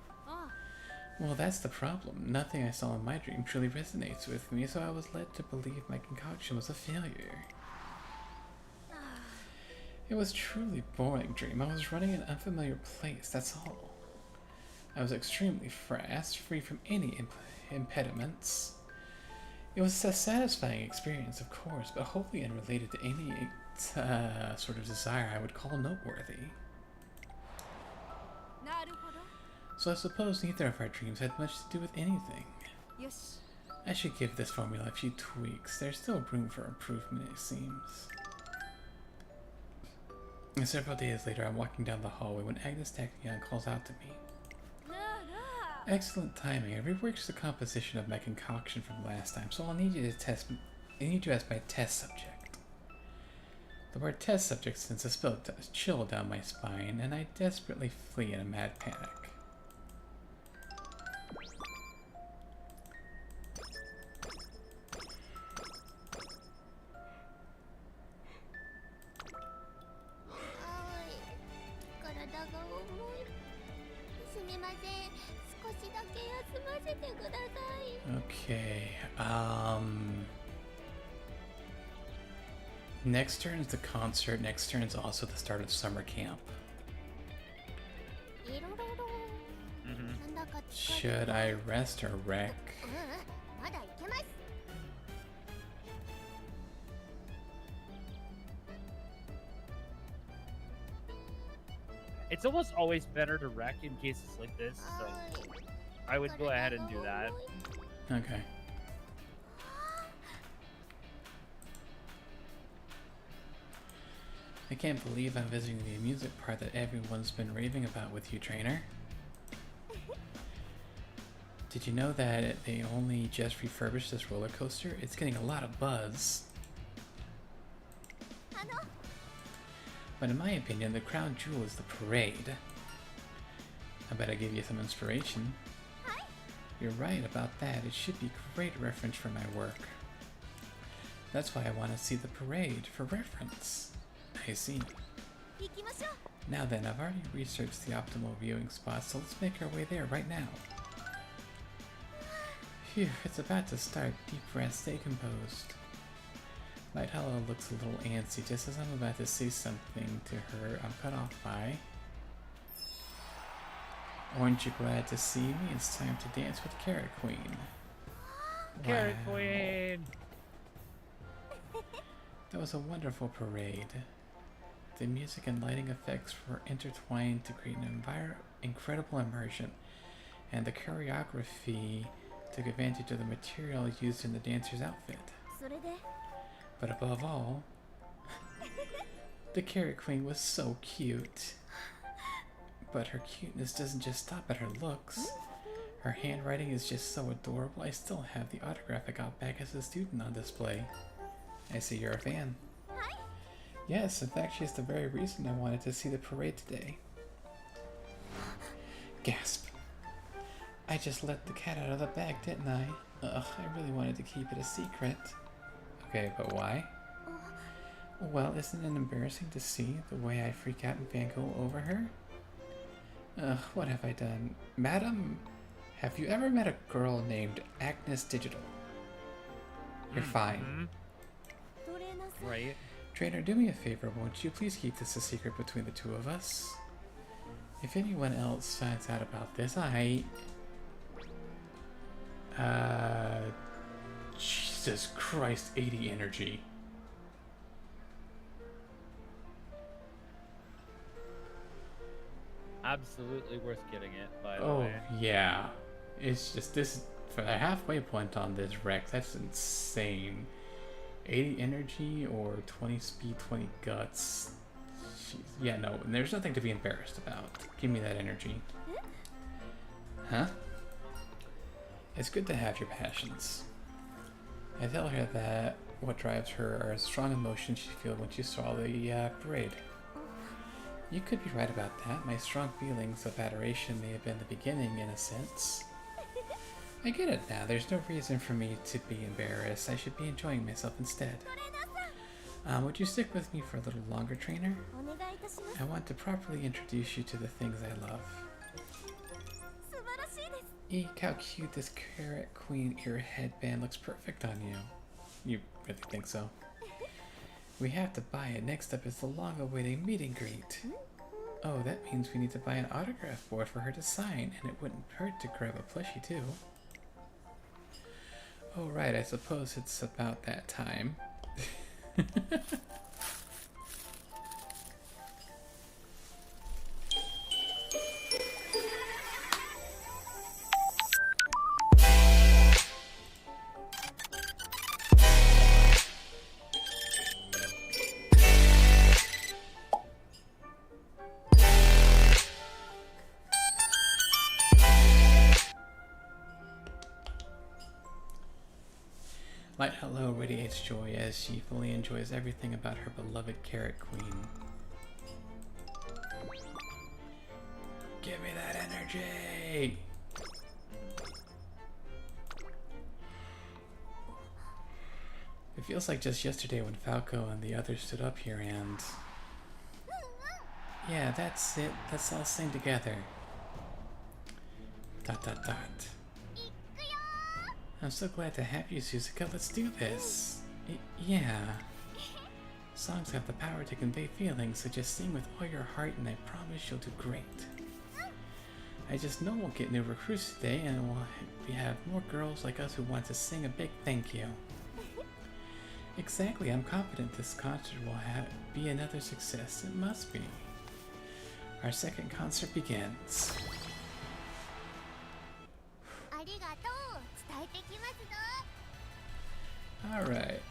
Well, that's the problem. Nothing I saw in my dream truly resonates with me, so I was led to believe my concoction was a failure. It was a truly boring dream. I was running an unfamiliar place, that's all. I was extremely fast, free from any impediments. It was a satisfying experience, of course, but wholly unrelated to any sort of desire I would call noteworthy. So I suppose neither of our dreams had much to do with anything. I should give this formula a few tweaks. There's still room for improvement, it seems. And several days later, I'm walking down the hallway when Agnes Tachyon calls out to me. Excellent timing. I reworked the composition of my concoction from last time, so I'll need you as my test subject. The word test subject sends a chill down my spine, and I desperately flee in a mad panic. Okay, next turn is the concert, next turn is also the start of summer camp. Should I rest or wreck? It's almost always better to wreck in cases like this, so I would go ahead and do that. Okay. I can't believe I'm visiting the music part that everyone's been raving about with you, trainer. Did you know that they only just refurbished this roller coaster? It's getting a lot of buzz. But in my opinion, the crown jewel is the parade. I bet I give you some inspiration. You're right about that. It should be a great reference for my work. That's why I want to see the parade, for reference. I see. Now then, I've already researched the optimal viewing spot, so let's make our way there right now. Phew, it's about to start. Deep breath, stay composed. Light Hollow looks a little antsy. Just as I'm about to say something to her, I'm cut off by... Aren't you glad to see me? It's time to dance with Carrot Queen. Carrot Queen! That was a wonderful parade. The music and lighting effects were intertwined to create an incredible immersion, and the choreography took advantage of the material used in the dancer's outfit. But above all, the Carrot Queen was so cute. But her cuteness doesn't just stop at her looks. Her handwriting is just so adorable. I still have the autograph I got back as a student on display. I see you're a fan. Yes, in fact, she's the very reason I wanted to see the parade today. Gasp. I just let the cat out of the bag, didn't I? Ugh, I really wanted to keep it a secret. Okay, but why? Well, isn't it embarrassing to see the way I freak out and fangirl over her? Ugh, what have I done? Madam, have you ever met a girl named Agnes Digital? You're fine. Right. Trainer, do me a favor, won't you please keep this a secret between the two of us? If anyone else finds out about this, Jesus Christ, 80 energy. Absolutely worth getting it, by the Oh, way. yeah. It's just this, for the halfway point on this wreck, that's insane. 80 energy or 20 speed, 20 guts. Jeez. Yeah, no, there's nothing to be embarrassed about. Give me that energy. Huh? It's good to have your passions. I tell her that what drives her are strong emotions she feels when she saw the parade. You could be right about that. My strong feelings of adoration may have been the beginning, in a sense. I get it now. There's no reason for me to be embarrassed. I should be enjoying myself instead. Would you stick with me for a little longer, trainer? I want to properly introduce you to the things I love. Eek, how cute this Carrot Queen ear headband looks perfect on you. You really think so? We have to buy it. Next up is the long-awaited meet and greet. Oh, that means we need to buy an autograph board for her to sign, and it wouldn't hurt to grab a plushie too. Oh right, I suppose it's about that time. Light hello radiates joy as she fully enjoys everything about her beloved Carrot Queen. Give me that energy! It feels like just yesterday when Falco and the others stood up here and... Yeah, that's it. Let's all sing together. Dot dot dot. I'm so glad to have you, Suzuka. Let's do this. Yeah. Songs have the power to convey feelings, so just sing with all your heart and I promise you'll do great. I just know we'll get new recruits today and we have more girls like us who want to sing a big thank you. Exactly, I'm confident this concert will be another success. It must be. Our second concert begins. ありがとう。伝えてきますの。 Alright.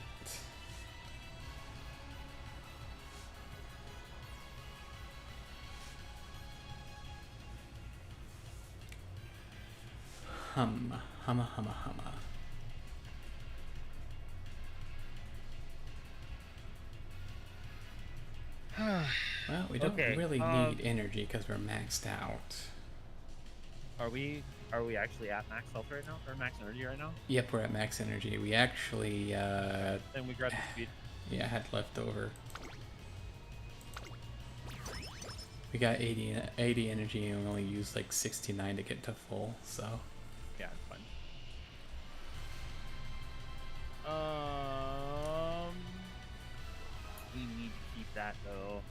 Humma, humma, humma, humma. Well, we don't Okay, really need energy because we're maxed out. Are we actually at max health right now, or max energy right now? Yep, we're at max energy. We actually, Then we grab the speed. yeah, had leftover. We got 80 energy and we only used like 69 to get to full, so. Yeah, it's fine. We need to keep that though.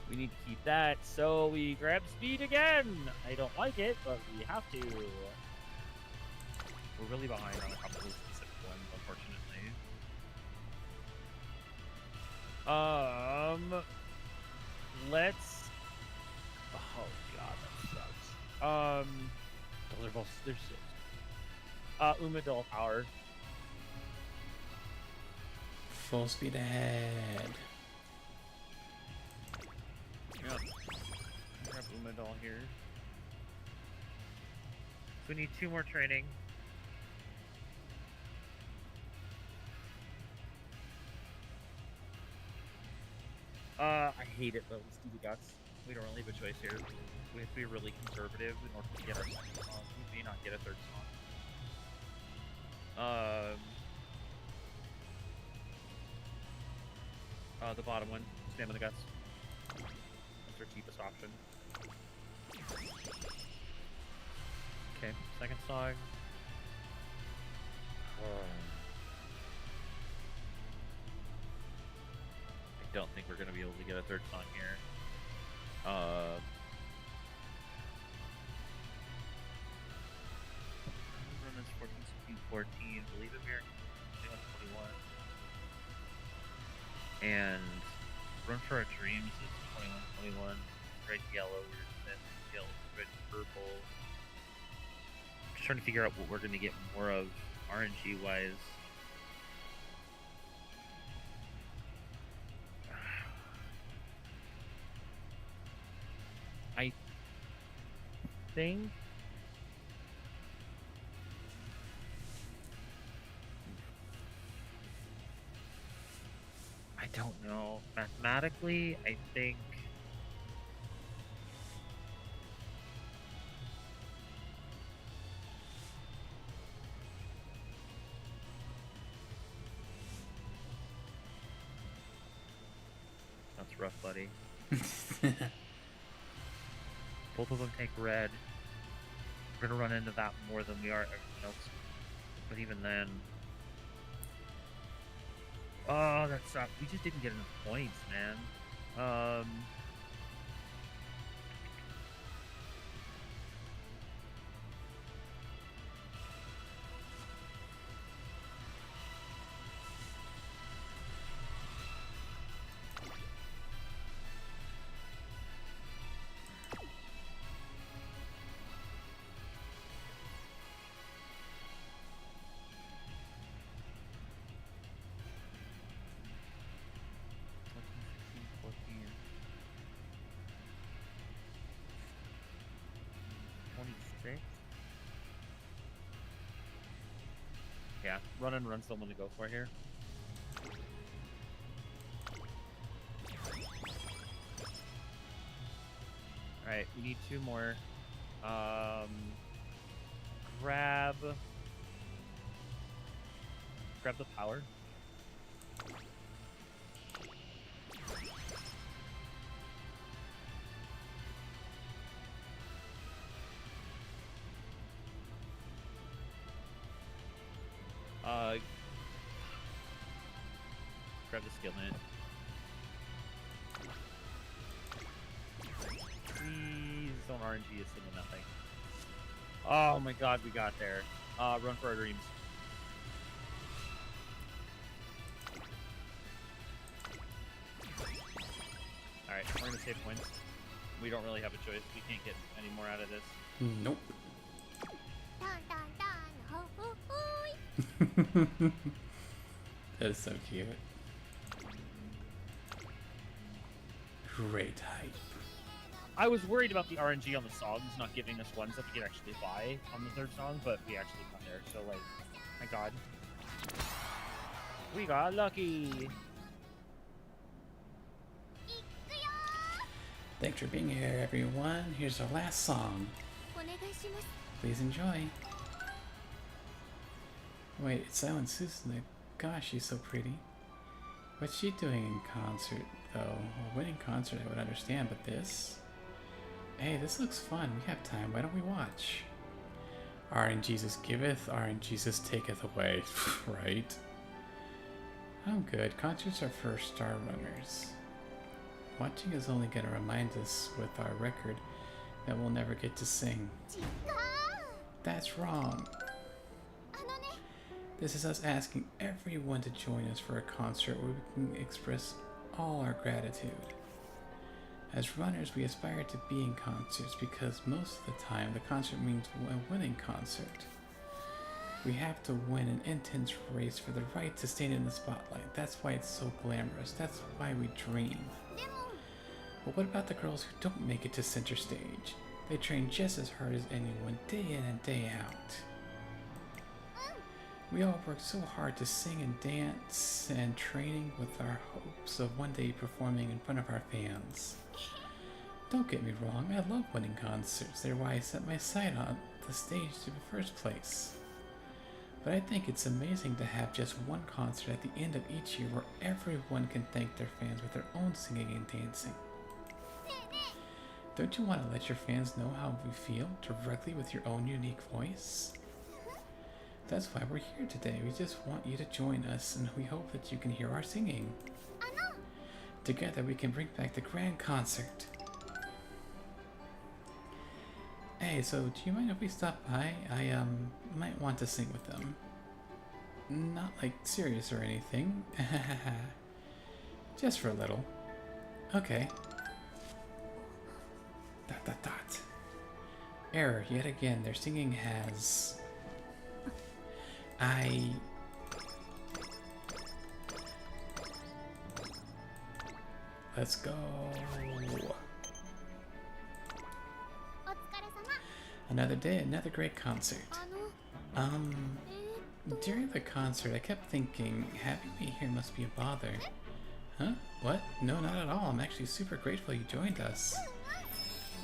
We need to keep that, so we grab speed again. I don't like it, but we have to. We're really behind on a couple of specific ones, unfortunately. Let's. Oh god, that sucks. Those are both. They're six. Umadol power. Full speed ahead. Yep. Grab Umadol here. So we need 2 more training. I hate it, but let's do the guts. We don't really have a choice here. We have to be really conservative in order to get our second song. We may not get a third song. The bottom one, spam of the guts. That's our cheapest option. Okay, second song. I don't think we're gonna be able to get a third song here. Run is 14, 16, 14. Believe American 21, 21. And Run for Our Dreams is 21, 21. Red, yellow, then yellow, red, purple. Just trying to figure out what we're gonna get more of RNG wise. I think I don't know. Mathematically, I think that's rough, buddy. Both of them take red. We're gonna run into that more than we are everything else. But even then, oh, that sucked. We just didn't get enough points, man. Yeah, run and run's the one to go for here. Alright, we need 2 more. Grab the power. Grab the skill in it. Please don't RNG is into nothing. Oh my god, we got there. Run for our dreams. Alright, we're gonna save points. We don't really have a choice. We can't get any more out of this. Nope. タンタンタンほほほーい That is so cute. Great hype. I was worried about the RNG on the songs not giving us ones that we could actually buy on the 3rd song, but we actually got there. So, like, thank God. We got lucky. Thanks for being here, everyone. Here's our last song. お願いします Please enjoy. Wait, it's Silent Susan. Gosh, she's so pretty. What's she doing in concert, though? A winning concert I would understand, but this? Hey, this looks fun. We have time. Why don't we watch? RN Jesus giveth, RN Jesus taketh away. Right? I'm good. Concerts are for star runners. Watching is only going to remind us with our record that we'll never get to sing. 違う That's wrong. あのね This is us asking everyone to join us for a concert where we can express all our gratitude. As runners, we aspire to be in concerts because most of the time the concert means a winning concert. We have to win an intense race for the right to stand in the spotlight. That's why it's so glamorous. That's why we dream. でも But what about the girls who don't make it to center stage? They train just as hard as anyone, day in and day out. We all work so hard to sing and dance and training with our hopes of one day performing in front of our fans. Don't get me wrong, I love winning concerts. They're why I set my sight on the stage to the first place. But I think it's amazing to have just one concert at the end of each year where everyone can thank their fans with their own singing and dancing. Don't you want to let your fans know how we feel directly with your own unique voice? That's why we're here today. We just want you to join us and we hope that you can hear our singing. あの Together we can bring back the grand concert. Hey, so do you mind if we stop by? I might want to sing with them. Not like serious or anything. Just for a little. Okay. ... Error, yet again, their singing has... Let's go. お疲れ様 Another day, another great concert. あの During the concert, I kept thinking, having me here must be a bother. Huh? What? No, not at all. I'm actually super grateful you joined us.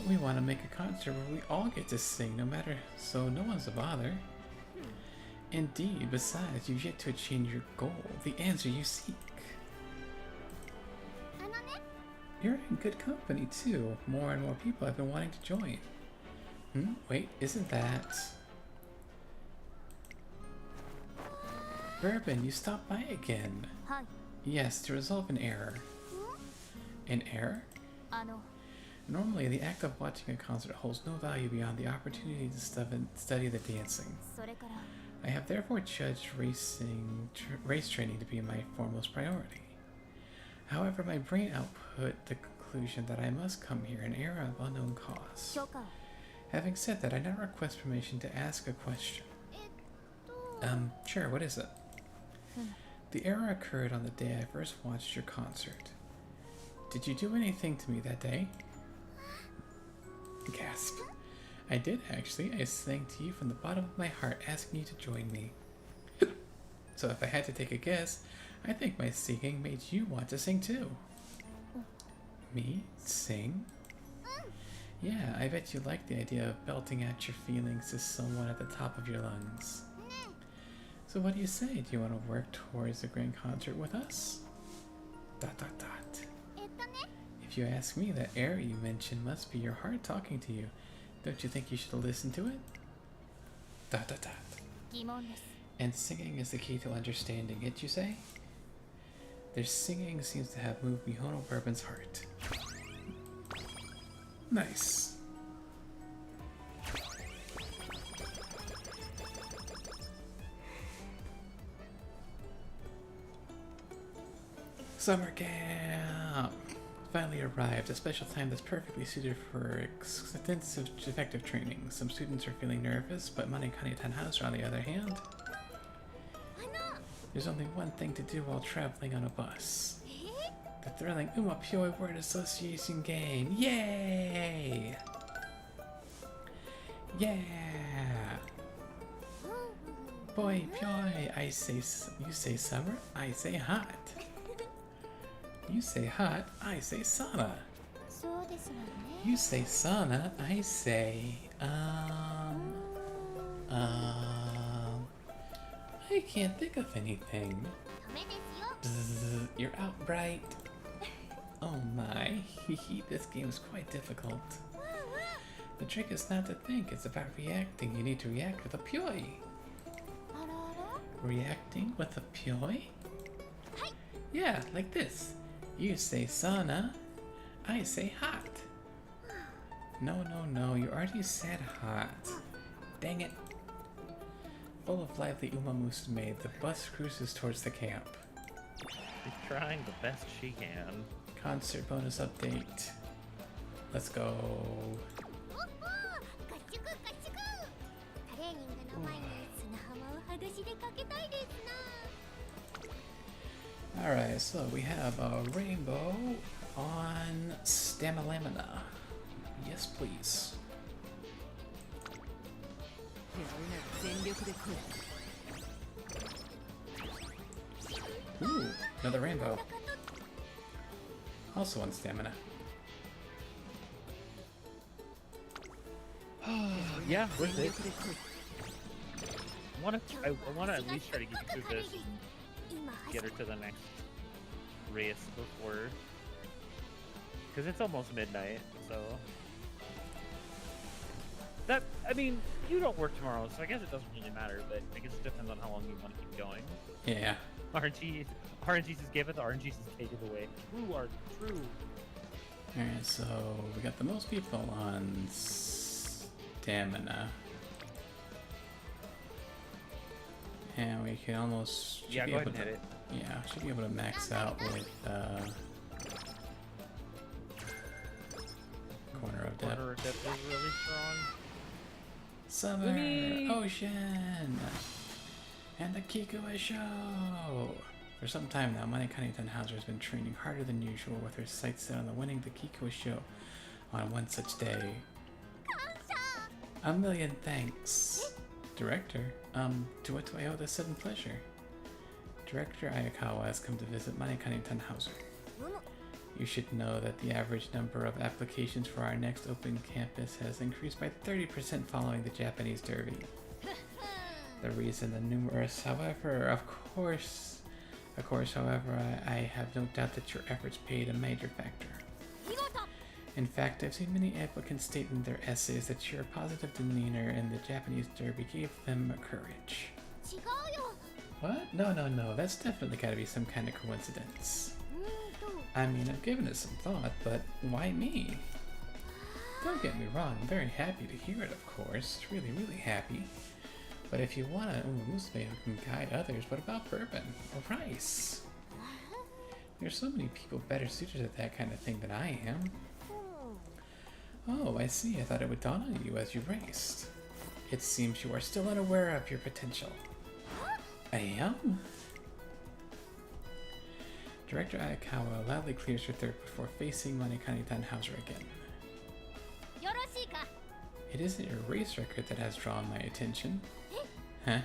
We want to make a concert where we all get to sing, no matter, so no one's a bother. Indeed, besides, you've yet to achieve your goal, the answer you seek. あのね You're in good company, too. More and more people have been wanting to join. Wait, isn't that... Bourbon, you stopped by again. はい Yes, to resolve an error. An error? あの Normally, the act of watching a concert holds no value beyond the opportunity to study the dancing. それから I have therefore judged race training to be my foremost priority. However, my brain output the conclusion that I must come here in an era of unknown cost. 許可 Having said that, I now request permission to ask a question. えっと Sure, what is it? The error occurred on the day I first watched your concert. Did you do anything to me that day? Gasp. I did actually. I sang to you from the bottom of my heart, asking you to join me. So if I had to take a guess, I think my singing made you want to sing too. Me? Sing? Yeah, I bet you like the idea of belting out your feelings to someone at the top of your lungs. So what do you say? Do you want to work towards the grand concert with us? ... If you ask me, that error you mentioned must be your heart talking to you. Don't you think you should listen to it? ... 疑問です。 And singing is the key to understanding it, you say? Their singing seems to have moved Mihono Bourbon's heart. Nice. Summer camp finally arrived, a special time that's perfectly suited for extensive effective training. Some students are feeling nervous, but Manikani Tanhauser, on the other hand, there's only one thing to do while traveling on a bus. The thrilling Umapyoi word association game. Yay! Yeah! Boy, pyoy, you say summer, I say hot. You say hot, I say sauna. そうですわね。 You say sauna, I say, I can't think of anything. ダメですよ。 You're outright. Oh my, this game is quite difficult. The trick is not to think, it's about reacting. You need to react with a pyoi. あらあら。 Reacting with a pyoi? Yeah, like this. You say sauna, I say hot. No, you already said hot. Dang it. Full of lively umamusume, the bus cruises towards the camp. She's trying the best she can. Concert bonus update. Let's go. おっほー、合宿合宿。トレーニングの前に砂浜を裸足でかけたいですな。 Alright, so we have a rainbow on Stamalamina. Yes, please. やるなら全力で来い。 Ooh, another rainbow. Also on stamina. Yeah, with 全 it. 力で来い。I wanna at least try to get you through this and 今 get her to the next race before, because it's almost midnight. So that, I mean, you don't work tomorrow, so I guess it doesn't really matter. But I guess it depends on how long you want to keep going. Yeah. RNG's gave it. The RNG's take it away. True are true. Alright, so we got the most people on stamina. And we can almost... should Yeah, be go ahead able and to- hit it. Yeah, should be able to max out with Corner of Death. Corner of Death is really strong. Summer, Wee! Ocean, and the Kikua Show! For some time now, Manikani Tanhauser has been training harder than usual with her sights set on the winning the Kikua Show on one such day. A million thanks. Director, to what do I owe this sudden pleasure? Director Ayakawa has come to visit Manikani Tanhauser. You should know that the average number of applications for our next open campus has increased by 30% following the Japanese Derby. The reason the numerous, however, of course, however, I have no doubt that your efforts played a major factor. In fact, I've seen many applicants state in their essays that your positive demeanor in the Japanese Derby gave them courage. 違うよ。 What? No, that's definitely gotta be some kind of coincidence. I mean, I've given it some thought, but why me? Don't get me wrong, I'm very happy to hear it, of course. Really, really happy. But if you want a musume who can guide others, what about bourbon or rice? There's so many people better suited to that kind of thing than I am. Oh, I see. I thought it would dawn on you as you raced. It seems you are still unaware of your potential. I am? Director Ayakawa loudly clears her throat before facing Manikani Tanhauser again. よろしいか。 It isn't your race record that has drawn my attention. Huh?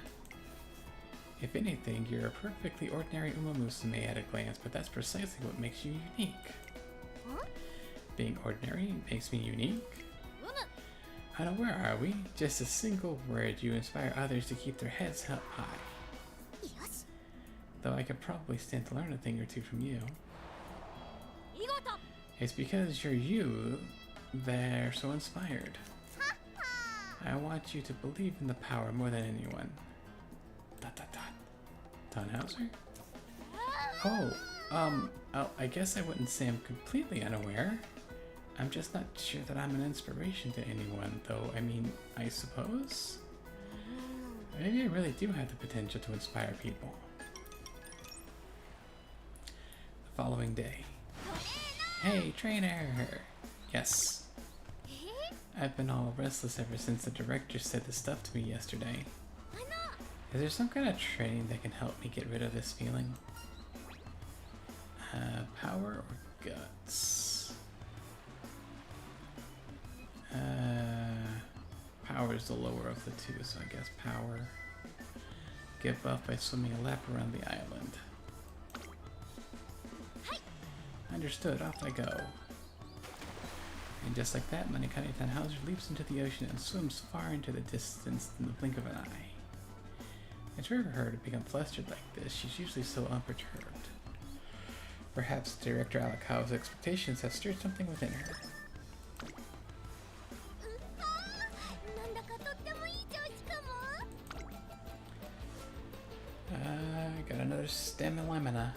If anything, you're a perfectly ordinary Uma Musume at a glance, but that's precisely what makes you unique. Huh? Being ordinary makes me unique? I know, where are we? Just a single word, you inspire others to keep their heads held high. Yes. Though I could probably stand to learn a thing or two from you. It's because you're you they're so inspired. I want you to believe in the power more than anyone. Dot dot dot. Tannhauser? Oh, I guess I wouldn't say I'm completely unaware. I'm just not sure that I'm an inspiration to anyone, though. I mean, I suppose? Maybe I really do have the potential to inspire people. The following day. Hey, trainer! Yes. I've been all restless ever since the director said this stuff to me yesterday. Is there some kind of training that can help me get rid of this feeling? Power or guts? Power is the lower of the two, so I guess power. Get buff by swimming a lap around the island. Understood, off I go. And just like that, Manikani Tannhauser leaps into the ocean and swims far into the distance in the blink of an eye. It's rare for her to become flustered like this. She's usually so unperturbed. Perhaps Director Alakawa's expectations have stirred something within her. Got another stamina.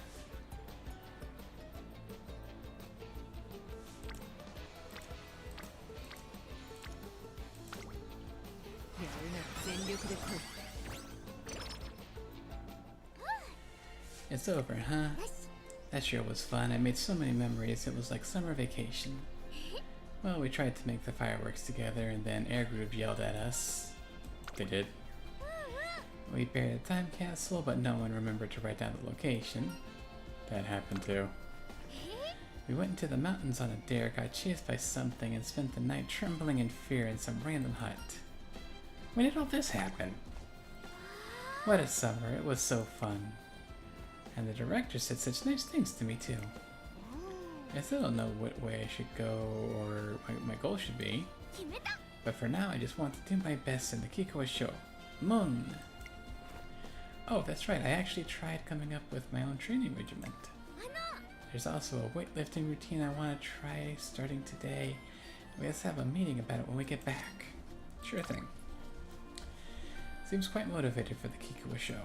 It's over, huh? That sure was fun. I made so many memories. It was like summer vacation. Well, we tried to make the fireworks together, and then Air Group yelled at us. They did. We buried a time capsule, but no one remembered to write down the location. That happened too. We went into the mountains on a dare, got chased by something, and spent the night trembling in fear in some random hut. When did all this happen? What a summer. It was so fun. And the director said such nice things to me too. I still don't know what way I should go or my goal should be. But for now, I just want to do my best in the Kikoa show. Moon! Oh, that's right. I actually tried coming up with my own training regiment. There's also a weightlifting routine I want to try starting today. Let's have a meeting about it when we get back. Sure thing. Seems quite motivated for the Kikoa show.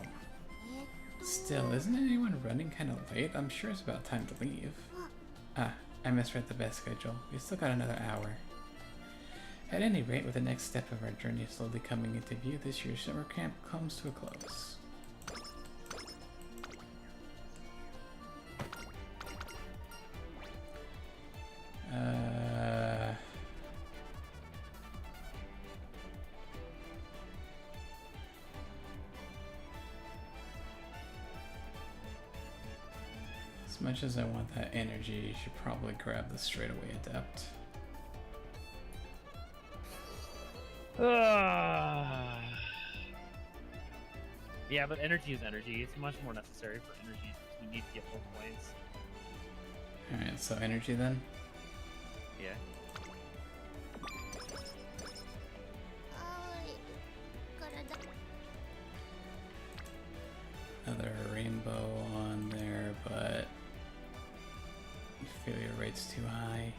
Still, isn't anyone running kind of late? I'm sure it's about time to leave. Ah, I misread the best schedule. We still got another hour. At any rate, with the next step of our journey slowly coming into view, this year's summer camp comes to a close. As much as I want that energy, you should probably grab the straightaway adept. Yeah, but energy is energy. It's much more necessary for energy. You need to get more points. Alright, so energy then? Yeah. Another rainbow on there, but failure rate's too high.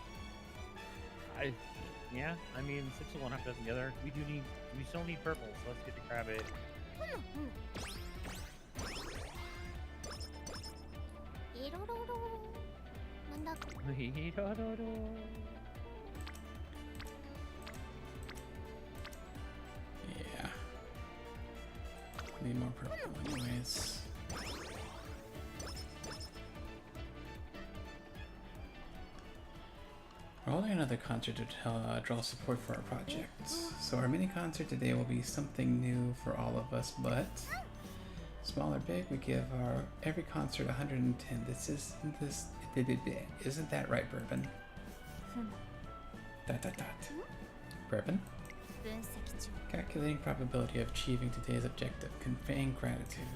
Yeah, I mean 6 of one, half dozen the other. We still need purple, so let's get to grab it. Yeah. Need more purple anyways. We're holding another concert to draw support for our project. So our mini concert today will be something new for all of us, but small or big, we give our every concert 110. Isn't that right, Bourbon? Dot dot dot. Bourbon? Calculating probability of achieving today's objective, conveying gratitude.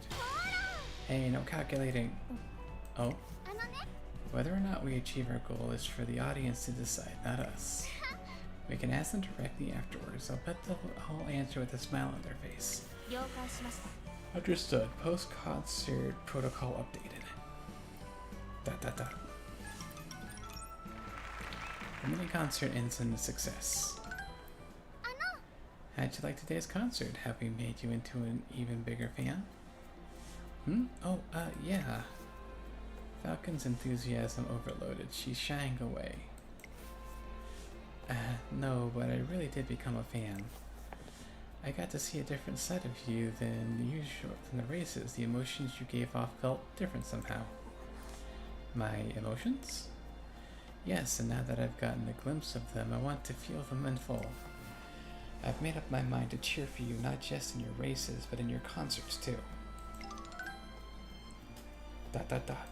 Hey, no calculating. Oh, あのね whether or not we achieve our goal is for the audience to decide, not us. We can ask them directly afterwards. I'll bet they'll all answer with a smile on their face. 了解しました Understood. Post-concert protocol updated. Dot dot dot. The mini concert ends in a success. あの How'd you like today's concert? Have we made you into an even bigger fan? Hmm? Oh, yeah. Falcon's enthusiasm overloaded. She's shying away. No, but I really did become a fan. I got to see a different side of you than usual than the races. The emotions you gave off felt different somehow. My emotions? Yes, and now that I've gotten a glimpse of them, I want to feel them in full. I've made up my mind to cheer for you, not just in your races, but in your concerts too. Dot dot dot.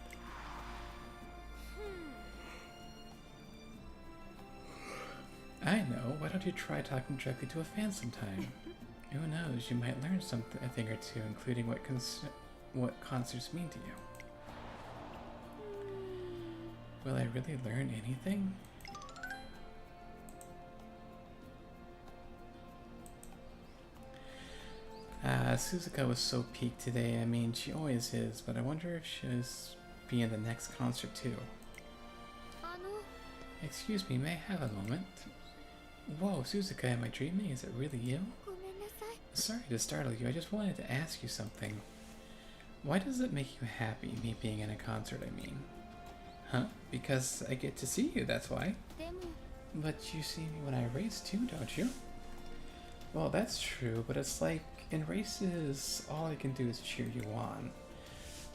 I know. Why don't you try talking directly to a fan sometime? Who knows? You might learn a thing or two, including what concerts mean to you. Will I really learn anything? Suzuka was so peaked today. I mean, she always is, but I wonder if she'll be in the next concert too. あの Excuse me, may I have a moment? Whoa, Suzuka, am I dreaming? Is it really you? ごめんなさい Sorry to startle you, I just wanted to ask you something. Why does it make you happy, me being in a concert, I mean? Huh? Because I get to see you, that's why. でも But you see me when I race too, don't you? Well, that's true, but it's like, in races, all I can do is cheer you on.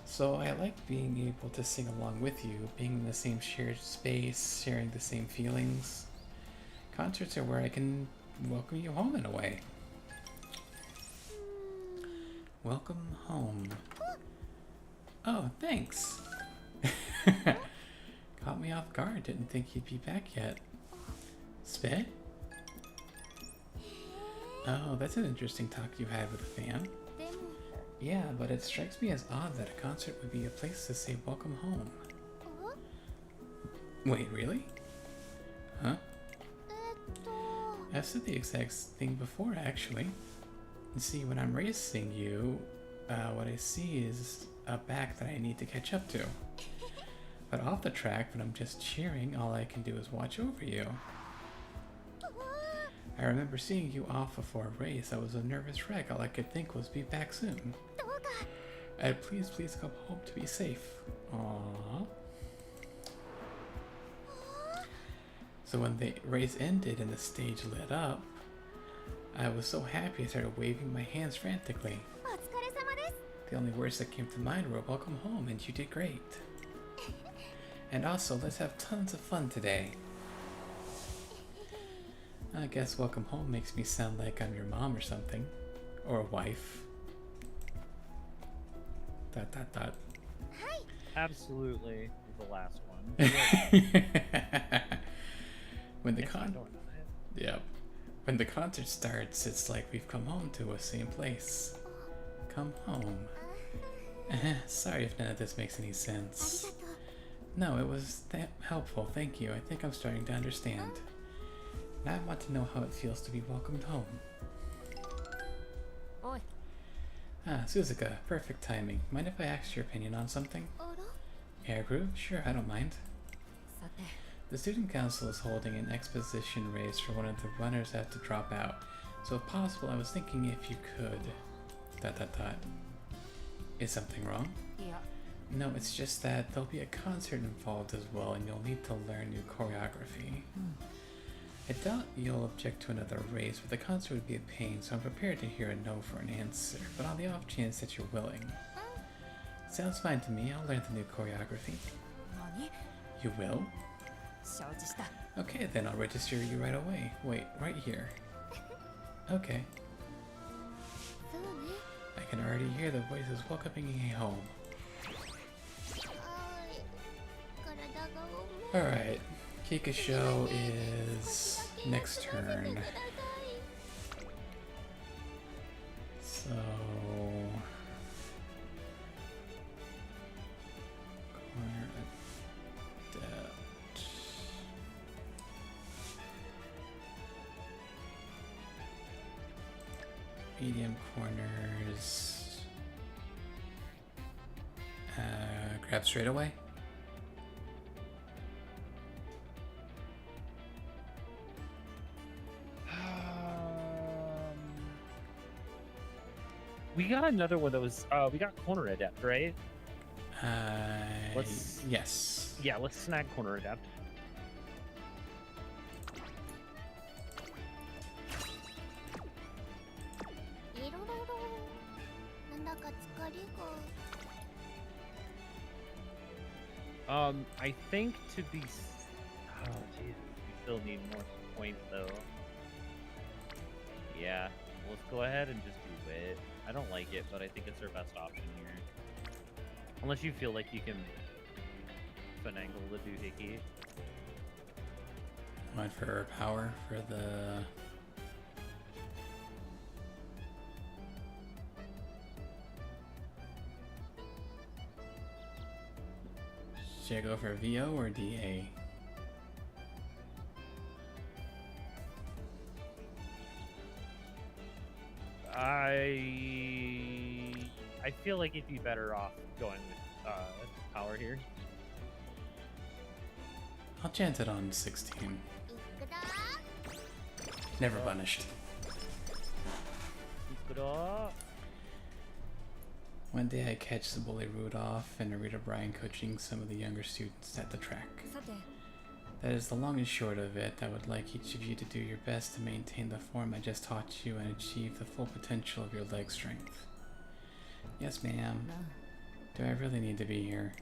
So I like being able to sing along with you, being in the same shared space, sharing the same feelings. Concerts are where I can welcome you home in a way. Welcome home. Oh, thanks. Caught me off guard, didn't think you'd be back yet. Spit? Oh, that's an interesting talk you had with a fan. でも Yeah, but it strikes me as odd that a concert would be a place to say welcome home. あ Wait, really? Huh? と I've said the exact thing before, actually. See, when I'm racing you, what I see is a back that I need to catch up to. But off the track, when I'm just cheering, all I can do is watch over you. I remember seeing you off before a race. I was a nervous wreck. All I could think was be back soon. どうか Please come home to be safe. Aww. So when the race ended and the stage lit up, I was so happy I started waving my hands frantically. お疲れ様です The only words that came to mind were welcome home and you did great. And also, let's have tons of fun today. I guess welcome home makes me sound like I'm your mom or something. Or a wife. Dot dot dot. Absolutely, the last one. When the Yes, I don't know that. Yep. When the concert starts, it's like we've come home to a same place. Come home. Sorry if none of this makes any あり sense. がとう No, it was helpful, thank you. I think I'm starting to understand. Now I want to know how it feels to be welcomed home. おい Ah, Suzuka, perfect timing. Mind if I ask your opinion on something? あら Air groove? Sure, I don't mind. さて The student council is holding an exposition race for one of the runners that have to drop out. So if possible, I was thinking if you could... ... Is something wrong? いや No, it's just that there'll be a concert involved as well and you'll need to learn new choreography. I doubt you'll object to another race, but the concert would be a pain, so I'm prepared to hear a no for an answer, but on the off chance that you're willing. Sounds fine to me, I'll learn the new choreography. 何 You will? 承知した Okay, then I'll register you right away. Wait, right here. Okay, そうね I can already hear the voices welcoming me home. あーい体が重い Alright, Kikasho is next 休ませて turn. ください So... medium corners. Grab straight away. We got another one that was we got corner adept, right? Let's- Yes. Yeah, let's snag corner adept. いろろろなんだか疲れが I think to be. Oh, Jesus, we still need more points though. Yeah, let's go ahead and just do it. I don't like it, but I think it's our best option here. Unless you feel like you can finagle the doohickey. Went for her power for the. Should I go for VO or DA? I feel like you'd be better off going with power here. I'll chance it on 16. いくだ Never punished. One day I catch the bully Rudolph and Narita Bryan coaching some of the younger students at the track. さて That is the long and short of it. I would like each of you to do your best to maintain the form I just taught you and achieve the full potential of your leg strength. Yes, ma'am. Do I really need to be here?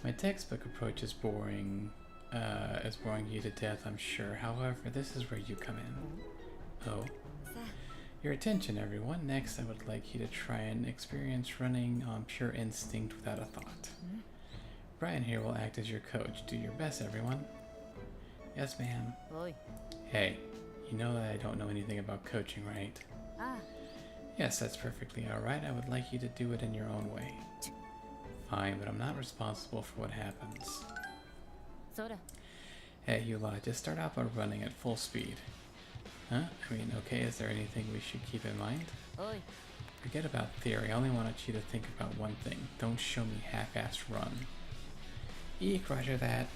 My textbook approach is boring you to death, I'm sure. However, this is where you come in. Oh. さあ Your attention, everyone. Next, I would like you to try and experience running on pure instinct without a thought. Brian here will act as your coach. Do your best, everyone. Yes, ma'am. おい Hey, you know that I don't know anything about coaching, right? あ Yes, that's perfectly alright. I would like you to do it in your own way. Fine, but I'm not responsible for what happens. あそうだ Hey, you lot, just start out by running at full speed. Huh? I mean, okay, is there anything we should keep in mind? おい Forget about theory. I only wanted you to think about one thing. Don't show me half-assed run. Eek, roger that.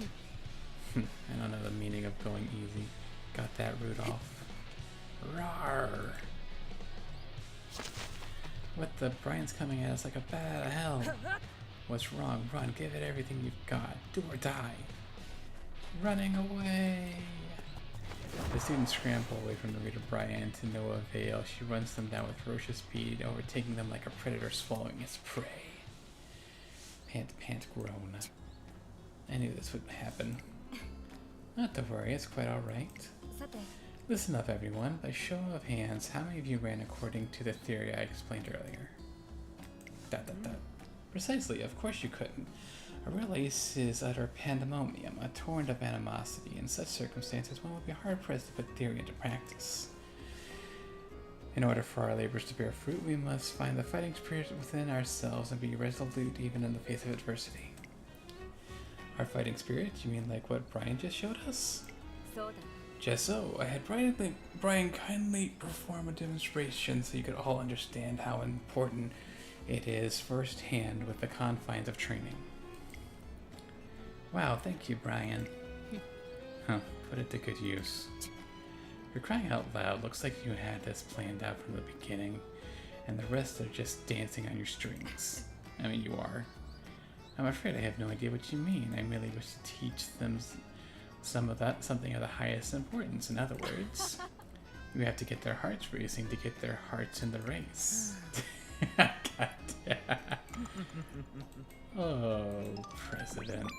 I don't know the meaning of going easy. Got that, Rudolph. Rawr! What the? Brian's coming at us like a bat out of hell. What's wrong? Run. Give it everything you've got. Do or die. Running away. The students scramble away from the Rita Bryan to no avail. She runs them down with ferocious speed, overtaking them like a predator swallowing its prey. Pant, pant, groan. I knew this would happen. Not to worry, it's quite alright. さて Listen up, everyone. By show of hands, how many of you ran according to the theory I explained earlier? Dot, dot, dot. Precisely, of course you couldn't. A real ace is utter pandemonium, a torrent of animosity. In such circumstances, one would be hard-pressed to put theory into practice. In order for our labors to bear fruit, we must find the fighting spirit within ourselves and be resolute even in the face of adversity. Our fighting spirit? You mean like what Brian just showed us? そうだ Just so, I had Brian kindly perform a demonstration so you could all understand how important it is firsthand with the confines of training. Wow, thank you, Brian. Huh, put it to good use. You're crying out loud. Looks like you had this planned out from the beginning, and the rest are just dancing on your strings. I mean, you are. I'm afraid I have no idea what you mean. I merely wish to teach them something of the highest importance. In other words, you have to get their hearts racing to get their hearts in the race. God damn. Oh, President.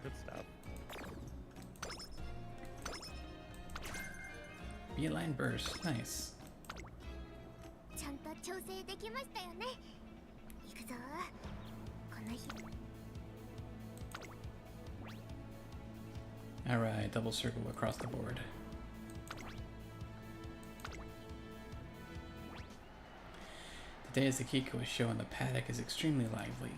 Good stuff. Beeline burst. Nice. ちゃんと調整できましたよね行くぞこの日 Alright, double circle across the board. Today, as Akiko was showing, the paddock is extremely lively.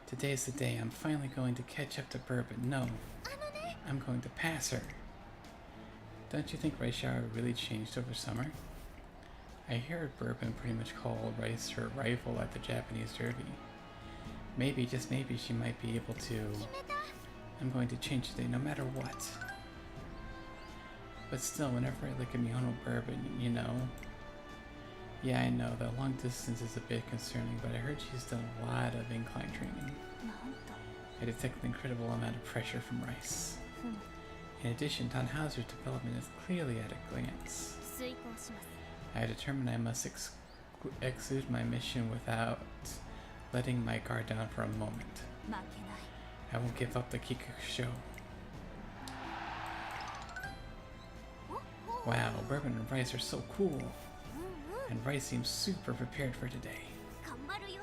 Today is the day I'm finally going to catch up to Bourbon. No, あのね I'm going to pass her. Don't you think rice shower really changed over summer? I heard Bourbon pretty much called rice her rival at the Japanese Derby. Maybe, just maybe, she might be able to. I'm going to change today no matter what. But still, whenever I look at Mihono Bourbon, you know. Yeah, I know, the long distance is a bit concerning, but I heard she's done a lot of incline training. I detect an incredible amount of pressure from rice. In addition, Tannhauser's development is clearly at a glance. I determined I must execute my mission without letting my guard down for a moment. I won't give up the Kikukusho. Wow, Bourbon and Rice are so cool. And Rice seems super prepared for today.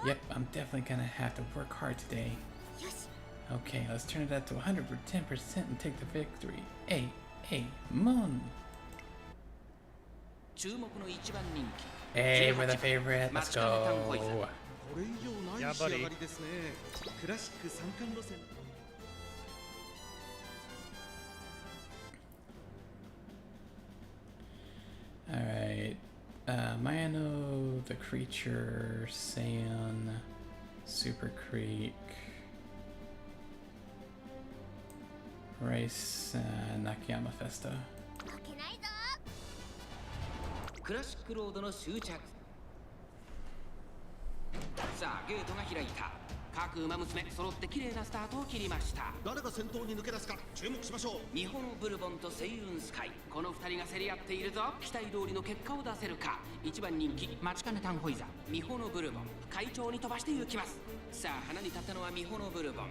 Yep, I'm definitely gonna have to work hard today. Okay, let's turn it up to 110% and take the victory. Hey, Moon! Hey, we're the favorite. Let's go. これ以上ない仕上がりですね。クラシック三冠路線。Alright. Mayano, the creature, Saiyan, Super Creek, Rice, Nakayama Festa. 負けないぞ。クラシックロードの終着。さあゲートが開いた。各馬娘揃って綺麗なスタートを切りました。誰が先頭に抜け出すか注目しましょう。ミホノブルボンとセイウンスカイ、この2人が競り合っているぞ。期待通りの結果を出せるか。1番人気マチカネタンホイザ、ミホノブルボン快調に飛ばして行きます。さあ花に立ったのはミホノブルボン。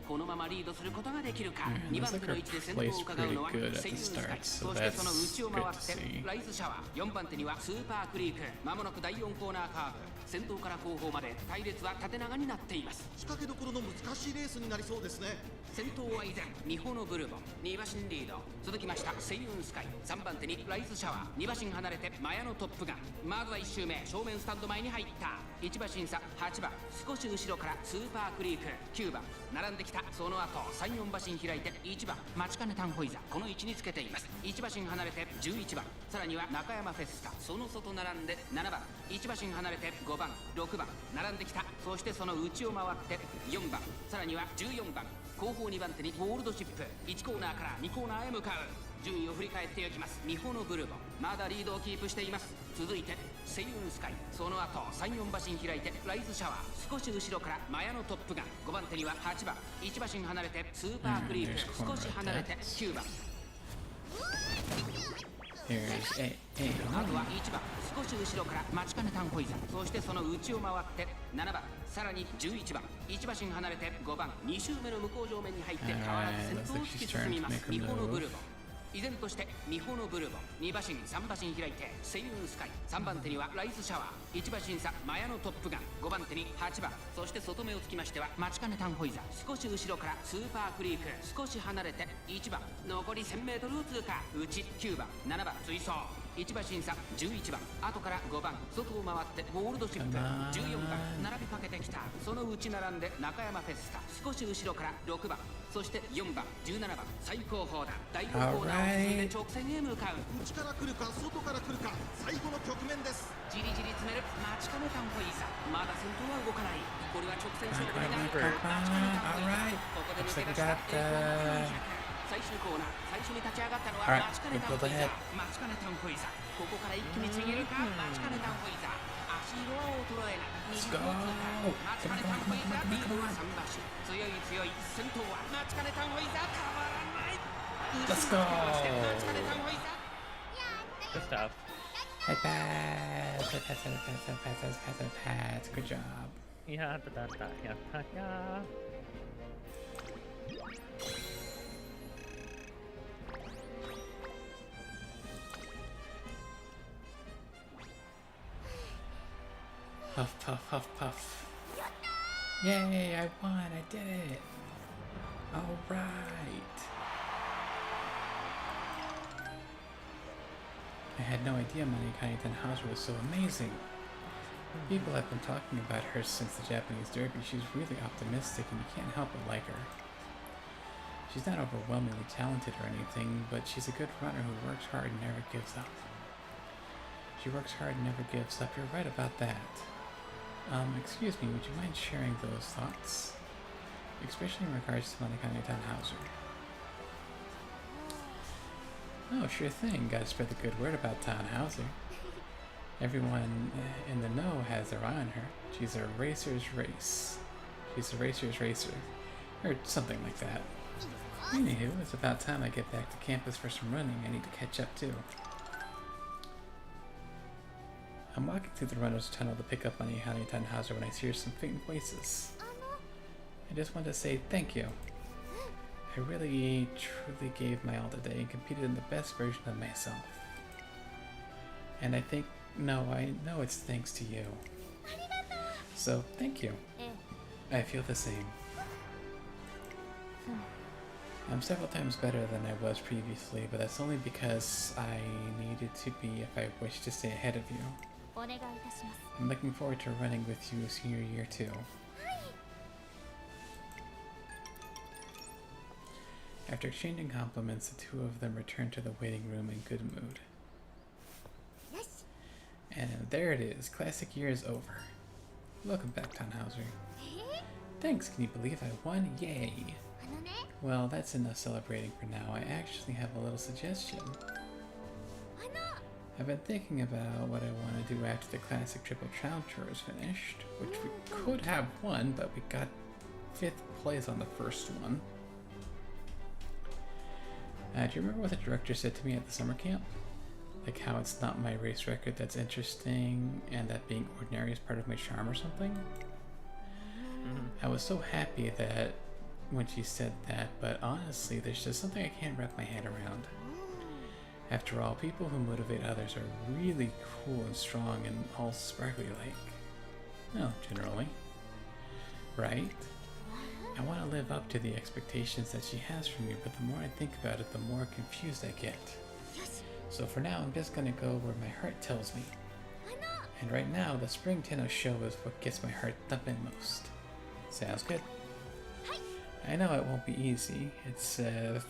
このままリードすることができるか。2番手の位置で先頭を伺うのはセイウンスカイ、そしてその内を回ってライズシャワー。4番手にはスーパークリーク。まもなく第4コーナーカーブ。先頭から後方まで隊列は縦長になっています。仕掛けどころの難しいレースになりそうですね。先頭は依然ミホノブルボン、2馬身リード。続きましたセイウンスカイ、3番手にライズシャワー。2馬身離れてマヤのトップガン。まずは1周目正面スタンド前に入った。1馬身差8番、少し後ろからスーパークリーク9番並んできた。その後3、4馬身開いて1番マチカネタンホイザ、この位置につけています。1馬身離れて11番、さらには中山フェスタ、その外並んで7番、1馬身離れて5番6番並んできた。そしてその内を回って4番、さらには14番、後方2番手にゴールドシップ。1コーナーから2コーナーへ向かう。順位を振り返っていきます。ミホノブルボンまだリードをキープしています。続いてセイウンスカイ、その後3、4馬身開いてライズシャワー。少し後ろからマヤのトップガン。5番手には8番、1馬身離れてスーパークリーク。少し離れて9番。 Here's A. あとは1番、少し後ろからマチカネタンホイザ、そしてその内を回って7番、さらに11番、1馬身離れて5番、2周目の向こう上面に入って変わらず先頭を引き進みます。ミホノブルボン依然としてミホノブルボン、2馬身3馬身開いてセイウンスカイ、3番手にはライズシャワー。1馬身差マヤのトップガン。5番手に8番、そして外目をつきましてはマチカネタンホイザ、少し後ろからスーパークリーク。少し離れて1番、残り 1000m を通過。内9番7番追走。1馬身差11番、後から5番、外を回ってゴールドシップ。14番並びかけてきた。その内並んで中山フェスタ、少し後ろから6番、そして4番17番、最高峰だ。第5コーナーを進んで直線へ向かう。内から来るか外から来るか最後の局面です。じりじり詰めるマチカネタンホイザ、まだ先頭は動かない。これは直線勝負になる。マチカネタンホイザ、ここで抜け出した最終コーナー。最初に立ち上がったのはマチカネタンホイザ。マチカネタンホイザ、ここから一気に次げるか。マチカネタンホイザ、足色は衰えない。2分を通過。マチカネタンホイザリードは3馬身。強い強い。先頭はマチカネタンホイザ、たまらない。Let's go. マチカネタンホイザ。 Good stuff. Hey, pass. Good job. Yeah, yeah. Puff, puff, puff, puff. Yay, I won, I did it. All right. I had no idea Manikani Tannhauser was so amazing. People have been talking about her since the Japanese Derby. She's really optimistic and you can't help but like her. She's not overwhelmingly talented or anything, but she's a good runner who works hard and never gives up. She works hard and never gives up. You're right about that. Excuse me, would you mind sharing those thoughts? Especially in regards to Monikane Tannhauser. Oh, sure thing. Gotta spread the good word about Tannhauser. Everyone in the know has their eye on her. She's a racer's race. She's a racer's racer. Or something like that. Anywho, it's about time I get back to campus for some running. I need to catch up too. I'm walking through the runner's tunnel to pick up Monikane Tannhauser when I hear some faint voices. I just want to say thank you. I really, truly gave my all today and competed in the best version of myself. And I think, no, I know it's thanks to you. So, thank you. I feel the same. I'm several times better than I was previously, but that's only because I needed to be if I wish to stay ahead of you. I'm looking forward to running with you senior year too. After exchanging compliments, the two of them returned to the waiting room in good mood. And there it is. Classic year is over. Welcome back, Tannhauser. Thanks, can you believe I won? Yay! Well, that's enough celebrating for now. I actually have a little suggestion. I've been thinking about what I want to do after the classic triple challenge tour is finished, which we could have won, but we got 5th place on the first one. Do you remember what the director said to me at the summer camp? Like how it's not my race record that's interesting, and that being ordinary is part of my charm or something? I was so happy that when she said that, but honestly, there's just something I can't wrap my head around. After all, people who motivate others are really cool and strong and all sparkly like. Well, generally. Right? I want to live up to the expectations that she has for me, but the more I think about it, the more confused I get. So for now, I'm just gonna go where my heart tells me. And right now, the Spring Tennis Show is what gets my heart thumping most. Sounds good. I know it won't be easy. It's a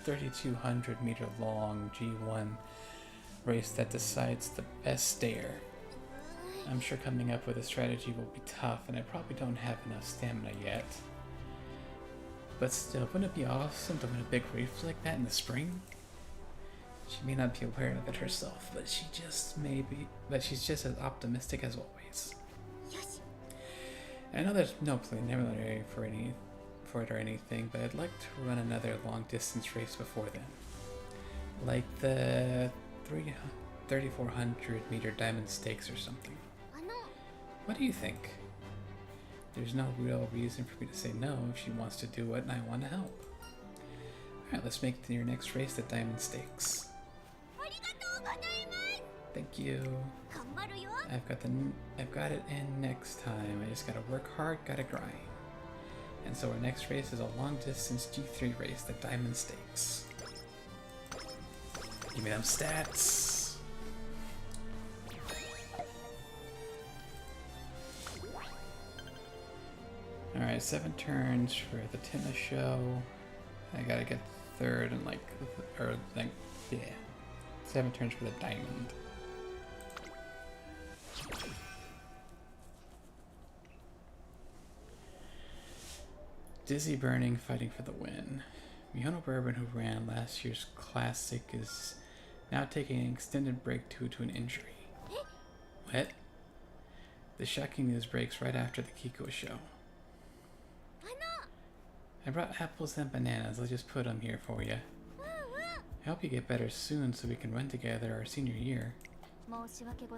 3,200 meter long G1 race that decides the best stayer. I'm sure coming up with a strategy will be tough, and I probably don't have enough stamina yet. But still, wouldn't it be awesome to win a big race like that in the spring? She may not be aware of it herself, but she's just as optimistic as always. I know there's no preliminary for it or anything, but I'd like to run another long distance race before then. Like the 3,400 meter diamond stakes or something. What do you think? There's no real reason for me to say no if she wants to do it and I want to help. Alright, let's make your next race the diamond stakes. Thank you. I've got it in next time. I just gotta work hard, gotta grind. And so our next race is a long distance G3 race, the diamond stakes. Give me them stats. Alright, 7 turns for the tennis show. I gotta get 3rd and yeah. 7 turns for the diamond. Dizzy Burning fighting for the win. Mihono Bourbon, who ran last year's classic, is now taking an extended break due to an injury. What? The shocking news breaks right after the Kiko show. I brought apples and bananas. I'll just put them here for you. I hope you get better soon so we can run together our senior year.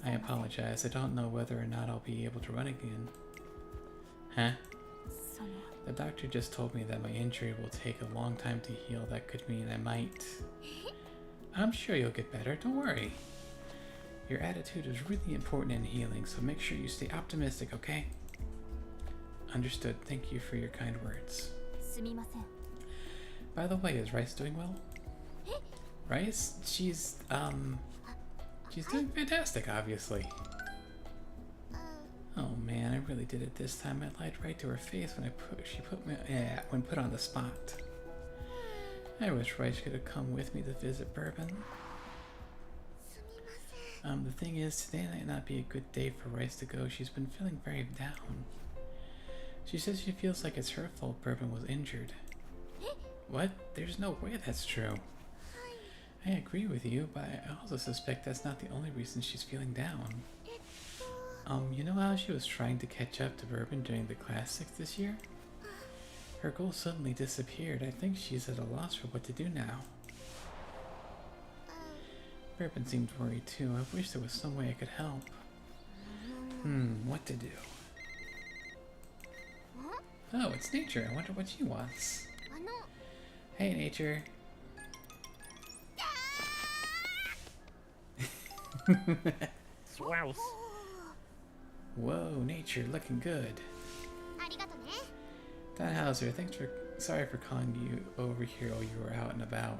I apologize. I don't know whether or not I'll be able to run again. Huh? The doctor just told me that my injury will take a long time to heal. That could mean I might... I'm sure you'll get better. Don't worry. Your attitude is really important in healing, so make sure you stay optimistic, okay? Understood. Thank you for your kind words. By the way, is Rice doing well? Rice? She's doing fantastic, obviously. Oh man, I really did it this time. I lied right to her face when when put on the spot. I wish Rice could have come with me to visit Bourbon. すみません。 The thing is, today might not be a good day for Rice to go. She's been feeling very down. She says she feels like it's her fault Bourbon was injured. What? There's no way that's true. I agree with you, but I also suspect that's not the only reason she's feeling down. You know how she was trying to catch up to Bourbon during the Classics this year? Her goal suddenly disappeared. I think she's at a loss for what to do now. Bourbon seemed worried too. I wish there was some way I could help. What to do? Oh, it's Nature. I wonder what she wants. あの Hey, Nature. Swouse. Whoa, Nature, looking good. ありがとね。 Don Hauser, sorry for calling you over here while you were out and about.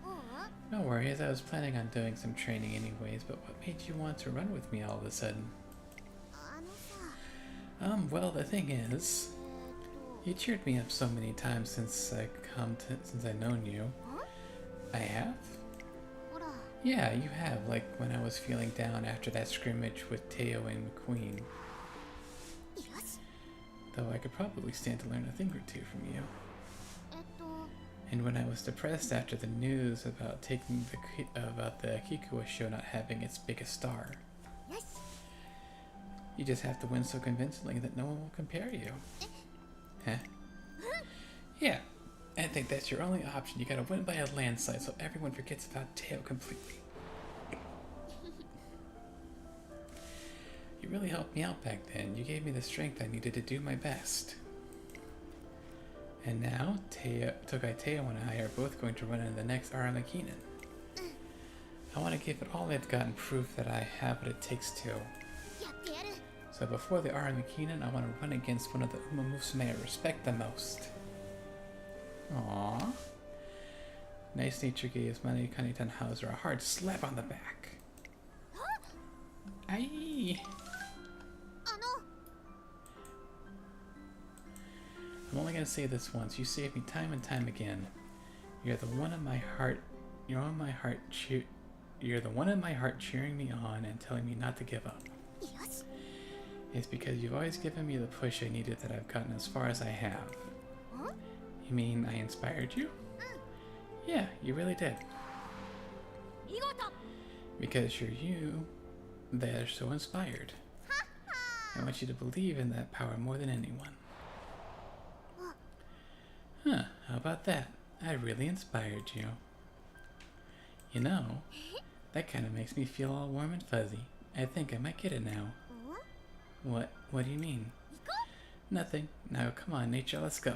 ううん No worries, I was planning on doing some training anyways, but what made you want to run with me all of a sudden? あのさ Well, the thing is, you cheered me up so many times since I've known you. I have? ほら Yeah, you have, like when I was feeling down after that scrimmage with Teo and McQueen. よし Though I could probably stand to learn a thing or two from you. えっと And when I was depressed after the news about the Kikuwa show not having its biggest star. よし You just have to win so convincingly that no one will compare you. Huh? Yeah, I think that's your only option. You gotta win by a landslide so everyone forgets about Teo completely. You really helped me out back then. You gave me the strength I needed to do my best. And now, Tokai Teo and I are both going to run in the next Aramakinen. I want to give it all I've got and prove that I have what it takes to. やってやる So before the Aramakinen, I want to run against one of the Uma Musume I respect the most. Aww. Nice Nature gave Manikani Tannhauser a hard slap on the back. Aye. あの I'm only gonna say this once. You saved me time and time again. You're the one in my heart. You're on my heart. You're the one in my heart cheering me on and telling me not to give up. よし It's because you've always given me the push I needed that I've gotten as far as I have. Huh? You mean I inspired you? Yeah, you really did. 見事 Because you're you, they're so inspired. I want you to believe in that power more than anyone. Huh, how about that? I really inspired you. You know, that kind of makes me feel all warm and fuzzy. I think I might get it now. うん What do you mean? 行こ Nothing. Now come on, Nature, let's go.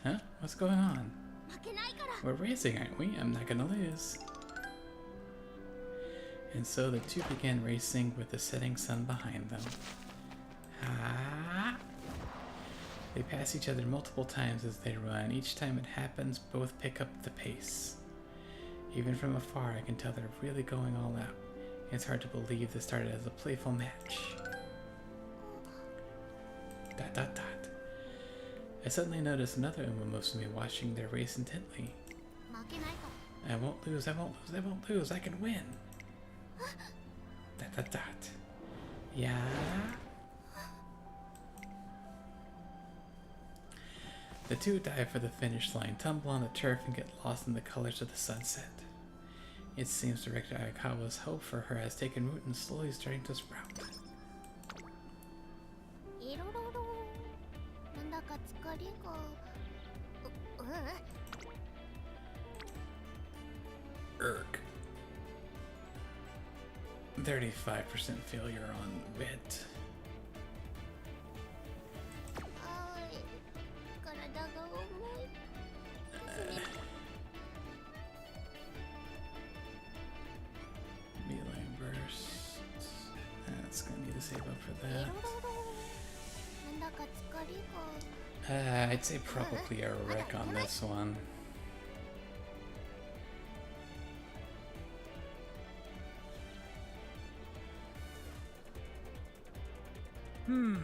Huh? What's going on? う負けないから We're racing, aren't we? I'm not gonna lose. And so the two began racing with the setting sun behind them. Ah! They pass each other multiple times as they run. Each time it happens, both pick up the pace. Even from afar, I can tell they're really going all out. It's hard to believe this started as a playful match. ... I suddenly noticed another Uma Musume watching their race intently. 負けないから I won't lose, I won't lose, I won't lose, I can win! ... Yeah? The two dive for the finish line, tumble on the turf, and get lost in the colors of the sunset. It seems Director Ayakawa's hope for her has taken root and slowly starting to sprout. いろろろなんだか疲れがErg. 35% failure on wit. あーい体が重い Melee burst. That's gonna need to save up for いろろ that. ろなんだか疲れが I'd say probably a wreck on this one. Hmm.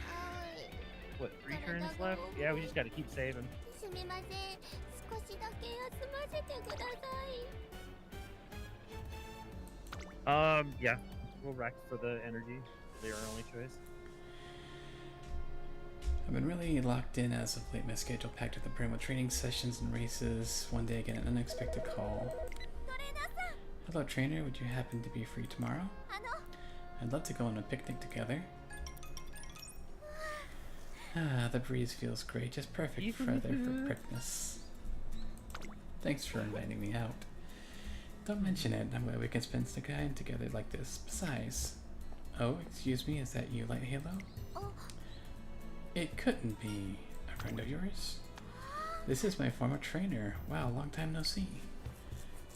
あーい What, 3 turns left? Yeah, we just gotta keep saving. すみません少少しだけ休ませてください。 Yeah. We'll rack for the energy. They're our only choice. I've been really locked in as of late. My schedule packed with the primal training sessions and races. One day I get an unexpected call. Hello, trainer. Would you happen to be free tomorrow? I'd love to go on a picnic together. Ah, the breeze feels great. Just perfect weather for prickness. Thanks for inviting me out. Don't mention it. I'm glad we can spend the time together like this. Besides... Oh, excuse me. Is that you, Light Halo? It couldn't be a friend of yours. This is my former trainer. Wow, long time no see.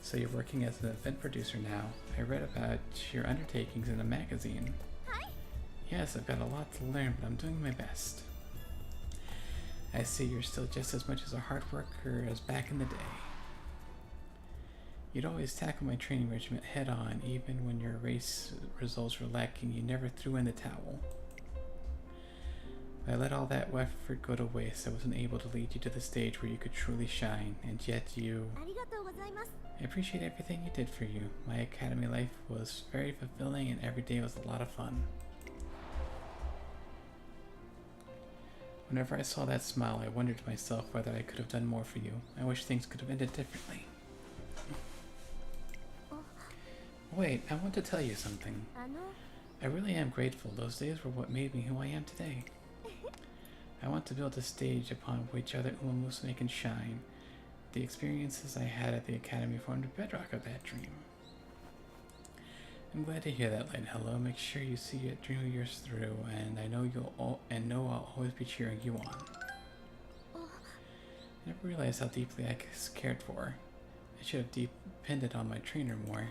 So you're working as an event producer now. I read about your undertakings in a magazine. Yes, I've got a lot to learn, but I'm doing my best. I see you're still just as much as a hard worker as back in the day. You'd always tackle my training regiment head on, even when your race results were lacking. You never threw in the towel. I let all that effort go to waste. I wasn't able to lead you to the stage where you could truly shine, and yet you... I appreciate everything you did for you. My academy life was very fulfilling, and every day was a lot of fun. Whenever I saw that smile, I wondered to myself whether I could have done more for you. I wish things could have ended differently. Wait, I want to tell you something. I really am grateful. Those days were what made me who I am today. I want to build a stage upon which other Umamusume can shine. The experiences I had at the academy formed the bedrock of that dream. I'm glad to hear that, Light Hello. Make sure you see your dream of yours through, and I know I'll always be cheering you on. I never realized how deeply I was cared for. I should have depended on my trainer more.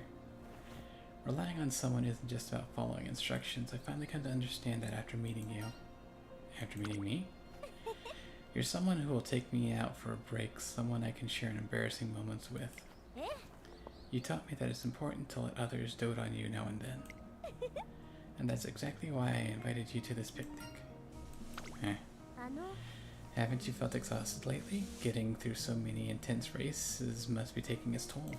Relying on someone isn't just about following instructions. I finally come to understand that after meeting you. After meeting me? You're someone who will take me out for a break, someone I can share embarrassing moments with. You taught me that it's important to let others dote on you now and then. And that's exactly why I invited you to this picnic. Haven't you felt exhausted lately? Getting through so many intense races must be taking its toll.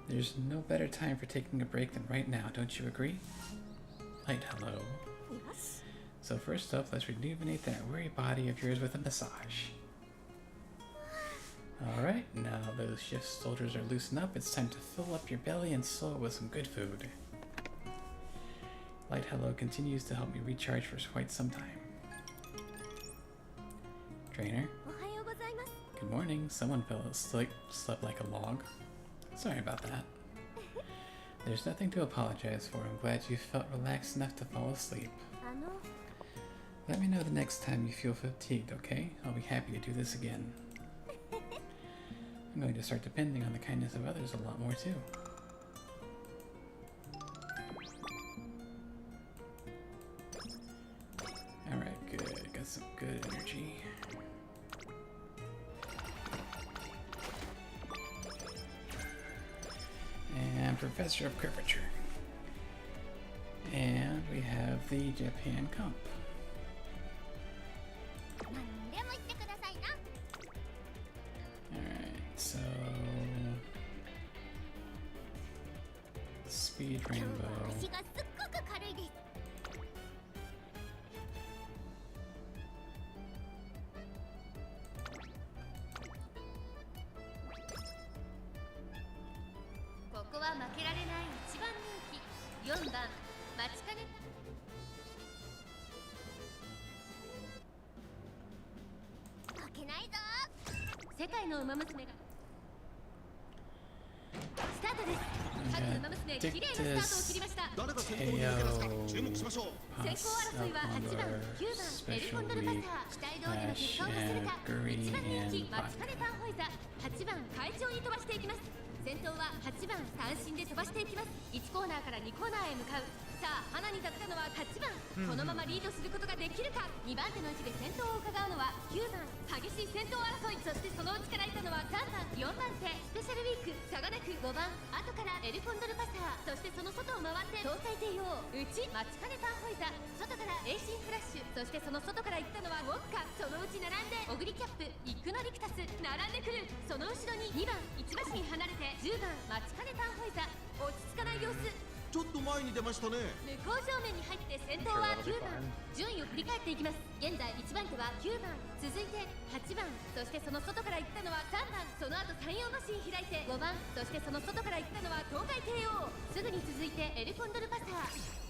There's no better time for taking a break than right now, don't you agree? Light Hello. Yes. So first up, let's rejuvenate that weary body of yours with a massage. Alright, now those shift soldiers are loosened up, it's time to fill up your belly and soul with some good food. Light Hello continues to help me recharge for quite some time. Trainer? Good morning. Someone fell asleep, slept like a log. Sorry about that. There's nothing to apologize for. I'm glad you felt relaxed enough to fall asleep. Let me know the next time you feel fatigued, okay? I'll be happy to do this again. I'm going to start depending on the kindness of others a lot more too. Alright, good. Got some good energy. And Professor of Curvature. And we have the Japan Cup. Alright, so... Speed Rainbow. してその外から行ったのはウォッカ、そのうち並んでオグリキャップ、イッグノリクタス並んでくる。その後ろに2番1馬身離れて10番マチカネタンホイザ、落ち着かない様子。ちょっと前に出ましたね。向こう正面に入って先頭は9番。順位を振り返っていきます。現在1番手は9番、続いて8番、そしてその外から行ったのは3番、その後山陽マシン開いて5番、そしてその外から行ったのは東海帝王、すぐに続いてエルコンドルパサー。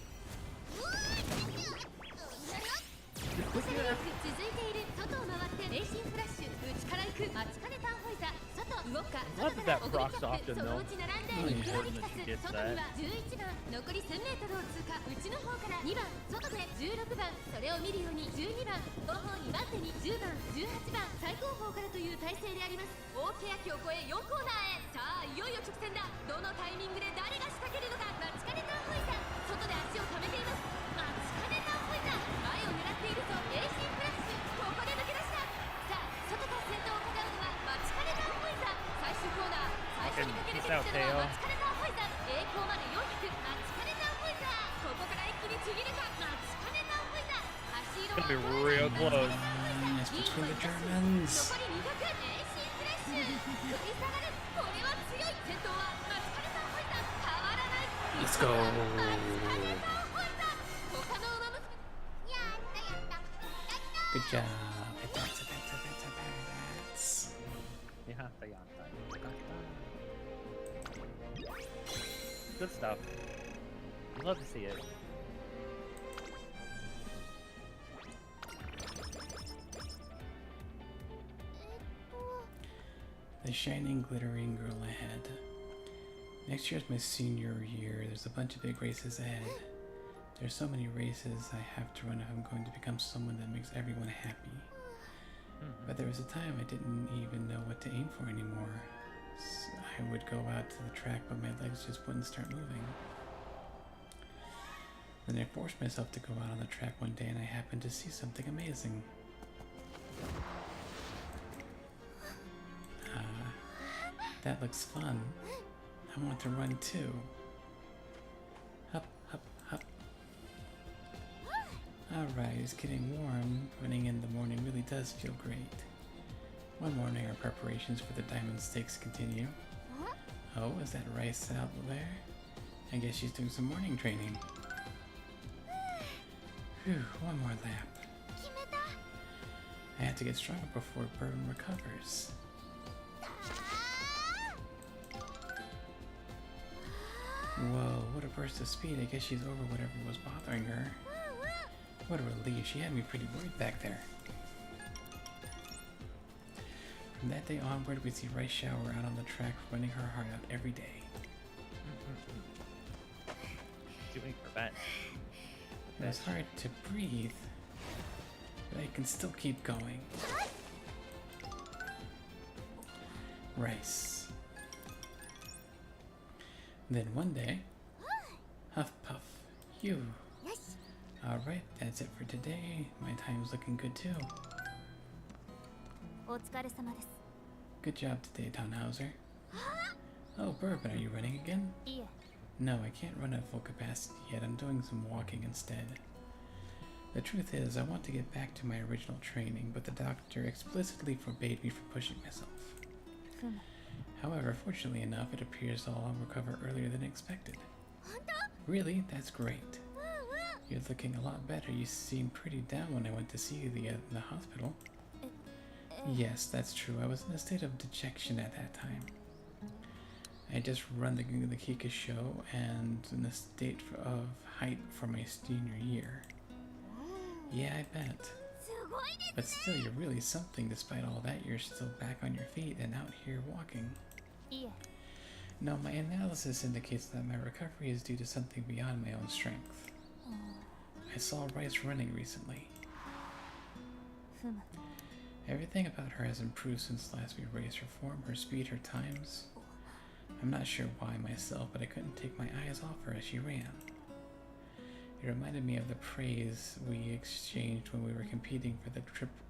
続いている外を回ってレーシンフラッシュ、内から行くマチカネタンホイザ、外ウォッカ、外からオグリキャップ、そのうち並んでイッグノリクタス、外には11番、残り 1000m を通過、内の方から2番、外で16番、それを見るように12番、後方2番手に10番18番、最後方からという体勢であります。大欅を越え4コーナーへ。さあいよいよ直線だ。どのタイミングで誰が仕掛けるのか。マチカネタンホイザ、外で足を止めています。マチカネタンホイザ、前を狙っているぞ。レーシンフラッシュ、ここで抜け出した。さあ外から先頭を飾るのはマチカネタンホイザ、最終コーナー最初に駆け抜けてきたのはマチカネタンホイザ、栄光まで400、マチカネタンホイザ、ここから一気にちぎるか。マチカネタンホイザ、足色は Gonna be real close. It's between the Germans. 残り200、レーシンフラッシュ、食い下がる。これは強い。先頭はマチカネタンホイザ、変わらない。 Let's go. マチカネタンホイザ、他の馬娘、やったやったやった。 Good job. That's. Good stuff. Love to see it. The shining, glittering girl ahead. Next year's my senior year. There's a bunch of big races ahead. There's so many races I have to run if I'm going to become someone that makes everyone happy. But there was a time I didn't even know what to aim for anymore. I would go out to the track, but my legs just wouldn't start moving. Then I forced myself to go out on the track one day, and I happened to see something amazing. That looks fun. I want to run too. Hup, hup, hup. Alright, it's getting warm. Running in the morning really does feel great. One morning, our preparations for the Diamond Stakes continue. Oh, is that Rice out there? I guess she's doing some morning training. Phew, one more lap. I have to get stronger before Bourbon recovers. Whoa, what a burst of speed. I guess she's over whatever was bothering her. What a relief. She had me pretty worried back there. From that day onward, we see Rice Shower out on the track running her heart out every day. Doing her best. It was hard to breathe, but I can still keep going. Rice. Then one day, huff puff, you. Alright, that's it for today. My time's looking good too. Good job today, Tannhauser. Oh, Bourbon, are you running again? No, I can't run at full capacity yet. I'm doing some walking instead. The truth is, I want to get back to my original training, but the doctor explicitly forbade me from pushing myself. However, fortunately enough, it appears I'll recover earlier than expected. Really? That's great. You're looking a lot better. You seemed pretty down when I went to see you in the hospital. Yes, that's true. I was in a state of dejection at that time. I had just run the Kika show and in a state of height for my senior year. Yeah, I bet. But still, you're really something. Despite all that, you're still back on your feet and out here walking. No, my analysis indicates that my recovery is due to something beyond my own strength. I saw Rice running recently. Everything about her has improved since last we raced. Her form, her speed, her times. I'm not sure why myself, but I couldn't take my eyes off her as she ran. It reminded me of the praise we exchanged when we were competing for the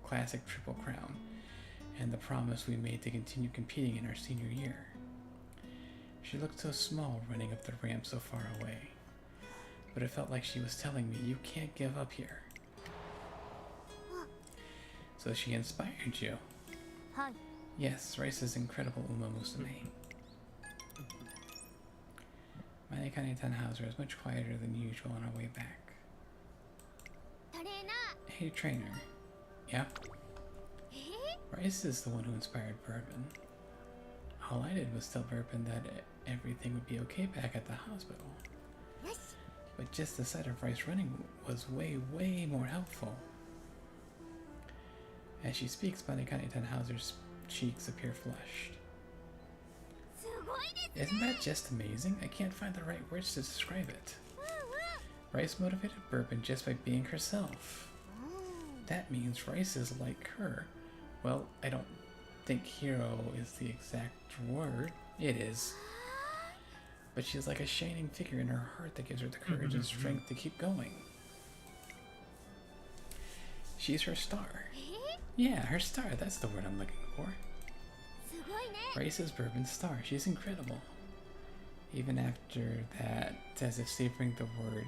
classic Triple Crown, and the promise we made to continue competing in our senior year. She looked so small running up the ramp so far away, but it felt like she was telling me, you can't give up here. So she inspired you. はい。 Yes, Rice's incredible Uma Musume. Manikani Tannhauser is much quieter than usual on our way back. トレーナ Hey, trainer. Yeah? ー。Rice is the one who inspired Bourbon. All I did was tell Bourbon that everything would be okay back at the hospital. よし。 But just the sight of Rice running was way, way more helpful. As she speaks, Manikani Tannhauser's cheeks appear flushed. すごいです。 Isn't that just amazing? I can't find the right words to describe it. うんうん。 Rice motivated Bourbon just by being herself. That means Rice is like her. Well, I don't think hero is the exact word. It is. But she's like a shining figure in her heart that gives her the courage and strength to keep going. She's her star. Yeah, her star. That's the word I'm looking for. すごいね。 Rice is Bourbon's star. She's incredible. Even after that, it's as if savoring the word,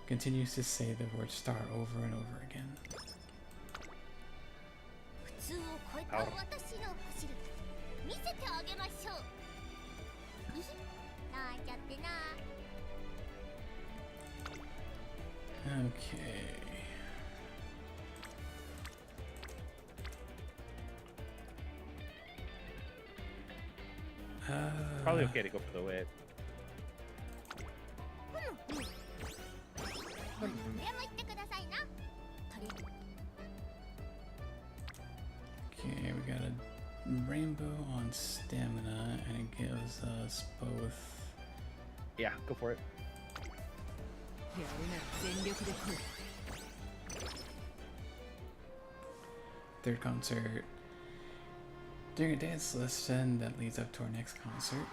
continues to say the word star over and over again. 普通を超えた私の走る。見せてあげましょう。いひ。なんちゃってな。 Okay. Probably okay to go for the whip. これも言ってくださいな。トレ Okay, we got a rainbow on stamina, and it gives us both. Yeah, go for it. やるなら全力で来い。 Third concert. During a dance lesson that leads up to our next concert.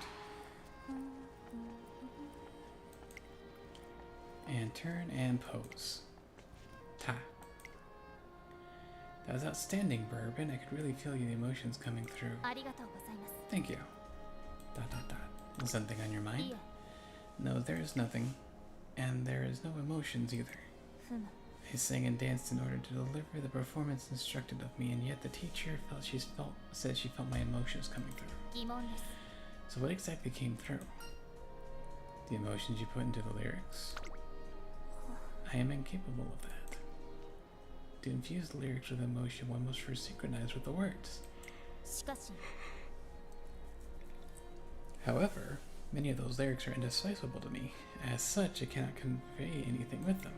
And turn and pose. Ta. That was outstanding, Bourbon. I could really feel the emotions coming through. ありがとうございます。 Thank you. Dot dot dot. Is something on your い mind? え、 No, there is nothing. And there is no emotions either. ふむ。 I sang and danced in order to deliver the performance instructed of me, and yet the teacher said she felt my emotions coming through. 疑問です。 So what exactly came through? The emotions you put into the lyrics? I am incapable of that. To infuse the lyrics with emotion, one must first synchronize with the words. しかし、 However, many of those lyrics are indecipherable to me. As such, I cannot convey anything with them.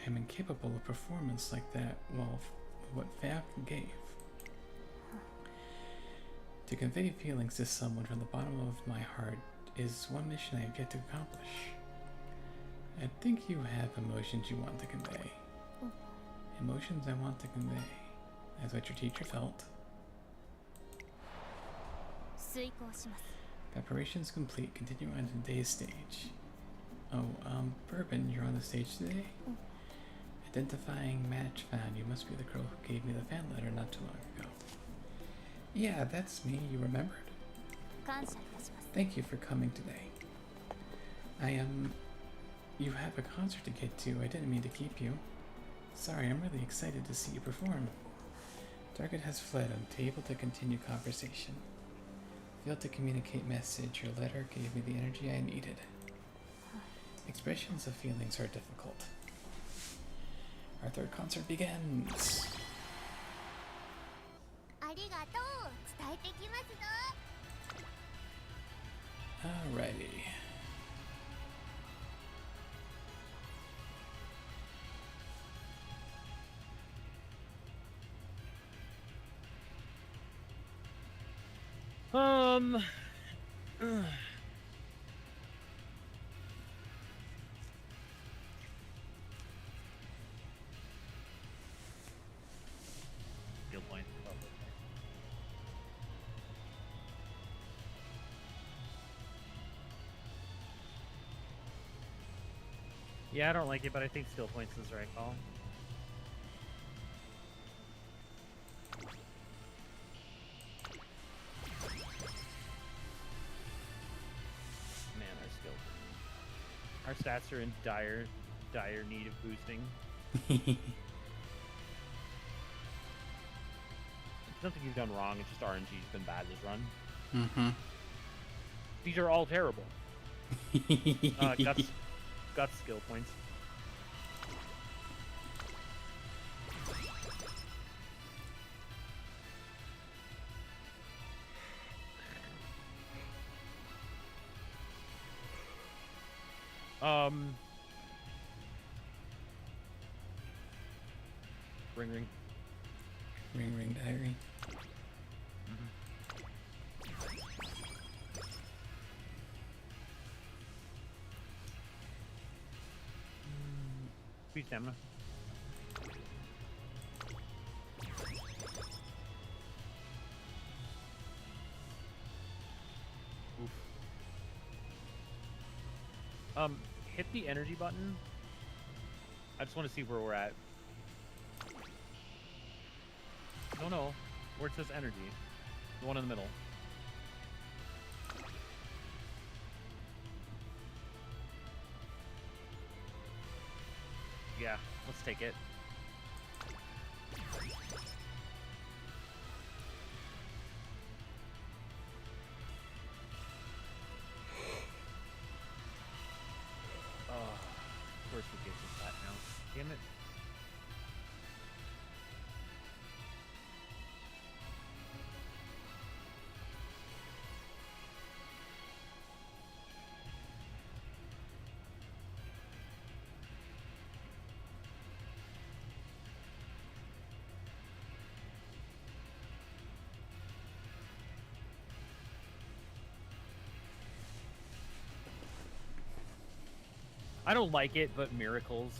I am incapable of performance like that what Fab gave. To convey feelings to someone from the bottom of my heart is one mission I have yet to accomplish. I think you have emotions you want to convey. Emotions I want to convey. That's what your teacher felt. 遂行します。 Preparations complete. Continue on to today's stage. Oh, Bourbon, you're on the stage today? Identifying match found. You must be the girl who gave me the fan letter not too long ago. Yeah, that's me. You remembered? 感謝いたします。 Thank you for coming today. You have a concert to get to. I didn't mean to keep you. Sorry, I'm really excited to see you perform. Target has fled, unable to continue conversation. Failed to communicate message. Your letter gave me the energy I needed. Expressions of feelings are difficult. Our third concert begins. ありがとう。伝えてきますぞ。 Alrighty. Skill point. Yeah, I don't like it, but I think skill points is the right call. Man, our stats are in dire need of boosting. nothing you've done wrong. It's just RNG's been bad this run. Mm-hmm. These are all terrible. Guts skill points. Ring ring. Ring ring diary. Speed stamina. Oof. Hit the energy button. I just want to see where we're at. No, where it says energy. The one in the middle. Yeah, let's take it. Where's the gauge is at now? Damn it. I don't like it, but miracles.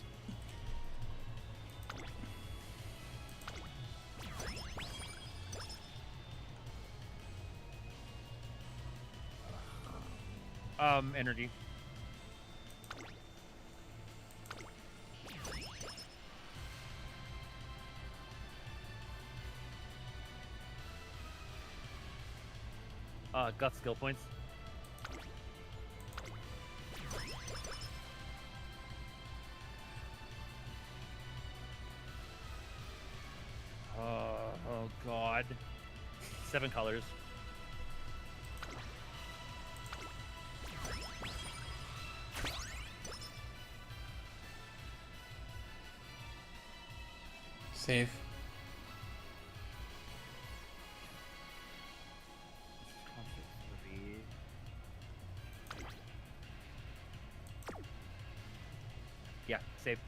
Energy. Gut skill points. Oh god. 7 colors. Save. Yeah, save.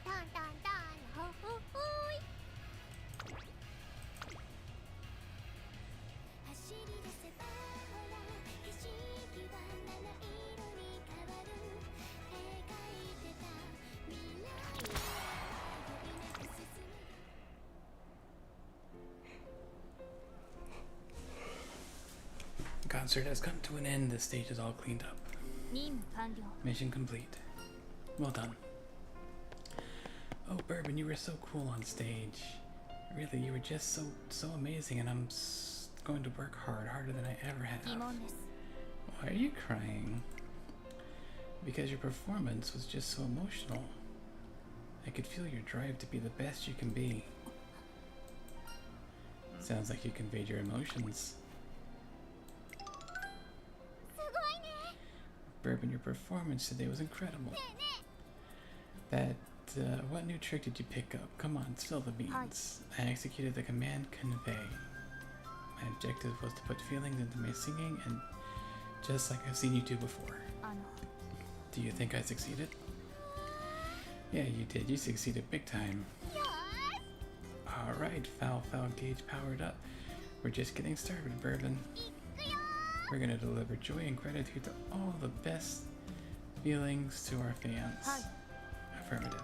タンタンタンほほほい走り出せばほら景色は七色に変わる描いてた未来は迷いなく進む Concert has come to an end. The stage is all cleaned up. 任務完了 Mission complete. Well done. Oh, Bourbon, you were so cool on stage. Really, you were just so amazing, and I'm going to work harder than I ever have. 疑問です Why are you crying? Because your performance was just so emotional. I could feel your drive to be the best you can be. Sounds like you conveyed your emotions. すごいね Bourbon, your performance today was incredible. What new trick did you pick up? Come on, spill the beans. I executed the command convey. My objective was to put feelings into my singing, and just like I've seen you do before. あの Do you think I succeeded? Yeah, you did. You succeeded big time. よ Alright, foul gauge powered up. We're just getting started, Bourbon. ーしいくよ We're gonna deliver joy and gratitude to all the best feelings to our fans. Hi. Affirmative.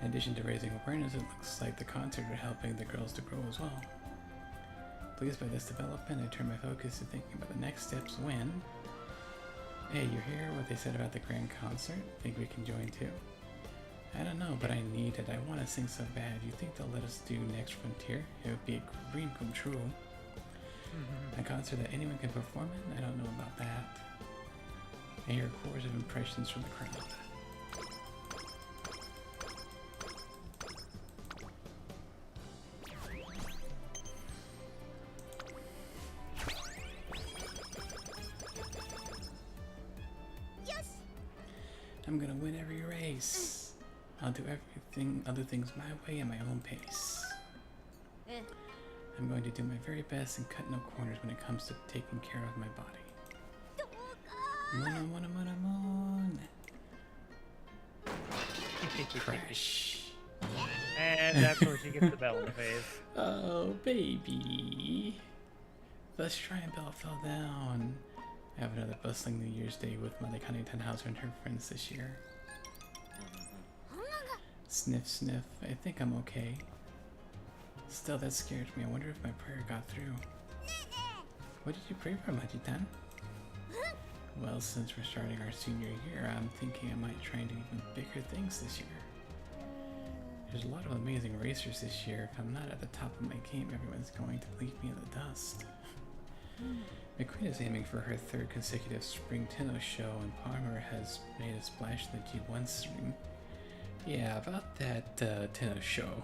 In addition to raising awareness, it looks like the concert are helping the girls to grow as well. Pleased by this development, I turn my focus to thinking about the next steps when... Hey, you hear what they said about the grand concert? Think we can join too? I don't know, but I need it. I want to sing so bad. You think they'll let us do Next Frontier? It would be a dream come true. A concert that anyone can perform in? I don't know about that. I hear chorus of impressions from the crowd. I'm gonna win every race. I'll do things my way at my own pace. I'm going to do my very best and cut no corners when it comes to taking care of my body. Mon. Crash. And that's where she gets the bell in the face. Oh, baby. The shrine bell fell down. I have another bustling New Year's Day with Malikani Tenhauser and her friends this year. Sniff, sniff. I think I'm okay. Still, that scared me. I wonder if my prayer got through. What did you pray for, Majitan? Well, since we're starting our senior year, I'm thinking I might try and do even bigger things this year. There's a lot of amazing racers this year. If I'm not at the top of my game, everyone's going to leave me in the dust. McQueen is aiming for her 3rd consecutive Spring Tenno show, and Palmer has made a splash in the G1 stream. Yeah, about that Tenno show.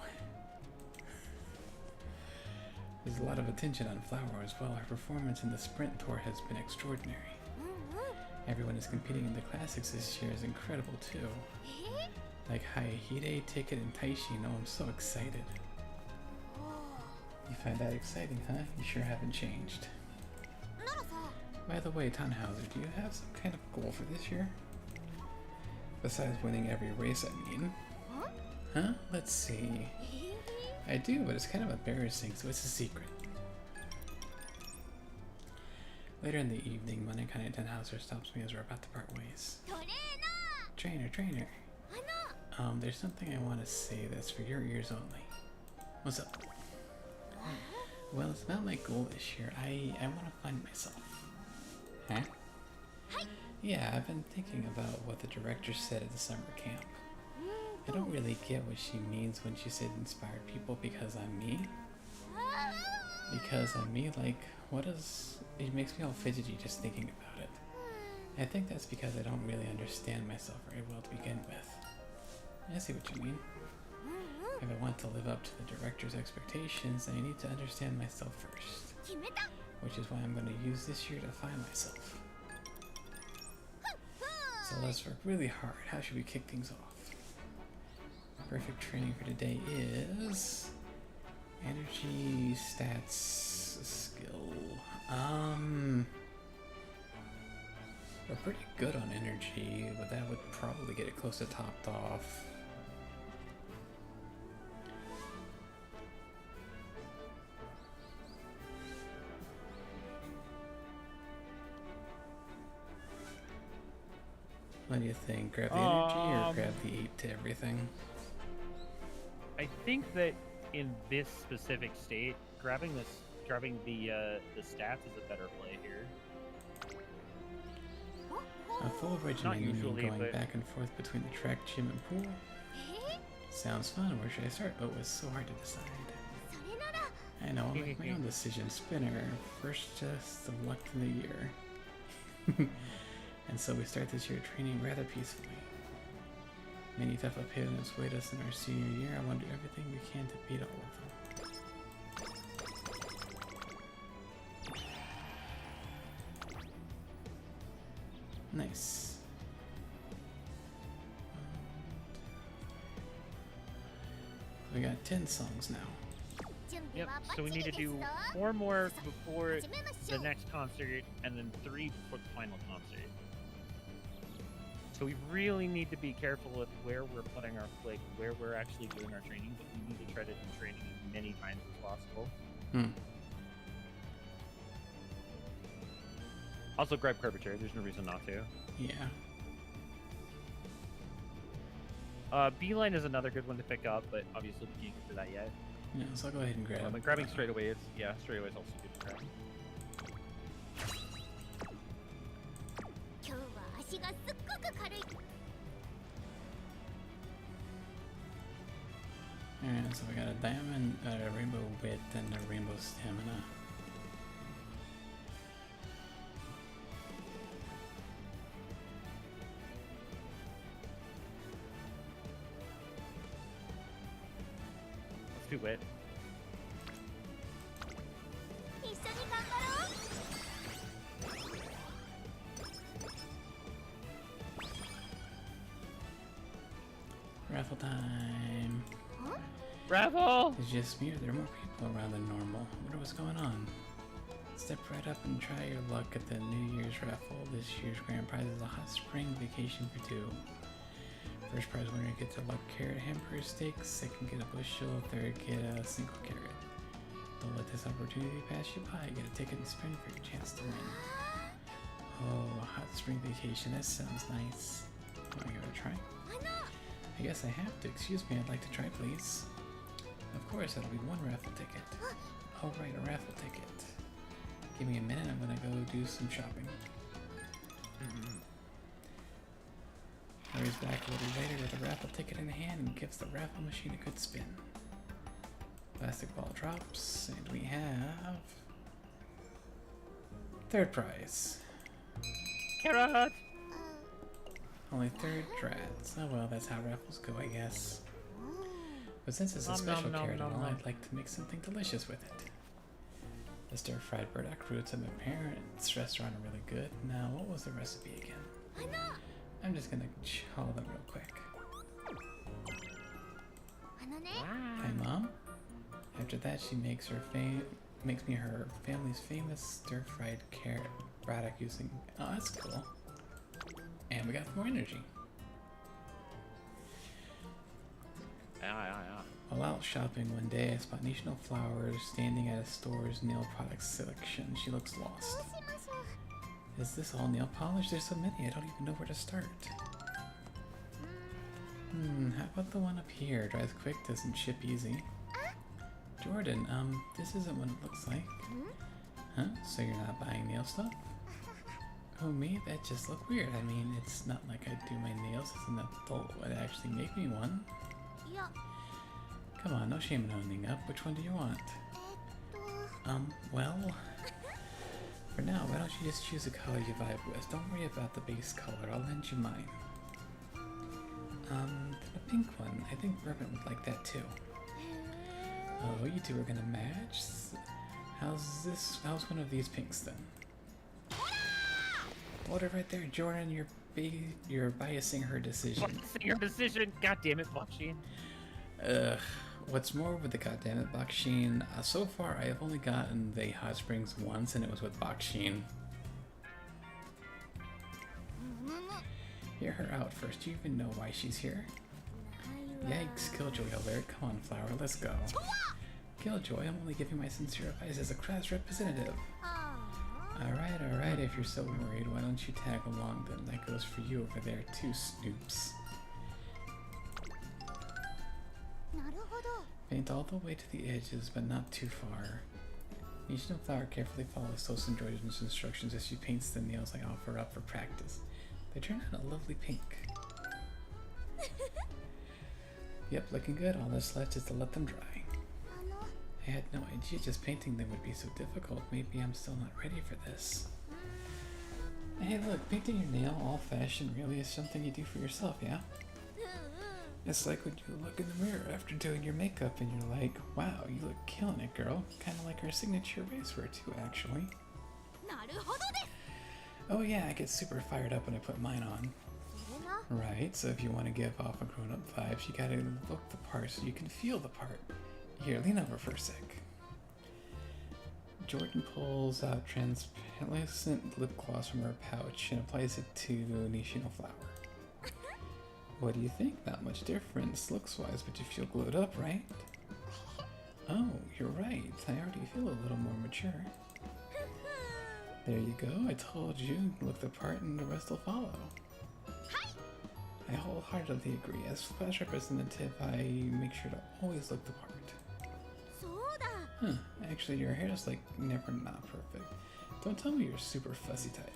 There's a lot of attention on Flower as well. Her performance in the Sprint Tour has been extraordinary. Everyone is competing in the classics this year is incredible too. Like Hayahide, Ticket, and Taishi. No, I'm so excited. You find that exciting, huh? You sure haven't changed. By the way, Tannhauser, do you have some kind of goal for this year? Besides winning every race, I mean. Huh? Let's see. I do, but it's kind of embarrassing, so it's a secret. Later in the evening, Malikani Tenhauser stops me as we're about to part ways. Trainer. There's something I want to say that's for your ears only. What's up? Well, it's not my goal this year. I want to find myself. Huh? Yeah, I've been thinking about what the director said at the summer camp. I don't really get what she means when she said inspired people because I'm me. Because I'm me, like, what is... It makes me all fidgety just thinking about it. I think that's because I don't really understand myself very well to begin with. I see what you mean. If I want to live up to the director's expectations, then I need to understand myself first. Which is why I'm going to use this year to find myself. So let's work really hard. How should we kick things off? Perfect training for today is... energy, stats, skill. We're pretty good on energy, but that would probably get it close to topped off. What do you think? Grab the energy or grab the 8 to everything? I think that in this specific state, grabbing the stats is a better play here. A full regimen going back and forth between the track, gym, and pool. Sounds fun. Where should I start? Oh, it's so hard to decide. I know, I'll make my own decision. Spinner. First test of luck in the year. And so we start this year training rather peacefully. Many tough opponents wait us in our senior year. I want to do everything we can to beat all of them. Nice. We got 10 songs now. Yep, so we need to do 4 more before the next concert, and then 3 before the final concert. So we really need to be careful with where we're putting our, like, where we're actually doing our training, but we need to try to do training as many times as possible. Also grab curvature, there's no reason not to. Yeah. Beeline is another good one to pick up, but obviously we can't get to that yet. Yeah, so I'll go ahead and grab. But grabbing straightaway is, yeah, straightaway is also good to grab. Alright, so we got a diamond, a rainbow wit, and a rainbow stamina. Let's do wit. time. Bravo! It's just me or there are more people around than normal. I wonder what's going on. Step right up and try your luck at the New Year's raffle. This year's grand prize is a hot spring vacation for two. First prize winner gets a luck carrot hamburger steak. Second get a bushel. Third get a single carrot. Don't let this opportunity pass you by. Get a ticket and spin for your chance to win. Oh, a hot spring vacation. That sounds nice. Want to give it a try? I guess I have to. Excuse me, I'd like to try, please. Of course, that'll be one raffle ticket. Oh, right, a raffle ticket. Give me a minute, I'm gonna go do some shopping. Hurries back a little later with a raffle ticket in hand and gives the raffle machine a good spin. Plastic ball drops, and we have... third prize. Carrot! Only third drats. Oh well, that's how raffles go, I guess. But since it's a Nom, special nom, carrot nom, and all, nom. I'd like to make something delicious with it. The stir-fried burdock roots at my parents' restaurant are really good. Now, what was the recipe again? I'm just gonna chaw them real quick. Hi, Mom. After that, she makes me her family's famous stir-fried carrot burdock using. Oh, that's cool. And we got more energy. Yeah. While out shopping one day, I spot National Flowers standing at a store's nail product selection. She looks lost. Is this all nail polish? There's so many, I don't even know where to start. How about the one up here? Dries quick, doesn't ship easy. Jordan, this isn't what it looks like. Huh? So you're not buying nail stuff? Oh, me? That just look weird. I mean, it's not like I do my nails as an adult would actually make me one. Come on, no shame in owning up. Which one do you want? Well... For now, why don't you just choose a color you vibe with? Don't worry about the base color, I'll lend you mine. The pink one. I think Bourbon would like that too. Oh, you two are gonna match? How's one of these pinks then? Hold it right there, Jordan, you're biasing her decision. Biasing her decision? God damn it, Bakshi. Ugh. What's more with the goddammit Bakshin, so far I have only gotten the hot springs once and it was with Bakshin. Hear her out first. Do you even know why she's here? Yikes, Killjoy alert. Come on, Flower, let's go. Killjoy, I'm only giving my sincere advice as a class representative. Alright, if you're so worried, why don't you tag along then? That goes for you over there too, Snoops. Paint all the way to the edges, but not too far. National Flower carefully follows Toast Jordan's instructions as she paints the nails I offer up for practice. They turn out a lovely pink. Yep, looking good. All that's left is to let them dry. I had no idea just painting them would be so difficult. Maybe I'm still not ready for this. Hey look, painting your nail all-fashioned really is something you do for yourself, yeah? It's like when you look in the mirror after doing your makeup and you're like, wow, you look killing it, girl. Kind of like her signature racewear too, actually. Oh yeah, I get super fired up when I put mine on. Right, so if you want to give off a grown-up vibes, you gotta look the part so you can feel the part. Here, lean over for a sec. Jordan pulls out translucent lip gloss from her pouch and applies it to National Flower. What do you think? Not much difference looks-wise, but you feel glowed up, right? Oh, you're right. I already feel a little more mature. There you go. I told you. Look the part and the rest will follow. I wholeheartedly agree. As class representative, I make sure to always look the part. Huh. Actually, your hair is like never not perfect. Don't tell me you're super fussy type.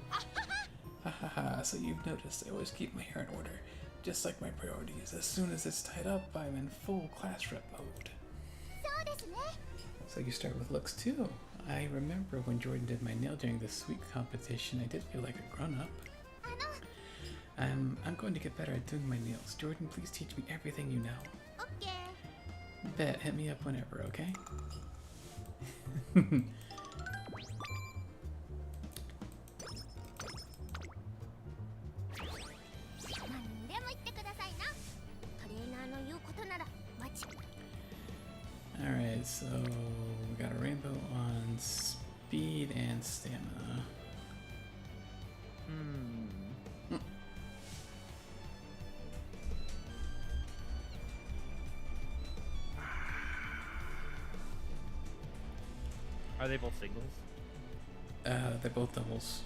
Ha ha ha. So you've noticed I always keep my hair in order. Just like my priorities, as soon as it's tied up, I'm in full class rep mode. So you start with looks too. I remember when Jordan did my nail during the sweet competition, I did feel like a grown-up. I'm going to get better at doing my nails. Jordan, please teach me everything you know. Bet, hit me up whenever, okay? so we got a rainbow on speed and stamina. Are they both singles? They're both doubles.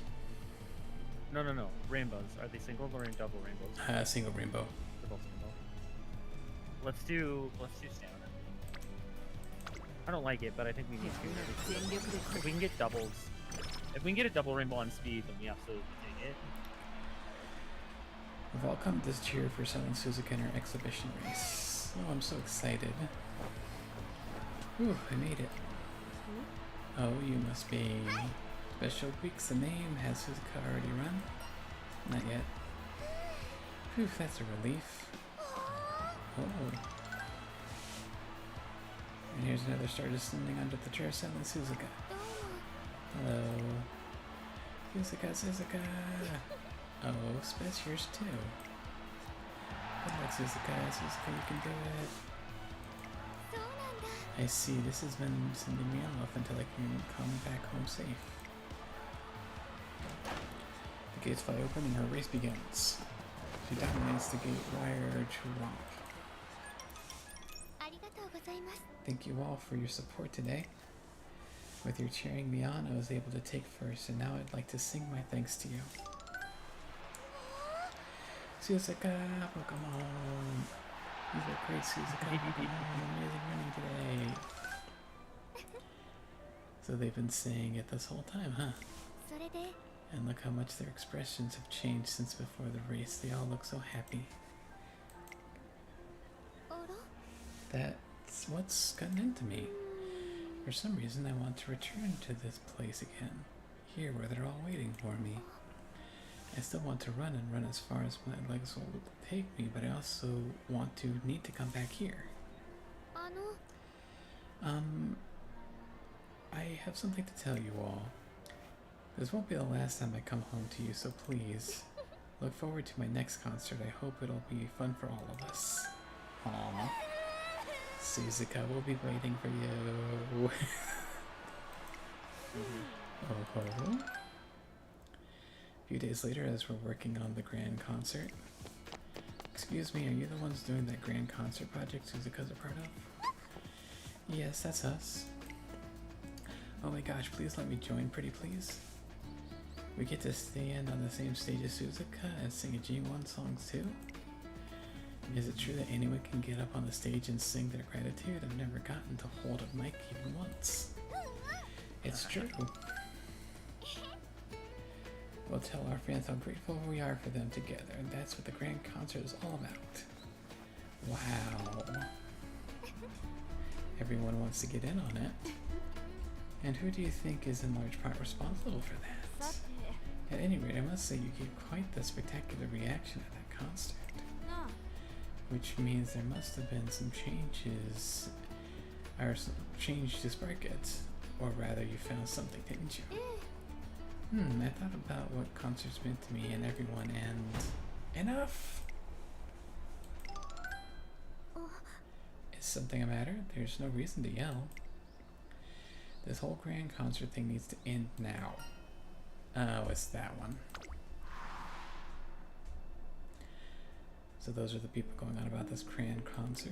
No. Rainbows. Are they single or in double rainbows? Single rainbow. They're both single. Let's do stamina. I don't like it, but I think we need to. If we can get doubles, if we can get a double rainbow on speed, then we absolutely take it. We've all come this cheer for selling Suzuka in our exhibition race. Oh, I'm so excited. Whew, I made it. Oh, you must be Special Weeks. The name has Suzuka already run? Not yet. Phew, that's a relief. Oh. And here's another star descending under the chair selling Suzuka. Hello. Suzuka. Oh, Spence, yours too. Good luck, Suzuka. Suzuka, you can do it. I see, this has been sending me off until I can come back home safe. The gates fly open and her race begins. She dominates the gate wire to romp. Thank you all for your support today. With your cheering me on, I was able to take first, and now I'd like to sing my thanks to you. Suzuka, welcome home. You look great, Suzuka. Amazing running today. So they've been saying it this whole time, huh? And look how much their expressions have changed since before the race. They all look so happy. That's what's gotten into me. For some reason, I want to return to this place again. Here, where they're all waiting for me. I still want to run and run as far as my legs will take me, but I also need to come back here. I have something to tell you all. This won't be the last time I come home to you, so please, look forward to my next concert. I hope it'll be fun for all of us. Aww. Suzuka will be waiting for you. Oh ho. A few days later, as we're working on the grand concert. Excuse me, are you the ones doing that grand concert project Suzuka's a part of? Yes, that's us. Oh my gosh, please let me join, pretty please. We get to stand on the same stage as Suzuka and sing a G1 song too? Is it true that anyone can get up on the stage and sing their gratitude? I've never gotten to hold a mic even once. It's true. We'll tell our fans how grateful we are for them together, and that's what the grand concert is all about. Wow. Everyone wants to get in on it. And who do you think is in large part responsible for that? At any rate, I must say you gave quite the spectacular reaction at that concert. Which means there must have been some changes, or some change to spark it. Or rather, you found something, didn't you? I thought about what concerts meant to me and everyone, and enough! Is something the matter? There's no reason to yell. This whole grand concert thing needs to end now. Oh, it's that one. So those are the people going on about this grand concert.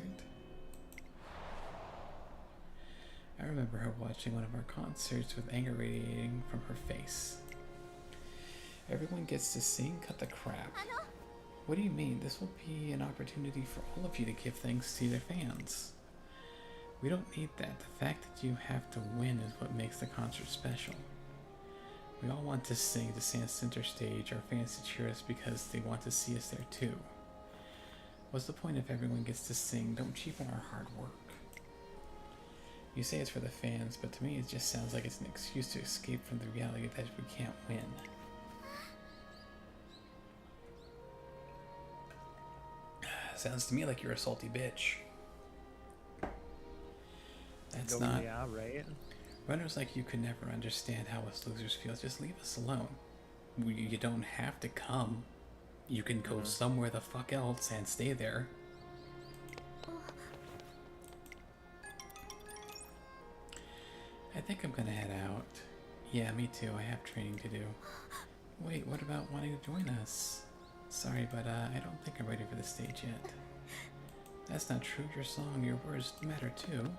I remember her watching one of our concerts with anger radiating from her face. Everyone gets to sing? Cut the crap. What do you mean? This will be an opportunity for all of you to give thanks to their fans. We don't need that. The fact that you have to win is what makes the concert special. We all want to sing to stand center stage. Our fans to cheer us because they want to see us there too. What's the point if everyone gets to sing? Don't cheapen our hard work. You say it's for the fans, but to me it just sounds like it's an excuse to escape from the reality that we can't win. Sounds to me like you're a salty bitch. That's not. Yeah, right. Runners like you could never understand how us losers feel. Just leave us alone. You don't have to come. You can go somewhere the fuck else and stay there. think I'm gonna head out. Yeah, me too. I have training to do. Wait, what about wanting to join us? Sorry, but I don't think I'm ready for the stage yet. That's not true. Your song, your words matter too.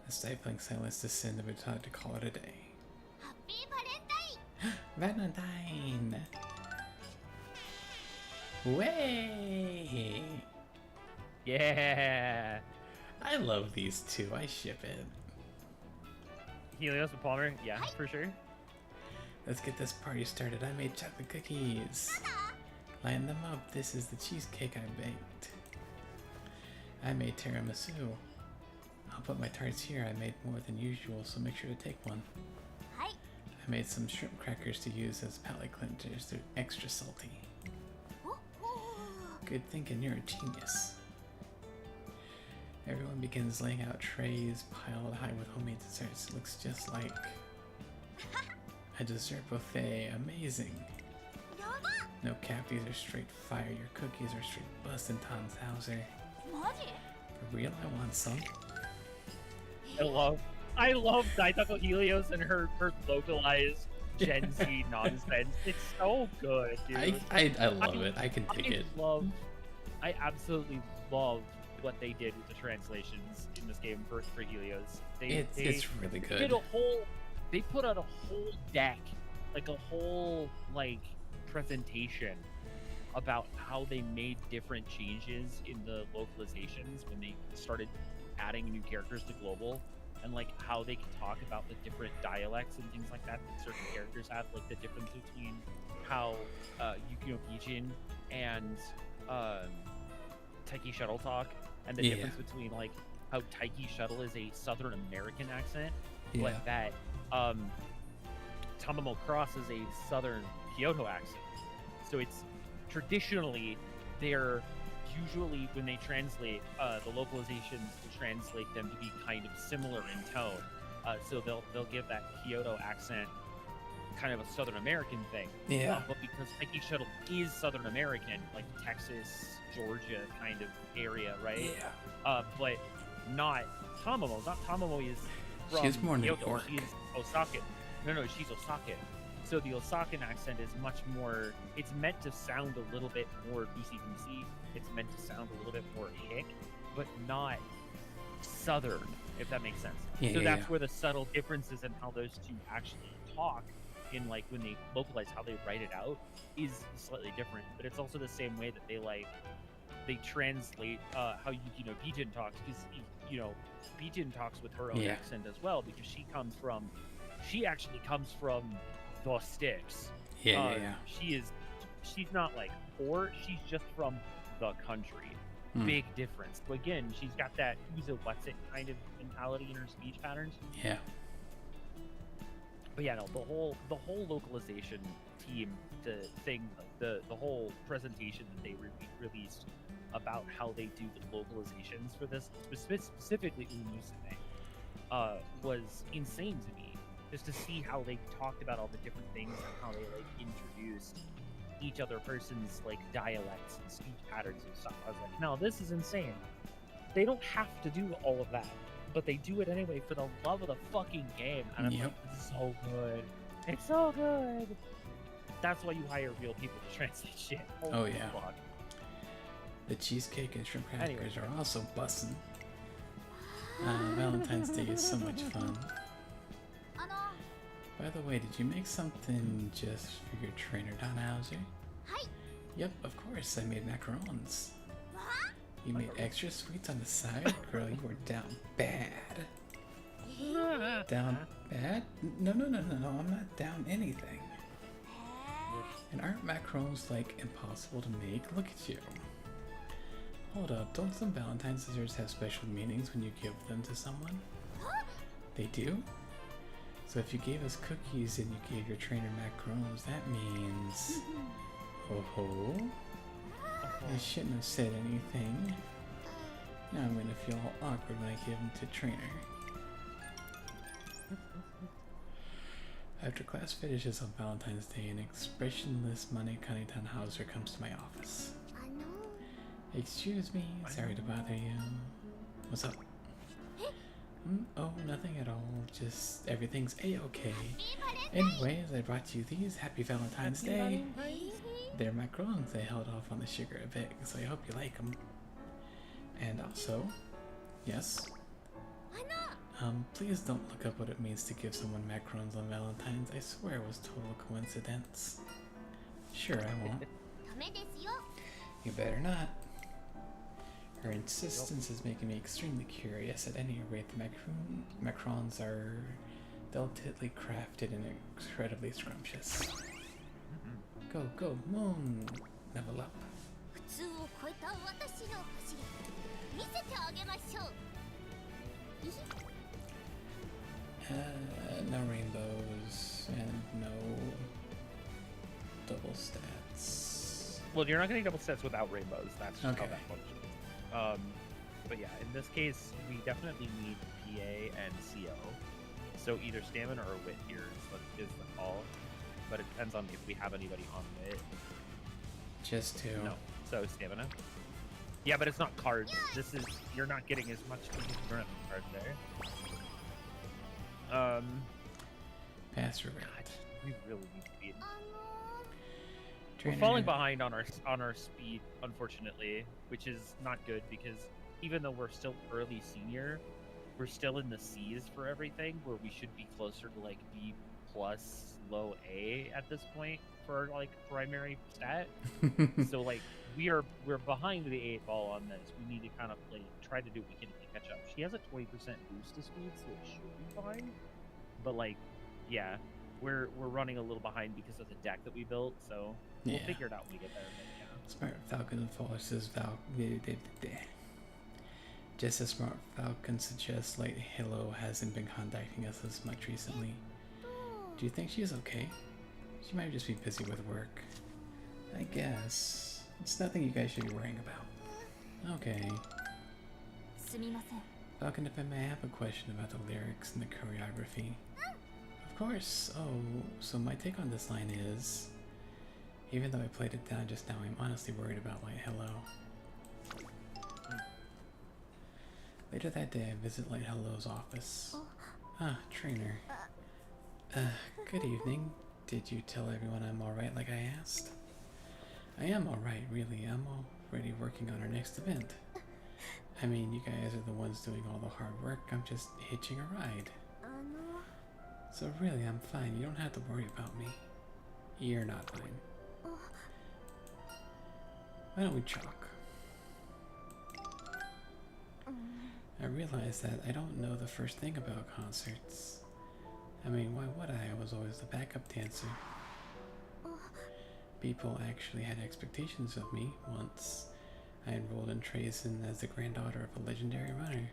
The stifling silence descended and we decided to call it a day. Happy Valentine! Valentine! Way! Yeah. I love these two. I ship it. Helios and Palmer. Yeah, for sure. Let's get this party started. I made chocolate cookies. Line them up. This is the cheesecake I baked. I made tiramisu. I'll put my tarts here. I made more than usual, so make sure to take one. Hi. I made some shrimp crackers to use as palate cleansers. They're extra salty. Good thinking, you're a genius. Everyone begins laying out trays piled high with homemade desserts. It looks just like a dessert buffet. Amazing. No cap, these are straight fire. Your cookies are straight bustin' Tannhauser. For real, I want some. I love Daitako Helios and her localized Gen Z nonsense. It's so good, dude. I love it. I can dig it. I absolutely love what they did with the translations in this game for Helios. It's really good. They put out a whole deck, like a whole presentation about how they made different changes in the localizations when they started adding new characters to global, and how they can talk about the different dialects and things like that certain characters have, like the difference between how Yukino Bijin and Taiki Shuttle talk, and the difference between how Taiki Shuttle is a Southern American accent, but that Tamamo Cross is a Southern Kyoto accent. So it's traditionally they're usually, when they translate the localizations, to translate them to be kind of similar in tone. So they'll give that Kyoto accent kind of a Southern American thing. But because Taiki Shuttle is Southern American, like Texas, Georgia kind of area, right? But not Tamamo. Not Tamamo is from She's more New Kyoto. York. She's Osaka. No, she's Osaka. So the Osakan accent is much more, it's meant to sound a little bit more loosey-goosey. It's meant to sound a little bit more hick, but not Southern, if that makes sense. So that's where the subtle differences in how those two actually talk in when they localize how they write it out is slightly different. But it's also the same way that they translate how Yukino Bijin talks, because Bijin talks with her own accent as well, because she actually comes from the sticks. She's not poor, she's just from the country. Big difference. But again, she's got that who's a what's it kind of mentality in her speech patterns. But yeah, no, the whole localization team, the whole presentation that they released about how they do the localizations for this, specifically Umusume, was insane to me. Just to see how they talked about all the different things and how they introduced each other person's dialects and speech patterns and stuff. I was like, no, this is insane. They don't have to do all of that, but they do it anyway for the love of the fucking game. And I'm like, it's so good. It's so good. That's why you hire real people to translate shit. Holy fuck. The cheesecake and shrimp crackers are also bussin'. Valentine's Day is so much fun. By the way, did you make something just for your trainer, Tannhauser? Hi. Yep, of course. I made macarons. You made extra sweets on the side? Girl, you were down bad. Down bad? No, I'm not down anything. And aren't macarons impossible to make? Look at you. Hold up, don't some Valentine's desserts have special meanings when you give them to someone? They do? So if you gave us cookies and you gave your trainer macarons, that means... Oh-ho? I shouldn't have said anything. Now I'm gonna feel all awkward when I give them to trainer. After class finishes on Valentine's Day, an expressionless Manekane Tannhauser comes to my office. Excuse me, sorry to bother you. What's up? Oh, nothing at all. Just everything's a-okay. Anyways, I brought you these. Happy Valentine's Day. They're macarons. I held off on the sugar a bit, so I hope you like them. And also, yes. Please don't look up what it means to give someone macarons on Valentine's. I swear it was total coincidence. Sure, I won't. ダメですよ You better not. Her insistence is making me extremely curious. At any rate, the macarons are delicately crafted and incredibly scrumptious. Go, go, moon! Level up. 普通を超えた私の走り見せてあげましょう No rainbows and no double stats. Well, you're not getting double stats without rainbows. That's just Okay. how that functions. But yeah, in this case, we definitely need PA and CO. So either stamina or wit here is the call. But it depends on if we have anybody on wit. Just two. No. So stamina. Yeah, but it's not cards. This is you're not getting as much because you don't have cards there. Pass your God, round. we really need speed. あ We're Trainer- falling behind on our speed, unfortunately, which is not good because even though we're still early senior, we're still in the C's for everything, where we should be closer to like B plus low A at this point for like primary stat. So like we're behind the 8 ball on this. We need to kind of like try to do what we can to catch up. She has a 20% boost to speed, so it should be fine. But like, yeah, we're running a little behind because of the deck that we built. So we'll Yeah. figure it out when we get there. But, yeah. Smart Falcon forces Just as Smart Falcon suggests, Light Halo hasn't been contacting us as much recently. Do you think she's okay? She might just be busy with work. I guess. It's nothing you guys should be worrying about. Okay. すみません Falcon, if I may, I have a question about the lyrics and the choreography. Of course. Oh, so my take on this line is, even though I played it down just now, I'm honestly worried about Light Hello. Later that day, I visit Light Hello's office. Ah, trainer. Good evening. Did you tell everyone I'm alright like I asked? I am alright, really. I'm already working on our next event. I mean, you guys are the ones doing all the hard work. I'm just hitching a ride. あの So really, I'm fine. You don't have to worry about me. You're not fine. Why don't we chalk? I realize that I don't know the first thing about concerts. I mean, why would I? I was always the backup dancer. People actually had expectations of me once. I enrolled in Trazen as the granddaughter of a legendary runner.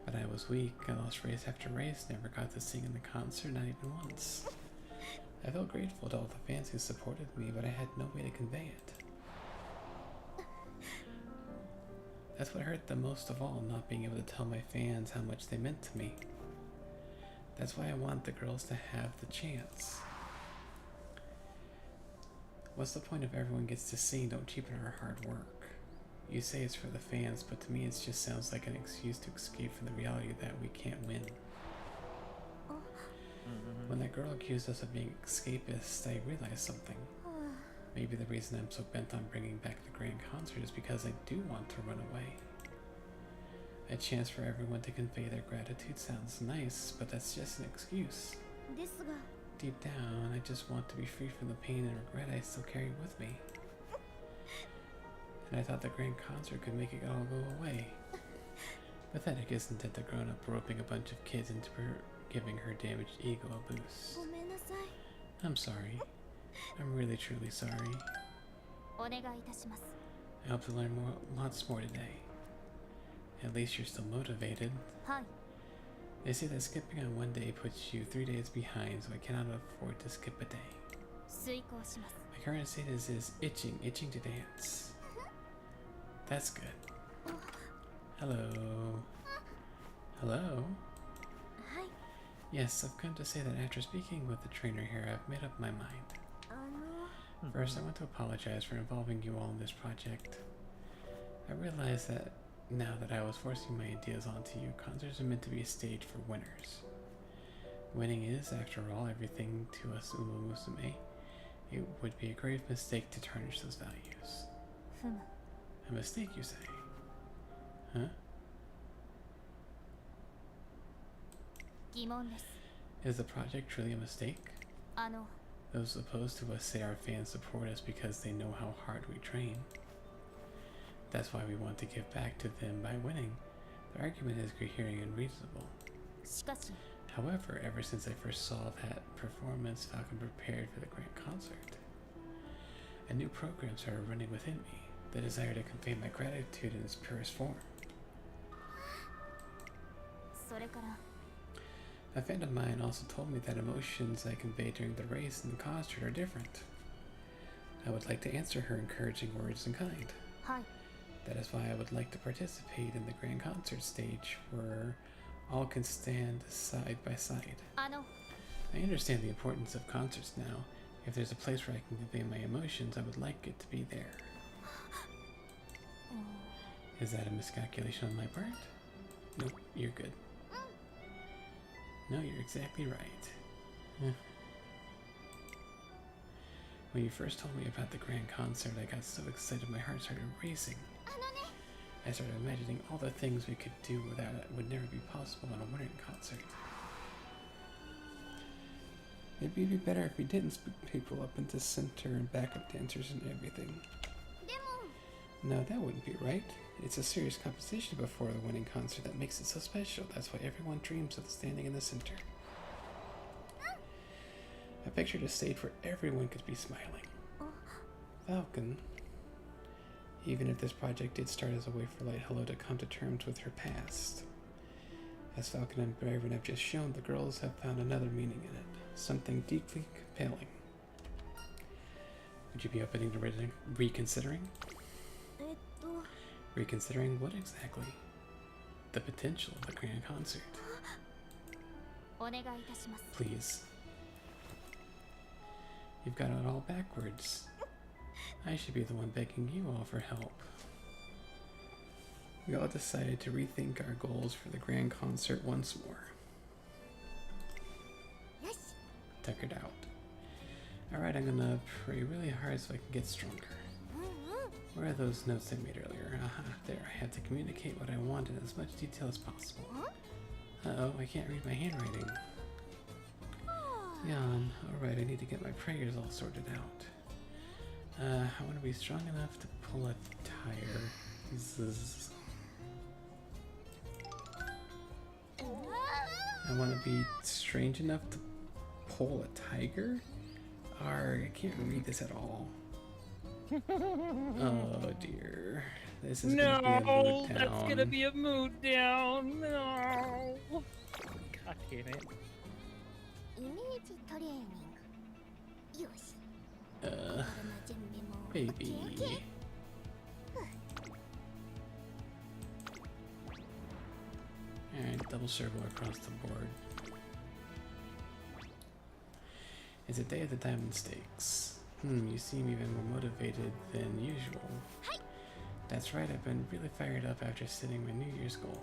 But I was weak. I lost race after race, never got to sing in the concert, not even once. I felt grateful to all the fans who supported me, but I had no way to convey it. That's what hurt the most of all, not being able to tell my fans how much they meant to me. That's why I want the girls to have the chance. What's the point if everyone gets to sing? Don't cheapen our hard work. You say it's for the fans, but to me it just sounds like an excuse to escape from the reality that we can't win. When that girl accused us of being escapists, I realized something. Maybe the reason I'm so bent on bringing back the grand concert is because I do want to run away. A chance for everyone to convey their gratitude sounds nice, but that's just an excuse. ですが Deep down, I just want to be free from the pain and regret I still carry with me. And I thought the grand concert could make it all go away. Pathetic, isn't it, the grown-up roping a bunch of kids into giving her damaged ego a boost. ごめんなさい I'm sorry. I'm really truly sorry. お願いいたします I hope to learn lots more today. At least you're still motivated. はい They say that skipping on one day puts you 3 days behind, so I cannot afford to skip a day. 遂行します My current status is itching to dance. That's good. Hello. Hello? はい Yes, I've come to say that after speaking with the trainer here, I've made up my mind. あの First, I want to apologize for involving you all in this project. I realize that now that I was forcing my ideas onto you, concerts are meant to be a stage for winners. Winning is, after all, everything to us Uma Musume. It would be a grave mistake to tarnish those values. ふむ A mistake, you say? Huh? 疑問です Is the project truly a mistake? あの Those opposed to us say our fans support us because they know how hard we train. That's why we want to give back to them by winning. The argument is coherent and reasonable. しかし However, ever since I first saw that performance, Falcon prepared for the grand concert. A new program started running within me, the desire to convey my gratitude in its purest form. それから A friend of mine also told me that emotions I convey during the race and the concert are different. I would like to answer her encouraging words in kind. はい That is why I would like to participate in the grand concert stage where all can stand side by side. あの I understand the importance of concerts now. If there's a place where I can convey my emotions, I would like it to be there. Is that a miscalculation on my part? Nope, you're good. No, you're exactly right. When you first told me about the grand concert, I got so excited my heart started racing. あのね I started imagining all the things we could do that would never be possible in a winning concert. Maybe it'd be better if we didn't split people up into center and backup dancers and everything. でも No, that wouldn't be right. It's a serious competition before the winning concert that makes it so special. That's why everyone dreams of standing in the center. I pictured a stage where everyone could be smiling. Falcon. Even if this project did start as a way for Light Hello to come to terms with her past. As Falcon and Raven have just shown, the girls have found another meaning in it. Something deeply compelling. Would you be open to reconsidering? えっと Reconsidering what exactly? The potential of the grand concert. お願いいたします Please. You've got it all backwards. I should be the one begging you all for help. We all decided to rethink our goals for the grand concert once more. よし Tuck it out. Alright, I'm gonna pray really hard so I can get stronger. うんうん Where are those notes I made earlier? Aha, there. I have to communicate what I want in as much detail as possible. Uh-oh, I can't read my handwriting. Yawn. Alright, I need to get my prayers all sorted out. I want to be strong enough to pull a tire. Zzz. I want to be strange enough to pull a tiger? I can't read this at all. Oh dear. This is gonna be a mood that's gonna down. be a mood down. No. God damn it. イメージトレーニングよし Uh, 心の準備も baby. OK Alright, double circle across the board. It's a day of the diamond stakes. You seem even more motivated than usual. That's right, I've been really fired up after setting my New Year's goal.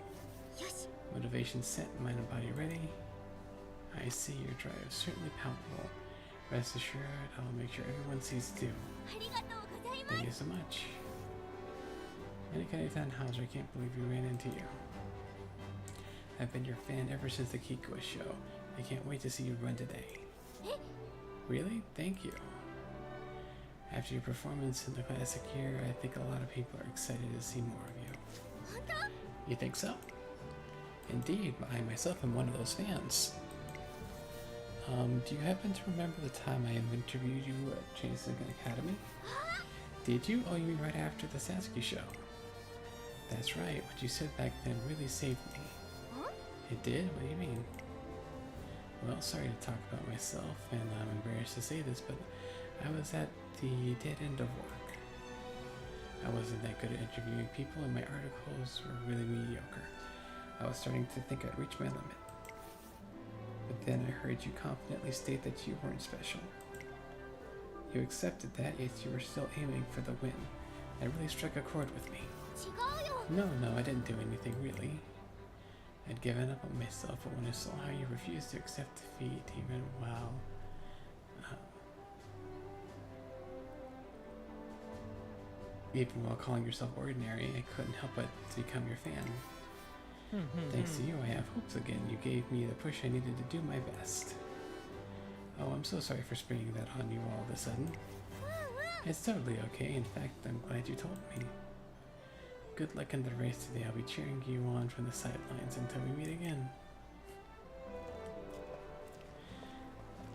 よし Motivation set, mind and body ready. I see your drive is certainly palpable. Rest assured, I'll make sure everyone sees it too. ありがとうございます Thank you so much. Anytime Hauser, I can't believe we ran into you. I've been your fan ever since the Kikua show. I can't wait to see you run today. Really? Thank you. After your performance in the classic year, I think a lot of people are excited to see more of you. 本当 You think so? Indeed, I myself am one of those fans. Do you happen to remember the time I interviewed you at Chainsaw Academy? Did you? Oh, you mean right after the Sasuke show? That's right, what you said back then really saved me. Huh? It did? What do you mean? Well, sorry to talk about myself, and I'm embarrassed to say this, but I was at the dead end of work. I wasn't that good at interviewing people, and my articles were really mediocre. I was starting to think I'd reached my limit. But then I heard you confidently state that you weren't special. You accepted that, yet you were still aiming for the win. It really struck a chord with me. 違うよ。 No, I didn't do anything really. I'd given up on myself, but when I saw how you refused to accept defeat, even while calling yourself ordinary, I couldn't help but to become your fan. Thanks to you, I have hopes again. You gave me the push I needed to do my best. Oh, I'm so sorry for springing that on you all of a sudden. It's totally okay. In fact, I'm glad you told me. Good luck in the race today. I'll be cheering you on from the sidelines until we meet again.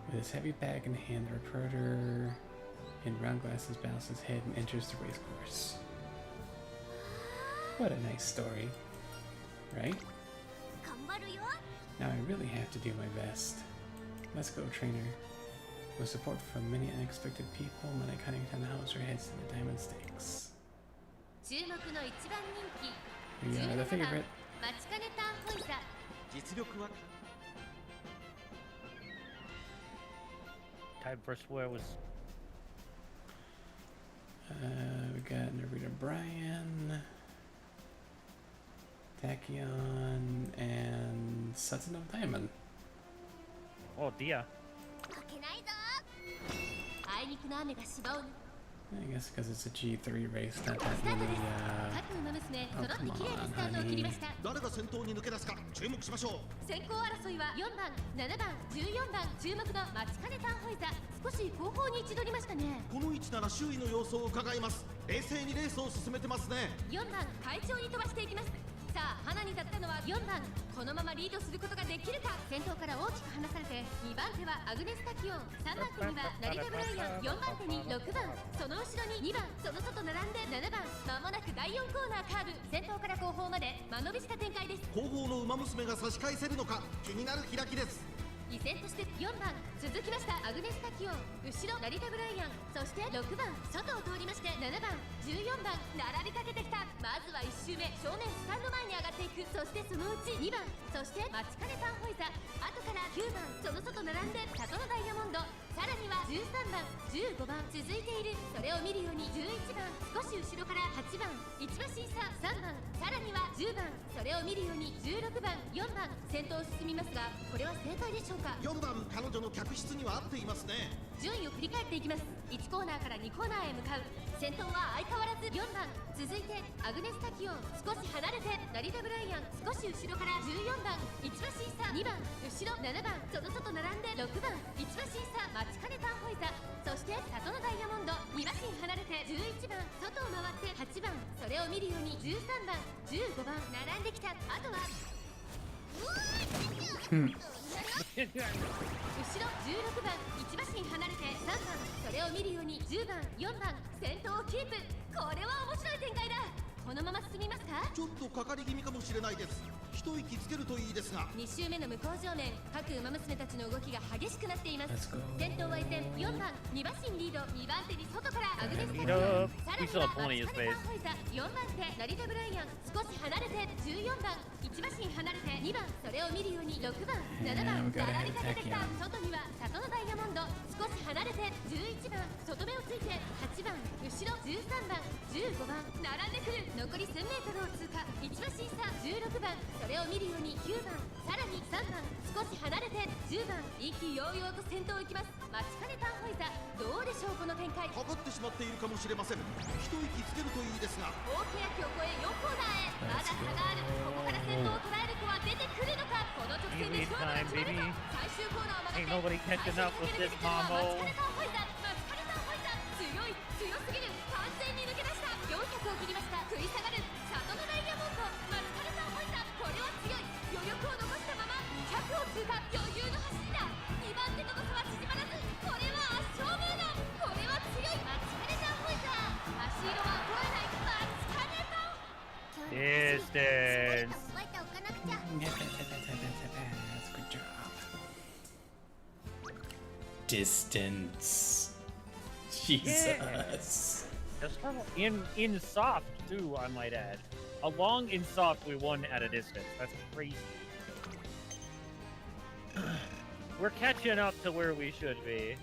With his heavy bag in hand, the reporter in round glasses bows his head and enters the race course. What a nice story, right? 頑張るよ。 Now I really have to do my best. Let's go, trainer. With support from many unexpected people, Mana Cunnington Hauser heads to the Diamond Stakes. 注目の一番人気 We are the favorite. 待ちかねたホイザ。実力は Time for swear was. We got Narita Bryan, Tachyon, and Sutton of Diamond. Oh dear. 負けないぞ。あいにくの雨が芝を I guess because it's a G3 race, not that really, 各馬娘 oh, 揃って come 綺麗な on, スタートを切りました。 誰が先頭に抜け出すか注目しましょう。先行争いは4番、7番、14番注目の待ちかねたホイザ。少し後方に位置取りましたね。この位置なら周囲の様子を伺います。冷静にレースを進めてますね。4番、快調に飛ばしていきます。さあ、花に立ったのは4番。このままリードすることができるか。先頭から大きく離されて、2番手はアグネスタキオン、3番手には成田ブライアン、4番手に6番、その後ろに2番、その外並んで7番。まもなく第4コーナーカーブ、先頭から後方まで間延びした展開です。後方の馬娘が差し返せるのか気になる開きです。依然として4番続きましたアグネスタキオン、後ろ成田ブライアン、そして6番外を通りまして7番14番並びかけてきた。まずは1周目正面スタンド前に上がっていく。そしてそのうち2番、そして待ちかねたホイザ、後から9番その外並んで里のダイヤモンド、さらには13番15番続いている。それを見るように11番少し後ろから8番1馬審査3番、さらには10番それを見るように16番4番先頭を進みますが、これは正解でしょうか。4番彼女の客室には合っていますね。順位を振り返っていきます。1コーナーから2コーナーへ向かう。先頭は相変わらず4番、続いてアグネスタキオン、少し離れて成田ブライアン、少し後ろから14番1馬審査2番後ろ7番その外並んで6番1馬審査待ちかねたホイザ、そして里のダイヤモンド2馬身離れて11番外を回って8番、それを見るように13番15番並んできた。あとは後ろ16番1馬身離れて3番、それを見るように10番4番先頭をキープ。これは面白い展開だ。このまま進みますか。ちょっとかかり気味かもしれないです。一息つけるといいですが。2周目の向こう正面、各馬娘たちの動きが激しくなっています Let's go. 先頭は依然4番2馬身リード、2番手に外からアグネスタキオン、 Lead up. さらに We still は have plenty of 待ちかねたホイザ4番手成田ブライアン、少し離れて14番1馬身離れて2番、それを見るように6番7番 we gotta 並びかけてきた。 attack 外には里のダイヤモンド、少し離れて11番外目をついて8番後ろ13番15番並んでくる。残り 1000m を通過1馬審査16番、それを見るように9番、さらに3番少し離れて10番、意気揚々と先頭を行きます。待ちかねたホイザ、どうでしょうこの展開。かかってしまっているかもしれません。一息つけるといいですが。大きな木を越え4コーナーへ、まだ差がある。ここから先頭を捉える子は出てくるのか。この直線で勝負が決まるか。最終コーナーを曲 Ain't がって nobody catching up with this Mambo. 待ちかねたホイザ、待ちかねたホイザ、強い強すぎる、完全に抜け出した。400を切りました。食い下がる里のダイヤモンド、待ちかねたホイザ、これは強い。余力を残したまま200を通過、余裕の走りだ。2番手との差は縮まらず、これは圧勝ムード。これは強い。待ちかねたホイザ、足色は超えない。待ちかねた。 Distance. 覚えておかなくちゃ。 That's a good job. Distance. Jesus. Just in soft too, I might add. Along in soft, we won at a distance. That's crazy. We're catching up to where we should be.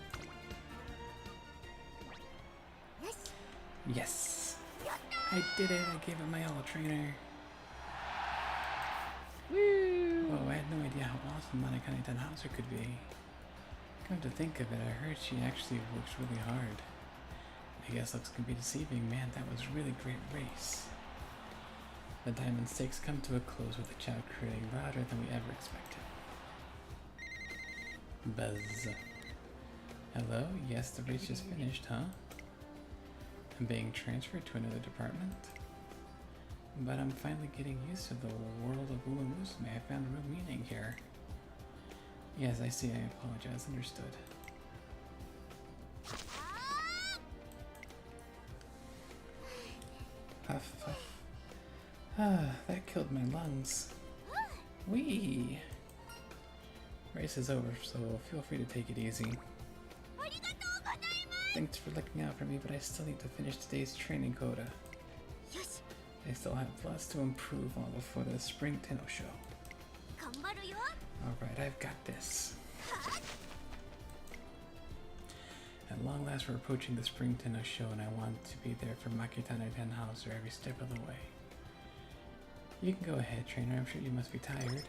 Yes. やっ I did it! I gave it my all, trainer! Woo! Whoa, I had no idea how awesome Manakane Tenhauser could be. Come to think of it, I heard she actually works really hard. I guess looks can be deceiving. Man, that was a really great race. The Diamond Stakes come to a close with the crowd creating louder than we ever expected. Buzz. Hello? Yes, the race just finished, huh? I'm being transferred to another department. But I'm finally getting used to the world of Ulamusume. I found real meaning here. Yes, I see. I apologize. Understood. Puff, puff. Ah, that killed my lungs. Wee! Race is over, so feel free to take it easy. Thanks for looking out for me, but I still need to finish today's training quota. I still have lots to improve on before the Spring Tenno show. Alright, I've got this. At long last, we're approaching the Spring Tenno show, and I want to be there for Makitane Tenhauser every step of the way. You can go ahead, trainer. I'm sure you must be tired.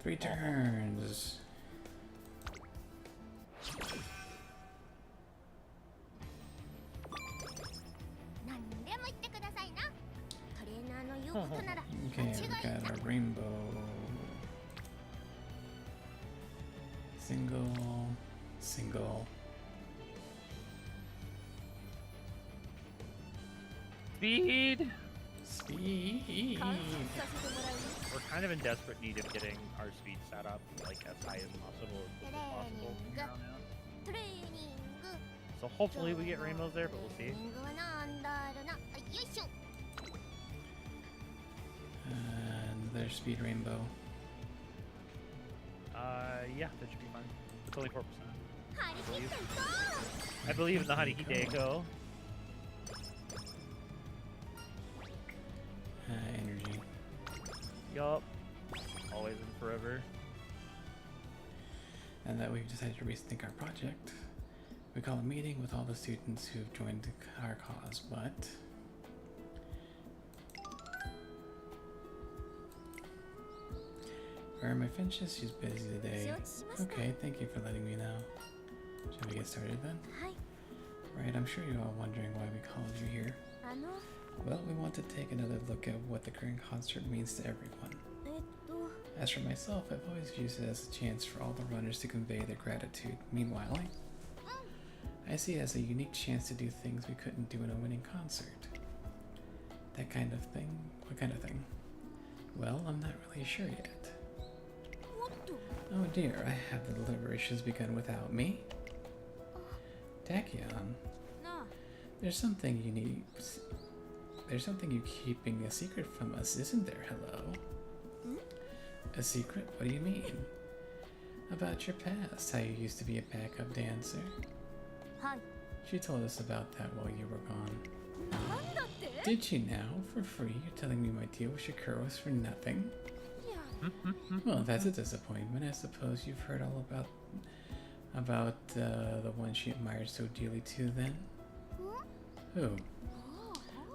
Three turns. Okay, we got our rainbow. Single, single. Speed! Speed. We're kind of in desperate need of getting our speed set up like as high as possible as quickly as possible from here on out. So hopefully we get rainbows there, but we'll see. And there's speed rainbow. Yeah, that should be fine. It's only 4%. I believe in the Hariki Deiko. Energy. Yup. Always and forever. And that we've decided to rethink our project. We call a meeting with all the students who've joined our cause, but where are my finches? She's busy today. Okay, thank you for letting me know. Shall we get started then? Right, I'm sure you're all wondering why we called you here. Well, we want to take another look at what the current concert means to everyone. As for myself, I've always used it as a chance for all the runners to convey their gratitude. Meanwhile, I see it as a unique chance to do things we couldn't do in a winning concert. That kind of thing? What kind of thing? Well, I'm not really sure yet. Oh dear, I have the deliberations begun without me? Tachyon, there's something you keeping a secret from us, isn't there? Hello? A secret? What do you mean? About your past, how you used to be a backup dancer. She told us about that while you were gone. Did she now? For free? You're telling me my deal with Shakura was for nothing? Well, that's a disappointment. I suppose you've heard all about the one she admired so dearly too then? Who?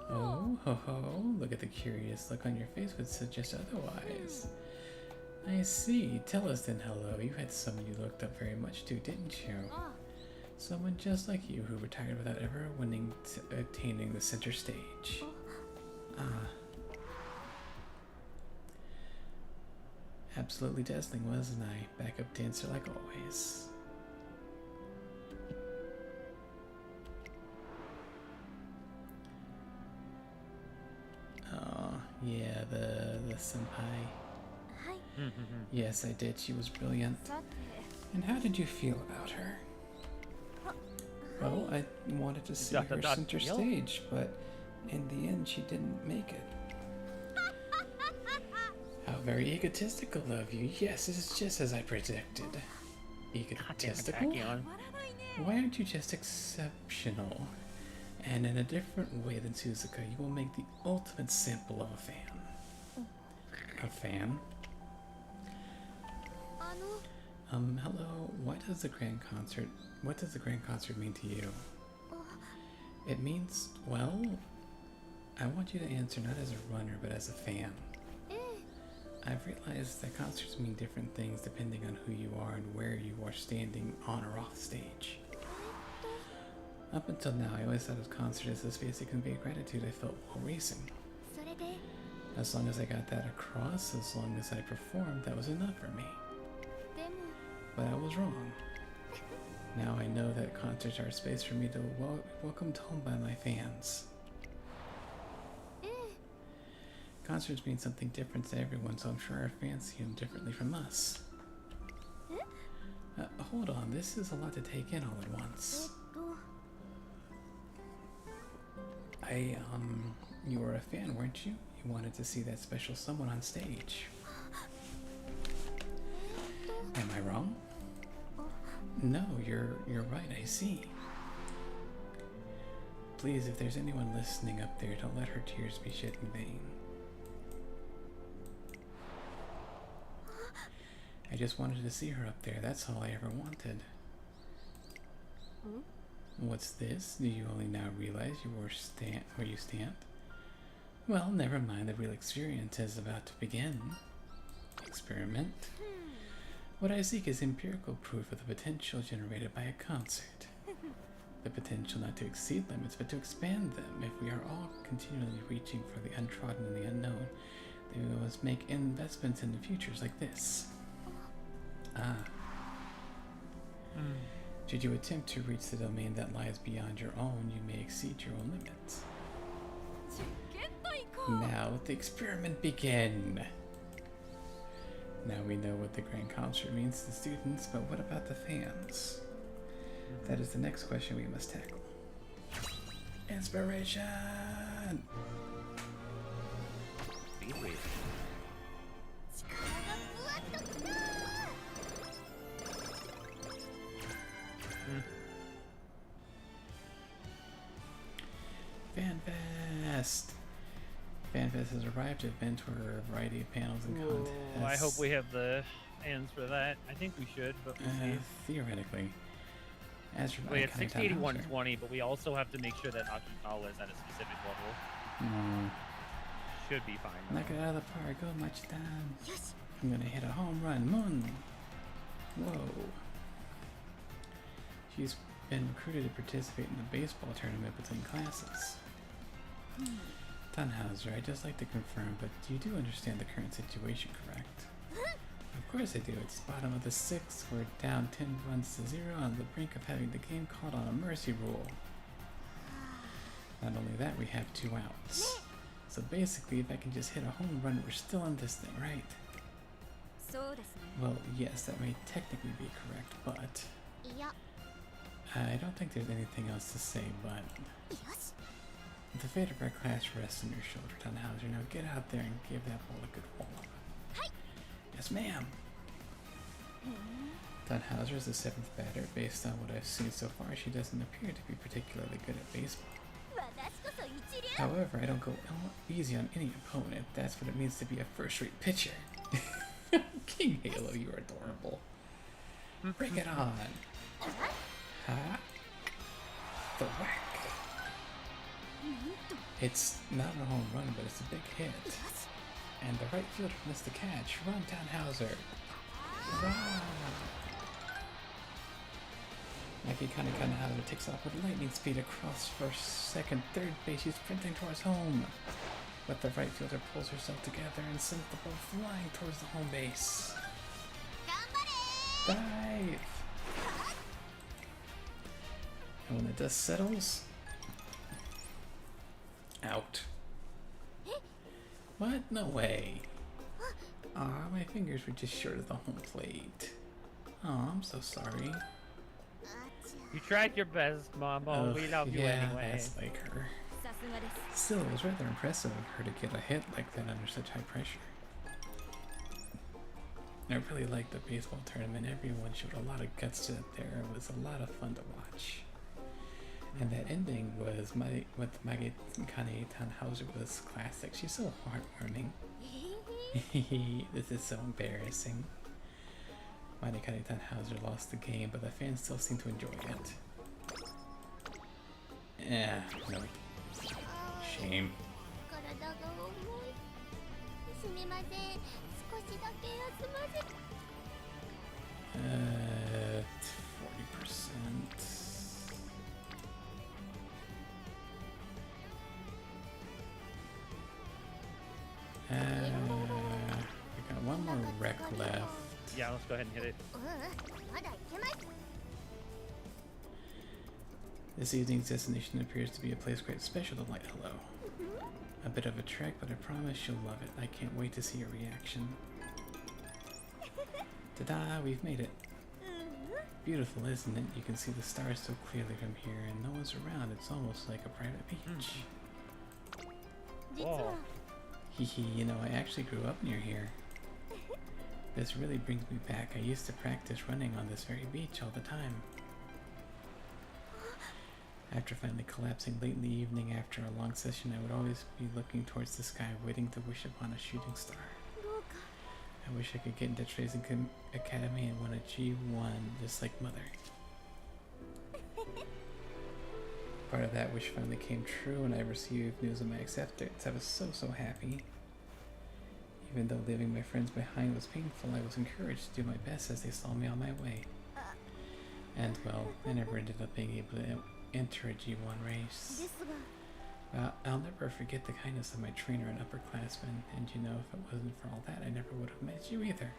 Oh, ho ho, look at the curious look on your face would suggest otherwise. I see. Tell us then, hello. You had someone you looked up very much to, didn't you? Someone just like you who retired without ever attaining the center stage. Absolutely dazzling, wasn't I? Backup dancer like always. Oh, yeah, the senpai. Yes, I did. She was brilliant. And how did you feel about her? Well, I wanted to see her center stage, but in the end she didn't make it. How very egotistical of you. Yes, this is just as I predicted. egotistical? たまらないね。 Why aren't you just exceptional? And in a different way than Suzuka, you will make the ultimate sample of a fan. A fan? あの Hello, what does the grand concert mean to you? It means, well, I want you to answer not as a runner, but as a fan. ええ I've realized that concerts mean different things depending on who you are and where you are standing on or off stage. Up until now, I always thought of concert as the space to convey gratitude I felt while racing. それで As long as I got that across, as long as I performed, that was enough for me. でも But I was wrong. Now I know that concerts are a space for me to welcomed home by my fans. ええ Concerts mean something different to everyone, so I'm sure our fans see them differently from us. Hold on, this is a lot to take in all at え once. っと You were a fan, weren't you? You wanted to see that special someone on stage. Am I wrong? No, you're right, I see. Please, if there's anyone listening up there, don't let her tears be shed in vain. I just wanted to see her up there, that's all I ever wanted. What's this? Do you only now realize where you stand? Well, never mind, the real experience is about to begin. Experiment. What I seek is empirical proof of the potential generated by a concert. The potential not to exceed limits, but to expand them. If we are all continually reaching for the untrodden and the unknown, then we must make investments in the futures like this. Ah. Should you attempt to reach the domain that lies beyond your own, you may exceed your own limits. 実験と行こう。 Now let the experiment begin. Now we know what the grand concert means to the students, but what about the fans? That is the next question we must tackle. Inspiration! Speed racing. 力がぶわっときた FanFest! FanFest has arrived at Ventura, a variety of panels and contests. I hope we have the hands for that. I think we should, but we'll see. Theoretically. As We had kind of 60, 80, time, 120, but we also have to make sure that Akikawa is at a specific level. Should be fine. though. Knock it out of the park, go much time. よし I'm gonna hit a home run, Moon. Whoa. She's been recruited to participate in the baseball tournament between classes. Tannhauser, I'd just like to confirm, but you do understand the current situation, correct? Of course I do. It's bottom of the sixth. We're down 10 runs to 0 on the brink of having the game called on a mercy rule. Not only that, we have 2 outs. So basically, if I can just hit a home run, we're still in this thing, right? そうですね Well, yes, that may technically be correct, but いや I don't think there's anything else to say, but よし the fate of our class rests on your shoulder, Tannhauser. Now get out there and give that ball a good wallop. Yes, ma'am. Tannhauser is the 7th batter. Based on what I've seen so far, she doesn't appear to be particularly good at baseball. 私こそ一流 However, I don't go easy on any opponent. That's what it means to be a first-rate pitcher. King Halo, you're adorable. Bring it on. Huh? The whack. It's not a home run, but it's a big hit. And the right fielder missed the catch. Run, Tannhauser. Run! Maki Kanehauser takes off with lightning speed across first, second, third base. She's sprinting towards home. But the right fielder pulls herself together and sends the ball flying towards the home base. 頑張れ Dive! And when the dust settles... Out. What? No way. Aw, my fingers were just short of the home plate. Aw, I'm so sorry. You tried your best, Mambo. Ugh, We love you yeah, anyway. that's like her. さすがです Still, it was rather impressive of her to get a hit like that under such high pressure. I really liked the baseball tournament. Everyone showed a lot of guts to it there. It was a lot of fun to watch. And that ending was with Maggie Kane Tannhauser was classic. She's so heartwarming. This is so embarrassing. Maggie Kane Tannhauser lost the game, but the fans still seem to enjoy it. Yeah, no. Shame. 体が重い。すみません。少しだけ休ませて。40%. We got one more wreck left. Yeah, let's go ahead and hit it. まだいけます。 This evening's destination appears to be a place quite special to Light Hello. A bit of a trek, but I promise you'll love it. I can't wait to see your reaction. Ta-da! We've made it. Beautiful, isn't it? You can see the stars so clearly from here, and no one's around. It's almost like a private beach. 実は Hehe, you know, I actually grew up near here. This really brings me back. I used to practice running on this very beach all the time. After finally collapsing late in the evening after a long session, I would always be looking towards the sky, waiting to wish upon a shooting star. どうか I wish I could get into Tracing Academy and win a G1 just like Mother. Part of that wish finally came true and I received news of my acceptance. I was so happy. Even though leaving my friends behind was painful, I was encouraged to do my best as they saw me on my way. And well, I never ended up being able to enter a G1 race. ですが Well, I'll never forget the kindness of my trainer and upperclassmen, and you know, if it wasn't for all that, I never would have met you either.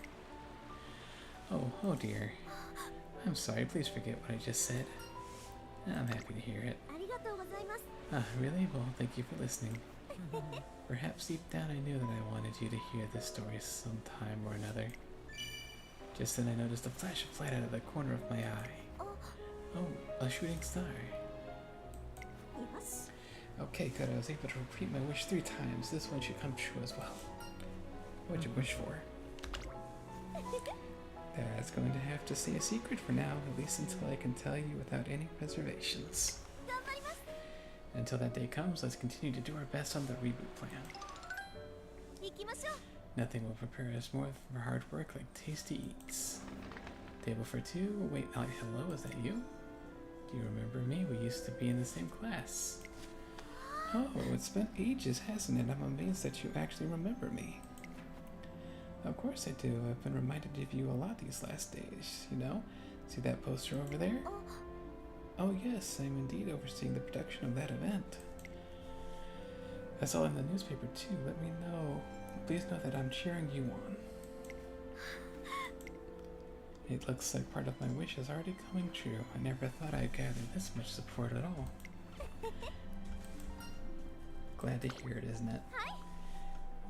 Oh dear. I'm sorry, please forget what I just said. I'm happy to hear it. ありがとうございます。 Ah, really? Well, thank you for listening. Perhaps deep down I knew that I wanted you to hear this story sometime or another. Just then I noticed a flash of light out of the corner of my eye. あ、 Oh, a shooting star. います。 Okay, good. I was able to repeat my wish 3 times. This one should come true as well. What'd you wish for? That's going to have to stay a secret for now, at least until I can tell you without any reservations. 頑張ります。 Until that day comes, let's continue to do our best on the reboot plan. 行きましょう。 Nothing will prepare us more for hard work like tasty eats. Table for 2? Wait, hello, is that you? Do you remember me? We used to be in the same class. Oh, it's been ages, hasn't it? I'm amazed that you actually remember me. Of course I do. I've been reminded of you a lot these last days, you know? See that poster over there? あ、 Oh yes, I'm indeed overseeing the production of that event. I saw it in the newspaper too. Let me know. Please know that I'm cheering you on. It looks like part of my wish is already coming true. I never thought I'd gather this much support at all. Glad to hear it, isn't it?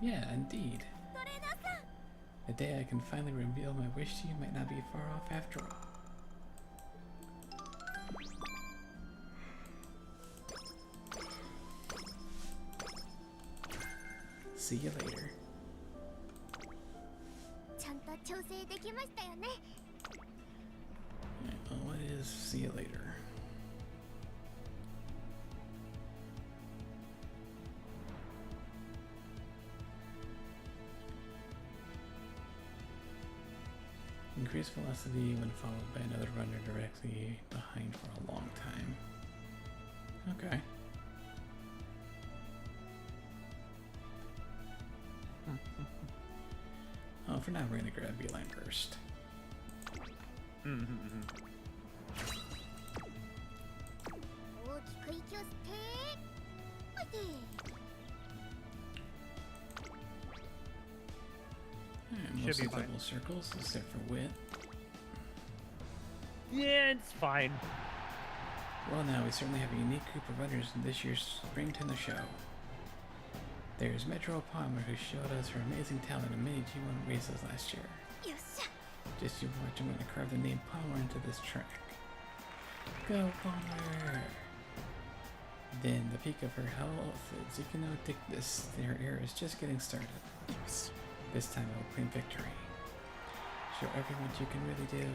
Yeah, indeed. トレーナーさん。 The day I can finally reveal my wish to you might not be far off after all. See you later. ちゃんと調整できましたよね。 Well, what is see you later? Increase velocity when followed by another runner directly behind for a long time. Okay. Oh, for now we're gonna grab Beeline first. 大きく息を吸って。おいで。 And Should mostly be fine. double circles, except for wit. Yeah, it's fine. Well, now we certainly have a unique group of runners in this year's Spring Tennis Show. There's Metro Palmer, who showed us her amazing talent in many G1 races last year. よっしゃ。 Just you watch, I'm gonna carve the name Palmer into this track. Go, Palmer! Then the peak of her health is Zukuno Dictus. Her era is just getting started. This time I will claim victory. Show everyone what you can really do.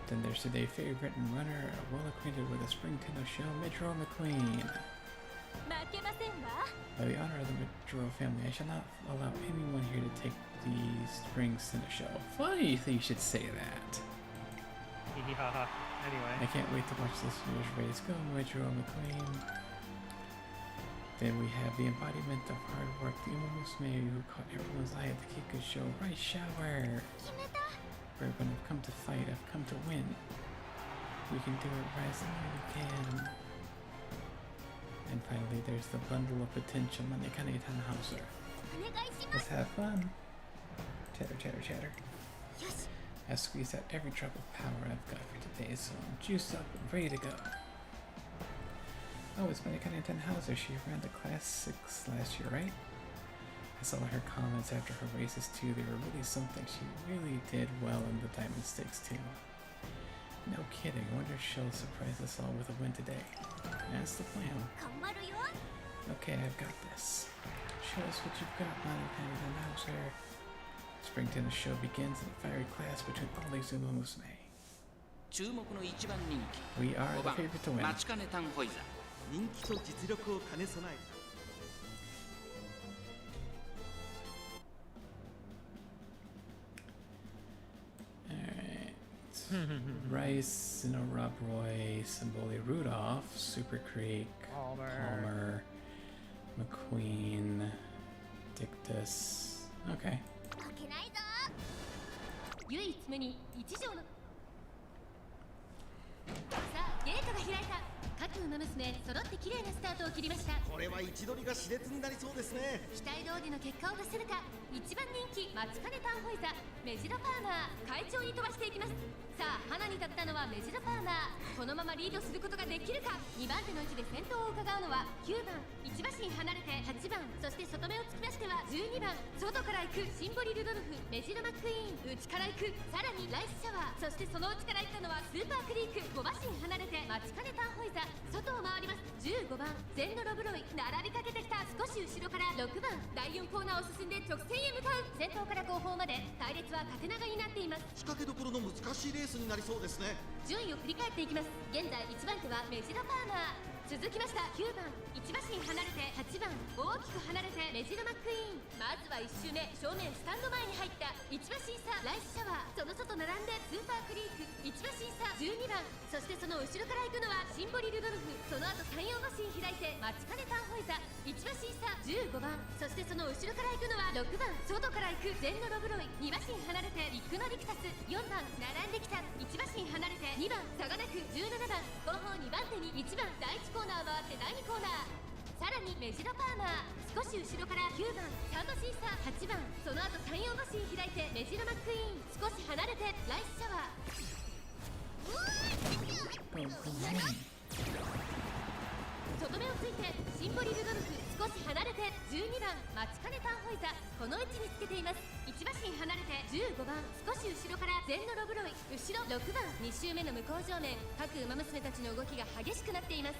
Then there's today's favorite runner, well acquainted with the Spring Tennis Show, Midro McQueen. 負けませんわ。 By the honor of the Midro family, I shall not allow anyone here to take the Spring Tennis Show. Funny you should say that. Yeah. Anyway. I can't wait to watch this year's race. Go, Midro McQueen. Then we have the embodiment of hard work, the Musume who caught everyone's eye at the Kiko show. Rice shower. 決めた。 When I've come to fight, I've come to win. We can do it, Rice, I know we can. And finally, there's the bundle of potential Manekane Tannhauser. お願いしま Let's す。 have fun. Chatter, chatter, chatter. よし。 I squeezed out every drop of power I've got for today, so I'm juiced up and ready to go. Oh, it's Manekane Tannhauser. She ran the Class 6 last year, right? I saw her comments after her races too. They were really something. She really did well in the Diamond Stakes too. No kidding. I wonder if she'll surprise us all with a win today. That's the plan. 頑張るよ。 Okay, I've got this. Show us what you've got, Manekane Tannhauser. Spring Tennis Show begins in a fiery clash between all these Umo Musume. 注目の一番人気 We are 5 the 番 favorite to win. マチカネタンホイザー。人気と実力を兼ね備えた Alright. Rice, Rob Roy, Symboli Rudolph, Super Creek, Palmer, McQueen, Dictus. Okay. 負けないぞ。唯一無二一条の。さあゲートが開いた。各馬娘揃って綺麗なスタートを切りました。これは位置取りが熾烈になりそうですね期待通りの結果を出せるか。一番人気マチカネタンホイザメジロパーマー快調に飛ばしていきます。さあ花に立ったのはメジロパーマー。このままリードすることができるか。2番手の位置で先頭を伺うのは9番1馬身離れて8番、そして外目をつきましては12番外から行くシンボリルドルフメジロマックイーン内から行く。さらにライスシャワー、そしてその内から行ったのはスーパークリーク5馬身離れてマチカネタンホイザ外を回ります。15番ゼンノロブロイ並びかけてきた。少し後ろから6番第4コーナーを進んで直線へ向かう。先頭から後方まで隊列は縦長になっています。仕掛けどころの難しいレースになりそうですね順位を振り返っていきます。現在1番手はメジロパーマー、続きました9番1馬身離れて8番大きく離れてメジロマックイーン。まずは1周目正面スタンド前に入った1馬身差ライスシャワー、その外並んでスーパークリーク1馬身差12番、そしてその後ろから行くのはシンボリルドルフ、その後3、4馬身開いてマチカネタンホイザ1馬身差15番、そしてその後ろから行くのは6番外から行くゼンノロブロイ2馬身離れてリックノリクタス4番並んできた1馬身離れて2番差がなく17番後方2番手に1番第1コーナー回って第2コーナー、さらにメジロパーマー少し後ろから9番3馬身差8番、その後3、4馬身開いてメジロマックイーン少し離れてライスシャワー。 Go, go, go. 外目をついてシンボリルドルフ少し離れて12番マチカネタンホイザこの位置につけています。1馬身離れて15番少し後ろからゼンノロブロイ後ろ6番2周目の向こう正面各馬娘たちの動きが激しくなっています。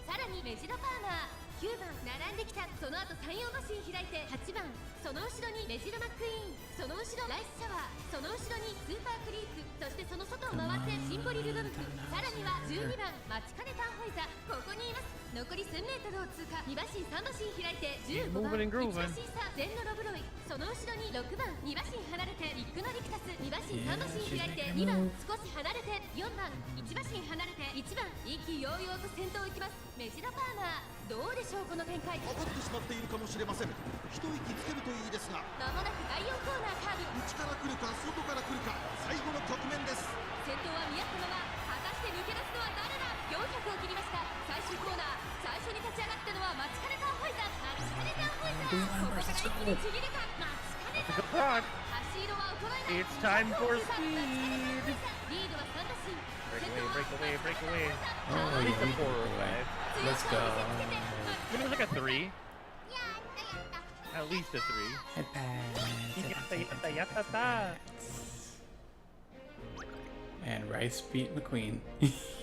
さらにメジロパーマー9番並んできた。その後3、4馬身開いて8番その後ろにメジロマックイーン、その後ろライスシャワー、その後ろにスーパークリーク、そしてその外を回ってシンボリルドルフ、さらには12番マチカネタンホイザここにいます。残り1000メートルを通過2馬身3馬身開いて15番1馬身差ゼンノロブロイ、その後ろに6番2馬身離れてリックノリクタス2馬身3馬身開いて2番少し離れて4番1馬身離れて1番意気揚々と先頭行きます。メジロパーマーどうでしょうこの展開。当たってしまっているかもしれません。一息つけるといいですがまもなく第4コーナーカーブ、内から来るか外から来るか最後の局面です。先頭は見合ったまま果たして抜け出すのは誰だ。400を切りました。最終コーナー最初に立ち上がったのはマチカネタンホイザマチカネタンホイザここから一気にちぎるかマチカネタンホイザ足色は衰えない。 It's time for マチカネタンホイザ speed. リードは3馬身 Break away, break away, break away. Oh, At least yeah, a 4 or 5. Let's go. Give it like a 3. やったやった。 At least a 3. Head pass. Yatta, yatta, yatta. And Rice beat McQueen.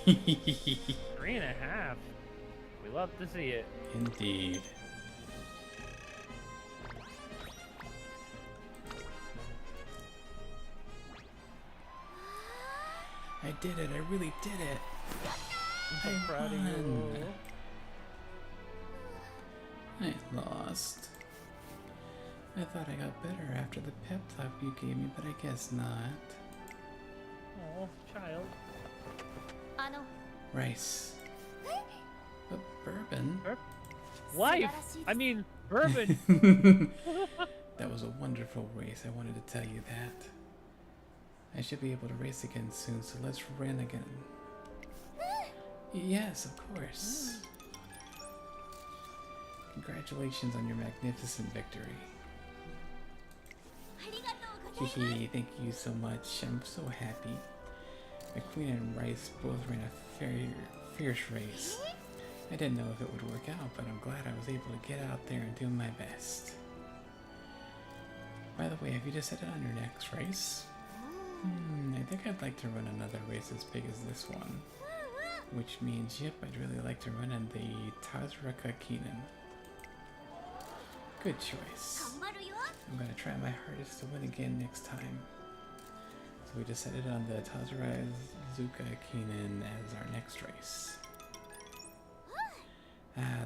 3.5. We love to see it. Indeed. I did it. I really did it. I'm so proud of you. I lost. I thought I got better after the pep talk you gave me, but I guess not. Oh, child. あの Rice. But bourbon? Wife! I mean, bourbon! That was a wonderful race. I wanted to tell you that. I should be able to race again soon, so let's run again. Yes, of course. Congratulations on your magnificent victory. ありがとうございます Hehe, thank you so much. I'm so happy. McQueen and Rice both ran a fierce race. I didn't know if it would work out, but I'm glad I was able to get out there and do my best. By the way, have you decided on your next race? I think I'd like to run another race as big as this one. Which means, yep, I'd really like to run in the Tazraka Keenan. Good choice. 頑張るよ I'm gonna try my hardest to win again next time. So we decided on the Tazrazuka Keenan as our next race.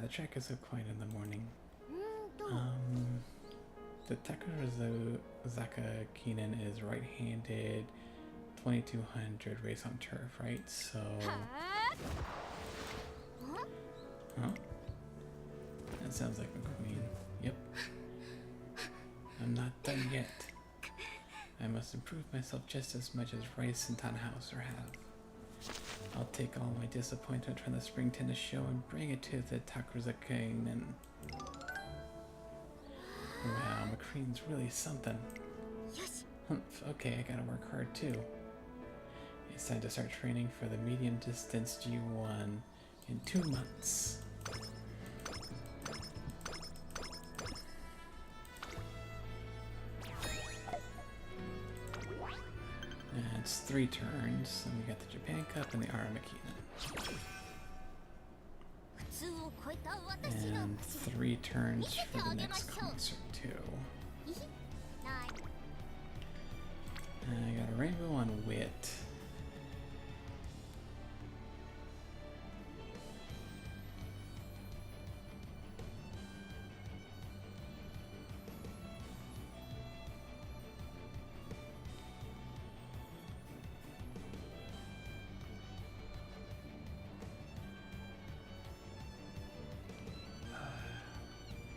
The track is so quiet in the morning. The Takarazaka Keenan is right-handed, 2200 race on turf, right? So... Huh? That sounds like McQueen. Yep. I'm not done yet. I must improve myself just as much as Rice and Tannhauser have. I'll take all my disappointment from the spring tennis show and bring it to the Takarazaka. Wow, McQueen's really something. Humph, okay, I gotta work hard too. It's time to start training for the medium distance G1 in 2 months. And it's 3 turns, and we got the Japan Cup and the Aramakina. 普通を超えた私が And 3 turns for the next concert too. ない I got a rainbow on wit.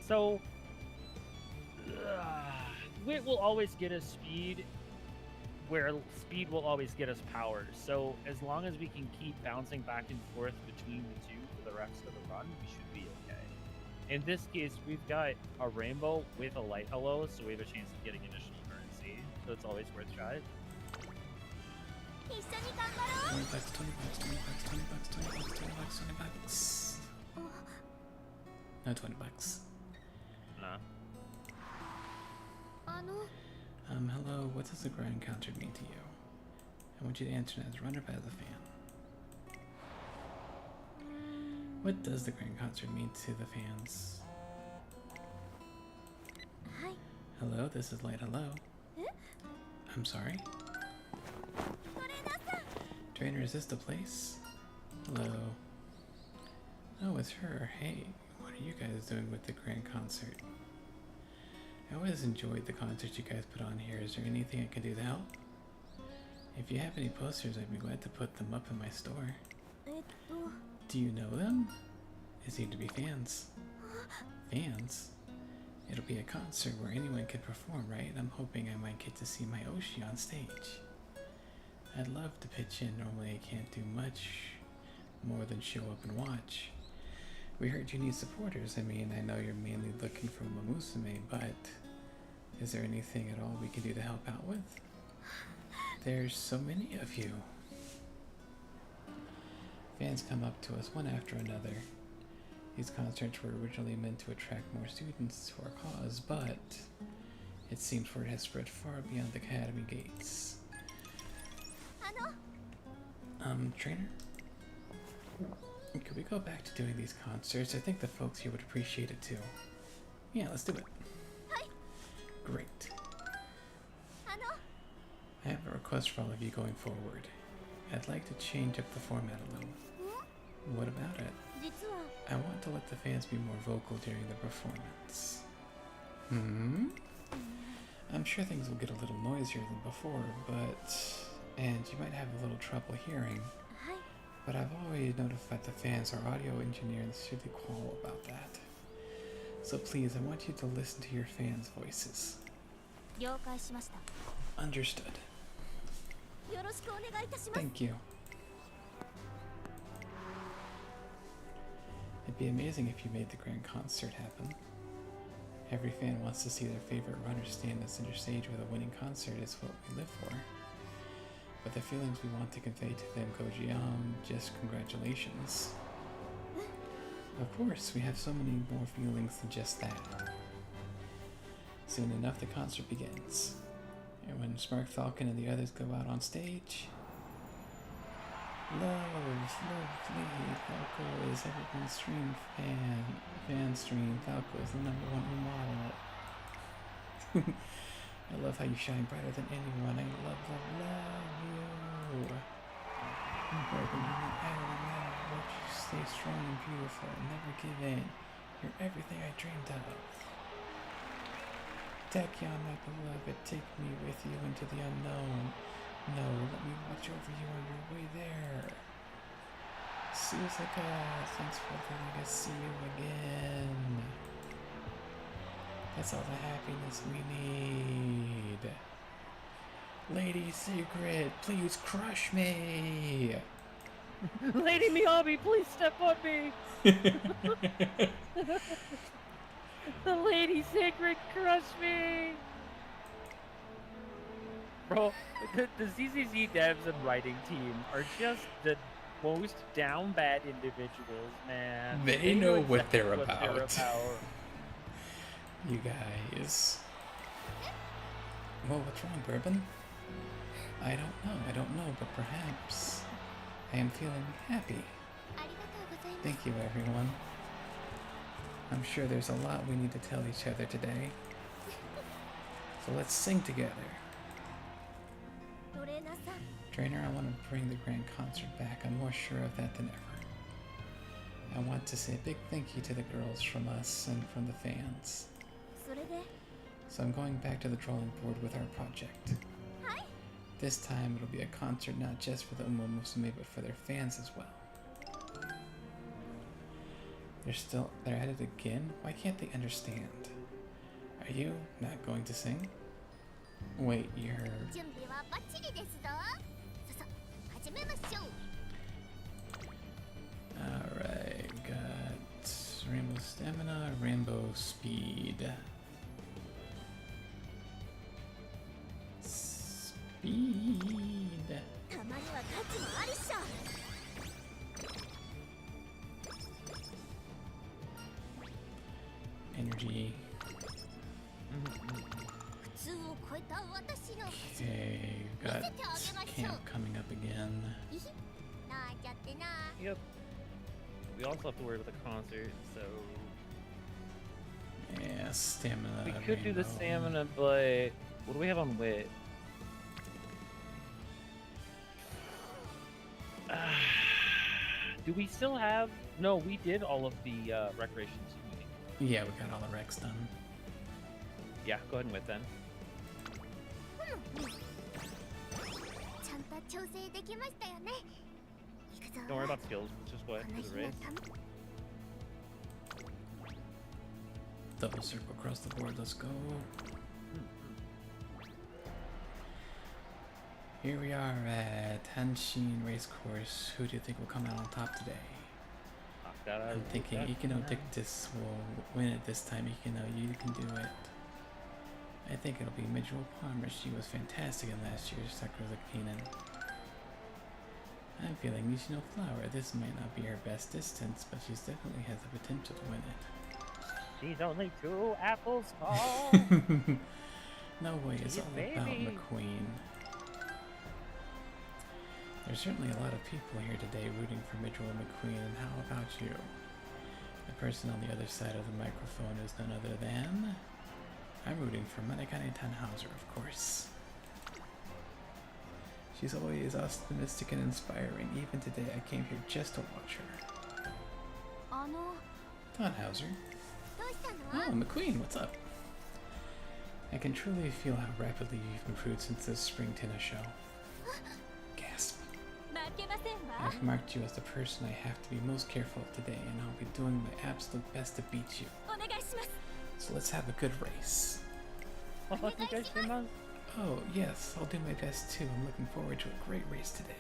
So, wit will always get us speed, where speed will always get us power. So as long as we can keep bouncing back and forth between the two for the rest of the run, we should be okay. In this case, we've got a rainbow with a light hello, so we have a chance of getting additional currency. So it's always worth trying. 一緒に頑張ろう $20, $20, $20, $20, $20, $20, $20. No, $20. Nah. あの Hello, what does the grand concert mean to you? I want you to answer as a runner but as a fan. What does the grand concert mean to the fans? はい Hello, this is Light Hello. I'm sorry? トレーナーさん Trainer, is this the place? Hello. Oh, it's her. Hey, what are you guys doing with the grand concert? I always enjoyed the concerts you guys put on here. Is there anything I can do to help? If you have any posters, I'd be glad to put them up in my store. えっと Do you know them? They seem to be fans. Fans? It'll be a concert where anyone can perform, right? I'm hoping I might get to see my Oshi on stage. I'd love to pitch in. Normally I can't do much more than show up and watch. We heard you need supporters. I mean, I know you're mainly looking for Mamusume, but is there anything at all we can do to help out with? There's so many of you. Fans come up to us one after another. These concerts were originally meant to attract more students to our cause, but it seems word has spread far beyond the academy gates. あの Trainer? Could we go back to doing these concerts? I think the folks here would appreciate it too. Yeah, let's do it. Great. あの I have a request for all of you going forward. I'd like to change up the format a little. What about it? 実は I want to let the fans be more vocal during the performance. Hmm? I'm sure things will get a little noisier than before, and you might have a little trouble hearing. はい But I've already notified the fans or audio engineers should they call about that. So please, I want you to listen to your fans' voices. 了解しました Understood. よろしくお願いいたします Thank you. It'd be amazing if you made the grand concert happen. Every fan wants to see their favorite runner stand on center stage with a winning concert is what we live for. But the feelings we want to convey to them go beyond just congratulations. Of course, we have so many more feelings than just that. Soon enough, the concert begins. And when Smirk Falcon and the others go out on stage, lovely, Falco is everyone's dream fan stream. Falco is the #1 model. I love how you shine brighter than anyone. I love you. Broken, no matter what, you stay strong and beautiful and never give in. You're everything I dreamed of. Tachyon, my beloved, take me with you into the unknown. No, let me watch over you on your way there. Suzuka, thanks for letting us see you again. That's all the happiness we need. Lady Secret, please crush me. Lady Miyabi, please step on me. The Lady Sacred crush me. Bro, the ZZZ devs and writing team are just the most down bad individuals, man. They know what exactly they're what about. You guys. Well, what's wrong, Bourbon? I don't know, but perhaps I am feeling happy. ありがとうございます Thank you, everyone. I'm sure there's a lot we need to tell each other today. So let's sing together. トレーナーさん Trainer, I want to bring the grand concert back. I'm more sure of that than ever. I want to say a big thank you to the girls from us and from the fans. それで So I'm going back to the drawing board with our project. はい This time it'll be a concert not just for the Uma Musume but for their fans as well. They're at it again? Why can't they understand? Are you not going to sing? Wait, you're... 準備はバッチリですぞさ始めましょう Alright, got Rainbow Stamina, Rainbow Speed. Speed! たまには価値もあるっしょ Energy. 普通を超えた私の Okay, got camp coming up again. いひなんちゃってな Yep. We also have to worry about the concert, so Yeah, stamina. we could do the rainbow. stamina, but what do we have on wit? Do we still have? No, we did all of the recreations. Yeah, we got all the Rex done. Yeah, go ahead and wit then. ちゃんと調整できましたよね行くぞ Don't worry about skills. Just go こ ahead の and do 日 the の race. ため Double circle across the board, let's go. Here we are at Hanshin Racecourse. Who do you think will come out on top today? Knock that out. I'm thinking Ikino Dictus will win it this time. Ikino, you can do it. I think it'll be Midgewell Palmer. She was fantastic in last year's Sakura Keenan. I'm feeling Nishino Flower. This might not be her best distance, but she definitely has the potential to win it. She's only 2 apples tall. No way, it's all about Baby. McQueen. There's certainly a lot of people here today rooting for Midgewell McQueen, and how about you? The person on the other side of the microphone is none other than... I'm rooting for Manekane Tannhauser, of course. She's always optimistic and inspiring. Even today, I came here just to watch her. あの Tannhauser. どうしたの Oh, McQueen, what's up? I can truly feel how rapidly you've improved since the spring tennis show. Gasp. 負けませんわ I've marked you as the person I have to be most careful of today, and I'll be doing my absolute best to beat you. お願いします So let's have a good race. Oh, you guys came out. Oh, yes, I'll do my best too. I'm looking forward to a great race today.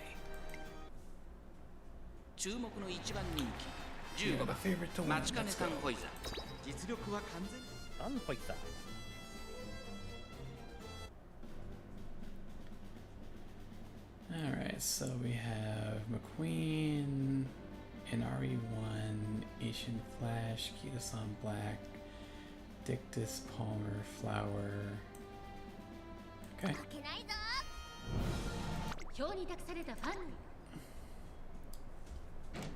注目の一番人気 You 15 have a 番 favorite to win. マチカネ Let's サン go. ホイザ実力は完全に Unfighter. Alright, so we have McQueen, NRE1, Asian Flash, Kita-san Black, Dictus, Palmer, Flower. Okay. 負けないぞ表に託されたファンに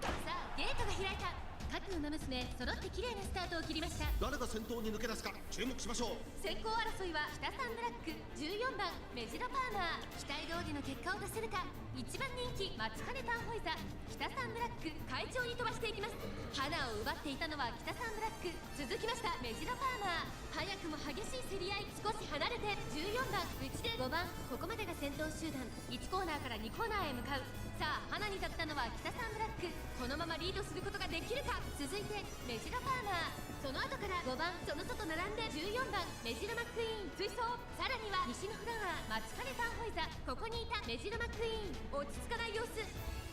さあゲートが開いた各馬娘揃って綺麗なスタートを切りました。誰が先頭に抜け出すか注目しましょう。先行争いは北サンブラック14番メジロパーマー、期待通りの結果を出せるか。一番人気マチカネタンホイザ、北サンブラック快調に飛ばしていきます。花を奪っていたのは北サンブラック、続きましたメジロパーマー、早くも激しい競り合い、少し離れて14番内で5番、ここまでが先頭集団、1コーナーから2コーナーへ向かう。さあ花に立ったのは北サンブラック、このままリードすることができるか。続いてメジロパーマー、その後から5番その外並んで14番メジロマックイーン追走、さらには西のフラワーマチカネタンホイザ、ここにいたメジロマックイーン落ち着かない様子。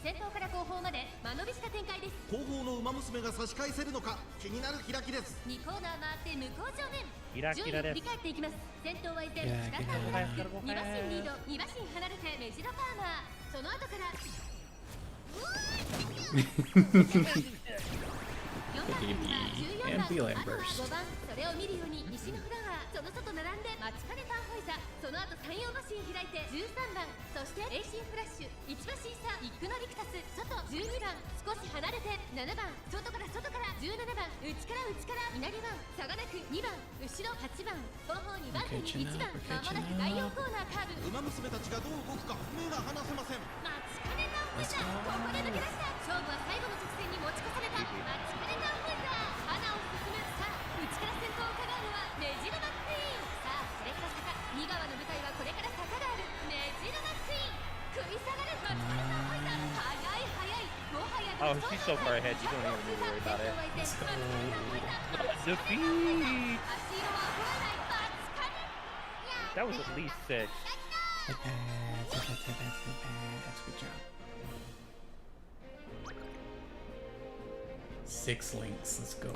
先頭から後方まで間延びした展開です。後方の馬娘が差し返せるのか気になる開きです。2コーナー回って向こう正面、キラキラです順位を振り返っていきます。先頭は依然キラキラ北サンブラック、キ2ラキラ馬身リード、2馬身離れてメジロパーマー、その後から4番人気は14番、 And Beeline あとは Burst 5番、それを見るように西のフラワー、その外並んでマチカネタンホイザ、その後3、4馬身開いて13番、そしてエイシンフラッシュ1馬身差、イックノリクタス外12番、少し離れて7番、外から17番、内から稲荷番、差がなく2番、後ろ8番、後方2番手に1番、まもなく第4コーナーカーブ。馬娘たちがどう動くか目が離せません。マチカネタンホイザ、ここで抜け出した。勝負は最後の直線に持ち越されたマチカネタンホイザ、花を進む。さあ内から先頭を伺うのはメジロマックイーン。さあこれから坂、2川の舞台はこれから坂がある。メジロマックイーン食い下がるマチカネタンホイザ、速いもはや Oh, she's so far ahead, you don't even need to worry about it. Defeat! That was at least 6. That's a good job. 6 links, let's go.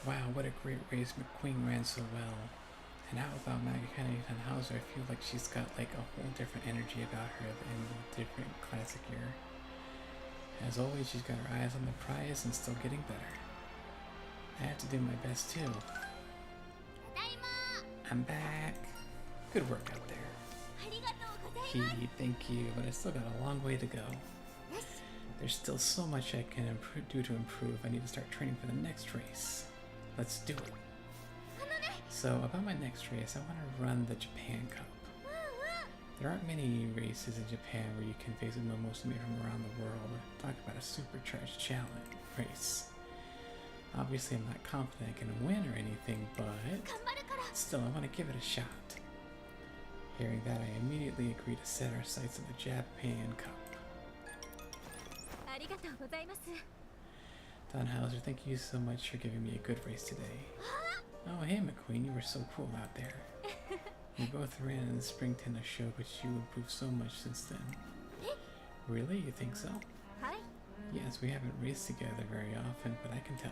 Wow, what a great race. McQueen ran so well. And how about Maggie Tannhauser? I feel like she's got like a whole different energy about her than the different classic year. As always, she's got her eyes on the prize and still getting better. I have to do my best too. ただいま I'm back. Good work out there. ありがとうございます He, thank you, but I still got a long way to go. よし There's still so much I can do to improve. I need to start training for the next race. Let's do it. あのね So, about my next race, I want to run the Japan Cup. うんうん There aren't many races in Japan where you can face a Momosumi from around the world. Talk about a supercharged challenge race. Obviously, I'm not confident I can win or anything, but 頑張るから still, I want to give it a shot. Hearing that, I immediately agree to set our sights on the Japan Cup. ありがとうございます Tannhauser, thank you so much for giving me a good race today. Oh, hey, McQueen, you were so cool out there. We both ran in the spring tennis show, but you improved so much since then. Really? You think so? はい Yes, we haven't raced together very often, but I can tell.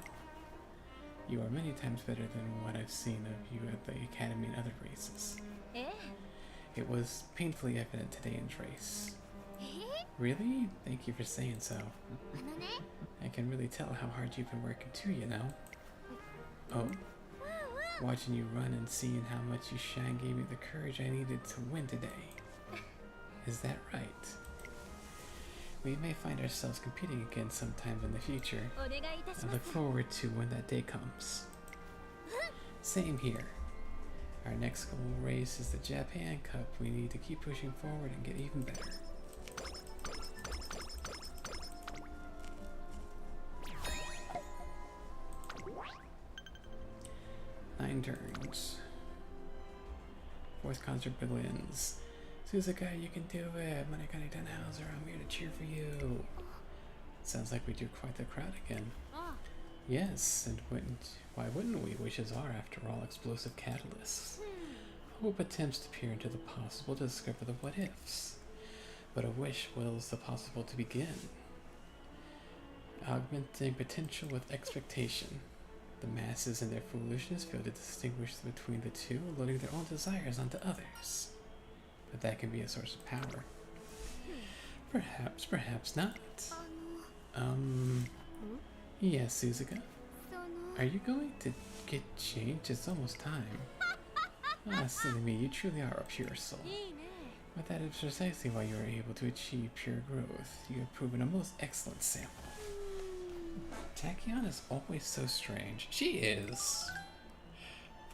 You are many times better than what I've seen of you at the academy and other races. え It was painfully evident today in race. え Really? Thank you for saying so. あのね I can really tell how hard you've been working too, you know. Oh, うんうん watching you run and seeing how much you shine gave me the courage I needed to win today. Is that right? We may find ourselves competing again sometime in the future. お願いいたし I ま look す forward to when that day comes. Same here. Our next global race is the Japan Cup. We need to keep pushing forward and get even better. Nine turns. Fourth concert begins. Suzuka, you can do it. Manikani Tenhauser, I'm here to cheer for you. Sounds like we do quite the crowd again. あ Yes, and why wouldn't we? Wishes are, after all, explosive catalysts. Hope attempts to peer into the possible to discover the what ifs. But a wish wills the possible to begin. Augmenting potential with expectation. The masses in their foolishness fail to distinguish between the two, loading their own desires onto others. But that can be a source of power. Perhaps, perhaps not. あの Yes, Suzuka. その Are you going to get changed? It's almost time. Ah, silly me, you truly are a pure soul. いいね But that is precisely why you are able to achieve pure growth. You have proven a most excellent sample. Tachyon is always so strange. She is.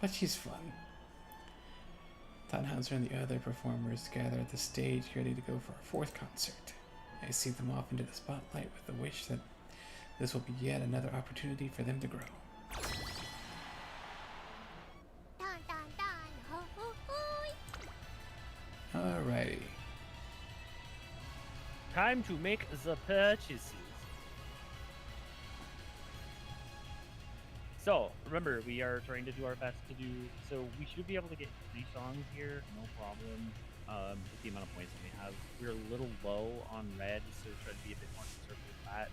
But she's fun. Tannhauser and the other performers gather at the stage ready to go for our fourth concert. I see them off into the spotlight with the wish that this will be yet another opportunity for them to grow. タンタンタンほほほい Alrighty. Time to make the purchases. So, remember, we are trying to do our best to do, so we should be able to get 3 songs here, no problem, with the amount of points that we have. We're a little low on red, so try to be a bit more conservative with that.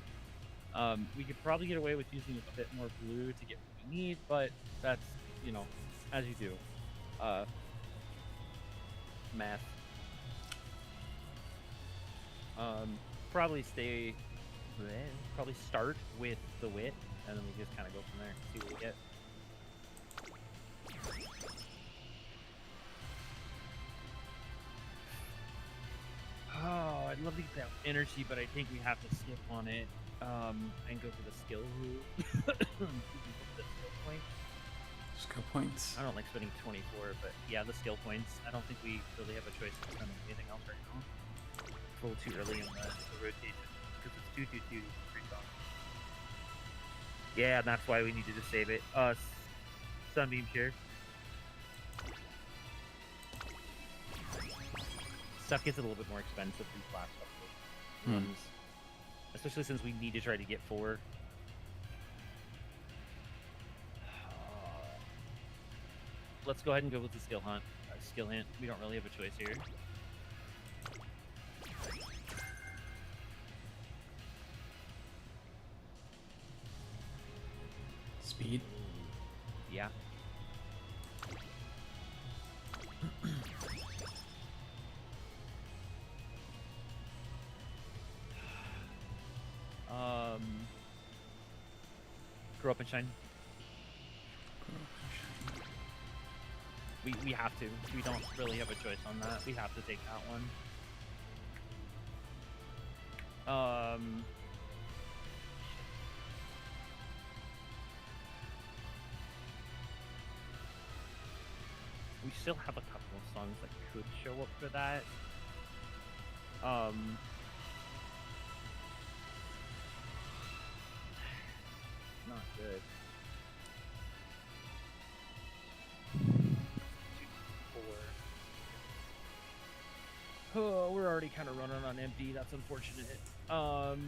We could probably get away with using a bit more blue to get what we need, but that's, you know, as you do. Math. Probably probably start with the wit, and then we just kind of go from there, see what we get. Oh, I'd love to get that energy, but I think we have to skip on it, and go for the skill move. The skill point. Skill points. I don't like spending 24, but yeah, the skill points. I don't think we really have a choice to spend on anything else right now. It's a little too early in the rotation, because it's 2-2-2 free song. Yeah, and that's why we needed to save it. Sunbeam Cheer. Stuff gets a little bit more expensive these last couple of ones. Especially since we need to try to get 4. Let's go ahead and go with the skill hunt. Skill hint. We don't really have a choice here. Speed. Yeah. Grow up and shine. We have to. We don't really have a choice on that. We have to take that one. We still have a couple of songs that could show up for that. Not good. 4. Oh, we're already kind of running on empty. That's unfortunate. What's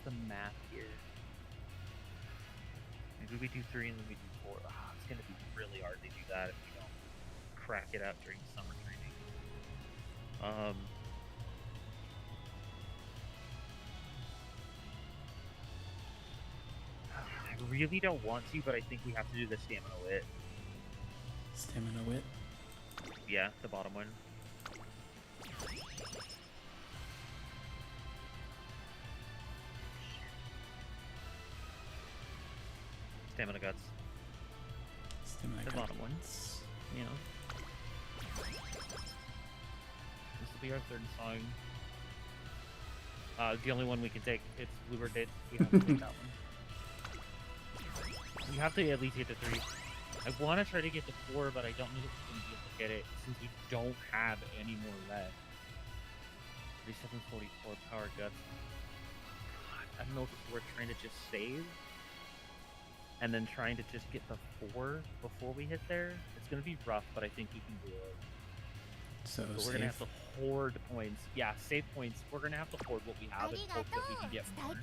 the math here? Maybe we do 3 and then we do 4. It's gonna be really hard to do that if we don't crack it out during summer training. I really don't want to, but I think we have to do the stamina wit. Stamina wit. Yeah, the bottom one. Stamina guts. Stamina The guts. bottom ones, you know. This will be our third song. The only one we can take. It's Bluebird Date. We have to take that one. We have to at least get to 3. I want to try to get to 4, but I don't know if we're going to be able to get it since we don't have any more left. 3744 Power Guts. God, I don't know if it's worth trying to just save and then trying to just get the 4 before we hit there. It's going to be rough, but I think we can do it. So But we're going to have to hoard points. Yeah, save points. We're going to have to hoard what we have and hope that we can get more.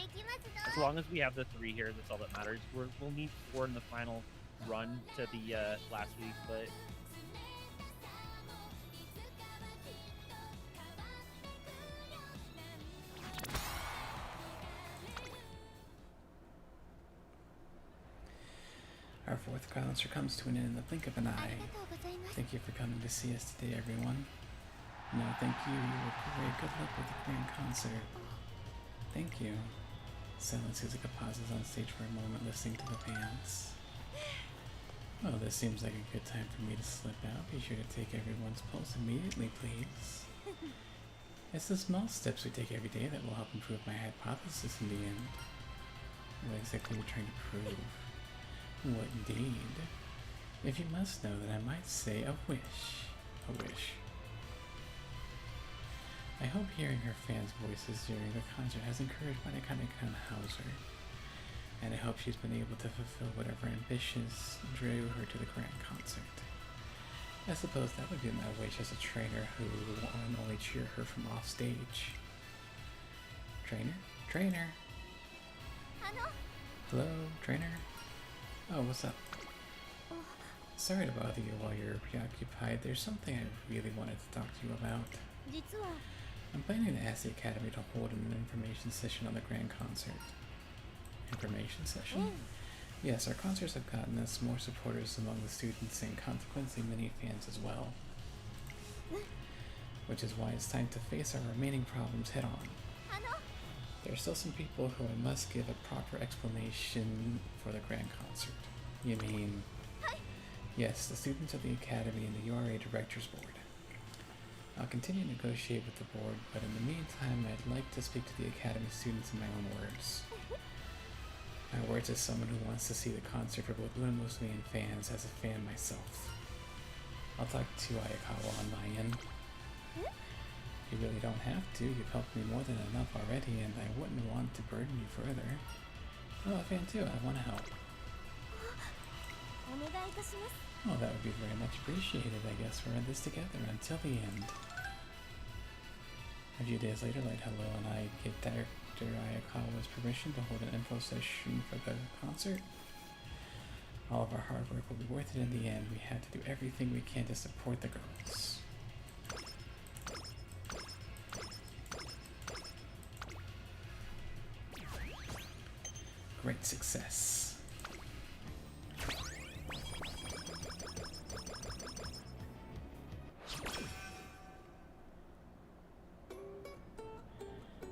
As long as we have the 3 here, that's all that matters. We'll need 4 in the final run to the last week, but our 4th concert comes to an end in the blink of an eye. Thank you for coming to see us today, everyone. No, thank you. You were great. Good luck with the grand concert. Thank you. Silent Suzuka pauses on stage for a moment, listening to the fans. Well, this seems like a good time for me to slip out. Be sure to take everyone's pulse immediately, please. It's the small steps we take every day that will help improve my hypothesis in the end. What exactly are you trying to prove? What indeed? If you must know, that I might say a wish. A wish. I hope hearing her fans' voices during the concert has encouraged Manekane-kan Hauser, and I hope she's been able to fulfill whatever ambitions drew her to the grand concert. I suppose that would be my wish as a trainer who would only cheer her from off stage. Trainer? Trainer! Hello, trainer? Oh, what's up? Sorry to bother you while you're preoccupied. There's something I really wanted to talk to you about. I'm planning to ask the Academy to hold an information session on the grand concert. Information session? Yes, our concerts have gotten us more supporters among the students and consequently many fans as well. Which is why it's time to face our remaining problems head on. There are still some people who I must give a proper explanation for the grand concert. You mean... Yes, the students of the Academy and the URA Directors Board. I'll continue to negotiate with the board, but in the meantime, I'd like to speak to the Academy students in my own words. My words as someone who wants to see the concert for both Unamusume and fans as a fan myself. I'll talk to Ayakawa on my end. You really don't have to. You've helped me more than enough already, and I wouldn't want to burden you further. I'm a fan too. I want to help. Well, that would be very much appreciated. I guess we're in this together until the end. A few days later, Light Hello and I get Director Ayakawa's permission to hold an info session for the concert. All of our hard work will be worth it in the end. We had to do everything we can to support the girls. Great success.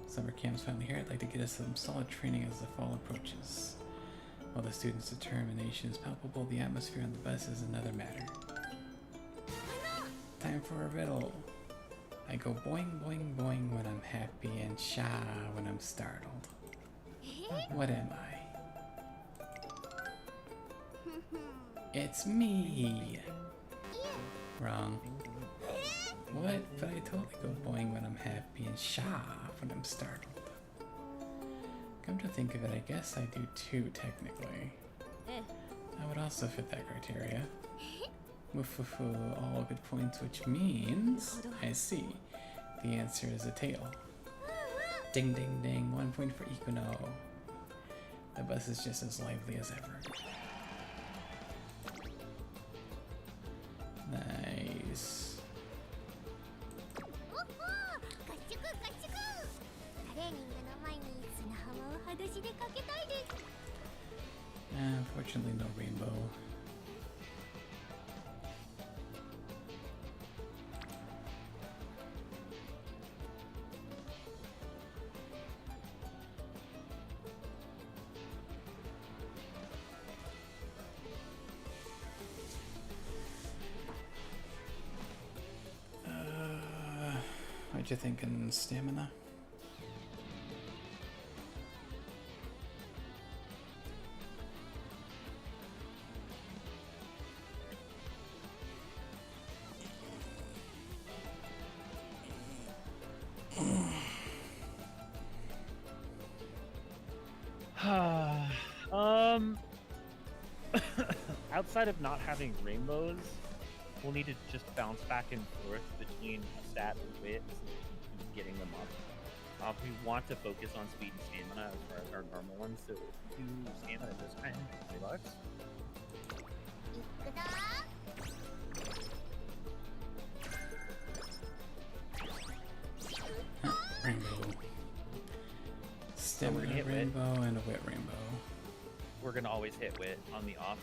Summer camp's finally here. I'd like to get us some solid training as the fall approaches. While the students' determination is palpable, the atmosphere on the bus is another matter. Time for a riddle. I go boing boing boing when I'm happy and sha when I'm startled. What am I? It's me! Wrong. What? But I totally go boing when I'm happy and sha when I'm startled. Come to think of it, I guess I do too, technically. I would also fit that criteria. Woof-woof-woo, all good points, which means... I see. The answer is a tail. Ding ding ding, 1 point for Ikuno. The bus is just as lively as ever. Nice. Unfortunately, no rainbow. What you thinking, stamina? Outside of not having rainbows, we'll need to just bounce back and forth between a stat and wit so we can keep getting them up. We want to focus on speed and stamina as far as our normal ones, so if we do stamina this time, $3. いくぞ Rainbow. Stamina hit wit. rainbow and a wit rainbow. We're gonna always hit wit on the off.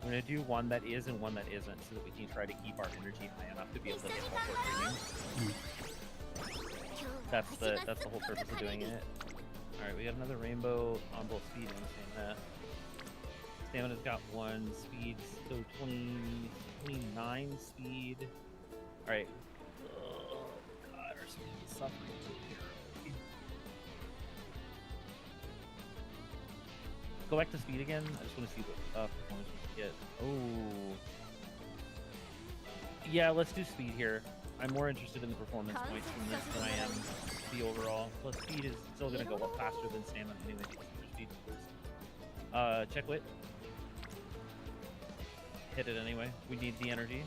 We're gonna do one that is and one that isn't, so that we can try to keep our energy high enough to be able to hit while we're training. That's the whole purpose of doing it. All right, we got another rainbow on both speed and stamina. Stamina's got 1 speed, so 29 speed. All right. Oh God, our speed is suffering so terribly. Go back to speed again. I just want to see what performance we can get. Oh. Yeah, let's do speed here. I'm more interested in the performance points from this than I am the overall. Plus, speed is still going to go up faster than stamina anyway because of their speed boost. Check wit. Hit it anyway. We need the energy.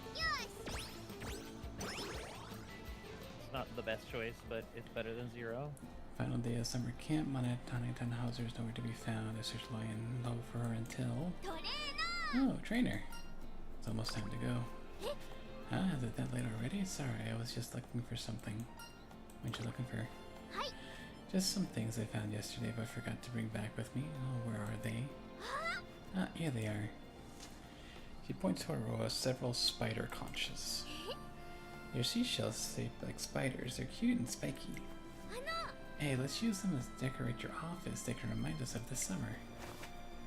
It's not the best choice, but it's better than 0. Final day of summer camp. Monotonic Tannhauser is nowhere to be found. I searched low and low for her until... Oh, trainer. It's almost time to go. Ah, is it that late already? Sorry, I was just looking for something. What you looking for? Just some things I found yesterday but forgot to bring back with me. Oh, where are they? Ah, here they are. She points to a row of several spider conches. Your seashells shaped like spiders. They're cute and spiky. Hey, let's use them to decorate your office. They can remind us of the summer.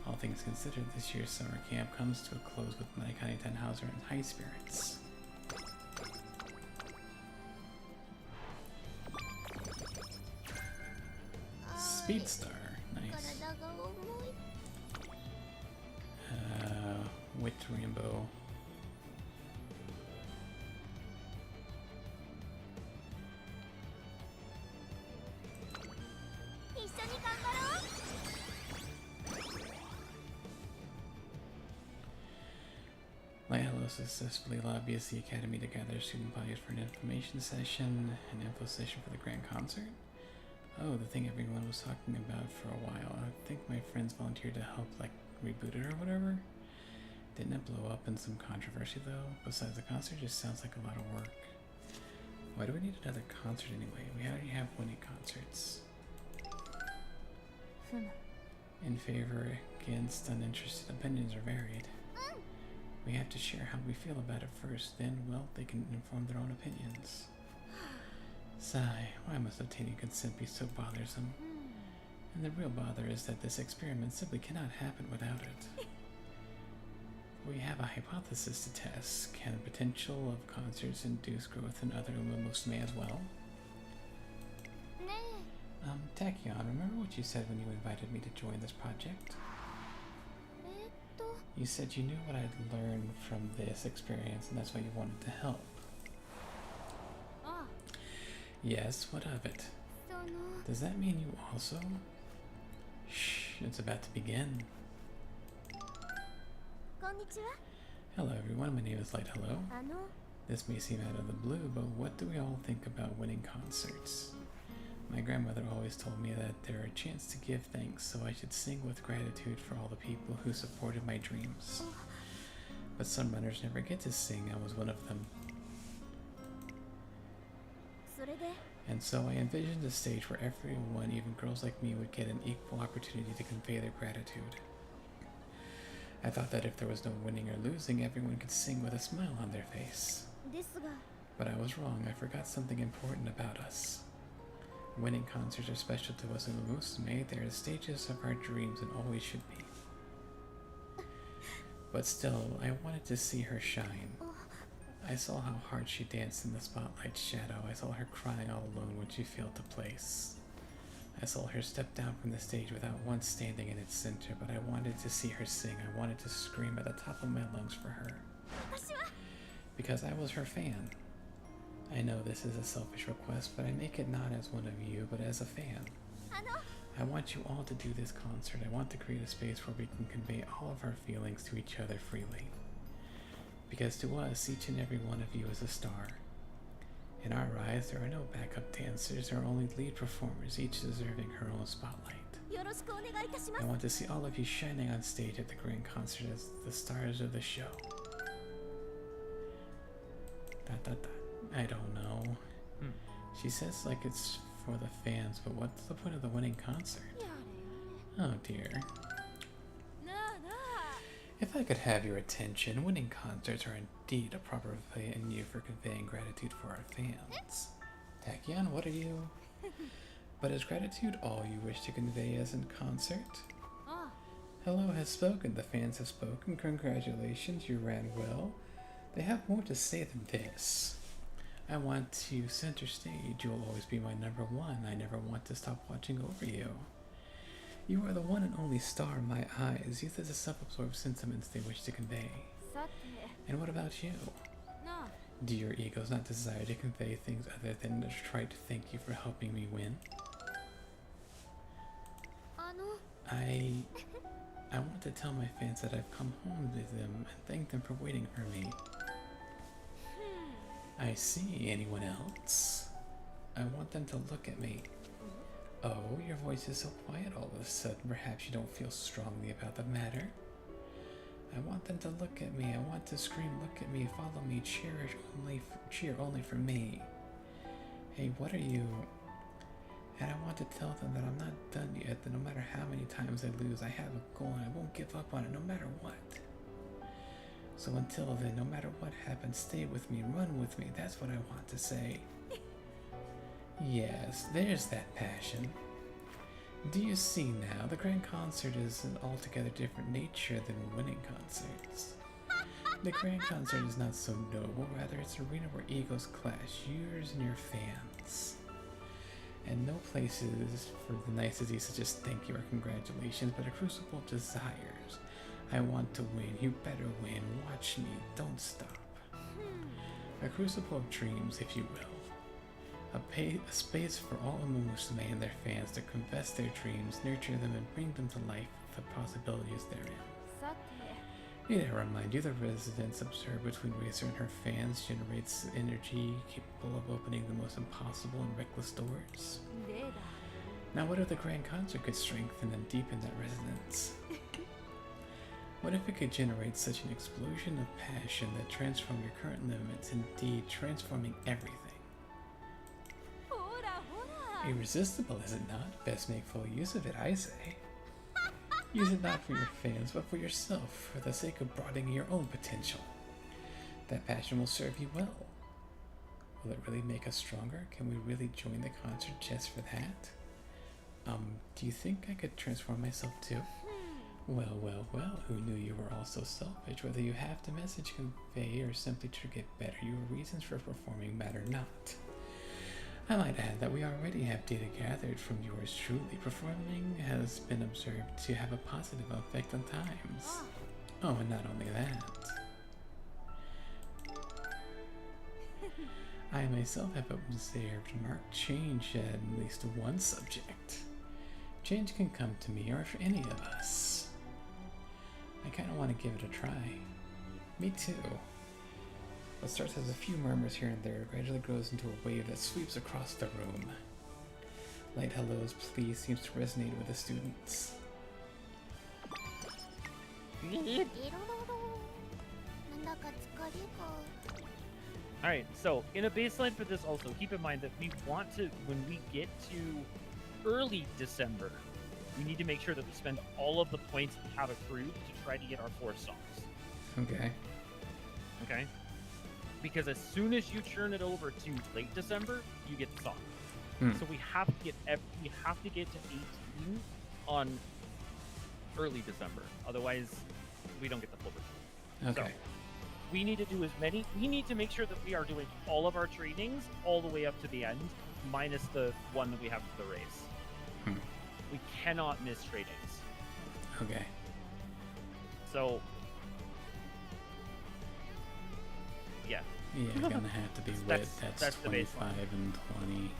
All things considered, this year's summer camp comes to a close with Maikani Tannhauser in high spirits. Speedstar, nice. Wit rainbow. Lighthouse successfully lobbies the Academy to gather student bodies for an information session, an info session for the grand concert. Oh, the thing everyone was talking about for a while. I think my friends volunteered to help, like, reboot it or whatever. Didn't it blow up in some controversy, though? Besides, the concert just sounds like a lot of work. Why do we need another concert anyway? We already have winning concerts. In favor, against, uninterested opinions are varied. We have to share how we feel about it first, then, well, they can inform their own opinions. Sigh, why must obtaining consent be so bothersome? And the real bother is that this experiment simply cannot happen without it. We have a hypothesis to test. Can the potential of concerts induce growth in other Uma Musume as well? Tachyon, remember what you said when you invited me to join this project? You said you knew what I'd learned from this experience and that's why you wanted to help. Yes, what of it? Does that mean you also? Shh, it's about to begin. Hello everyone, my name is Light Hello. This may seem out of the blue, but what do we all think about winning concerts? My grandmother always told me that there are a chance to give thanks, so I should sing with gratitude for all the people who supported my dreams. But some runners never get to sing, I was one of them. And so I envisioned a stage where everyone, even girls like me, would get an equal opportunity to convey their gratitude. I thought that if there was no winning or losing, everyone could sing with a smile on their face. But I was wrong, I forgot something important about us. Winning concerts are special to us in Musume. They are the stages of our dreams and always should be. But still, I wanted to see her shine. I saw how hard she danced in the spotlight's shadow. I saw her crying all alone when she failed to place. I saw her step down from the stage without once standing in its center, but I wanted to see her sing. I wanted to scream at the top of my lungs for her. Because I was her fan. I know this is a selfish request, but I make it not as one of you, but as a fan. I want you all to do this concert. I want to create a space where we can convey all of our feelings to each other freely. Because to us, each and every one of you is a star. In our eyes, there are no backup dancers, there are only lead performers, each deserving her own spotlight. I want to see all of you shining on stage at the grand concert as the stars of the show. I don't know. She says like it's for the fans, but what's the point of the winning concert? Oh dear. If I could have your attention, winning concerts are indeed a proper venue for conveying gratitude for our fans. Tachyon, what are you? But is gratitude all you wish to convey as in concert? Hello has spoken, the fans have spoken, congratulations, you ran well. They have more to say than this. I want to center stage, you will always be my number one, I never want to stop watching over you. You are the one and only star in my eyes. These are the self-absorbed sentiments they wish to convey. And what about you? Do your egos not desire to convey things other than to try to thank you for helping me win? I want to tell my fans that I've come home with them and thank them for waiting for me. I see. Anyone else? I want them to look at me. Oh, your voice is so quiet all of a sudden. Perhaps you don't feel strongly about the matter. I want them to look at me. I want to scream, look at me, follow me, cheer only for me. Hey, what are you? And I want to tell them that I'm not done yet, that no matter how many times I lose, I have a goal and I won't give up on it no matter what. So until then, no matter what happens, stay with me, run with me. That's what I want to say. Yes, there's that passion. Do you see now? The grand concert is an altogether different nature than winning concerts. The grand concert is not so noble, rather it's an arena where egos clash, yours and your fans. And no places for the niceties such as thank you or congratulations, but a crucible of desires. I want to win, you better win, watch me, don't stop. A crucible of dreams, if you will. A space for all Umusume and their fans to confess their dreams, nurture them, and bring them to life with the possibilities therein. Need I remind you, the residents observed between Racer and her fans generates energy capable of opening the most impossible and reckless doors. Now what if the grand concert could strengthen and deepen that resonance? What if it could generate such an explosion of passion that transforms your current limits, indeed transforming everything? Irresistible, is it not? Best make full use of it, I say. Use it not for your fans, but for yourself, for the sake of broadening your own potential. That passion will serve you well. Will it really make us stronger? Can we really join the concert just for that? Do you think I could transform myself too? Well, who knew you were all so selfish? Whether you have the message convey or simply to get better, your reasons for performing matter not. I might add that we already have data gathered from yours truly. Performing has been observed to have a positive effect on times. Oh, and not only that. I myself have observed marked change at least one subject. Change can come to me or for any of us. I kind of want to give it a try. Me too. What starts as a few murmurs here and there gradually grows into a wave that sweeps across the room. Light hellos, please seems to resonate with the students. Alright, so in a baseline for this also, keep in mind that we want to, when we get to early December, we need to make sure that we spend all of the points we have accrued to try to get our 4 songs. Okay. Okay? Because as soon as you churn it over to late December, you get the song. So we have to get to 18 on early December. Otherwise, we don't get the full version. Okay. we need to do as many. We need to make sure that we are doing all of our trainings all the way up to the end, minus the one that we have for the race. Hmm. We cannot miss trainings. Okay. So, yeah. Yeah, gonna have to be wit. That's the baseline. 25 and 20.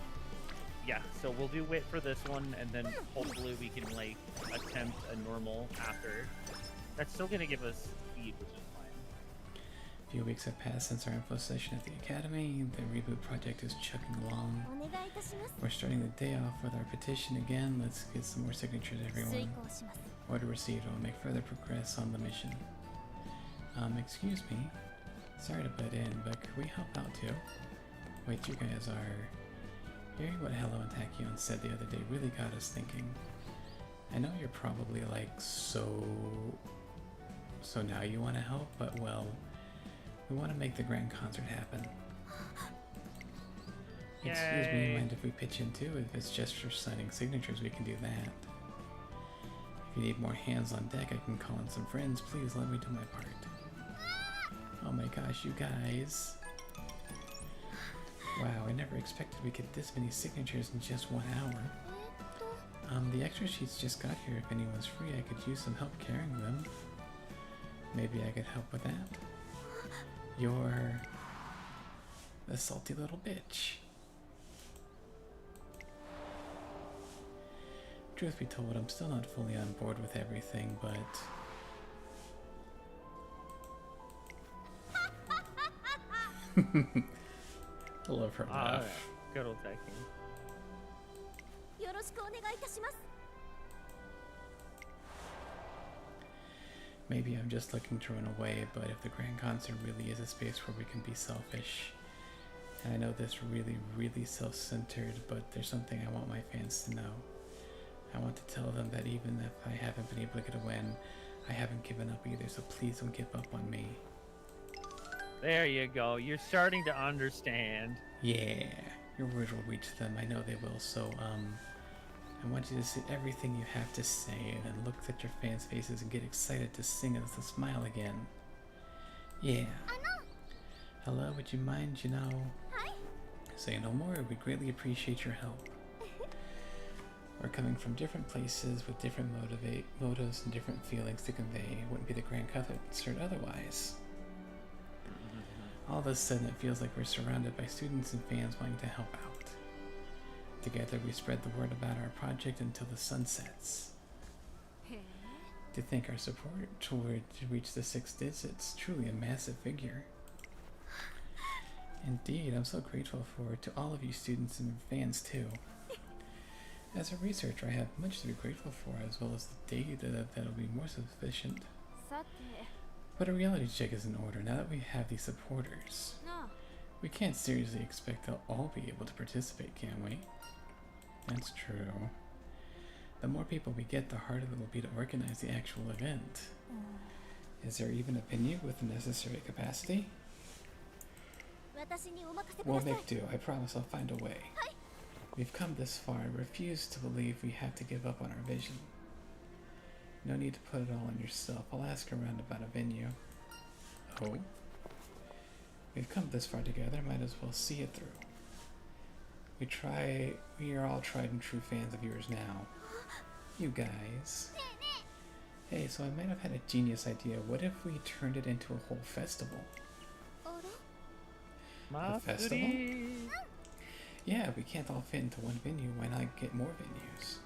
Yeah, so we'll do wit for this one, and then hopefully we can, like, attempt a normal after. That's still gonna give us speed, which is fine. A few weeks have passed since our info session at the academy. The reboot project is chugging along. お願いいたします We're starting the day off with our petition again. Let's get some more signatures, 遂 everyone. 行します Order received. We'll make further progress on the mission. Excuse me. Sorry to butt in, but could we help out too? Wait, you guys are... Hearing what Hello and Tachyon said the other day really got us thinking. I know you're probably like, so now you want to help, but well, we want to make the grand concert happen. Excuse me, Yay. mind if we pitch in too? If it's just for signing signatures, we can do that. If you need more hands on deck, I can call in some friends. Please let me do my part. Oh my gosh, you guys. Wow, I never expected we'd get this many signatures in just 1 hour. The extra sheets just got here. If anyone's free, I could use some help carrying them. Maybe I could help with that. You're the salty little bitch. Truth be told, I'm still not fully on board with everything, but... I love her laugh. Good old Tachyon. よろしくお願いいたします Maybe I'm just looking to run away, but if the grand concert really is a space where we can be selfish, and I know this really self-centered, but there's something I want my fans to know. I want to tell them that even if I haven't been able to get a win, I haven't given up either, so please don't give up on me. There you go. You're starting to understand. Yeah, your words will reach them. I know they will. So, I want you to say everything you have to say and then look at your fans' faces and get excited to sing us a smile again. Yeah. Hello, would you mind, Say no more. We greatly appreciate your help. We're coming from different places with different motives and different feelings to convey. It wouldn't be the grand concert otherwise. All of a sudden, it feels like we're surrounded by students and fans wanting to help out. Together, we spread the word about our project until the sun sets. To think our support to reach the 6 digits, truly a massive figure. Indeed, I'm so grateful for it to all of you students and fans too. As a researcher, I have much to be grateful for, as well as the data that'll be more sufficient. さて But a reality check is in order now that we have these supporters. なあ We can't seriously expect they'll all be able to participate, can we? That's true. The more people we get, the harder it will be to organize the actual event. Is there even a venue with the necessary capacity? 私にお任せく We'll ださい make do. I promise I'll find a way. We've come this far. I refuse to believe we have to give up on our vision. No need to put it all on yourself. I'll ask around about a venue. Oh? We've come this far together. Might as well see it through. We are all tried and true fans of yours now. You guys. Hey, so I might have had a genius idea. What if we turned it into a whole festival? あれ A festival? Yeah, we can't all fit into one venue. Why not get more venues?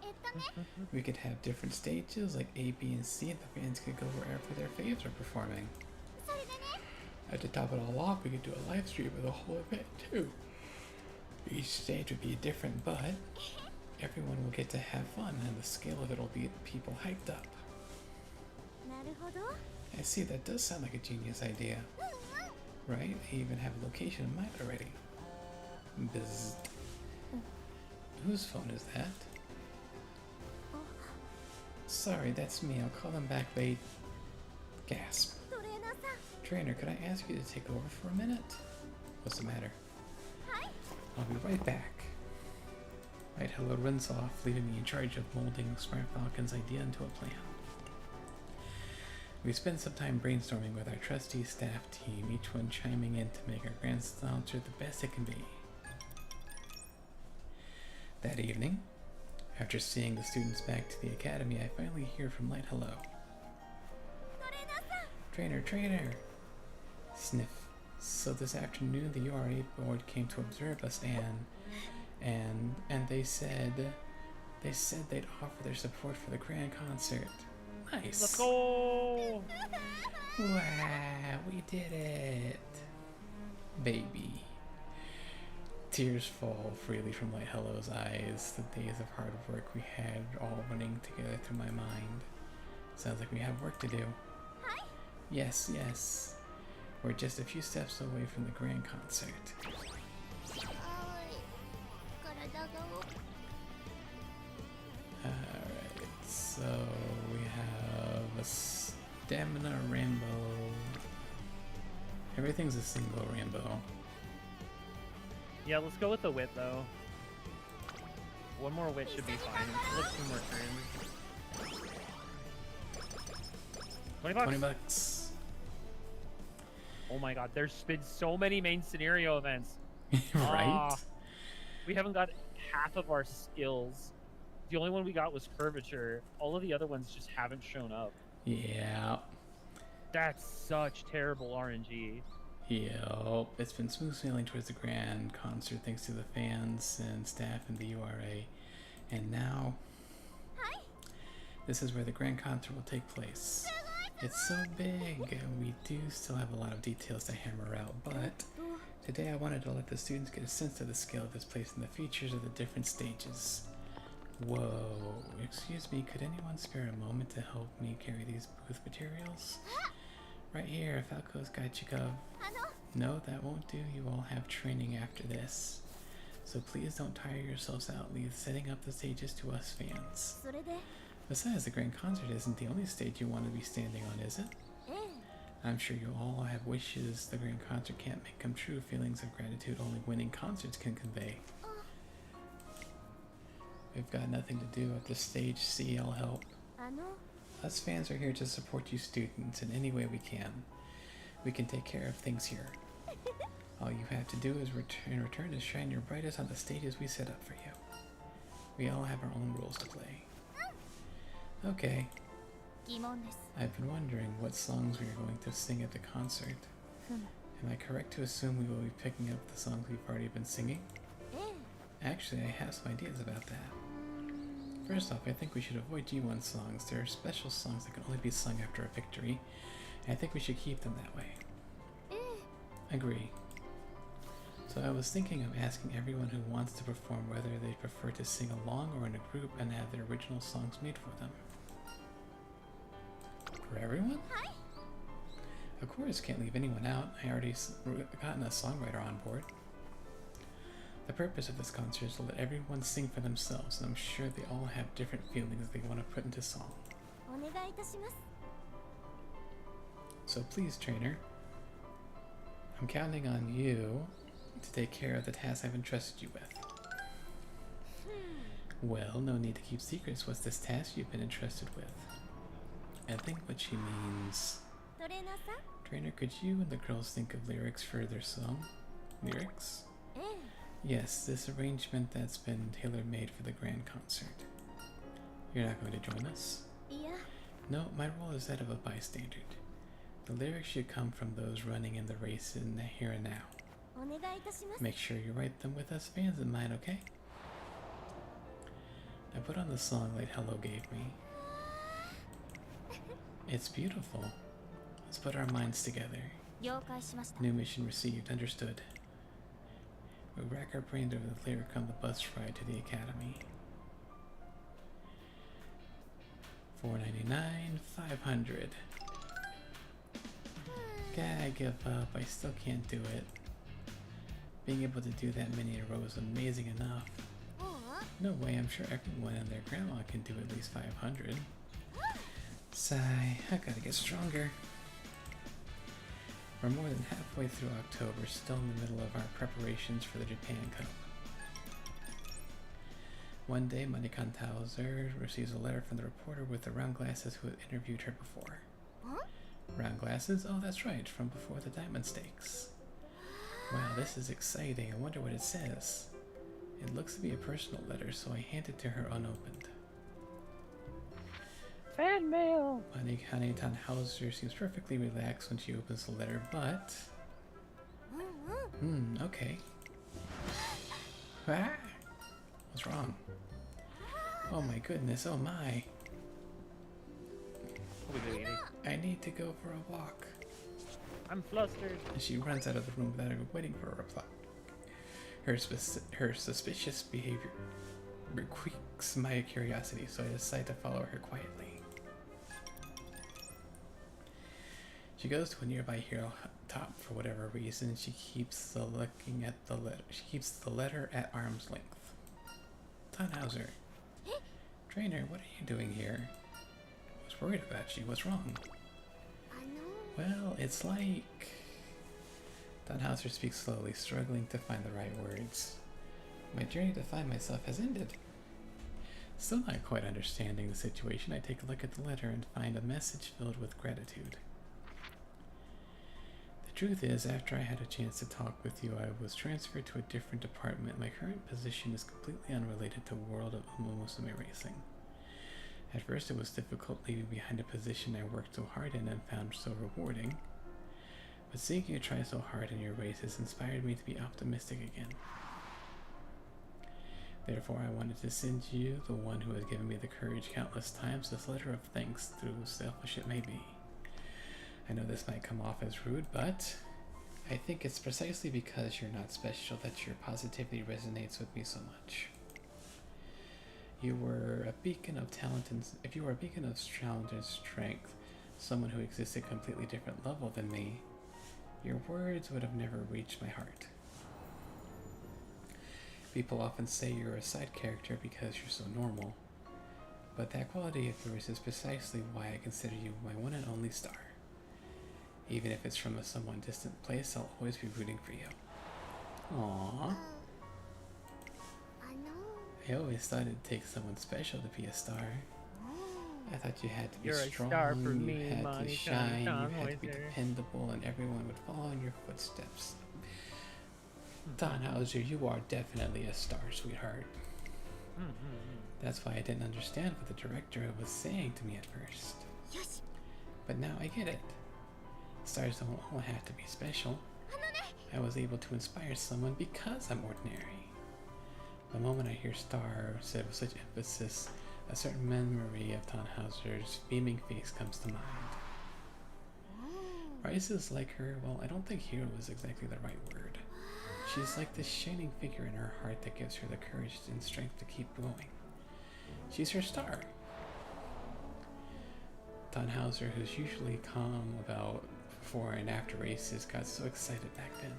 えっとね We could have different stages like A, B, and C, and the fans could go wherever their faves are performing. それでね To top it all off, we could do a live stream of the whole event too. Each stage would be different, but everyone will get to have fun, and the scale of it will be people hyped up. なるほど I see, that does sound like a genius idea, right? I even have a location in mind already. Bzz. Whose phone is that? Sorry, that's me. I'll call them back late. Gasp. トレーナーさん Trainer, could I ask you to take over for a minute? What's the matter? はい I'll be right back. Right, Hello runs off, leaving me in charge of molding Smart Falcon's idea into a plan. We spent some time brainstorming with our trusty staff team, each one chiming in to make our grand concert the best it can be. That evening, after seeing the students back to the academy, I finally hear from Light Hello. Trainer, trainer! Sniff. So this afternoon the URA board came to observe us and they said they'd offer their support for the grand concert. Nice. Let's go! Wow, we did it. Baby. Tears fall freely from Light Hello's eyes. The days of hard work we had all running together through my mind. Sounds like we have work to do. Yes, yes. We're just a few steps away from the grand concert. はーい。体が重く Alright, so we have a stamina rainbow. Everything's a single rainbow. Yeah, let's go with the wit though. One more wit should be fine. Let's do more turns. 20 bucks. 20 bucks. Oh my god, there's been so many main scenario events. Right? We haven't got half of our skills. The only one we got was curvature. All of the other ones just haven't shown up. Yeah. That's such terrible RNG. Yep. It's been smooth sailing towards the grand concert thanks to the fans and staff in the URA. And now, this is where the grand concert will take place. It's so big, we do still have a lot of details to hammer out, but today I wanted to let the students get a sense of the scale of this place and the features of the different stages. Whoa, excuse me, could anyone spare a moment to help me carry these booth materials? Right here, Falco's got you, Gov. No, that won't do, you all have training after this. So please don't tire yourselves out, leave setting up the stages to us fans. それで Besides, the grand concert isn't the only stage you want to be standing on, is it? I'm sure you all have wishes the grand concert can't make come true, feelings of gratitude only winning concerts can convey. We've got nothing to do at the stage C, I'll help. あの Us fans are here to support you students in any way we can. We can take care of things here. All you have to do is in return to shine your brightest on the stages we set up for you. We all have our own roles to play. Okay. 疑問です I've been wondering what songs we are going to sing at the concert. ふむ Am I correct to assume we will be picking up the songs we've already been singing? ええ Actually, I have some ideas about that. First off, I think we should avoid G1 songs. There are special songs that can only be sung after a victory, and I think we should keep them that way. ええ Agree. So I was thinking of asking everyone who wants to perform whether they prefer to sing along or in a group and have their original songs made for them. For everyone? Of course, can't leave anyone out. I already gotten a songwriter on board. The purpose of this concert is to let everyone sing for themselves, and I'm sure they all have different feelings they want to put into song. お願いいたします So please, trainer, I'm counting on you to take care of the task I've entrusted you with. Well, no need to keep secrets. What's this task you've been entrusted with? I think what she means... トレーナーさん Trainer, could you and the girls think of lyrics for their song? Lyrics? ええ Yes, this arrangement that's been tailor-made for the grand concert. You're not going to join us? いや No, my role is that of a bystander. The lyrics should come from those running in the race in the here and now. お願いいたします Make sure you write them with us fans in mind, okay? I put on the song Light Hello gave me. It's beautiful. Let's put our minds together. 了解しました New mission received. Understood. We rack our brains over the lyric on the bus ride to the academy. $4.99, 500. I give up. I still can't do it. Being able to do that many in a row is amazing enough. おう No way, I'm sure everyone and their grandma can do at least 500. Sigh, I gotta get stronger. We're more than halfway through October, still in the middle of our preparations for the Japan Cup. One day, Manikantauser receives a letter from the reporter with the round glasses who had interviewed her before. ん Round glasses? Oh, that's right, from before the diamond stakes. Wow, this is exciting. I wonder what it says. It looks to be a personal letter, so I hand it to her unopened. Fan mail. Honey Tannhauser seems perfectly relaxed when she opens the letter, but... okay. Ah! What's wrong? Oh my goodness, oh my. I need to go for a walk. I'm flustered. And she runs out of the room without even waiting for a reply. Her suspicious behavior piques my curiosity, so I decide to follow her quietly. She goes to a nearby hilltop for whatever reason. She keeps looking at the letter. She keeps the letter at arm's length. Tannhauser. Trainer, what are you doing here? I was worried about you. What's wrong? Well, it's like... Tannhauser speaks slowly, struggling to find the right words. My journey to find myself has ended. Still not quite understanding the situation, I take a look at the letter and find a message filled with gratitude. The truth is, after I had a chance to talk with you, I was transferred to a different department. My current position is completely unrelated to the world of Musume racing. At first it was difficult leaving behind a position I worked so hard in and found so rewarding. But seeing you try so hard in your races inspired me to be optimistic again. Therefore, I wanted to send you, the one who has given me the courage countless times, this letter of thanks, through selfish it may be. I know this might come off as rude, but I think it's precisely because you're not special that your positivity resonates with me so much. You were a beacon of talent, and if you were a beacon of talent and strength, someone who exists at a completely different level than me, your words would have never reached my heart. People often say you're a side character because you're so normal, but that quality of yours is precisely why I consider you my one and only star. Even if it's from a somewhat distant place, I'll always be rooting for you. Aww. I always thought it'd take someone special to be a star. I thought you had to be You're a strong, star for you me, had to Monica shine, you had to be Tannhauser. dependable, and everyone would follow in your footsteps. Tannhauser, you are definitely a star, sweetheart. That's why I didn't understand what the director was saying to me at first. But now I get it. Stars don't all have to be special. I was able to inspire someone because I'm ordinary. The moment I hear star said with such emphasis, a certain memory of Tannhauser's beaming face comes to mind. Rice is like her, well, I don't think hero is exactly the right word. She's like this shining figure in her heart that gives her the courage and strength to keep going. She's her star. Tannhauser, who's usually calm about before and after races, got so excited back then.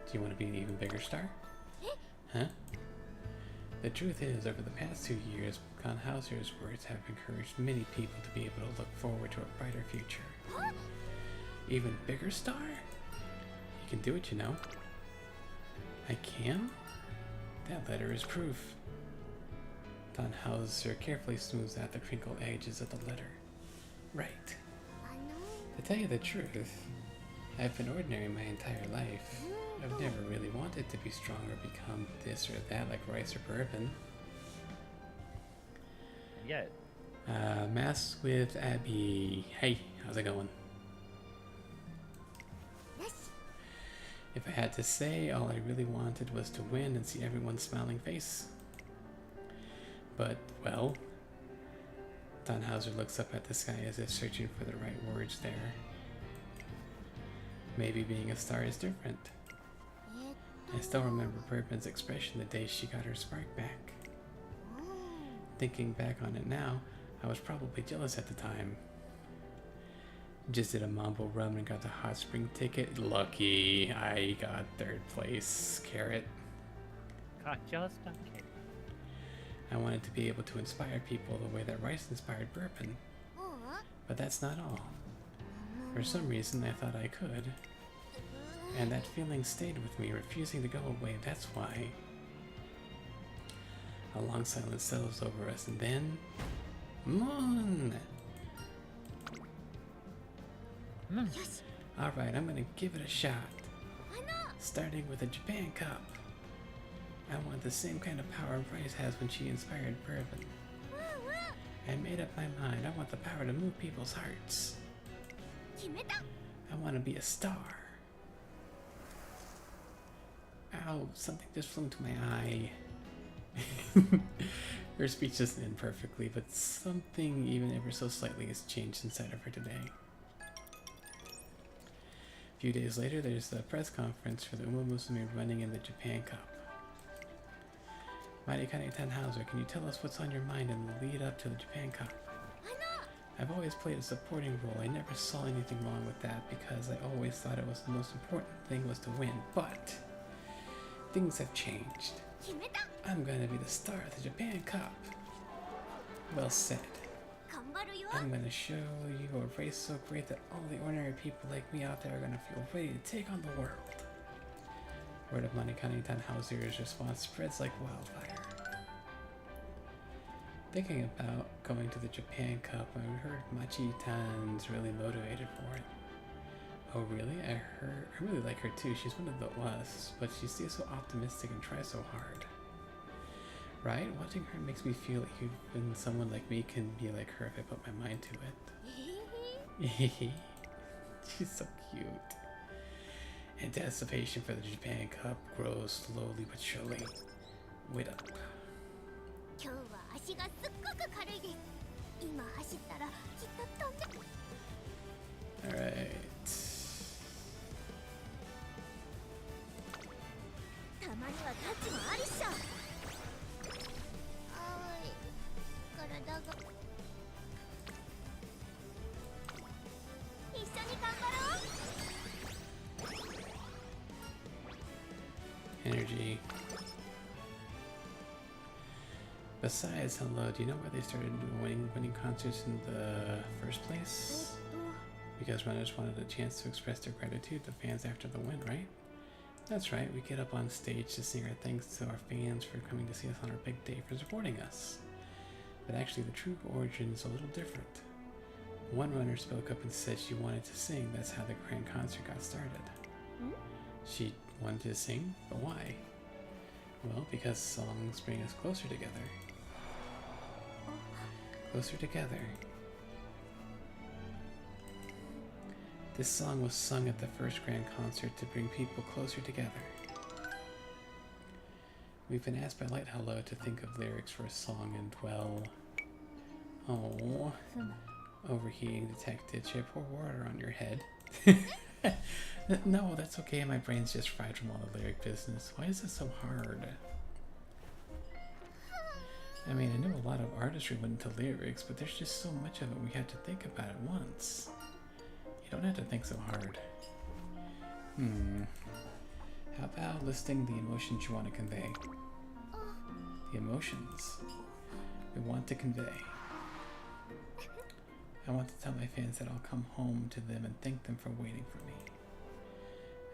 Do you want to be an even bigger star? Huh? The truth is, over the past 2 years, Tannhauser's words have encouraged many people to be able to look forward to a brighter future. Even bigger star? You can do it, you know. I can? That letter is proof. Tannhauser carefully smooths out the crinkled edges of the letter. Right. To tell you the truth, I've been ordinary my entire life. I've never really wanted to be strong or become this or that like rice or bourbon. Yet. Mass with Abby. Hey, how's it going? If I had to say, all I really wanted was to win and see everyone's smiling face. But, well, Tannhauser looks up at the sky as if searching for the right words there. Maybe being a star is different. I still remember Bourbon's expression the day she got her spark back. Thinking back on it now, I was probably jealous at the time. Just did a Mambo run and got the hot spring ticket. Lucky, I got 3rd place. Carrot. Got just okay. I wanted to be able to inspire people the way that Rice inspired Bourbon. But that's not all. For some reason, I thought I could. And that feeling stayed with me, refusing to go away. That's why. A long silence settles over us, and then... Moon! Nice. Alright, I'm gonna give it a shot. Starting with a Japan Cup. I want the same kind of power Bryce has when she inspired Bourbon. I made up my mind. I want the power to move people's hearts. I want to be a star. Ow, something just flew into my eye. Her speech doesn't end perfectly, but something even ever so slightly has changed inside of her today. A few days later, there's the press conference for the Uma Musume running in the Japan Cup. Mighty Kane Tannhauser, can you tell us what's on your mind in the lead up to the Japan Cup? I've always played a supporting role. I never saw anything wrong with that because I always thought it was the most important thing was to win, but things have changed. I'm gonna be the star of the Japan Cup. Well said. I'm gonna show you a race so great that all the ordinary people like me out there are gonna feel ready to take on the world. Word of Manikani Tannhauser's response spreads like wildfire. Thinking about going to the Japan Cup, I heard Machi-tan's really motivated for it. Oh really? I really like her too. She's one of the us, but she stays so optimistic and tries so hard. Right? Watching her makes me feel like even someone like me can be like her if I put my mind to it. She's so cute. Anticipation for the Japan Cup grows slowly but surely. Wait up. Alright. Energy. Besides, hello, do you know why they started doing winning concerts in the first place? Because runners wanted a chance to express their gratitude to fans after the win, right? That's right, we get up on stage to sing our thanks to our fans for coming to see us on our big day for supporting us. But actually, the true origin is a little different. One runner spoke up and said she wanted to sing. That's how the grand concert got started. She wanted to sing, but why? Well, because songs bring us closer together. Closer together. This song was sung at the first grand concert to bring people closer together. We've been asked by Light Hello to think of lyrics for a song and, well... Oh... Overheating detected. Should I pour water on your head? No, that's okay. My brain's just fried from all the lyric business. Why is this so hard? I mean, I know a lot of artistry went into lyrics, but there's just so much of it we have to think about at once. You don't have to think so hard. How about listing the emotions you want to convey? The emotions we want to convey. I want to tell my fans that I'll come home to them and thank them for waiting for me.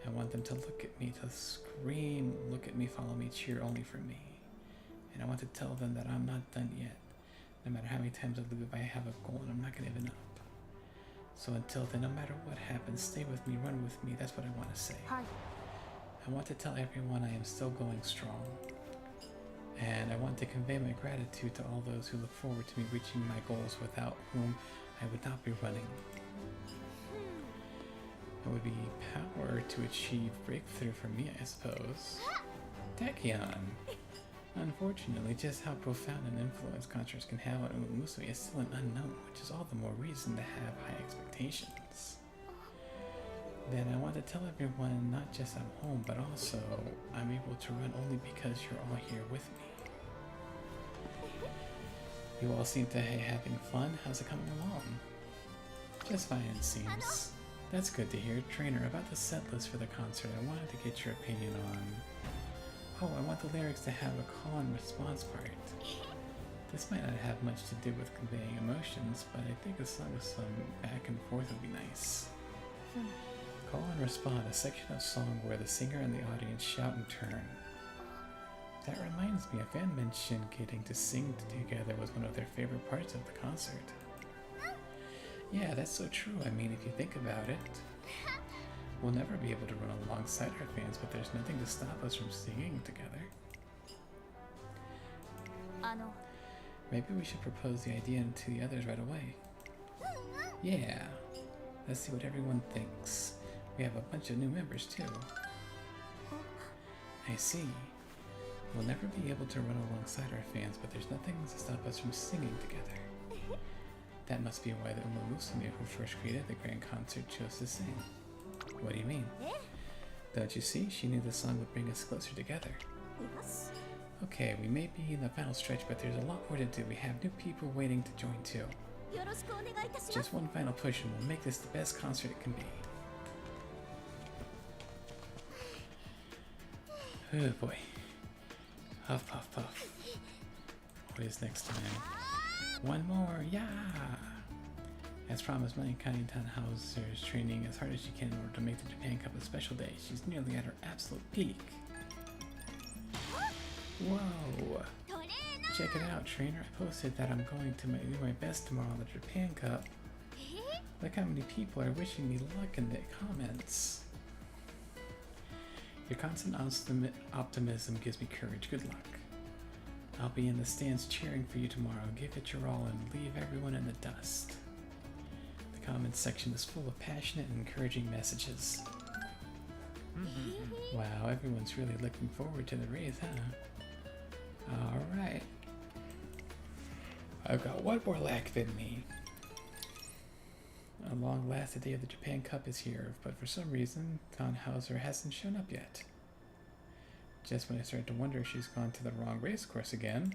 I want them to look at me, to scream, look at me, follow me, cheer only for me. And I want to tell them that I'm not done yet. No matter how many times I leave, I have a goal and I'm not going to give it up. So until then, no matter what happens, stay with me, run with me. That's what I want to say. Hi. I want to tell everyone I am still going strong. And I want to convey my gratitude to all those who look forward to me reaching my goals, without whom I would not be running. It would be power to achieve breakthrough for me, I suppose. Tachyon! Unfortunately, just how profound an influence concerts can have on Uma Musume is still an unknown, which is all the more reason to have high expectations. Then I want to tell everyone not just I'm home, but also I'm able to run only because you're all here with me. You all seem to be having fun. How's it coming along? Just fine, it seems. That's good to hear. Trainer, about the set list for the concert, I wanted to get your opinion on... Oh, I want the lyrics to have a call and response part. This might not have much to do with conveying emotions, but I think a song with some back and forth would be nice. Call and respond, a section of song where the singer and the audience shout in turn. That reminds me, a fan mentioned getting to sing together was one of their favorite parts of the concert. Yeah, that's so true. I mean, if you think about it, we'll never be able to run alongside our fans, but there's nothing to stop us from singing together. あの Maybe we should propose the idea to the others right away. Yeah. Let's see what everyone thinks. We have a bunch of new members too. I see. We'll never be able to run alongside our fans, but there's nothing to stop us from singing together. That must be why the Uma Musume who first created the grand concert chose to sing. What do you mean? Don't you see? She knew the song would bring us closer together. Yes. Okay, we may be in the final stretch, but there's a lot more to do. We have new people waiting to join too. よろしくお願いいたします Just one final push and we'll make this the best concert it can be. Oh boy. Huff, puff, puff. What is next time? One more, yeah! As promised, Mankind Tannhauser is training as hard as she can in order to make the Japan Cup a special day. She's nearly at her absolute peak. Whoa! トレーナー Check it out, trainer. I posted that I'm going to do my best tomorrow on the Japan Cup. Look how many people are wishing me luck in the comments. Your constant optimism gives me courage. Good luck. I'll be in the stands cheering for you tomorrow. Give it your all and leave everyone in the dust. The comments section is full of passionate and encouraging messages. Wow, everyone's really looking forward to the race, huh? Alright. I've got one more lack in me. At long last, the day of the Japan Cup is here, but for some reason, Tannhauser hasn't shown up yet. Just when I started to wonder if she's gone to the wrong race course again.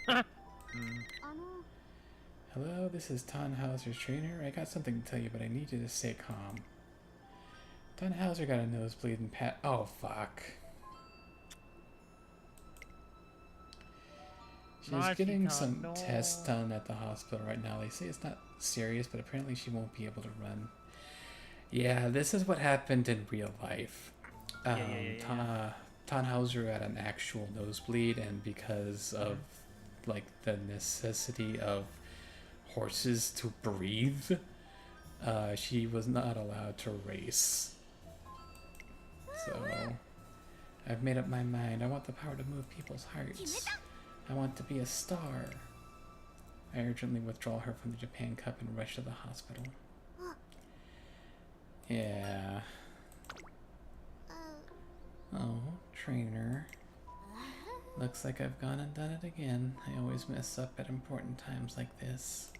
あの Hello, this is Tannhauser's trainer. I got something to tell you, but I need you to stay calm. Tannhauser got a nosebleed and oh, fuck. She's getting some tests done at the hospital right now. They say it's not serious, but apparently she won't be able to run. Yeah, this is what happened in real life. Tannhauser had an actual nosebleed, and because of like the necessity of horses to breathe, she was not allowed to race. So I've made up my mind. I want the power to move people's hearts. I want to be a star. I urgently withdraw her from the Japan Cup and rush to the hospital. Yeah. Oh, trainer. Looks like I've gone and done it again. I always mess up at important times like this.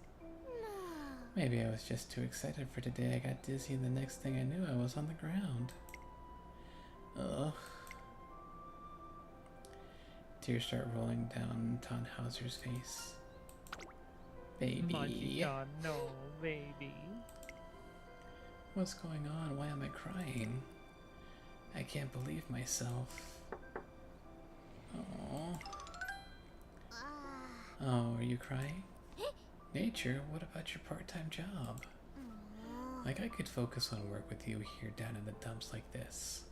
Maybe I was just too excited for today. I got dizzy and the next thing I knew I was on the ground. Ugh. Tears start rolling down Tannhauser's face. Baby. No, baby. What's going on? Why am I crying? I can't believe myself. Oh. Oh, are you crying? Nature, what about your part-time job? Like, I could focus on work with you here down in the dumps like this.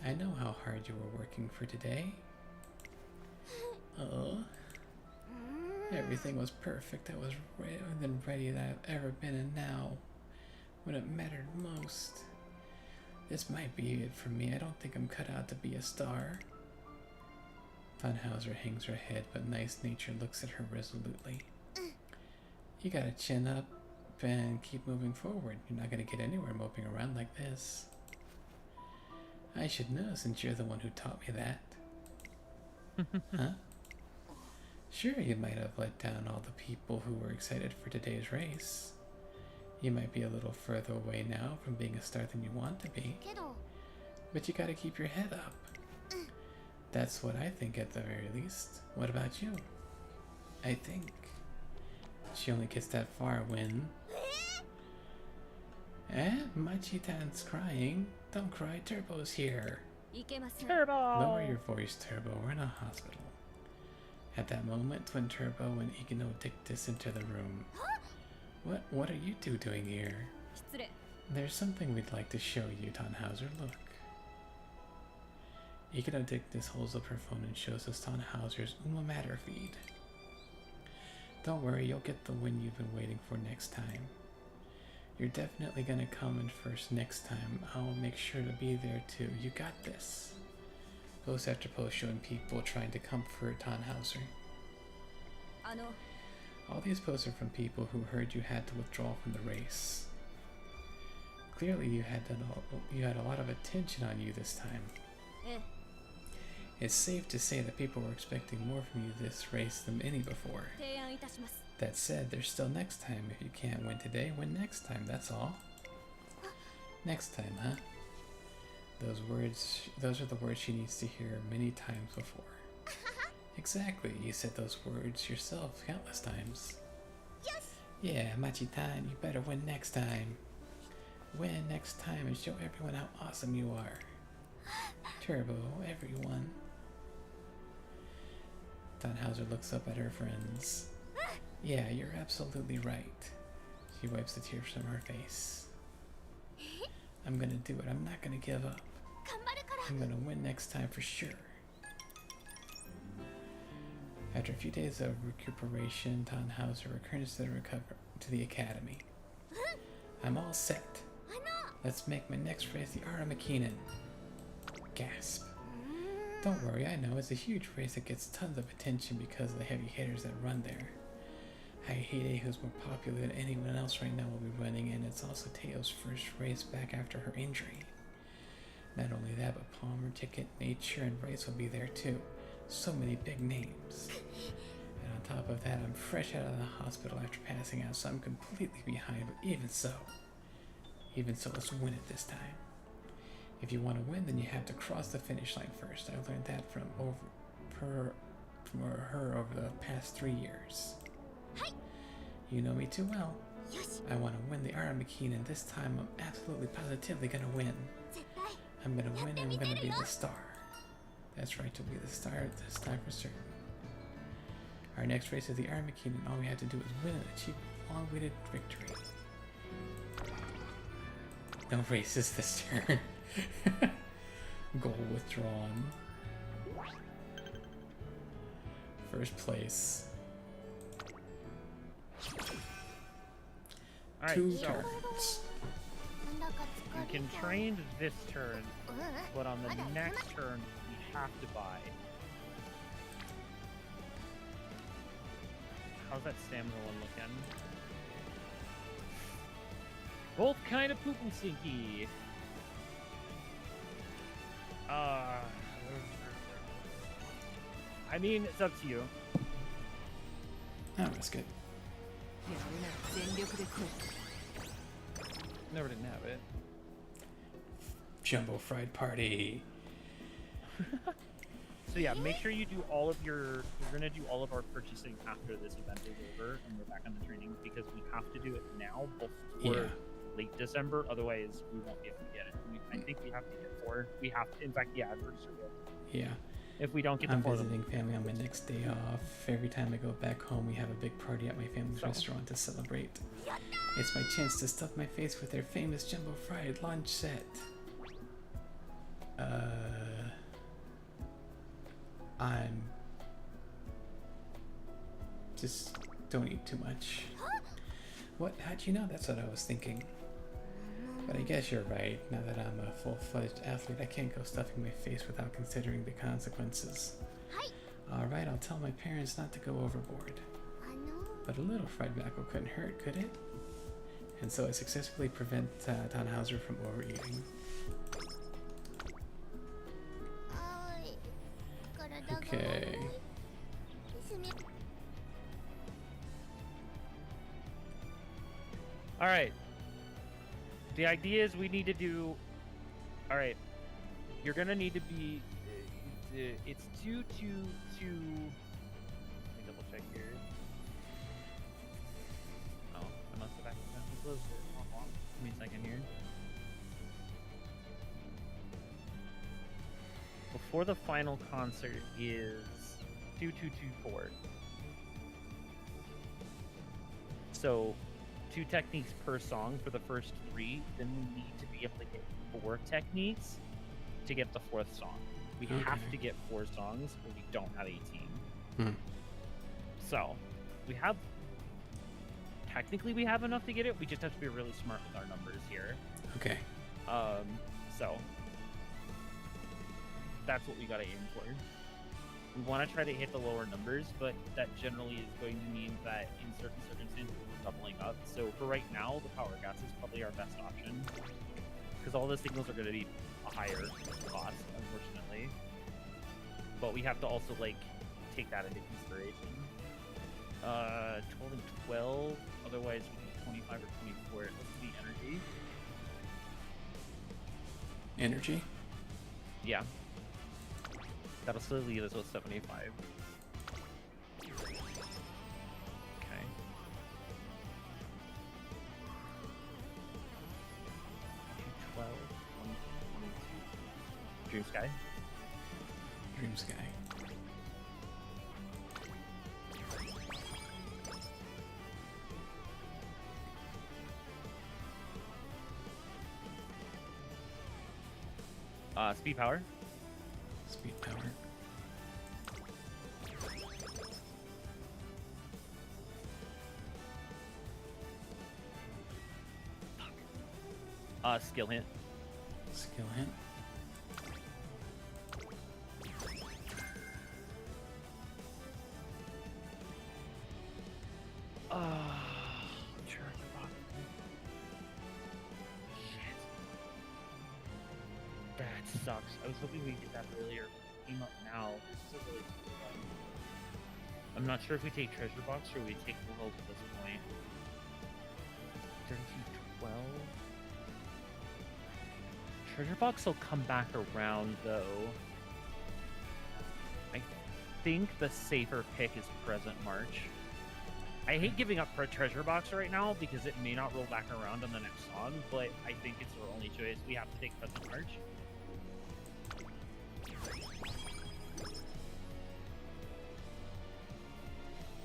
I know how hard you were working for today. Oh. Everything was perfect. I was ready that I've ever been, and now, when it mattered most. This might be it for me. I don't think I'm cut out to be a star. Tannhauser hangs her head, but nice nature looks at her resolutely. You gotta chin up and keep moving forward. You're not gonna get anywhere moping around like this. I should know since you're the one who taught me that. Huh? Sure, you might have let down all the people who were excited for today's race. You might be a little further away now from being a star than you want to be. けど But you gotta keep your head up. That's what I think at the very least. What about you? I think. She only gets that far when... Machi-tan's crying. Don't cry, Turbo's here. いけません Turbo! Lower your voice, Turbo. We're in a hospital. At that moment, Twin Turbo and Igino Dictus enter the room. What are you two doing here? 失礼 There's something we'd like to show you, Tannhauser. Look. Igino Dictus holds up her phone and shows us Tannhauser's Uma Matter feed. Don't worry, you'll get the win you've been waiting for next time. You're definitely gonna come in first next time. I'll make sure to be there too. You got this. Post after post showing people trying to comfort Tannhauser. あの All these posts are from people who heard you had to withdraw from the race. Clearly you had a lot of attention on you this time. ええ It's safe to say that people were expecting more from you this race than any before. 提案いたします That said, there's still next time. If you can't win today, win next time, that's all. Next time, huh? Those are the words she needs to hear many times before. Exactly, you said those words yourself countless times. Yes. Yeah, Machi-tan, you better win next time. Win next time and show everyone how awesome you are. Turbo, everyone. Tannhauser looks up at her friends. Yeah, you're absolutely right. She wipes the tears from her face. I'm gonna do it. I'm not gonna give up. 頑張るから I'm gonna win next time for sure. After a few days of recuperation, Tannhauser returns to the academy. I'm all set. あの Let's make my next race the Aramakinen. Gasp. Don't worry, I know it's a huge race that gets tons of attention because of the heavy hitters that run there. Haihide, who's more popular than anyone else right now, will be running, and it's also Teo's first race back after her injury. Not only that, but Palmer, Ticket, Nature, and Race will be there too. So many big names. And on top of that, I'm fresh out of the hospital after passing out, so I'm completely behind, but even so, let's win it this time. If you want to win, then you have to cross the finish line first. I learned that from her over the past 3 years. You know me too well. よし I want to win the Aramakine, and this time I'm absolutely positively gonna win. 絶対 I'm gonna win and I'm gonna be the star. That's right, to be the star this time for certain. Our next race is the Aramakine, and all we have to do is win and achieve a long-awaited victory. No races this turn. Goal withdrawn. First place. Alright, Two so turns. なんだか you 疲れ can た train this turn, ううん but on the まだ行く next ま turn, we have to buy. How's that stamina one looking? Both kind of poop and stinky. I mean, it's up to you. Oh, that's good. やるなら全力で来い Never didn't have it. Jumbo fried party. So yeah, make sure you do all of your. We're gonna do all of our purchasing after this event is over, and we're back on the training because we have to do it now before Yeah. late December. Otherwise, we won't be able to get it. I think we have to get 4. We have to. In fact, yeah, I'm pretty sure we have to. Yeah. If we don't get the I'm 4, visiting family on my next day off. Every time I go back home, we have a big party at my family's So? restaurant to celebrate. It's my chance to stuff my face with their famous jumbo fried lunch set. I'm just don't eat too much. What? How'd you know? That's what I was thinking. But I guess you're right. Now that I'm a full-fledged athlete, I can't go stuffing my face without considering the consequences. Alright, I'll tell my parents not to go overboard. あの But a little fried mackerel couldn't hurt, could it? And so I successfully prevent Tannhauser from overeating. あーい体が悪い Okay. すみ All right. The idea is we need to do. All right. You're gonna need to be. It's 2 2 2. Let me double check here. Oh, I must have accidentally closed it. Hold on. Give me a second here. Before the final concert is 2 2 2 4. So 2 techniques per song for the first 3, then we need to be able to get 4 techniques to get the 4th song. We have Okay. to get 4 songs, or we don't have 18. Hmm. So we have technically we have enough to get it. We just have to be really smart with our numbers here. Okay. So that's what we gotta aim for. We want to try to hit the lower numbers, but that generally is going to mean that in certain circumstances we're doubling up. So for right now, the power gas is probably our best option because all the signals are going to be a higher cost, unfortunately. But we have to also like take that into consideration. 12 and 12. Otherwise, we do 25 or 24. Let's do the energy. Energy? Yeah. That'll still leave us with 75. Okay. 12, 22. Dream Sky. Dream Sky. Speed Power. Speed Power. Skill Hint. Skill Hint. Charger Box. Shit. That sucks. I was hoping we'd get that earlier. It came up now. This is a really cool one. I'm not sure if we take Treasure Box or we take the Hope at this point. 3212. Treasure Box will come back around though. I think the safer pick is Present March. I hate giving up for a Treasure Box right now because it may not roll back around on the next song, but I think it's our only choice. We have to take Present March.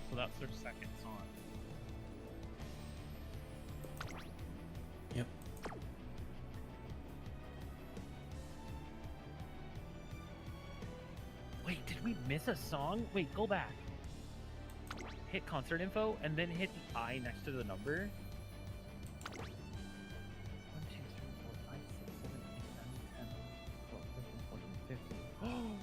So that's their second song. Yep. Wait, did we miss a song? Wait, go back. Hit concert info and then hit the I next to the number. 1, 2, 3, 4, 5, 6, 7, 8, 9, 10, 12, 13, 14, 15.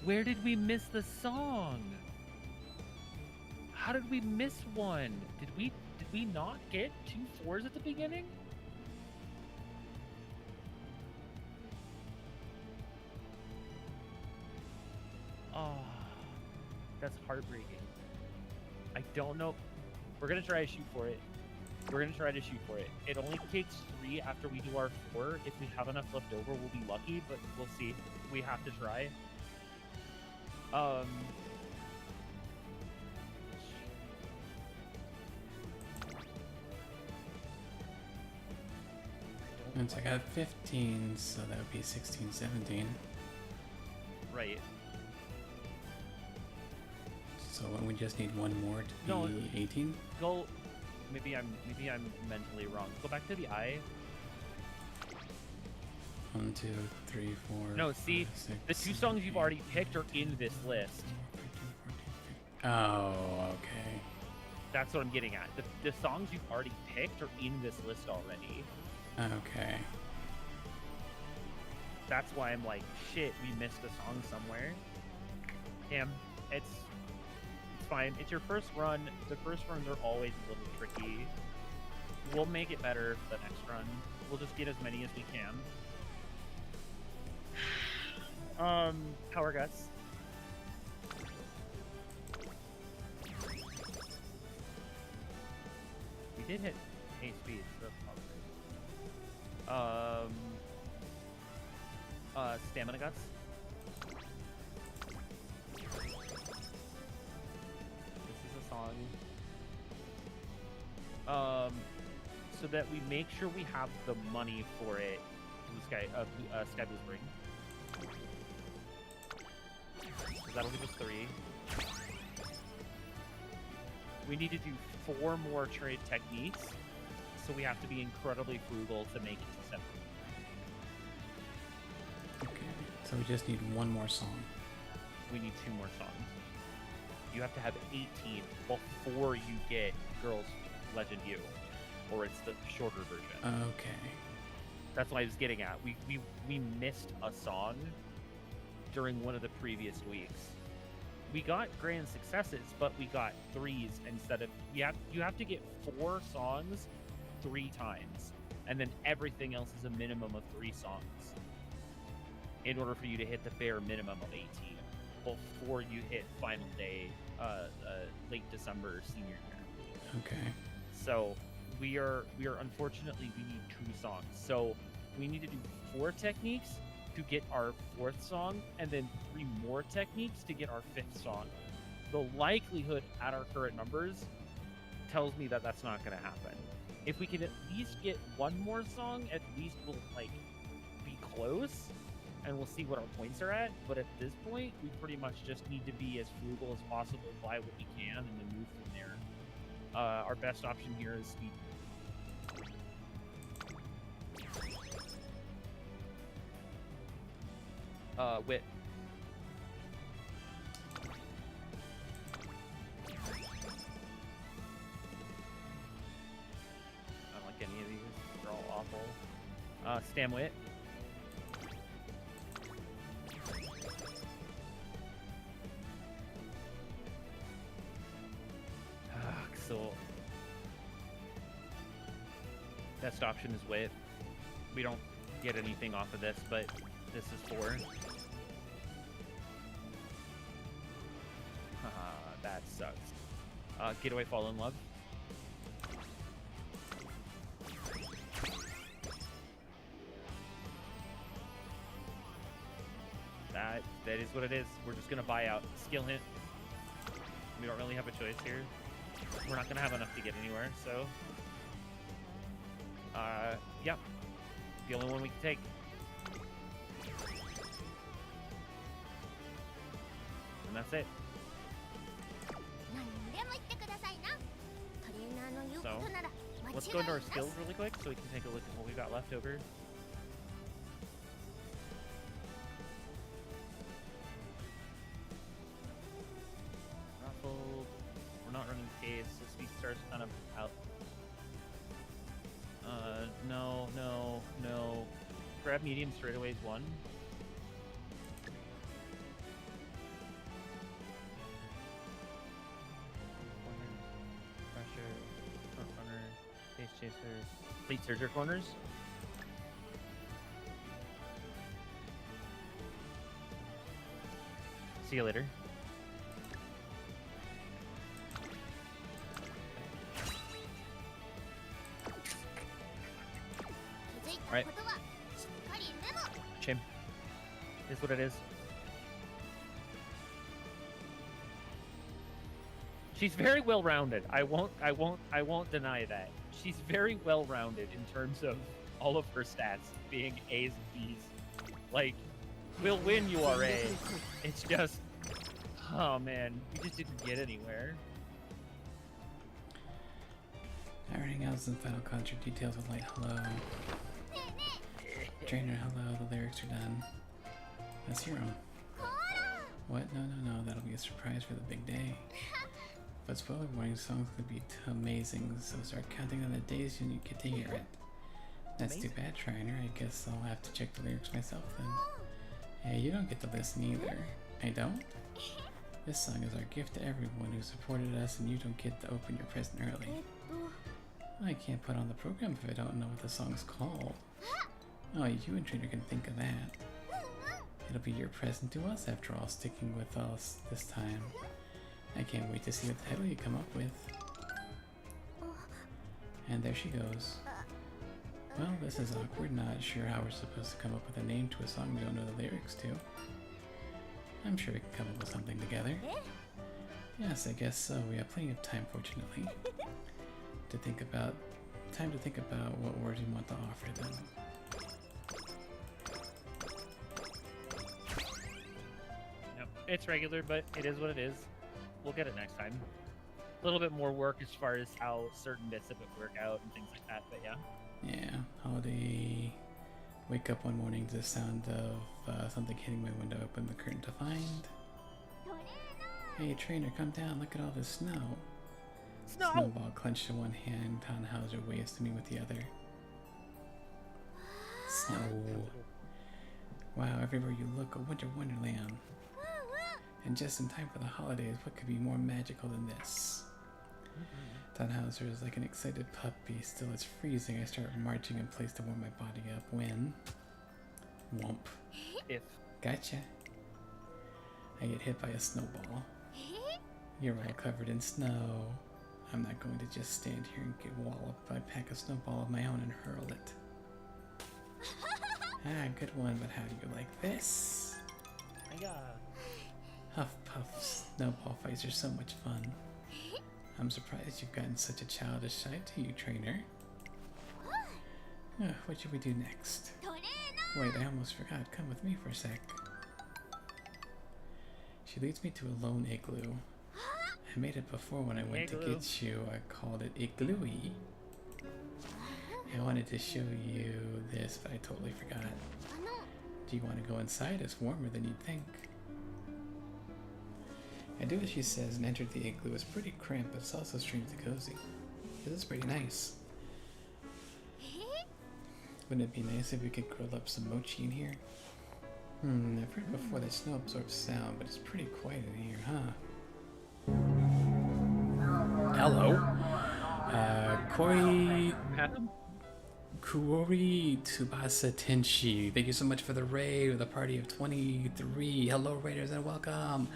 Where did we miss the song? How did we miss one? Did we not get 2 4s at the beginning? Oh, that's heartbreaking. I don't know. We're gonna try to shoot for it. We're gonna try to shoot for it. It only takes 3 after we do our 4. If we have enough left over, we'll be lucky, but we'll see. We have to try. Once I got 15, so that would be 16, 17. Right. So we just need one more to be No, 18? Go. Maybe I'm mentally wrong. Go back to the I. 1, 2, 3, 4. No, see, 5, 6, the 2 songs you've already picked are in this list. 13, 14, 15. Oh, okay. That's what I'm getting at. The songs you've already picked are in this list already. Okay. That's why I'm like, shit, we missed a song somewhere. Damn, it's fine. It's your first run. The first runs are always a little tricky. We'll make it better the next run. We'll just get as many as we can. Power Guts. We did hit 8 speed, so that's positive. Stamina Guts. This is a song. So that we make sure we have the money for it. Sky Blue's Ring. That'll give us 3. We need to do 4 more trade techniques, so we have to be incredibly frugal to make it to 7. Okay, so So we just need one more song. We need 2 more songs. You have to have 18 before you get Girls Legend U, or it's the shorter version. Okay. That's what I was getting at. We missed a song during one of the previous weeks. We got grand successes, but we got 3s instead of you have to get 4 songs 3 times, and then everything else is a minimum of 3 songs in order for you to hit the bare minimum of 18 before you hit final day, late December senior year. Okay. So we are unfortunately, we need 2 songs. So we need to do 4 techniques to get our 4th song, and then 3 more techniques to get our 5th song. The likelihood at our current numbers tells me that that's not going to happen. If we can at least get 1 more song, at least we'll be close, and we'll see what our points are at. But at this point, we pretty much just need to be as frugal as possible, buy what we can, and then move from there. Our best option here is speed. Wit. I don't like any of these. They're all awful. Stam Wit. So best option is Wit. We don't get anything off of this, but this is 4. That sucks. Getaway Fall in Love. That is what it is. We're just gonna buy out. Skill hint. We don't really have a choice here. We're not gonna have enough to get anywhere, so yeah. The only one we can take. And that's it. So, let's go into our skills really quick so we can take a look at what we got left over. Ruffled. We're not running case, so speed starts kind of out. No. Grab medium straight away is 1. Chaser, Fleet Surger corners. See you later. Right. Chim. Is what it is. She's very well rounded. I won't deny that. She's very well rounded in terms of all of her stats being A's and B's. Like, we'll win URA. It's just, oh man, we just didn't get anywhere. Everything else in Final Concert details with like hello. Trainer, hello, the lyrics are done. Let's hear them. What? No, that'll be a surprise for the big day. But spoiler warning, songs could be amazing, so start counting down the days when you get to hear it. That's too bad, Trainer. I guess I'll have to check the lyrics myself then. Hey, you don't get to listen either. I don't? This song is our gift to everyone who supported us, and you don't get to open your present early. I can't put on the program if I don't know what the song's called. Oh, you and Trainer can think of that. It'll be your present to us after all, sticking with us this time. I can't wait to see what title you come up with. And there she goes. Well, this is awkward. Not sure how we're supposed to come up with a name to a song we don't know the lyrics to. I'm sure we can come up with something together. Yes, I guess so. We have plenty of time, fortunately, to think about what words we want to offer them. Yep, it's regular, but it is what it is. We'll get it next time. A little bit more work as far as how certain bits of it work out and things like that, but yeah. Yeah, holiday Wake up one morning to the sound of something hitting my window. Open the curtain to find. Hey trainer, come down. Look at all this snow. Snow! Snowball clenched in one hand. Tannhauser waves to me with the other. Snow. Wow, everywhere you look, a winter wonderland. And just in time for the holidays, what could be more magical than this? Tannhauser is like an excited puppy. Still, it's freezing. I start marching in place to warm my body up when... Whomp. If. Gotcha. I get hit by a snowball. You're all covered in snow. I'm not going to just stand here and get walloped. I pack a snowball of my own and hurl it. Ah, good one, but how do you like this? Huff puff, snowball fights are so much fun. I'm surprised you've gotten such a childish side to you, trainer. What should we do next? Wait, I almost forgot. Come with me for a sec. She leads me to a lone igloo. I made it before when I went to get you. I called it Iglooey. I wanted to show you this, but I totally forgot. Do you want to go inside? It's warmer than you'd think. I do as she says and entered the igloo. It's pretty cramped, but it's also strangely cozy. This is pretty nice. Wouldn't it be nice if we could grill up some mochi in here? I've heard before that snow absorbs sound, but it's pretty quiet in here, huh? Hello. Kuori Tsubasa Tenshi. Thank you so much for the raid with a party of 23. Hello, raiders, and welcome.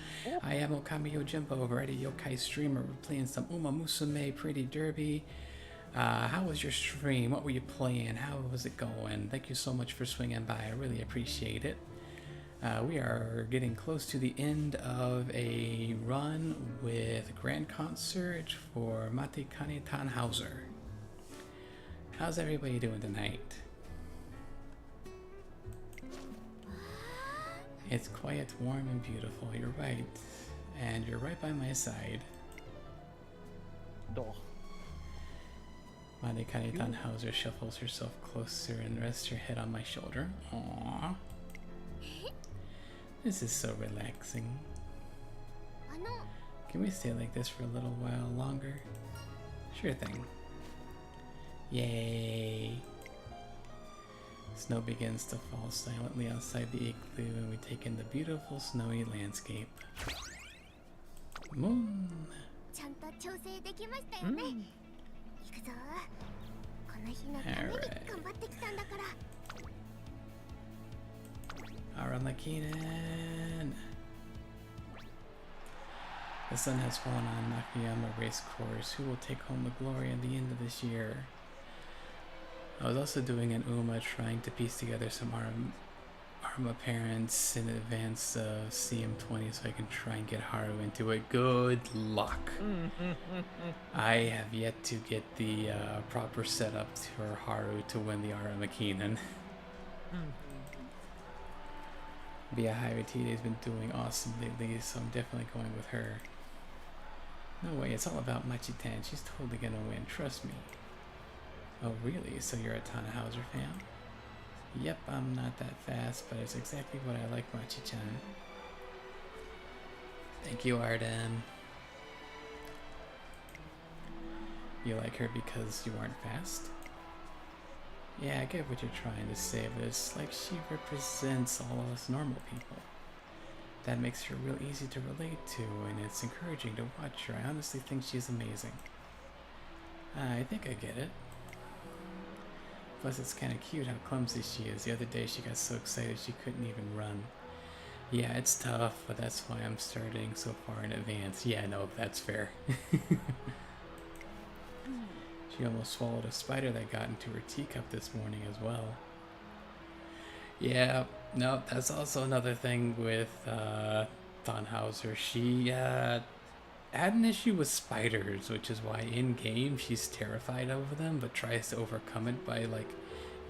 I am Okami Yojimbo, variety yokai streamer. We're playing some Uma Musume Pretty Derby. How was your stream? What were you playing? How was it going? Thank you so much for swinging by. I really appreciate it. We are getting close to the end of a run with Grand Concert for Matikane Tannhauser. How's everybody doing tonight? It's quiet, warm, and beautiful. You're right. And you're right by my side. Matikane Tannhauser shuffles herself closer and rests her head on my shoulder. Aww. This is so relaxing. Can we stay like this for a little while longer? Sure thing. Yay! Snow begins to fall silently outside the igloo and we take in the beautiful snowy landscape. Moon! Alright. Arakinen! The sun has fallen on Nakayama race course. Who will take home the glory at the end of this year? I was also doing an UMA trying to piece together some ARMA parents in advance of CM20 so I can try and get Haru into it. Good luck. I have yet to get the proper setup for Haru to win the Arakinen. Bia Hayatide has been doing awesome lately, so I'm definitely going with her. No way, it's all about Machitan. She's totally gonna win, trust me. Oh really? So you're a Tannhauser fan? Yep, I'm not that fast, but it's exactly what I like Machi-chan. Thank you, Arden. You like her because you aren't fast? Yeah, I get what you're trying to say, but it's like she represents all of us normal people. That makes her real easy to relate to, and it's encouraging to watch her. I honestly think she's amazing. I think I get it. Plus, it's kind of cute how clumsy she is. The other day, she got so excited she couldn't even run. Yeah, it's tough, but that's why I'm starting so far in advance. Yeah, no, that's fair. She almost swallowed a spider that got into her teacup this morning as well. Yeah, no, that's also another thing with Tannhauser. She had an issue with spiders, which is why in-game she's terrified of them, but tries to overcome it by, like,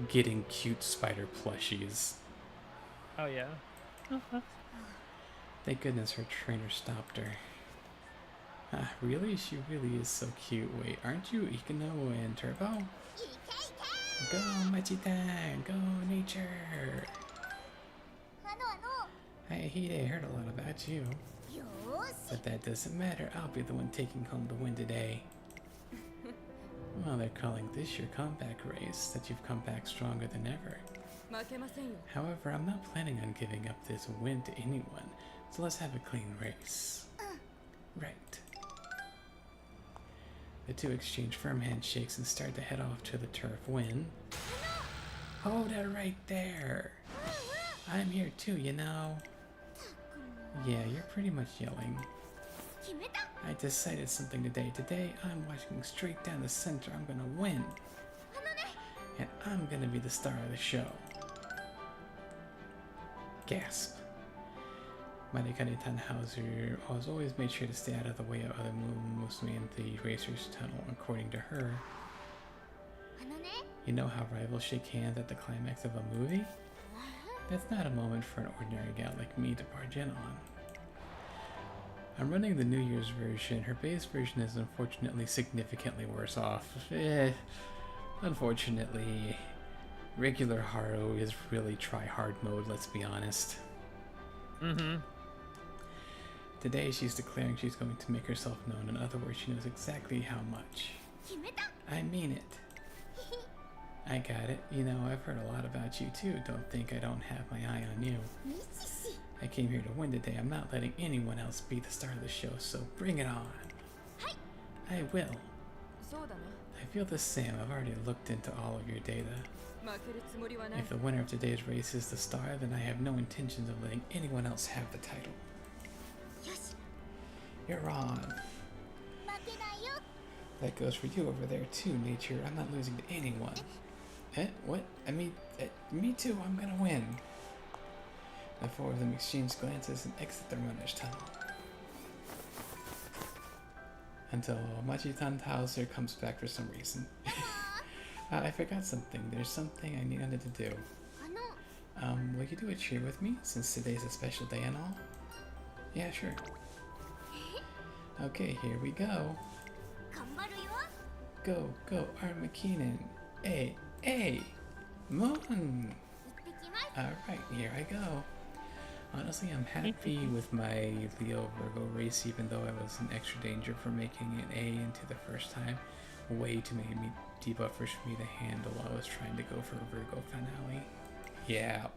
getting cute spider plushies. Oh, yeah? Thank goodness her trainer stopped her. Really? She really is so cute. Wait, aren't you Ikano and Turbo? Go, Machitan! Go, nature! あの Hey, Hide heard a lot about you. よーし But that doesn't matter. I'll be the one taking home the win today. Well, they're calling this your comeback race, that you've come back stronger than ever. 負けませんよ。 However, I'm not planning on giving up this win to anyone, so let's have a clean race. Right. The two exchange firm handshakes and start to head off to the turf when... Hold it right there! I'm here too, you know. Yeah, you're pretty much yelling. 決めた I decided something today. Today, I'm watching straight down the center. I'm gonna win. And I'm gonna be the star of the show. Gasp. Marikane Tannhauser has always made sure to stay out of the way of other mostly in the racer's tunnel, according to her. あのね You know how rivals shake hands at the climax of a movie? That's not a moment for an ordinary gal like me to barge in on. I'm running the New Year's version. Her base version is unfortunately significantly worse off. Unfortunately, regular Haru is really try-hard mode, let's be honest. Mm-hmm. Today she's declaring she's going to make herself known. In other words, she knows exactly how much. 決めた I mean it. I got it. You know, I've heard a lot about you too. Don't think I don't have my eye on you. 日誌 I came here to win today. I'm not letting anyone else be the star of the show, so bring it on. I will. そうだな。 I feel the same. I've already looked into all of your data. 負けるつもりはない If。the winner of today's race is the star, then I have no intentions of letting anyone else have the title. よし You're on. 負けないよ That goes for you over there too, Nature. I'm not losing to anyone. What? Me too. I'm gonna win. The four of them exchange glances and exit the runner's tunnel. Until Machitan Tauser comes back for some reason. I forgot something. There's something I needed to do. あの Will you do a cheer with me, since today's a special day and all? Yeah, sure. Okay, here we go. 頑張るよ Go, go, Armakinen. Hey, Moon! 行ってきます Alright, here I go. Honestly, I'm happy with my Leo Virgo race, even though I was in extra danger for making an A into the first time. Way too many debuffers for me to handle while I was trying to go for a Virgo finale. Yeah.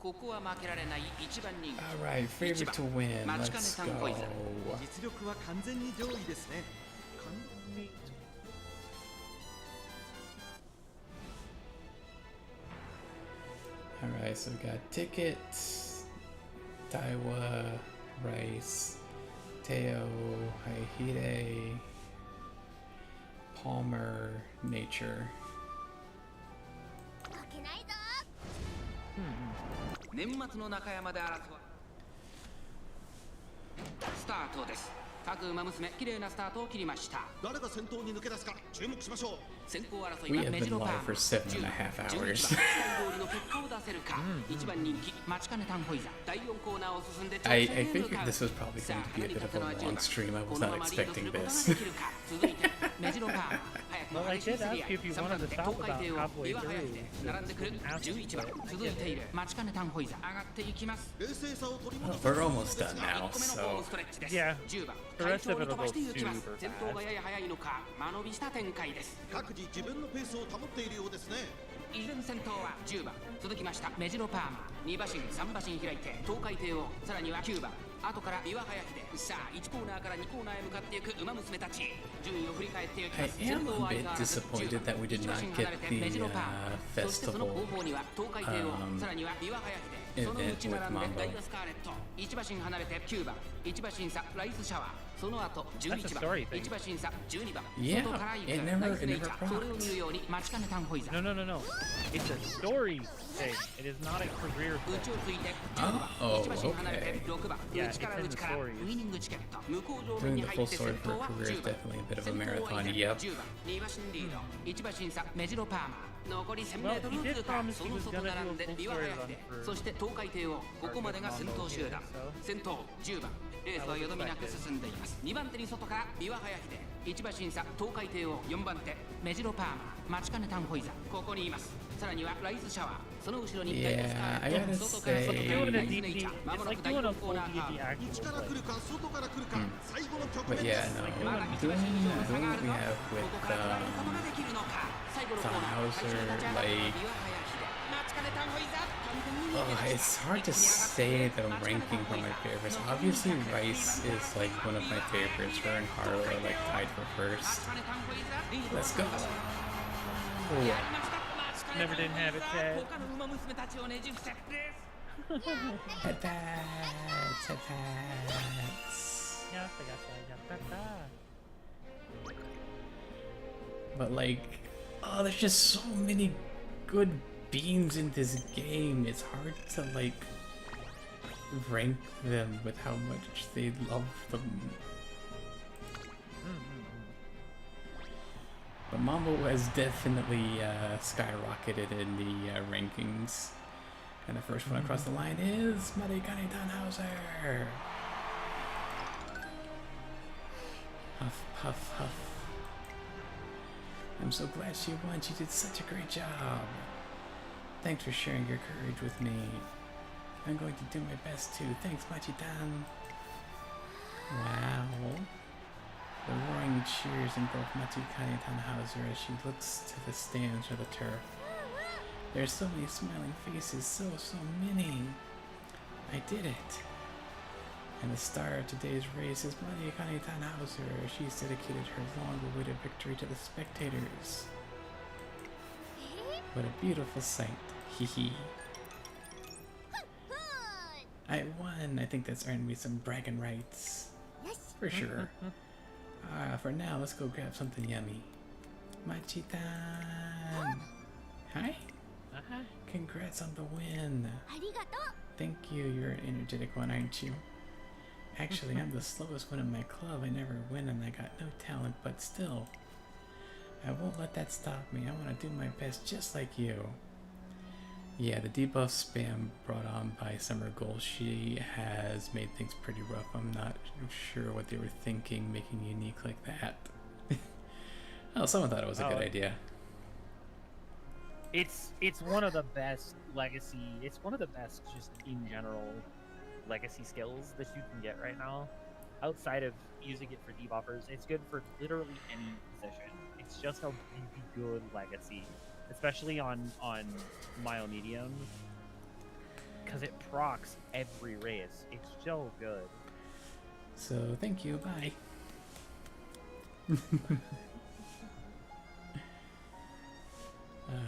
ここは負けられない一番人気 Alright, favorite to win. 待ちか Let's ねたんぽいぜ go. 実力は完全に上位ですね。 Alright, so we got tickets, Daiwa, Rice, Teo, Haihide, Palmer, Nature. 負けないぞ年末の中山で争うスタートです各馬娘綺麗なスタートを切りました誰が先頭に抜け出すか注目しましょう。先行争い We は have メ been ジロパ live ー for 7.5 11 hours. 番期待通りの結果を出せるか1番人気待ちかねタンホイザ第4コーナーを進んで I 直線へ向 figured かう this was probably さ going あ to be a 張り bit 立 of て a の long stream. I こ was の not ままリードす expecting ることが this. できるか続いてメジロパーマ早くも Well, I 激しい did 競 ask り合 you if い you 3 番 wanted to 手 stop 東海 about 帝王 halfway 岩早秀 through. 並んでくる11番続いている待ちかねタンホイザ上がっていきます冷静さを取り Well, 戻す we're almost done now, 1個目のボール so ストレッチです Yeah. 10番 The 快 rest 調 of に it'll 飛ば go していきます super 先頭がやや早いのか間延びした展開です各自自分のペースを保っているようですね。依然先頭は10番続きましたメジロパーマ2馬身3馬身開いて東海帝王さらには9番後から岩早秀さあ1コーナーから2コーナーへ向かっていく馬娘たち順位を振り返っていきま I す am 先頭は a 相 bit 変わらず disappointed that we did 1馬 not 身 get 離れてメジ the ロパーマそしてその後 festival 方には東海帝王さらには岩早秀その event 内 with 並んで Mambo. ダイヤスカーレット1馬身離れて9番1馬身差ライスシャワーその後11 That's a 番 story thing. 1馬身差12番 Yeah, 外から行 it く never- ナイス it ネイ never チャーそれを見 procs. るように待ちかねタンホイザ No. It's a story thing. It is not a career 内 thing. をついて10番 Oh, 1馬身離れて okay. 6番 Yeah, 内から it's in 内 the から stories. ウイニングチケット向こう上面 Doing に the 入 full って先 sword for 頭 a は career is 10番 definitely a bit of a 先頭は marathon. 以 Yep. 10番2馬身リード1馬身差メジロパーマ残り Well, 1000m 通 he did 過 promise そ he の was 外 gonna 並ん do で a full ビワ story ハヤヒ run で for そして東海帝王ここまでが先頭集団 先頭10番レースはよどみなく進んでいます2番手に外からビワハヤヒで1馬審査東海帝王4番手メジロパーマ待ちかねタンホイザここにいますさらにはライスシャワーその後ろに Yeah, I gotta 外から say- ライ It's ズネイチャー like まもなく doing 第 a 4 full コーナー DD カーブ内から来るか外から来るか、最後の局 But 面で yeah, す。 no, まだ doing 1馬身以上の差があ what る we と have ここから捉えることができるのか最後のコーナー Tannhauser, 最初に立ち上がった like- ビワハヤヒで待ちかねタンホイザ完全に見え Oh, てま it's した hard to say the ranking for my favorites. Obviously, Rice is like one of my favorites. Her and Haru are like tied for 待 first. ちかねタンホイザリード Let's go. やりました待ちかね Never didn't have it タンホイザ said. 他の馬娘たちをねじ伏せです Head pats, head pats. やった。 But like, oh, there's just so many good beams in this game. It's hard to like rank them with how much they love them. But Mambo has definitely skyrocketed in the rankings. And the first one across the line is Marikani Tannhauser. Huff, huff, huff. I'm so glad she won. She did such a great job. Thanks for sharing your courage with me. I'm going to do my best too. Thanks, Machitan. Wow. The roaring cheers engulf Matsukane Tannhauser as she looks to the stands or the turf. There are so many smiling faces, so many. I did it. And the star of today's race is Matsukane Tannhauser. She's dedicated her long-awaited victory to the spectators. What a beautiful sight. Hee hee. I won. I think that's earned me some bragging rights. For sure. For now, let's go grab something yummy. Machitan! Hi? Congrats on the win. Thank you. You're an energetic one, aren't you? Actually, I'm the slowest one in my club. I never win and I got no talent, but still. I won't let that stop me. I want to do my best just like you. Yeah, the debuff spam brought on by Summer Gold, she has made things pretty rough. I'm not sure what they were thinking, making unique like that. Oh, someone thought it was a good idea. It's one of the best legacy. It's one of the best just in general legacy skills that you can get right now. Outside of using it for debuffers, it's good for literally any position. It's just a really good legacy, especially on Mile Medium, because it procs every race. It's so good. So thank you. Bye.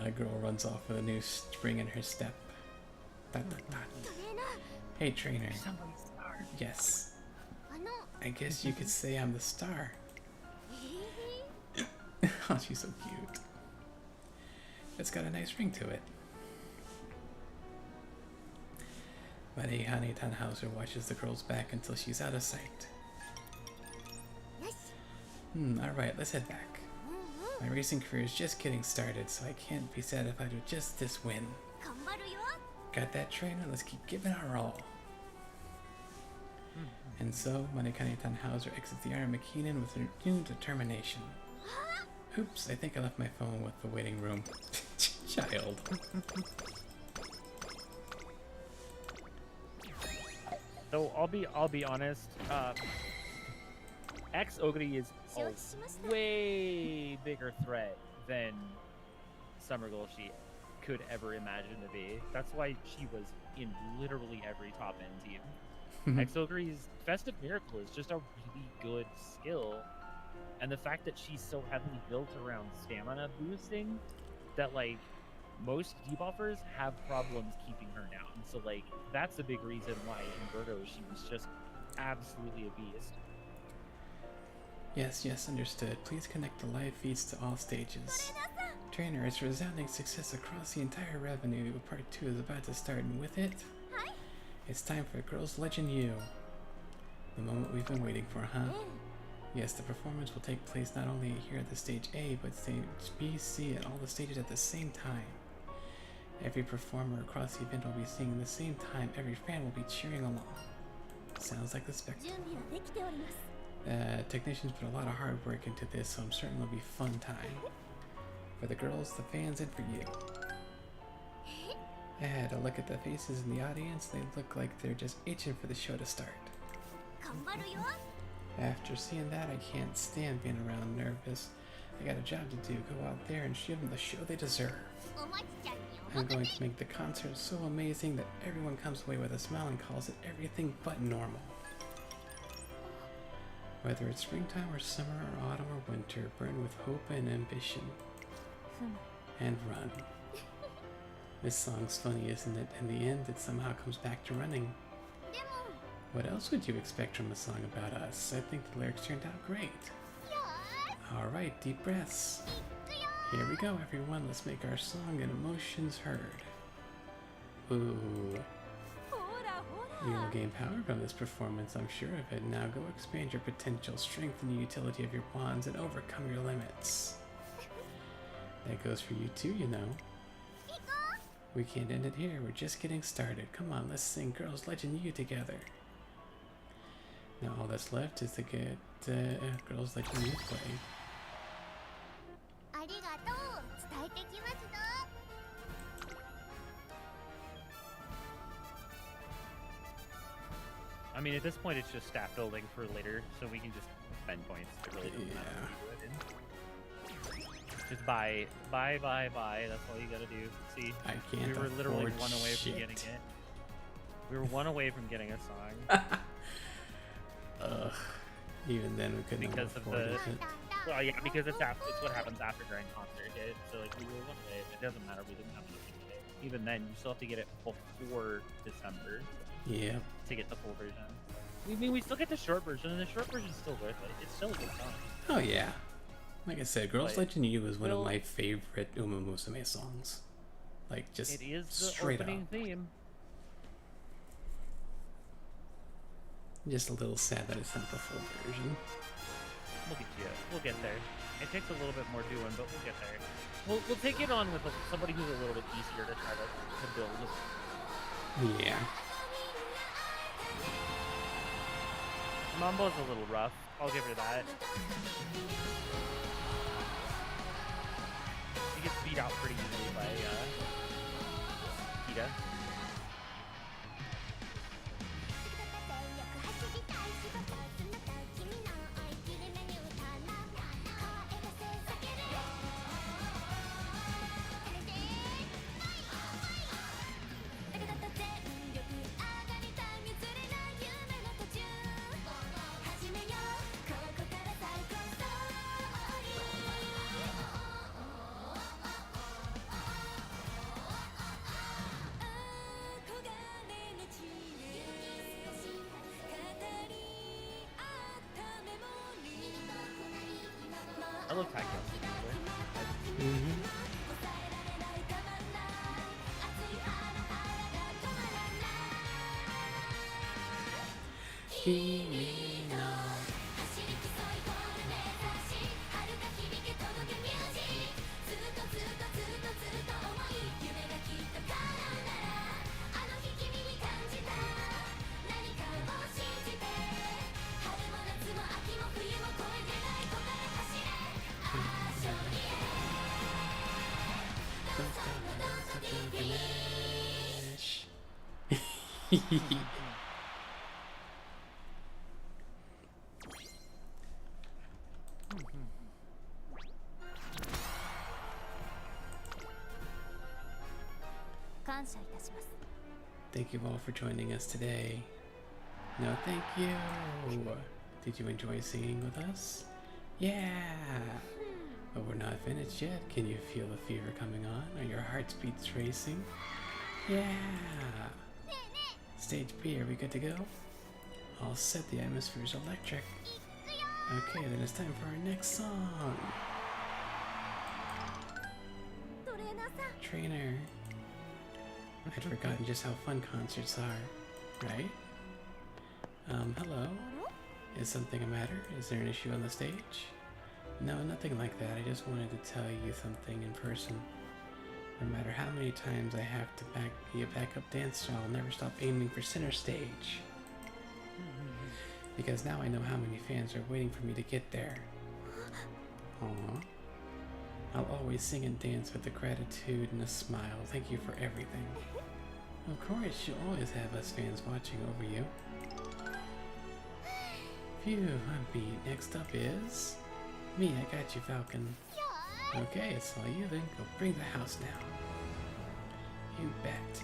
A girl runs off with a new spring in her step. Dot, dot, dot. Hey trainer. Yes. I guess you could say I'm the star. Oh, she's so cute. It's got a nice ring to it. Marihani Tannhauser watches the girl's back until she's out of sight. Alright, let's head back. My racing career is just getting started, so I can't be satisfied with just this win. Got that trainer? Let's keep giving our all. And so, Marikani Tannhauser exits the Iron McKinnon with renewed determination. Oops, I think I left my phone with the waiting room. Child. So I'll be honest. X Ogre is a way bigger threat than Summer Golshi could ever imagine to be. That's why she was in literally every top end team. X Ogre's Festive Miracle is just a really good skill, and the fact that she's so heavily built around stamina boosting that like most debuffers have problems keeping her down. So like that's a big reason why in Virgo she was just absolutely a beast. Yes, understood. Please connect the live feeds to all stages. Trainer, it's resounding success across the entire revenue. Part 2 is about to start, and with it, it's time for Girls Legend U. The moment we've been waiting for, huh? Yes, the performance will take place not only here at the stage A, but stage B, C, and all the stages at the same time. Every performer across the event will be singing at the same time. Every fan will be cheering along. Sounds like the spectacle. 準備はできております Technicians put a lot of hard work into this, so I'm certain it'll be fun time. For the girls, the fans, and for you. I had a look at the faces in the audience. They look like they're just itching for the show to start. 頑張るよ After seeing that, I can't stand being around nervous. I got a job to do. Go out there and give them the show they deserve. おまちちゃんにお I'm 任 going せ to make the concert so amazing that everyone comes away with a smile and calls it everything but normal. Whether it's springtime or summer or autumn or winter, burn with hope and ambition. And run. This song's funny, isn't it? In the end, it somehow comes back to running. でも What else would you expect from a song about us? I think the lyrics turned out great. よー Alright, deep breaths. しいくよ Here we go, everyone. Let's make our song and emotions heard. Ooh. ほらほ You ら will gain power from this performance, I'm sure of it. Now go expand your potential, strengthen the utility of your wands, and overcome your limits. That goes for you too, you know. 行こ We can't end it here. We're just getting started. Come on, let's sing Girls Legend U together. Now all that's left is to get Girls Legend U played. うありがとう伝えてきますぞ I mean, at this point, it's just staff building for later, so we can just spend points. It really doesn't matter. what we do it in. Just buy. That's all you gotta do. See, I can't we were literally afford one away shit. from getting it. We were one away from getting a song. Ugh. Even then, we couldn't Because have of afforded the- it. Well, yeah, because it's what happens after Grand Concert hit. So like, we were one away. It doesn't matter. We didn't have enough to get it. Even then, you still have to get it before December Yeah. to get the full version. I mean, we still get the short version, and the short version's still worth it. It's still a good song. Oh yeah. Like I said, Girls Like, Legend U is one of well- my favorite Uma Musume songs. Like just It is the straight opening up. theme. Just a little sad that it's not the full version. We'll get you. We'll get there. It takes a little bit more doing, but we'll get there. We'll take it on with somebody who's a little bit easier to try to build. Yeah. Mambo's a little rough. I'll give her that. She gets beat out pretty easily by Ida. 走りたい仕事その時の愛切り目に歌な声がせ叫べだけだと全力上がりたい見つれない夢の途中始めようここから最高ストーリー憧れの地へ少し語り合ったメモリー I love tag teams. Mm-hmm. 抑えられないたまんない熱いハラハラが止まらない君の走り競いゴール目指し遥か響け届けミュージックずっとずっとずっとずっと思い夢がきっと叶うならあの日君に感じた何かを信じて春も夏も秋も冬も越え願い答え走れああ勝利へどうぞどうぞフィニッシュ 感謝いたします Thank you all for joining us today. No, thank you. Did you enjoy singing with us? Yeah. But we're not finished yet. Can you feel the fever coming on? Are your heart's beats racing? Yeah. Stage B, are we good to go? All set, the atmosphere is electric. Okay, then it's time for our next song. トレーナーさん Trainer. I'd forgotten just how fun concerts are, right? Hello. Is something a matter? Is there an issue on the stage? No, nothing like that. I just wanted to tell you something in person. No matter how many times I have to be a backup dancer, I'll never stop aiming for center stage. Because now I know how many fans are waiting for me to get there. Aww. I'll always sing and dance with a gratitude and a smile. Thank you for everything. Of course, you'll always have us fans watching over you. Phew, I'm beat. Next up is... me, I got you, Falcon. Okay, it's all you then. Go bring the house now. You bet.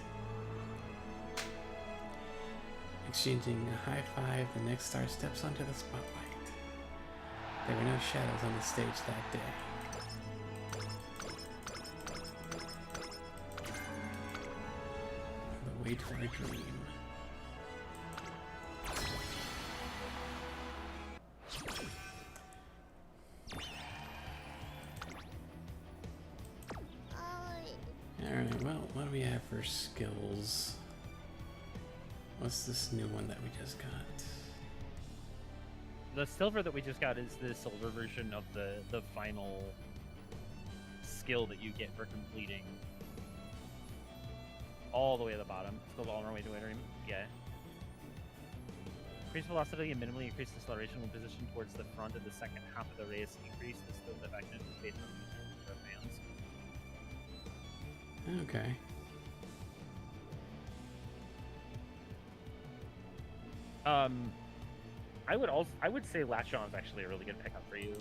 Exchanging a high five, the next star steps onto the spotlight. There were no shadows on the stage that day. The wait for a dream. Alright, well, what do we have for skills? What's this new one that we just got? The silver that we just got is the silver version of the final skill that you get for completing all the way at the bottom. It's called All Our Way to Winter. Yeah. Increase velocity and minimally increase acceleration when positioned towards the front of the second half of the race. Increase the skill's effectiveness based on the fans. Okay. I would say Latch On is actually a really good pickup for you.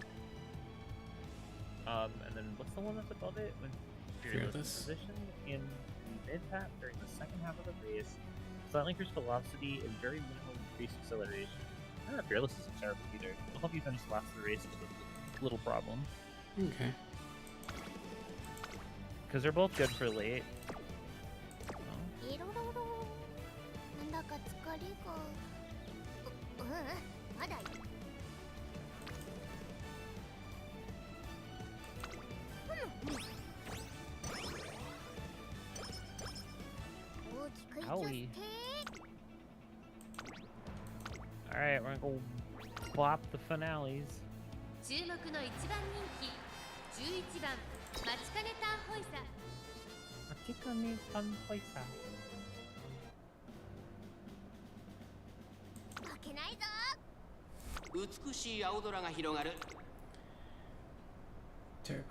And then what's the one that's above it? When Fearless. Position in mid-tap during the second half of the race. Slightly increased velocity and very minimal increased acceleration. Fearless isn't terrible either. It'll help you finish the last of the race with little problem. Okay. Because they're both good for late. いろろろなんだか疲れがまだい大きく息を吸って Alright, we're gonna go plop the finales. 注目の一番人気11番マチカネタンホイサ Chikane Tanhoisa. 負けないぞ美しい青空が広がる。 Turbo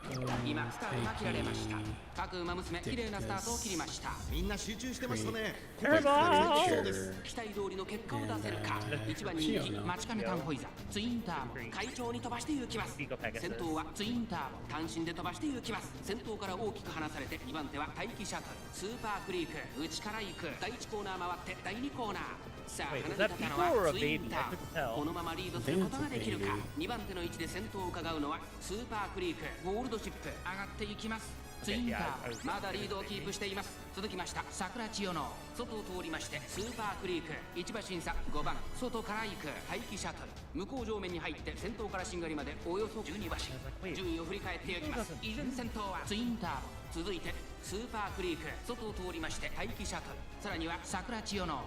今スタートが切られました。 taking 各馬娘綺麗なスタートを切りました。みんな集中してましたね。 Turbo! そうです 期待通りの結果を出せるか。1番人気マチカネタンホイザツインターボ快調に飛ばして行きます。先頭はツインターボ単身で飛ばして行きます。先頭から大きく離されて2番手は待機シャトルスーパークリーク内から行く第1コーナー回って第2コーナー。さあ Wait, 離 is れ that たの people or は a ツイン baby? タ I ー couldn't ボこ tell. のままリードすることができるか。2番手の位置で先頭を伺うのはスーパークリークゴールドシップ上がっていきます。ツインターボまだリードをキープしています。続きました桜千代の外を通りましてスーパークリーク1馬審査5番外から行く待機シャトル向こう上面に入って先頭からしんがりまでおよそ12馬身順位を振り返っていきます。依然先頭はツインターボ続いてスーパークリーク外を通りまして待機シャトルさらには桜千代の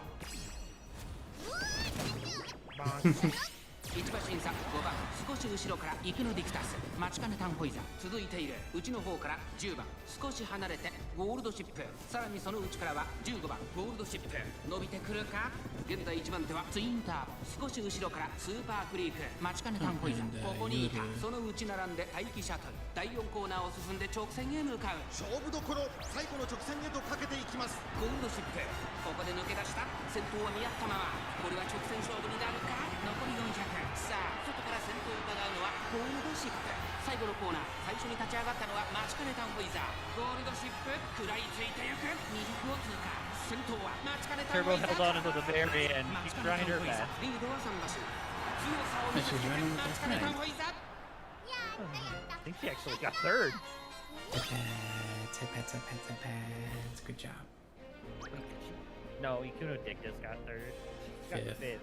1馬審査5番少し後ろからイクノディクタスマチカネタンホイザ続いている内の方から10番少し離れてゴールドシップさらにその内からは15番ゴールドシップ伸びてくるか。現在1番手はツインターボ少し後ろからスーパークリークマチカネタンホイザここにいたその内並んで待機シャトル第4コーナーを進んで直線へ向かう。勝負どころ最後の直線へとかけていきます。ゴールドシップここで抜け出した先頭は見合ったままこれは直線勝負になるか。残り400さあ外から先頭を伺うのはゴールドシップ最後のコーナー最初に立ち上がったのはマチカネタンホイザーゴールドシップ食らいついてゆく200を通過先頭はマチカネタンホ Turbo イザ held on until the very end. マ He チカネ tried タン her ホイザ best. リードは3馬身強さを見せつけてマチカネタンホイザ I think she actually got third. Good job. No, Ikuno Dictus got third. She got Fifth. fifth.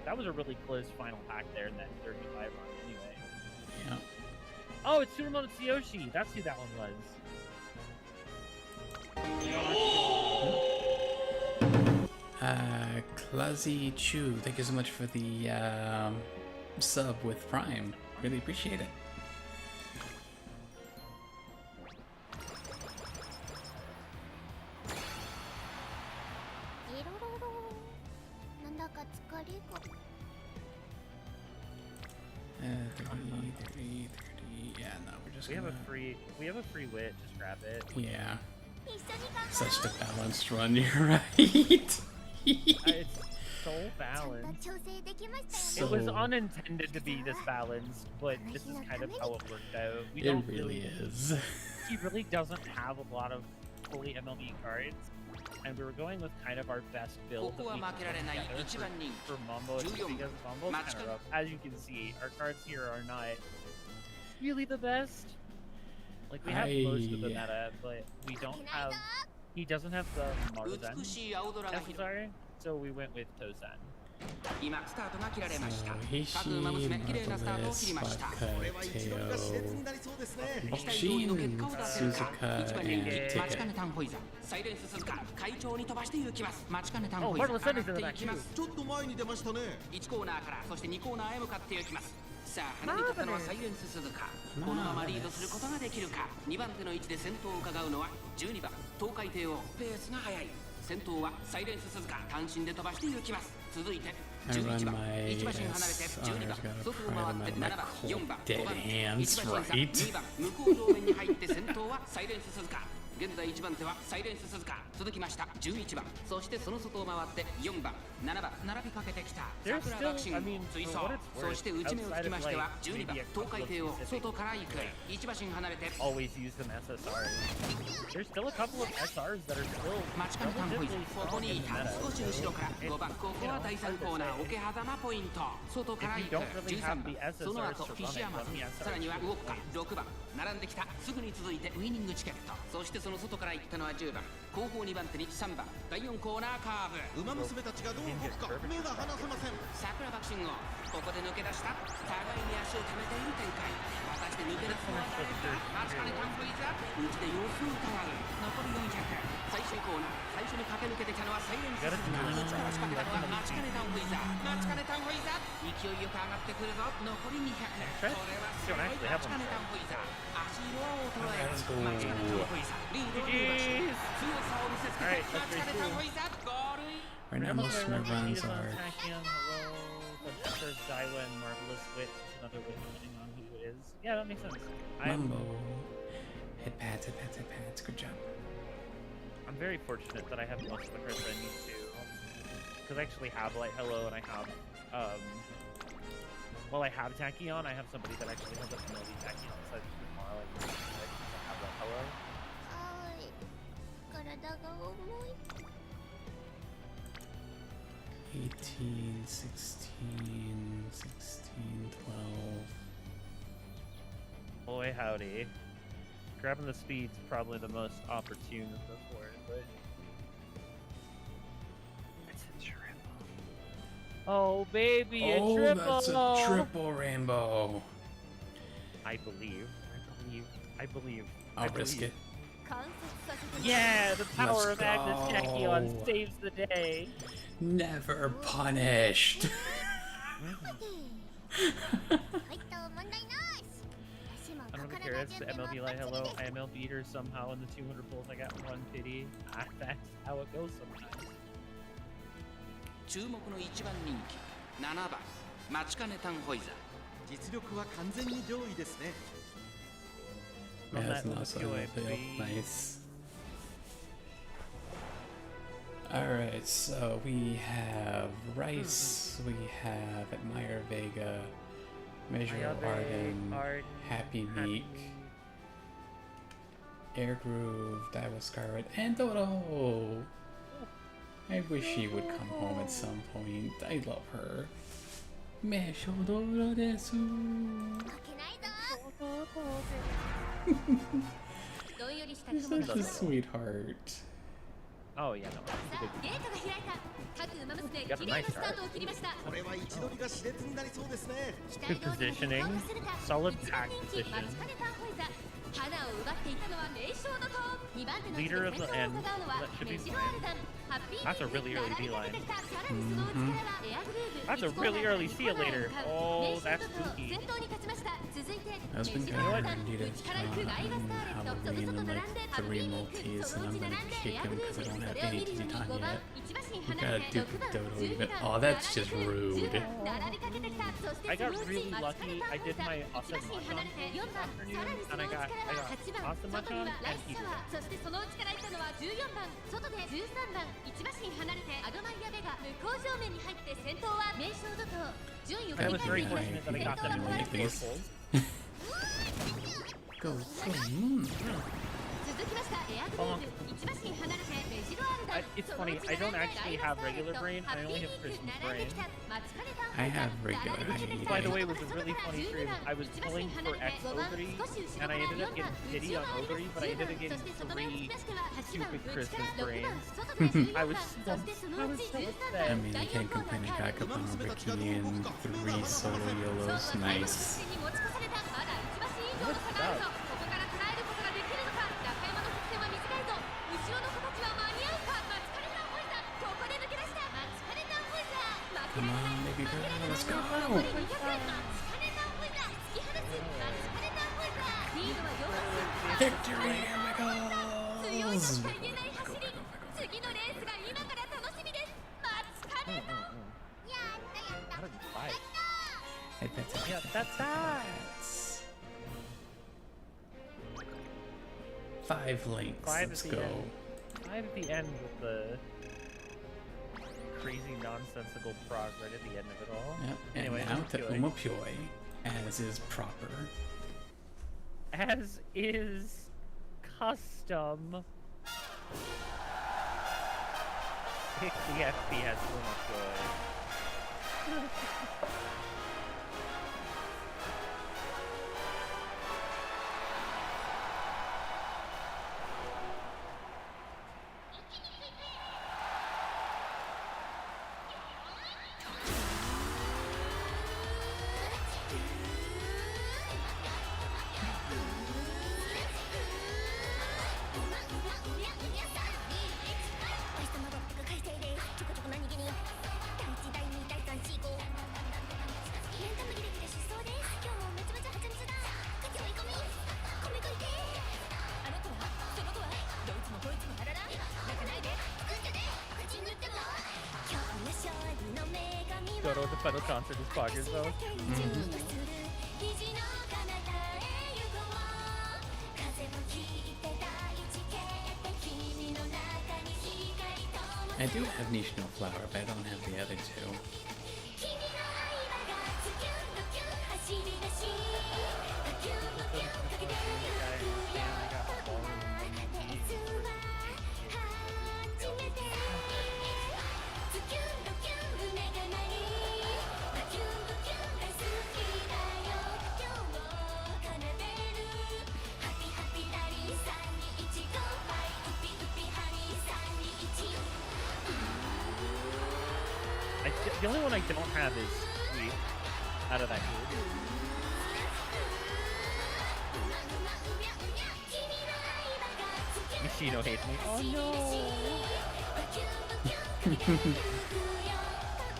That was a really close final pack there in that 35 run anyway. Yeah. Oh, it's Tsurumoto Tsuyoshi. That's who that one was. Cluzzy Chew, thank you so much for the sub with Prime. Really appreciate it. いろろろなんだか疲れが 30. Yeah, no, we're just We have gonna... we have a free wit. Just grab it. Yeah, 一緒に頑張ろ such う the balanced run, you're right. It's so ちゃん balanced. と調整できましたよ It ね was So- unintended to be this balanced, but this is kind of how it worked out. We It don't really is. He really doesn't have a lot of fully MLB cards, and we were going with kind of our best build that we could put together for Mambo, because Mambo's kind of rough. As you can see, our cards here are not really the best. Like, we have most of the meta, but we don't have... He doesn't have the Marzan necessary, so we went with Tosan. 今スタートが切られました So, Hishi, 各馬娘綺麗なスタートを切りました これは一度が熾烈に Bakateo, なりそうですね Bokshin, Suzuka, 1番 and 人気待ちかね Ticket. タンホイザーサイレンス鈴鹿会長に飛ばして行きます待ちかねタン Oh, ホイザー Marvelous 上 Sundays が in っ the てい back, きま too. すちょっと前に出ましたね1コーナーからそして2コーナーへ向かっていきますさあ離れ切ったのはサイレンス鈴鹿このままリードすることができるか2番手の位置で先頭を伺うのは12番東海帝王ペースが速い先頭はサイレンス鈴鹿単身で飛ばして行きます続いて I run 11番 my 1馬身離れて S. 12番 I've got 外 to を pry 回 them って out of my 7番 cold 4番 dead 5番 hands, 1馬身差 right? 2番向こう正面に入って先頭はサイレンス鈴鹿現在1番手はサイレンス鈴鹿続きました11番そしてその外を回って4番7番並びかけてきた There's 桜爆 still, I 心 mean, 追 for 走 what it's そ worth, して内目をつ outside き of まして like は12 maybe 番 a 東 couple 海 of 帝王 specific 外から行く like, 1馬身離れて always use them SSRs. There's still a couple of SRs that are still 待ちかねタンホイズ relatively ここ strong に in い the た meta. 少し後ろから It- 5番ここは第3コーナー桶狭間ポイント外から行く If you don't really 13 have 番 the SSRs その後 to フィ run ッシ it, ュアマ run ゾン the さらには SRs. 動くか6番並んできたすぐに続いてウィニングチケットそしてその外から行ったのは10番後方2番手に3番第4コーナーカーブ馬娘たちがどう動くか目が離せません桜爆心号ここで抜け出した互いに足を溜めている展開果たして抜け出すのは誰か待ちかねタンフイザー内で様子を伺う残り400最終コーナー最初に駆け抜けてきたのはサイレンス鈴鹿一番仕掛けたのは待ちかねタンフイザー待ちかねタンフイザー勢いよく上がってくるぞ残り200これはすごい待ちかねタンフイザー足色を衰える待ちかねタンフイザーリードを伸ばし強さを見せつけて待ちかねタンフイザーゴールイン Right now, most of my runs are... Tachyon, hello. But there's Daiwa and Marvelous Wit, is another way depending on who it is. Yeah, that makes sense. Mambo. Hit pads, hit pads, hit pads. Good job. I'm very fortunate that I have most of the cards I need to. Because I actually have Light Hello and I have, well, I have Tachyon, I have somebody that actually has a MLB Tachyon, so I just do more like, I have Light Hello. はーい体が重い 18, 16, 16, 12. Boy, howdy. Grabbing the speed's probably the most opportune of the four, but... It's a triple. Oh, baby, a Oh, triple! that's a triple rainbow. I believe. I believe. I'll risk it. 観察させて Yeah, the power Let's of Agnes go. Tachyon saves the day. Never punished. はいと問題なし私も I'm 心 gonna の curious 準 to 備 MLB も Light バッ Hello. チリです I ML beat her somehow in the 200 pulls. I got one pity. That's how it goes sometimes. 注目の1番人気7番待ちかねタンホイザー実力は完全に上位ですね Yeah, Run that's that not with so the good. baby. Nice. Alright, so we have Rice, we have Admire Vega, Measure Ayave, Arden, Arden, Happy Happy Meek, Air Groove, Daiwa Scarlet, and Dodo! I wish she would come home at some point. I love her. Mesho Dodo desu. 負けないぞ どんよりした She's 雲の such a さ sweetheart. Oh, yeah, no. あゲートが開いた各馬娘 Got a 綺麗な nice スタートを切りましたこれは位置取りが熾烈になりそうですね期待 Good 通りの positioning. 結果を出せるか Solid 一番 pack 人気 position. 待ちかねタンホイザ花を奪っていったのは名将の塔。2番手の位置で Leader of 先 the 頭を end. 伺うのは That should メ be ジロアル fine. ダン。ハッピー That's a really early 並びかけてきた。さらにその内からはエアグルーヴ。 That's a really early see you later. Oh, that's spooky. 先頭に勝ちました。続いて I was メ been ジ kind ロア of ルダン。 need to 内から行くガイガスカーレット。その Halloween 外 and 並 like んでハッピ 3 ー multis, そ and の I'm 内 gonna 並んで kick エアグ him ルー because I ヴ。 don't そ have れを見 any るように Titan 5番 yet. 1馬身 We 離 got れ a て Duke 6番 Dodo 12 even. 番 Oh, that's just 10 rude. 番並びかけてきた。そして I そ got のうち really 松 lucky. 金 I did タ my ーン awesome 1馬身離れて Machamp 4番。 afternoon, さらにそ and の I 内 got からは 8番 awesome 外には Machamp ライ and スシャワー。そしてその内から行ったのは14番。外で13番1馬身離れてアドマイヤベが向こう正面に入って先頭は名将怒涛。順位を I 振り was 返 very っていきます。 fortunate that I got 先頭 them は in 変わら like ず four です。 pulls. Go, go. 続きましたエアグルーヴ1馬身離れてメジロアルダン。 It's funny. I don't actually have regular brain. I only have Christmas brain. I have regular. By the way, it was a really funny stream. I was pulling for X Ogre, and I ended up getting pity on Ogre, but I ended up getting 3 stupid Christmas brains. I was so upset. I mean, I can't complain. I got up on Ricky and 3 solo YOLOs. Nice. ここから捉えることができるのか。中山の伏線は短いぞ。後ろの子たちは間に合うか。マツカレタンホイザーここで抜け出した。マツカレタンホイザー負け Come られない on, baby girl, let's 残 go. り200。マツカレタンホイザー突き放す。マツカレタンホイザーリードは4発。 Victory! Here we 強いと go. しか言えない走り。次のレースが今から楽しみです。マツカレタン。やったやった。 That'd be fine. Hey, that's it. Yeah, that's that. 5 links. 5 Let's at the go. end. 5 at the end with the crazy nonsensical prog right at the end of it all. Yep. Anyway, and now to Umapyoi. Umapyoi, as is proper. As is custom. 60 FPS Umapyoi. Dodo, the final concert is poggers though. I do have Niche No Flower, but I don't have the other 2. The only one I don't have is Sweet out of that group. Mishino hates me. Oh no!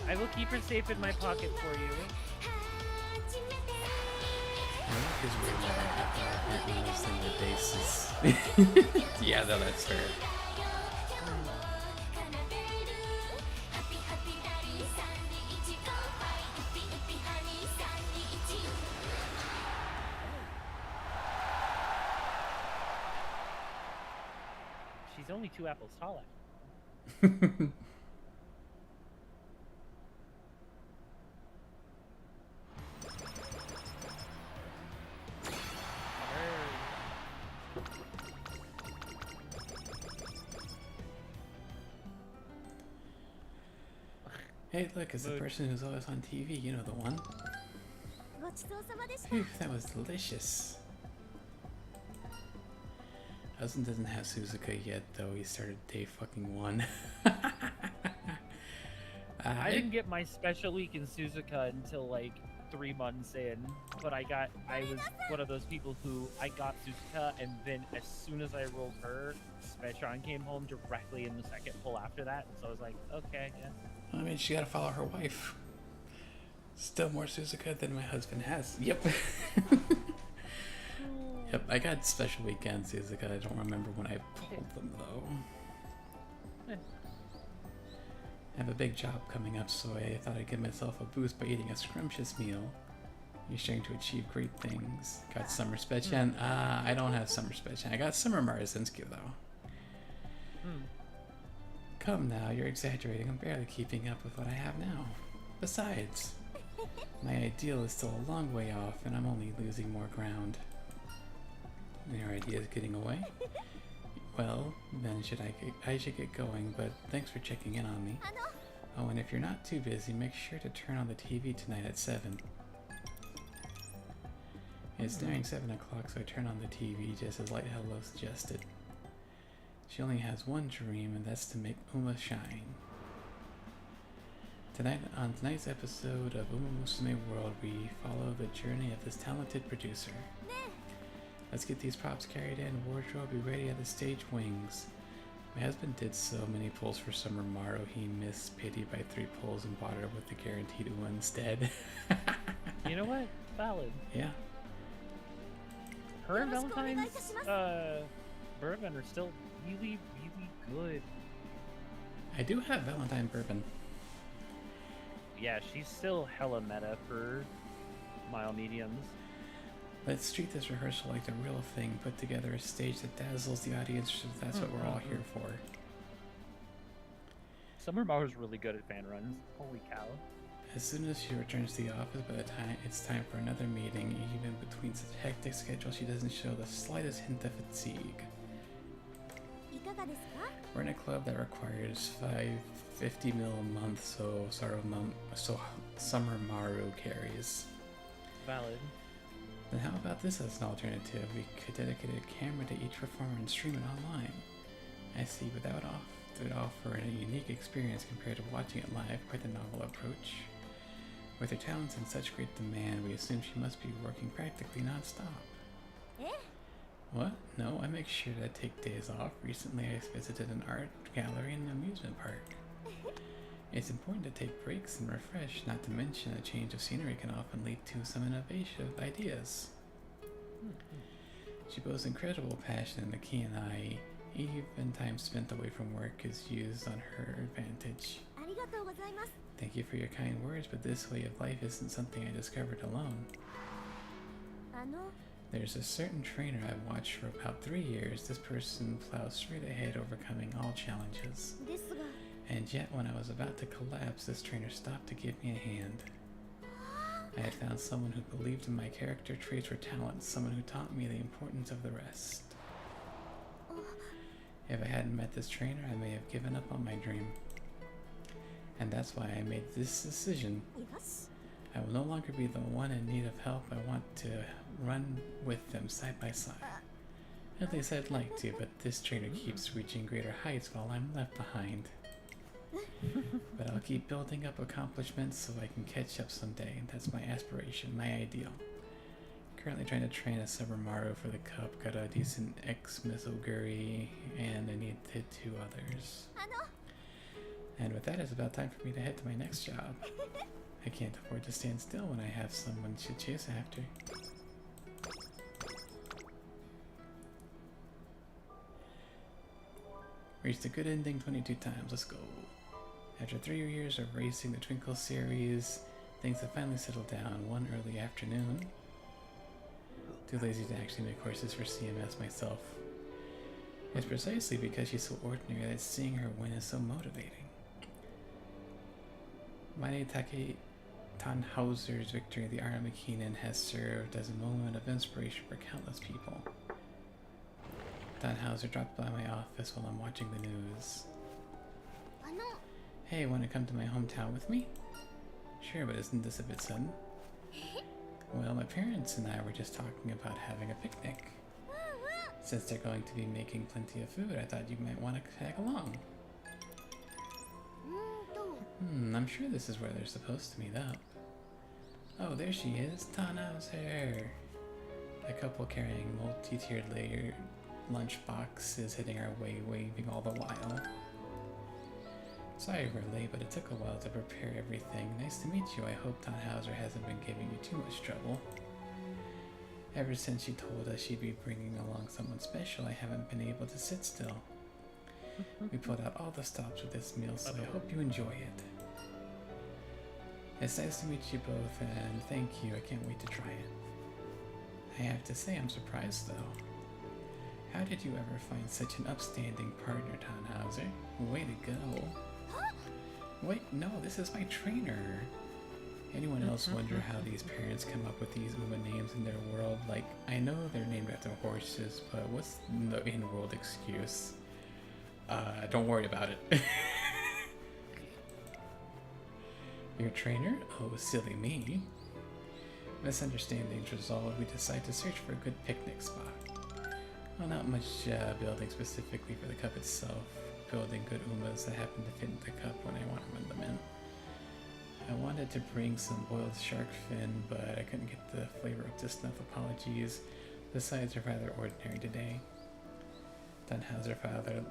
I will keep her safe in my pocket for you. I think it's weird that I haven't noticing the bases. Yeah, no, that's fair. She's only 2 apples tall. Hey, look, it's the person who's always on TV. You know the one. ごちそうさまでした。 Phew, that was delicious. Husband doesn't have Suzuka yet, though. He started day fucking 1. I didn't get my special week in Suzuka until like 3 months in, but I was one of those people who I got Suzuka, and then as soon as I rolled her, Smetron came home directly in the second pull after that, so I was like, okay, yeah. I mean, she gotta follow her wife. Still more Suzuka than my husband has. Yep. Yep, I got special weekend Suzuka. I don't remember when I pulled them though. I have a big job coming up, so I thought I'd give myself a boost by eating a scrumptious meal. You're starting to achieve great things. Got Summer Special. I don't have Summer Special. I got Summer Marzinski though. Come now, you're exaggerating. I'm barely keeping up with what I have now. Besides, my ideal is still a long way off, and I'm only losing more ground. Your idea is getting away? Well, then I should get going, but thanks for checking in on me. Oh, and if you're not too busy, make sure to turn on the TV tonight at 7. It's nearing 7 o'clock, so I turn on the TV just as Light Hello suggested. She only has one dream, and that's to make Uma shine. Tonight, on tonight's episode of Uma Musume World, we follow the journey of this talented producer. Let's get these props carried in, wardrobe be ready at the stage wings. My husband did so many pulls for Summer Maru, he missed Pity by 3 pulls and bought her with the guaranteed one instead. You know what? Valid. Yeah. Her and Valentine's bourbon are still really, really good. I do have Valentine bourbon. Yeah, she's still hella meta for mild mediums. Let's treat this rehearsal like the real thing, put together a stage that dazzles the audience, that's what we're all here for. Summer Maru's really good at fan runs. Holy cow. As soon as she returns to the office, by the time it's time for another meeting, even between such hectic schedules, she doesn't show the slightest hint of fatigue. We're in a club that requires 550 mil a month, so Summer Maru carries. Valid. Then how about this as an alternative? We could dedicate a camera to each performer and stream it online. I see, without it offer a unique experience compared to watching it live, quite a novel approach. With her talents in such great demand, we assume she must be working practically non-stop. What? No, I make sure to take days off. Recently I visited an art gallery and an amusement park. It's important to take breaks and refresh, not to mention a change of scenery can often lead to some innovative ideas. She boasts incredible passion and the keen eye. Even time spent away from work is used on her advantage. Thank you for your kind words, but this way of life isn't something I discovered alone. There's a certain trainer I've watched for about 3 years. This person plows straight ahead, overcoming all challenges. And yet, when I was about to collapse, this trainer stopped to give me a hand. I had found someone who believed in my character traits or talents, someone who taught me the importance of the rest. If I hadn't met this trainer, I may have given up on my dream. And that's why I made this decision. I will no longer be the one in need of help. I want to run with them side by side. At least I'd like to, but this trainer keeps reaching greater heights while I'm left behind. But I'll keep building up accomplishments so I can catch up someday. That's my aspiration, my ideal. Currently trying to train a Summer Maru for the cup. Got a decent ex-Misoguri, and I need to 2 others. And with that, it's about time for me to head to my next job. I can't afford to stand still when I have someone to chase after. Reached a good ending 22 times, let's go. After 3 years of racing the Twinkle series, things have finally settled down one early afternoon. Too lazy to actually make courses for CMS myself. It's precisely because she's so ordinary that seeing her win is so motivating. Maine Take Tannhauser's victory at the Iron McKinnon has served as a moment of inspiration for countless people. Tannhauser dropped by my office while I'm watching the news. Hey, want to come to my hometown with me? Sure, but isn't this a bit sudden? Well, my parents and I were just talking about having a picnic. Since they're going to be making plenty of food, I thought you might want to tag along. I'm sure this is where they're supposed to meet up. Oh, there she is, Tannhauser. A couple carrying multi-tiered layered lunchbox is hitting our way, waving all the while. Sorry we're late, but it took a while to prepare everything. Nice to meet you. I hope Tannhauser hasn't been giving you too much trouble. Ever since she told us she'd be bringing along someone special, I haven't been able to sit still. We pulled out all the stops with this meal, so I hope you enjoy it. It's nice to meet you both, and thank you. I can't wait to try it. I have to say I'm surprised, though. How did you ever find such an upstanding partner, Tannhauser? Way to go. Wait, no, this is my trainer. Anyone else wonder how these parents come up with these Uma names in their world? Like, I know they're named after horses, but what's the in-world excuse? Don't worry about it. Your trainer? Oh, silly me. Misunderstandings resolved, we decide to search for a good picnic spot. Well, not much building specifically for the cup itself. Building good Umas that happen to fit in the cup when I want to run them in. I wanted to bring some boiled shark fin, but I couldn't get the flavor up to snuff. Apologies. The sides are rather ordinary today. Tannhauser father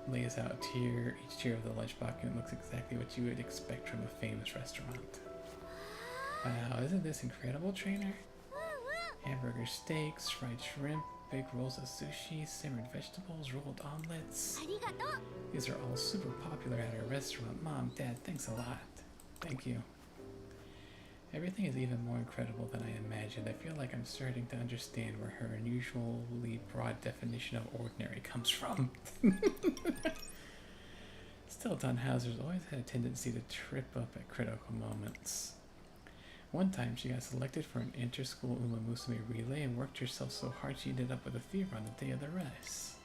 lays out each tier of the lunchbox, and it looks exactly what you would expect from a famous restaurant. Wow, isn't this incredible, trainer? Hamburger steaks, fried shrimp, big rolls of sushi, simmered vegetables, rolled omelets. These are all super popular at our restaurant. Mom, Dad, thanks a lot. Thank you. Everything is even more incredible than I imagined. I feel like I'm starting to understand where her unusually broad definition of ordinary comes from. Still, Tannhauser's always had a tendency to trip up at critical moments. One time, she got selected for an inter-school Uma Musume relay and worked herself so hard she ended up with a fever on the day of the race.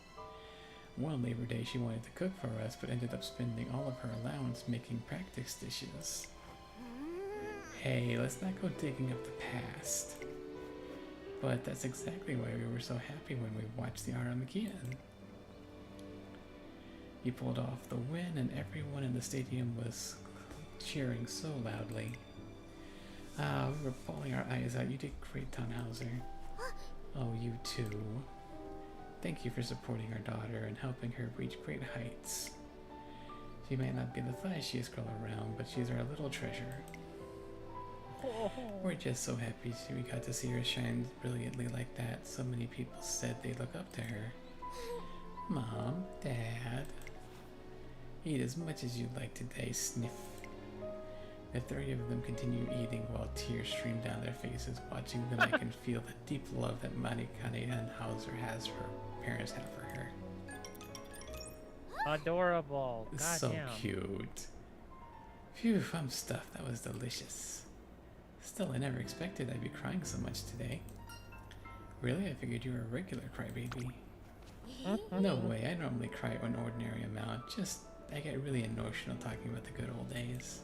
One Labor Day, she wanted to cook for us, but ended up spending all of her allowance making practice dishes. Hey, let's not go digging up the past. But that's exactly why we were so happy when we watched the Aramageddon. He pulled off the win, and everyone in the stadium was cheering so loudly. We were bawling our eyes out. You did great, Tannhauser. Oh, you too. Thank you for supporting our daughter and helping her reach great heights. She might not be the flashiest girl around, but she's our little treasure. We're just so happy we got to see her shine brilliantly like that. So many people said they look up to her. Mom, Dad. Eat as much as you'd like today, sniff. The three of them continue eating while tears stream down their faces. Watching them, I can feel the deep love that Marikane and Hauser has for her parents have for her. Adorable. So cute. Phew, I'm stuffed. That was delicious. Still, I never expected I'd be crying so much today. Really? I figured you were a regular crybaby. No way, I normally cry an ordinary amount. Just, I get really emotional talking about the good old days.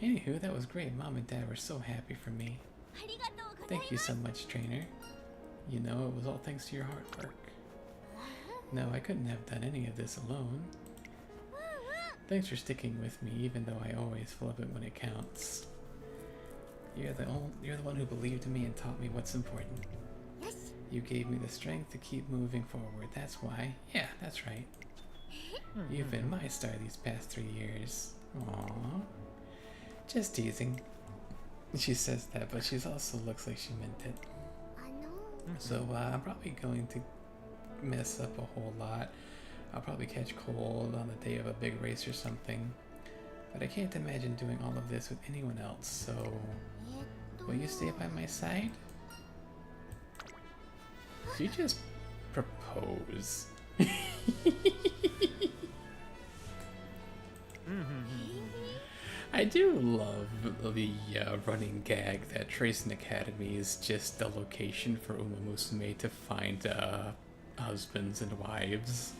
Anywho, that was great. Mom and Dad were so happy for me. Thank you so much, trainer. You know, it was all thanks to your hard work. No, I couldn't have done any of this alone. Thanks for sticking with me, even though I always flub it when it counts. You're the one who believed in me and taught me what's important. You gave me the strength to keep moving forward. That's why. Yeah, that's right. You've been my star these past 3 years. Aww. Just teasing. She says that, but she also looks like she meant it. So I'm probably going to mess up a whole lot. I'll probably catch cold on the day of a big race or something. But I can't imagine doing all of this with anyone else, so... Will you stay by my side? Did you just propose? I do love the running gag that Tracing Academy is just a location for Uma Musume to find husbands and wives.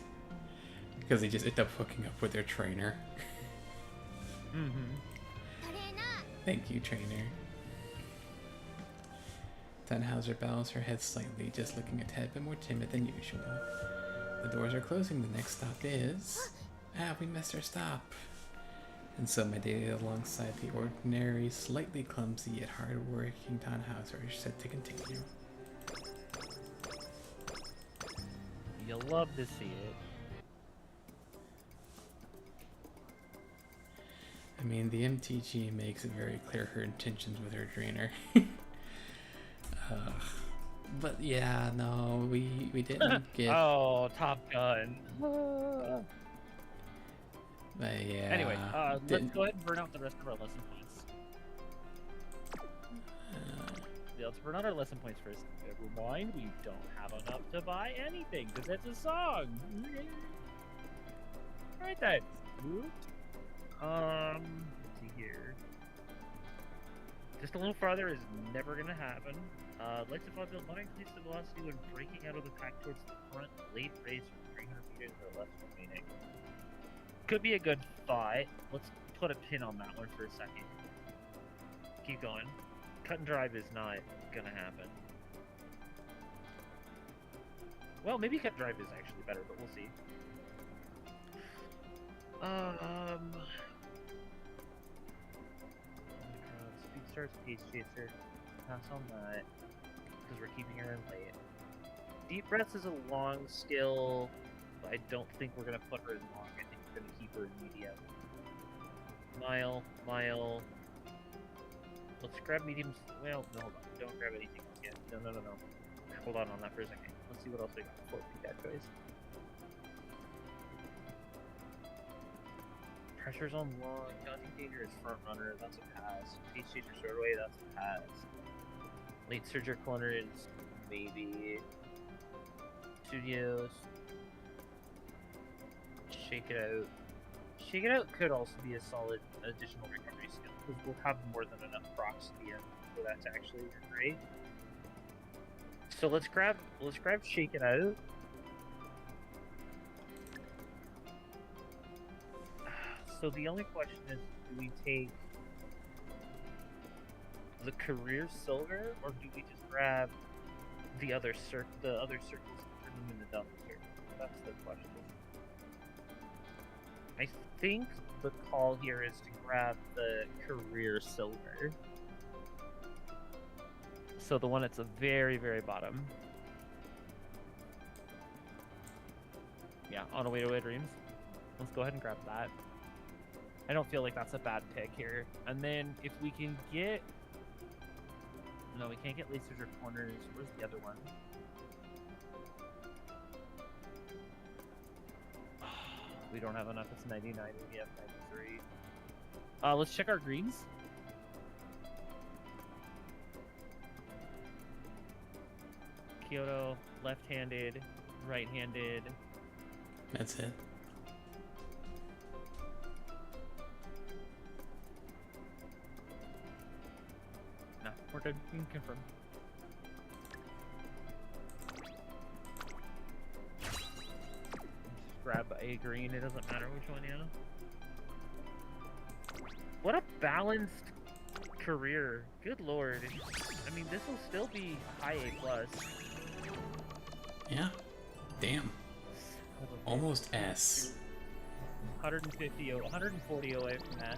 Because they just end up hooking up with their trainer. Thank you, trainer. Tannhauser bows her head slightly, just looking a tad bit more timid than usual. The doors are closing. The next stop is... we missed our stop. And so my day alongside the ordinary, slightly clumsy yet hard-working townhouse are set to continue. You'll love to see it. I mean, the MTG makes it very clear her intentions with her trainer. But yeah, no, we didn't get. Oh, Top Gun. But yeah. Anyway, let's didn't- go ahead and burn out the rest of our lesson points. Yeah, let's burn out our lesson points first. Never mind, we don't have enough to buy anything because it's a song. Alright then. Let's see here. Just a little farther is never gonna happen. Lights of Vaudeville not increase the velocity when breaking out of the pack towards the front. Late race from 300 meters or less remaining. Could be a good thought. Let's put a pin on that one for a second. Keep going. Cut and drive is not gonna happen. Well, maybe cut and drive is actually better, but we'll see. Speed starts, pace chaser. Pass on that because we're keeping her in late. Deep breaths is a long skill, but I don't think we're gonna put her in long. I think we're gonna keep her in medium. Mile. Let's grab mediums. Well, no, hold on. Don't grab anything else yet. No. Hold on that for a second. Let's see what else we got before we make that choice. Pressure's on long. Daunting Danger is front runner. That's a pass. Pace chaser short away. That's a pass. Late Surger Corner is maybe. Studios. Shake It Out. Shake It Out could also be a solid additional recovery skill because we'll have more than enough procs at the end for that to actually work great. So let's grab Shake It Out. So the only question is, do we take the career silver, or do we just grab the other circles and turn them into double circles? That's the question. I think the call here is to grab the career silver. So the one at the very, very bottom. Yeah, On a Way to Away Dreams. Let's go ahead and grab that. I don't feel like that's a bad pick here. And then if we can get... No, we can't get lasers or corners. Where's the other one? We don't have enough. It's 99. We have 93. Let's check our greens. Kyoto, left-handed, right-handed. That's it. No, we're good. We can confirm. Just grab a green. It doesn't matter which one, yeah. What a balanced career. Good lord. I mean, this will still be high A+. Yeah. Damn. Almost S. 140 away from S.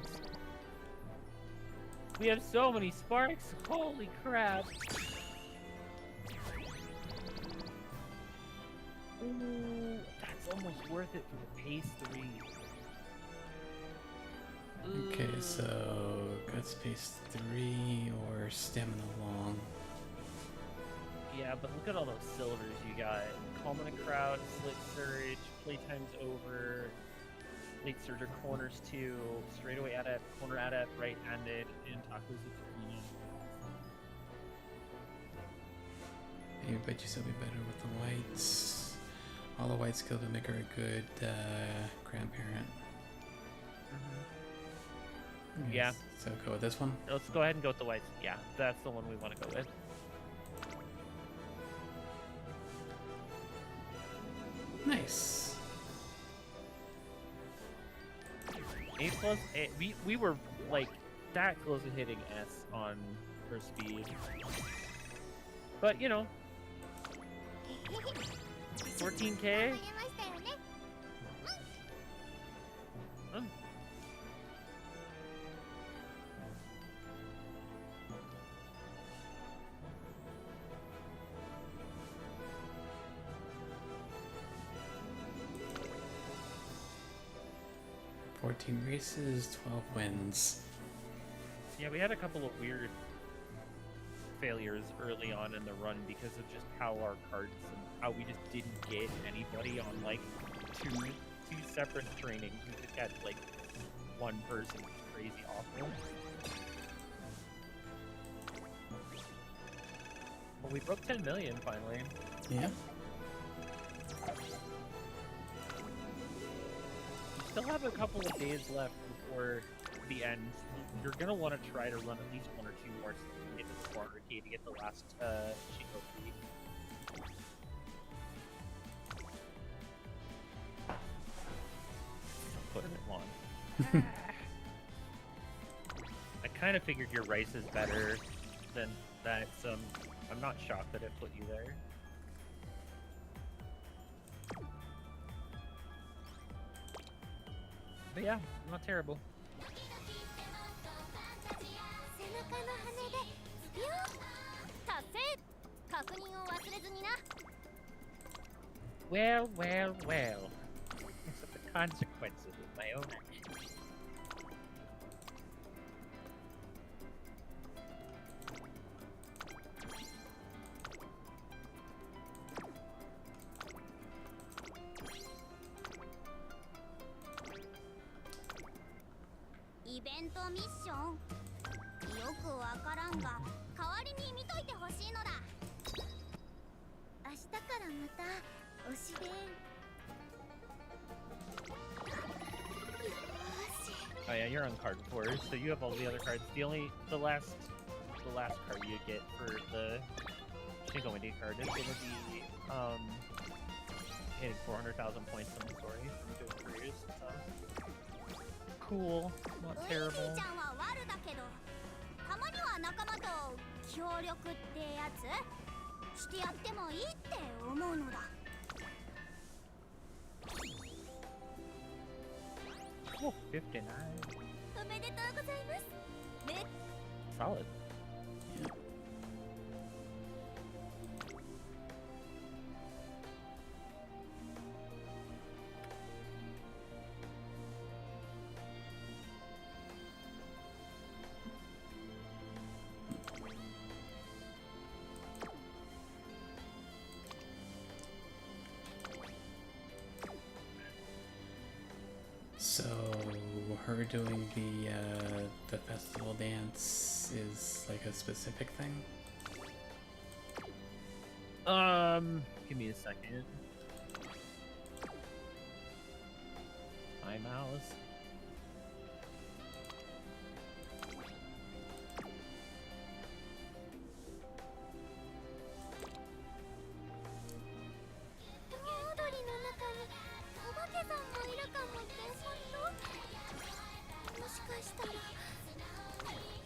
We have so many sparks. Holy crap. Ooh, that's almost worth it for the pace 3. Okay, so Guts Pace 3 or Stamina Long. Yeah, but look at all those silvers you got. Calm in a Crowd, Slick Surge, Playtime's Over, Late Surger Corners 2, Straightaway Adept, Corner Adept, Right-Handed, and Taco Zucchini. Maybe bet you still be better with the whites. All the white skills would make her a good grandparent. Okay, Yeah. So go with this one. Let's go ahead and go with the whites. Yeah, that's the one we want to go with. Nice. A+, we were like that close to hitting S on her speed. But you know, 14K. 14 races, 12 wins. Yeah, we had a couple of weird failures early on in the run because of just how our cards and how we just didn't get anybody on like two separate trainings. We just had like one person crazy awful. Well, we broke 10 million finally. Yeah. We still have a couple of days left before the end. You're gonna want to try to run at least one or two more so you can get to the corner key to get the last Shingo key. Putting it on. I kind of figured your rice is better than that, so I'm not shocked that it put you there. But yeah, not terrible. 背中の羽でビューン達成確認を忘れずにな Well, well, well. It's the consequences of my own actions. Event mission よくわからんが代わりに見といてほしいのだ明日からまた推し弁 Oh yeah, you're on card 4, so you have all the other cards. The last card you get for the Shingo Indy card is gonna be hitting 400,000 points in the story from doing careers. So cool, not ウィ terrible. ーちゃんは悪だけどたまには仲間と協力ってやつしてやってもいいって思うのだ Oh, 59. おめでとうございますね Solid. So her doing the festival dance is like a specific thing? Give me a second. My mouse.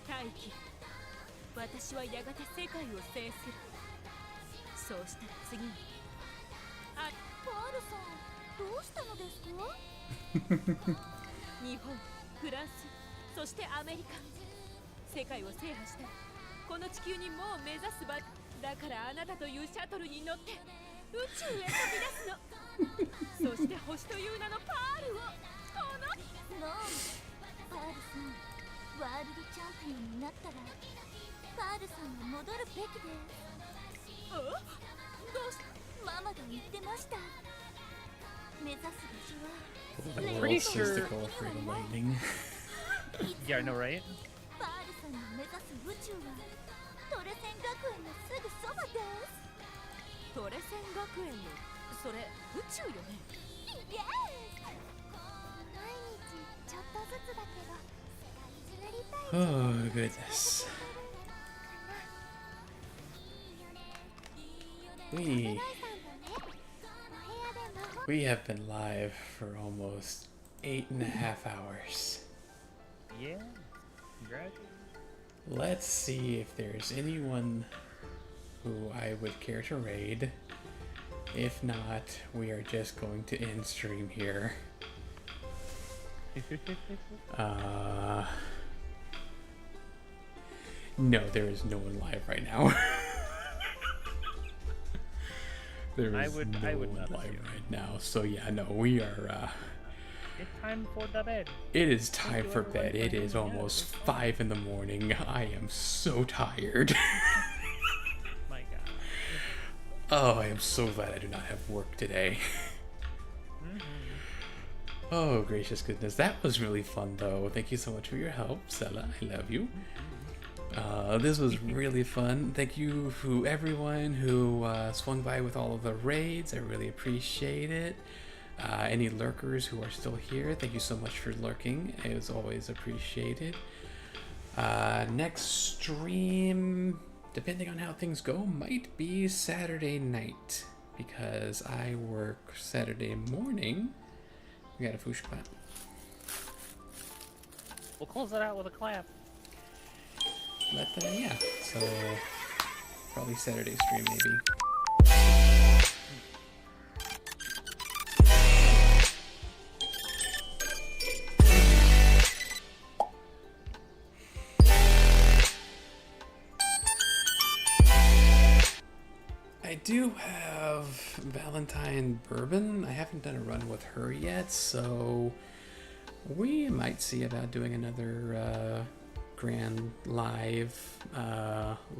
Taiki 私はやがて世界を制するそうしたら次にパールさんどうしたのですか日本、フランス、そしてアメリカ世界を制覇したらこの地球にもう目指す場だからあなたというシャトルに乗って宇宙へ飛び出すのそして星という名のパールをこのパールさんワールドチャンピオンになったらパールさんが戻るべきですどうしママが言ってました目指す場所は The I'm world pretty seems to sure- go for the lightning. Yeah, I know, right? パールさんの目指す宇宙はトレセン学園のすぐそばですトレセン学園のそれ宇宙よねイエーイ毎日ちょっとずつだけどなりたい Oh goodness. We have been live for almost 8.5 hours. Yeah. Congratulations. Let's see if there's anyone who I would care to raid. If not, we are just going to end stream here. No, there is no one live right now. There is I would no not one live assume. right now. So yeah, no, we are It's time for the bed. It is Thank time you, for everyone, bed. for It is hanging out. almost It was fun. 5 in the morning. I am so tired. My God. Oh, I am so glad I do not have work today. Mhm. Oh, gracious goodness. That was really fun, though. Thank you so much for your help, Sella. I love you. This was really fun. Thank you to everyone who swung by with all of the raids. I really appreciate it. Any lurkers who are still here, thank you so much for lurking. It was always appreciated. Next stream, depending on how things go, might be Saturday night because I work Saturday morning. We got a foosh clap. We'll close it out with a clap. But yeah, so probably Saturday stream maybe. I do have Valentine Bourbon. I haven't done a run with her yet, so we might see about doing another Grand Live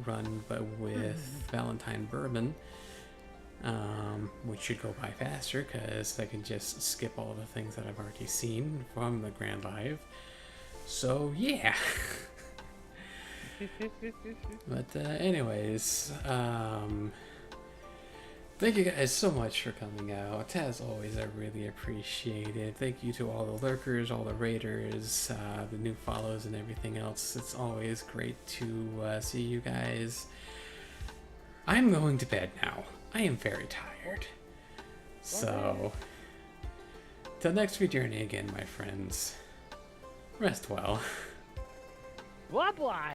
run, but with Valentine Bourbon, which should go by faster because I can just skip all the things that I've already seen from the Grand Live. So yeah. But anyways, thank you guys so much for coming out. As always, I really appreciate it. Thank you to all the lurkers, all the raiders, the new follows, and everything else. It's always great to see you guys. I'm going to bed now. I am very tired. So, till next week journey again, my friends. Rest well. Blah blah.